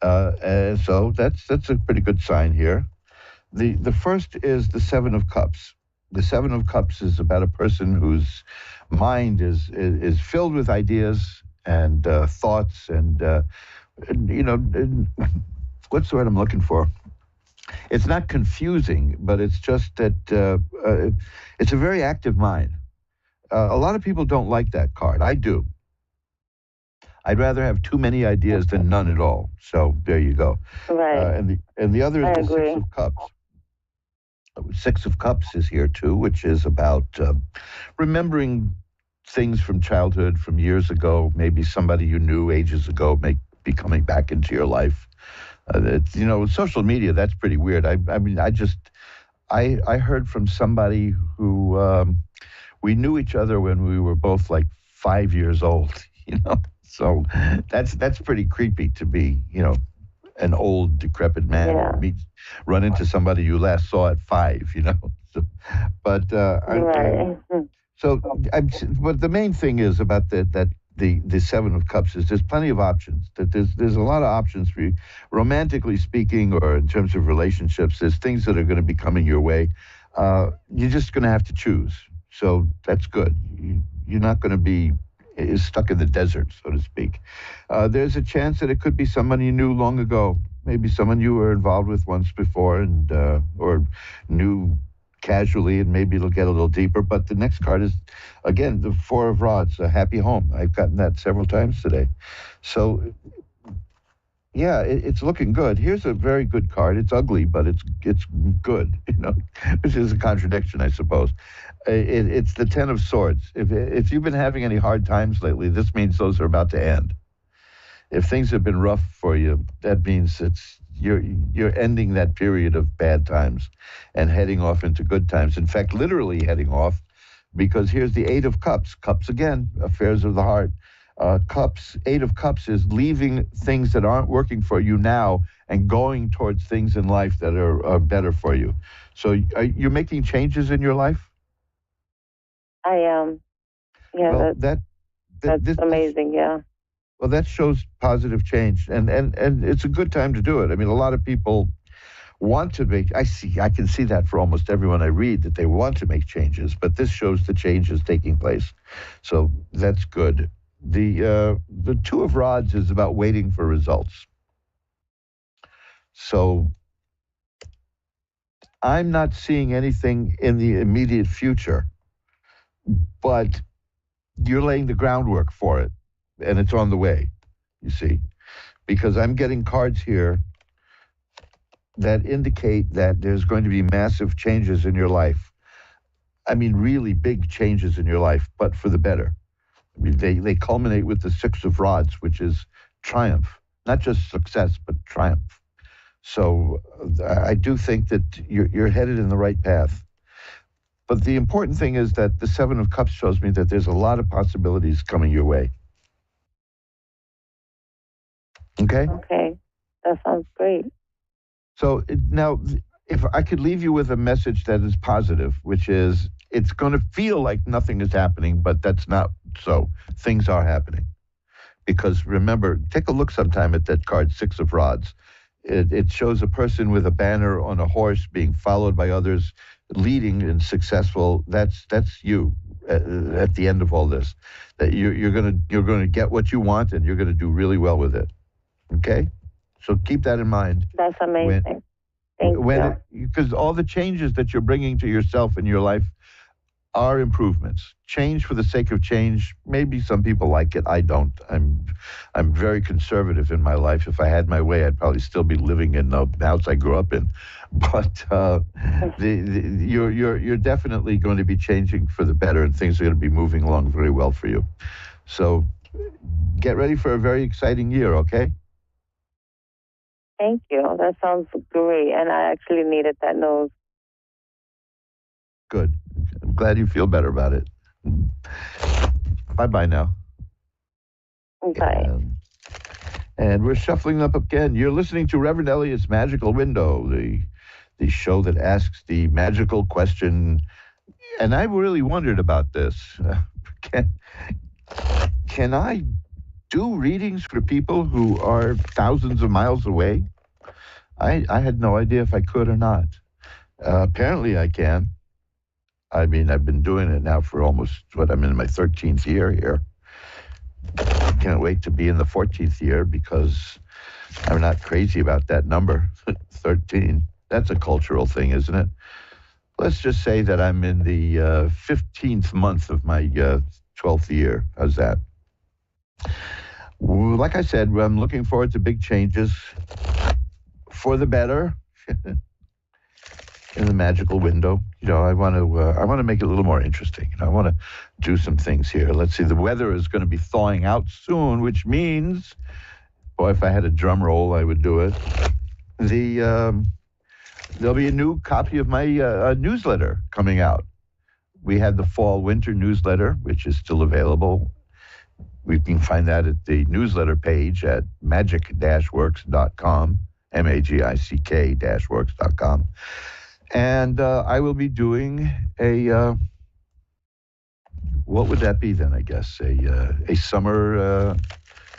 A: And so that's a pretty good sign here. The first is the Seven of Cups. The Seven of Cups is about a person whose mind is filled with ideas and thoughts and what's the word I'm looking for? It's not confusing, but it's just that it's a very active mind. A lot of people don't like that card. I do. I'd rather have too many ideas than none at all. So there you go.
D: Right.
A: And the other is the
D: agree.
A: Six of Cups. Six of Cups is here too, which is about remembering things from childhood, from years ago. Maybe somebody you knew ages ago may be coming back into your life. Social media, that's pretty weird. I heard from somebody who we knew each other when we were both like 5 years old. So that's pretty creepy to be, an old, decrepit man and run into somebody you last saw at 5, So, but the main thing is about the Seven of Cups is there's plenty of options. That there's a lot of options for you, romantically speaking, or in terms of relationships. There's things that are going to be coming your way. You're just going to have to choose. So that's good. You're not going to be stuck in the desert, so to speak. There's a chance that it could be someone you knew long ago, maybe someone you were involved with once before, and or knew casually, and maybe it'll get a little deeper. But the next card is, again, the Four of Rods, a happy home. I've gotten that several times today. So, yeah, it's looking good. Here's a very good card. It's ugly, but it's good, which is a contradiction, I suppose. It's the Ten of Swords. If you've been having any hard times lately, this means those are about to end. If things have been rough for you, that means you're ending that period of bad times and heading off into good times. In fact, literally heading off, because here's the Eight of Cups. Cups again, affairs of the heart. Eight of Cups is leaving things that aren't working for you now and going towards things in life that are better for you. So you're making changes in your life?
D: I am. Yeah,
A: well,
D: that's amazing, yeah.
A: Well, that shows positive change, and it's a good time to do it. I mean, a lot of people want to make, I can see that for almost everyone I read, that they want to make changes, but this shows the change is taking place. So that's good. The Two of Rods is about waiting for results. So I'm not seeing anything in the immediate future, but you're laying the groundwork for it, and it's on the way, you see, because I'm getting cards here that indicate that there's going to be massive changes in your life. I mean, really big changes in your life, but for the better. I mean, they culminate with the Six of Rods, which is triumph, not just success, but triumph. So I do think that you're headed in the right path. But the important thing is that the Seven of Cups shows me that there's a lot of possibilities coming your way. Okay?
D: Okay. That sounds great.
A: So now, if I could leave you with a message that is positive, which is it's going to feel like nothing is happening, but that's not so. Things are happening. Because remember, take a look sometime at that card, Six of Rods. It shows a person with a banner on a horse being followed by others, leading and successful. That's you at the end of all this. That you're going to get what you want, and you're going to do really well with it. Okay? So keep that in mind.
D: That's amazing. Thank you.
A: Because all the changes that you're bringing to yourself in your life are improvements. Change for the sake of change. Maybe some people like it. I don't. I'm very conservative in my life. If I had my way, I'd probably still be living in the house I grew up in. But you're definitely going to be changing for the better, and things are going to be moving along very well for you. So get ready for a very exciting year. Okay.
D: Thank you. That sounds great. And I actually needed that news.
A: Good. I'm glad you feel better about it. Bye-bye now.
D: Bye.
A: And we're shuffling up again. You're listening to Reverend Elliot's Magical Window, the show that asks the magical question. And I really wondered about this. Can I do readings for people who are thousands of miles away? I had no idea if I could or not. Apparently I can. I mean, I've been doing it now for almost, I'm in my 13th year here. Can't wait to be in the 14th year because I'm not crazy about that number, 13. That's a cultural thing, isn't it? Let's just say that I'm in the 15th month of my 12th year. How's that? Like I said, I'm looking forward to big changes for the better in the magical window. I want to make it a little more interesting. I want to do some things here. Let's see. The weather is going to be thawing out soon, which means, boy, if I had a drum roll, I would do it. There'll be a new copy of my newsletter coming out. We had the fall-winter newsletter, which is still available. We can find that at the newsletter page at magic-works.com, magic-works.com. And I will be doing what would that be then, I guess? A summer,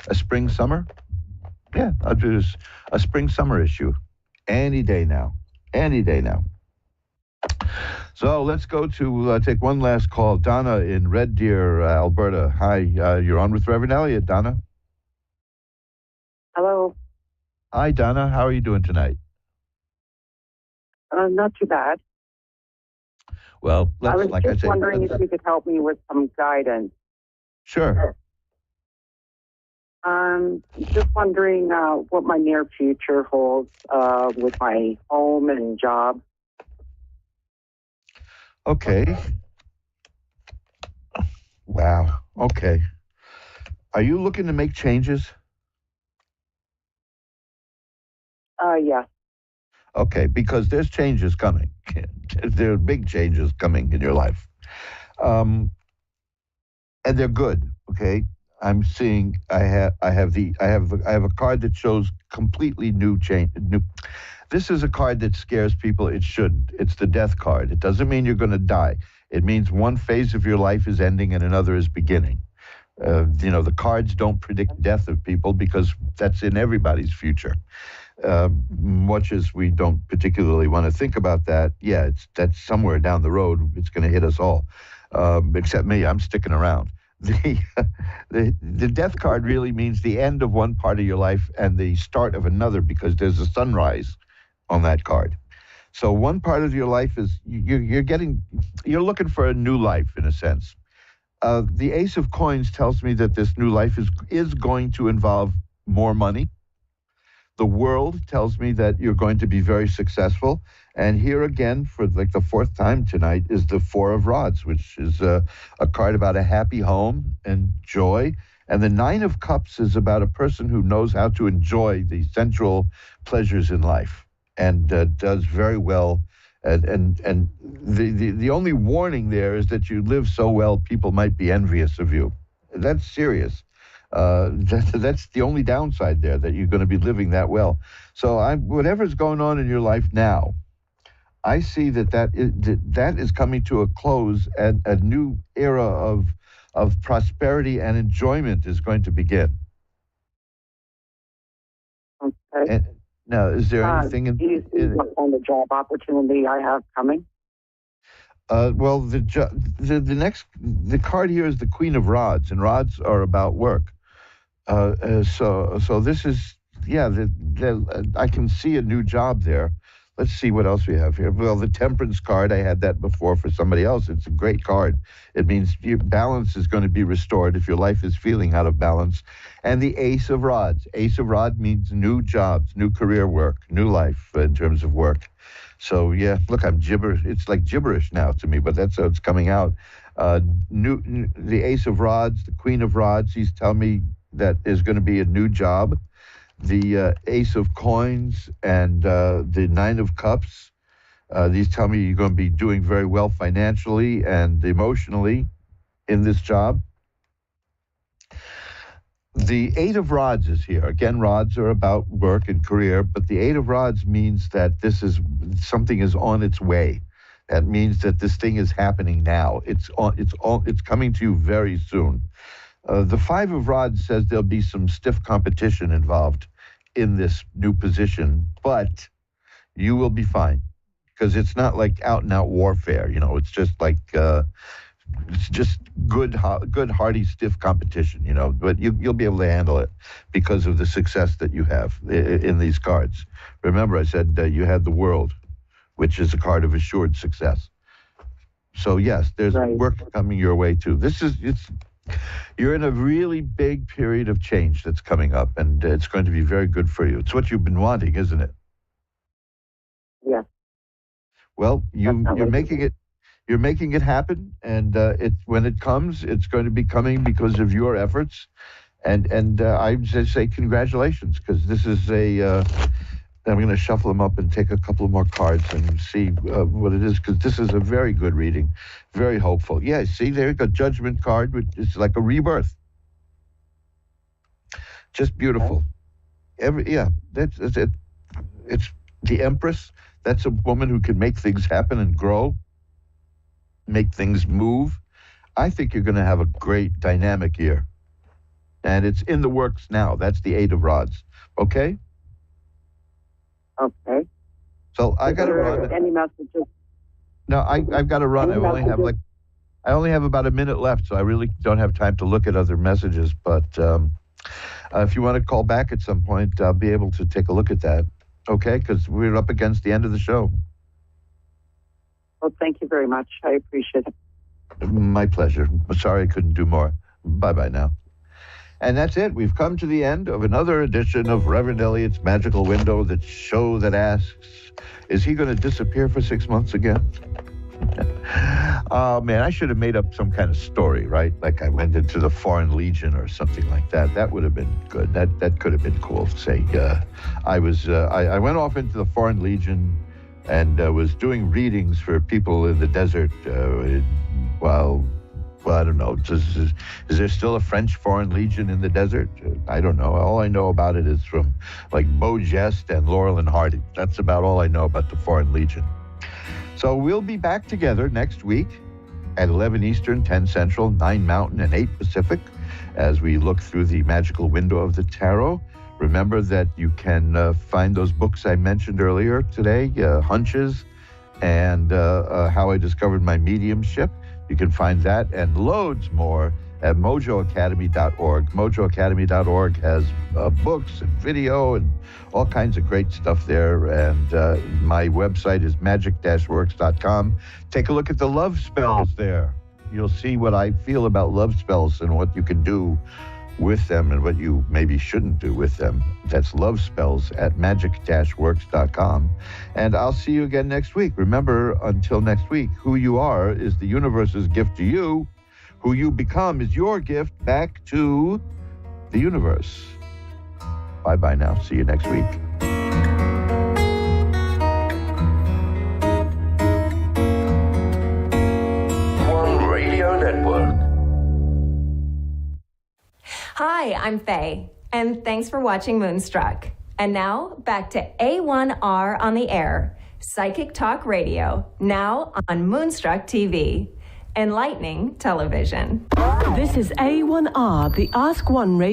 A: a spring-summer? Yeah, I'll do this, a spring-summer issue. Any day now. So let's go to take one last call. Donna in Red Deer, Alberta. Hi, you're on with Reverend Elliot, Donna.
T: Hello.
A: Hi, Donna. How are you doing tonight?
T: Not too bad.
A: Well,
T: I was just wondering if you could help me with some guidance.
A: Sure.
T: Just wondering what my near future holds with my home and job.
A: Okay. Wow. Okay. Are you looking to make changes?
T: Yeah.
A: Okay, because there's changes coming. There are big changes coming in your life. And they're good, okay? I'm seeing I have a card that shows completely new change. This is a card that scares people. It shouldn't. It's the death card. It doesn't mean you're going to die. It means one phase of your life is ending and another is beginning. The cards don't predict death of people because that's in everybody's future. Much as we don't particularly want to think about that, yeah, that's somewhere down the road. It's going to hit us all, except me. I'm sticking around. The death card really means the end of one part of your life and the start of another, because there's a sunrise on that card. So one part of your life is you're looking for a new life in a sense. The Ace of Coins tells me that this new life is going to involve more money. The world tells me that you're going to be very successful. And here again, for like the fourth time tonight, is the Four of Rods, which is a card about a happy home and joy. And the Nine of Cups is about a person who knows how to enjoy the sensual pleasures in life and does very well. And the only warning there is that you live so well, people might be envious of you. That's serious. That's the only downside there, that you're going to be living that well. So whatever's going on in your life now, I see that is coming to a close, and a new era of prosperity and enjoyment is going to begin.
T: Okay.
A: And now, is there anything
T: do you see what kind of job opportunity I have coming?
A: Well, the card here is the Queen of Rods, and rods are about work. So this is I can see a new job there. Let's see what else we have here. Well, the Temperance card, I had that before for somebody else. It's a great card. It means your balance is going to be restored if your life is feeling out of balance. And the Ace of Rods. Ace of Rods means new jobs, new career work, new life in terms of work. So, yeah, look, I'm gibberish. It's like gibberish now to me, but that's how it's coming out. The Ace of Rods, the Queen of Rods, he's telling me that there's going to be a new job. The Ace of Coins and the Nine of Cups. These tell me you're going to be doing very well financially and emotionally in this job. The Eight of Rods is here. Again, rods are about work and career, but the Eight of Rods means that something is on its way. That means that this thing is happening now. It's coming to you very soon. The Five of Rods says there'll be some stiff competition involved in this new position, but you will be fine because it's not like out and out warfare. It's just like it's just good, hearty, stiff competition. But you'll be able to handle it because of the success that you have in these cards. Remember, I said you had the World, which is a card of assured success. So yes, there's work coming your way too. You're in a really big period of change that's coming up, and it's going to be very good for you. It's what you've been wanting, isn't it?
T: Yeah.
A: Well, you're making it happen, and when it comes, it's going to be coming because of your efforts. And I just say congratulations, because this is I'm going to shuffle them up and take a couple of more cards and see what it is, because this is a very good reading, very hopeful. Yeah, see, there you go, Judgment card, which is like a rebirth. Just beautiful. That's it. It's the Empress. That's a woman who can make things happen and grow, make things move. I think you're going to have a great dynamic year. And it's in the works now. That's the Eight of Rods. Okay?
T: Okay.
A: So I got to run.
T: Any messages?
A: No, I've got to run. I only have about a minute left, so I really don't have time to look at other messages. But if you want to call back at some point, I'll be able to take a look at that. Okay? Because we're up against the end of the show.
T: Well, thank you very much. I appreciate it.
A: My pleasure. Sorry I couldn't do more. Bye-bye now. And that's it. We've come to the end of another edition of Reverend Elliot's Magical Window, the show that asks, is he going to disappear for 6 months again? Oh, man, I should have made up some kind of story, right? Like I went into the Foreign Legion or something like that. That would have been good. That could have been cool. Say, I went off into the Foreign Legion and was doing readings for people in the desert while... Well, I don't know. Is there still a French Foreign Legion in the desert? I don't know. All I know about it is from like Beau Geste and Laurel and Hardy. That's about all I know about the Foreign Legion. So we'll be back together next week at 11 Eastern, 10 Central, 9 Mountain, and 8 Pacific as we look through the magical window of the tarot. Remember that you can find those books I mentioned earlier today, Hunches and How I Discovered My Mediumship. You can find that and loads more at mojoacademy.org. Mojoacademy.org has books and video and all kinds of great stuff there. And my website is magic-works.com. Take a look at the love spells there. You'll see what I feel about love spells and what you can do with them and what you maybe shouldn't do with them. That's love spells at magic-works.com. And I'll see you again next week. Remember, until next week, who you are is the universe's gift to you. Who you become is your gift back to the universe. Bye-bye now. See you next week.
E: World Radio Network.
U: Hi, I'm Faye, and thanks for watching Moonstruck. And now, back to A1R on the air, Psychic Talk Radio, now on Moonstruck TV, enlightening television.
V: This is A1R, the Ask One radio.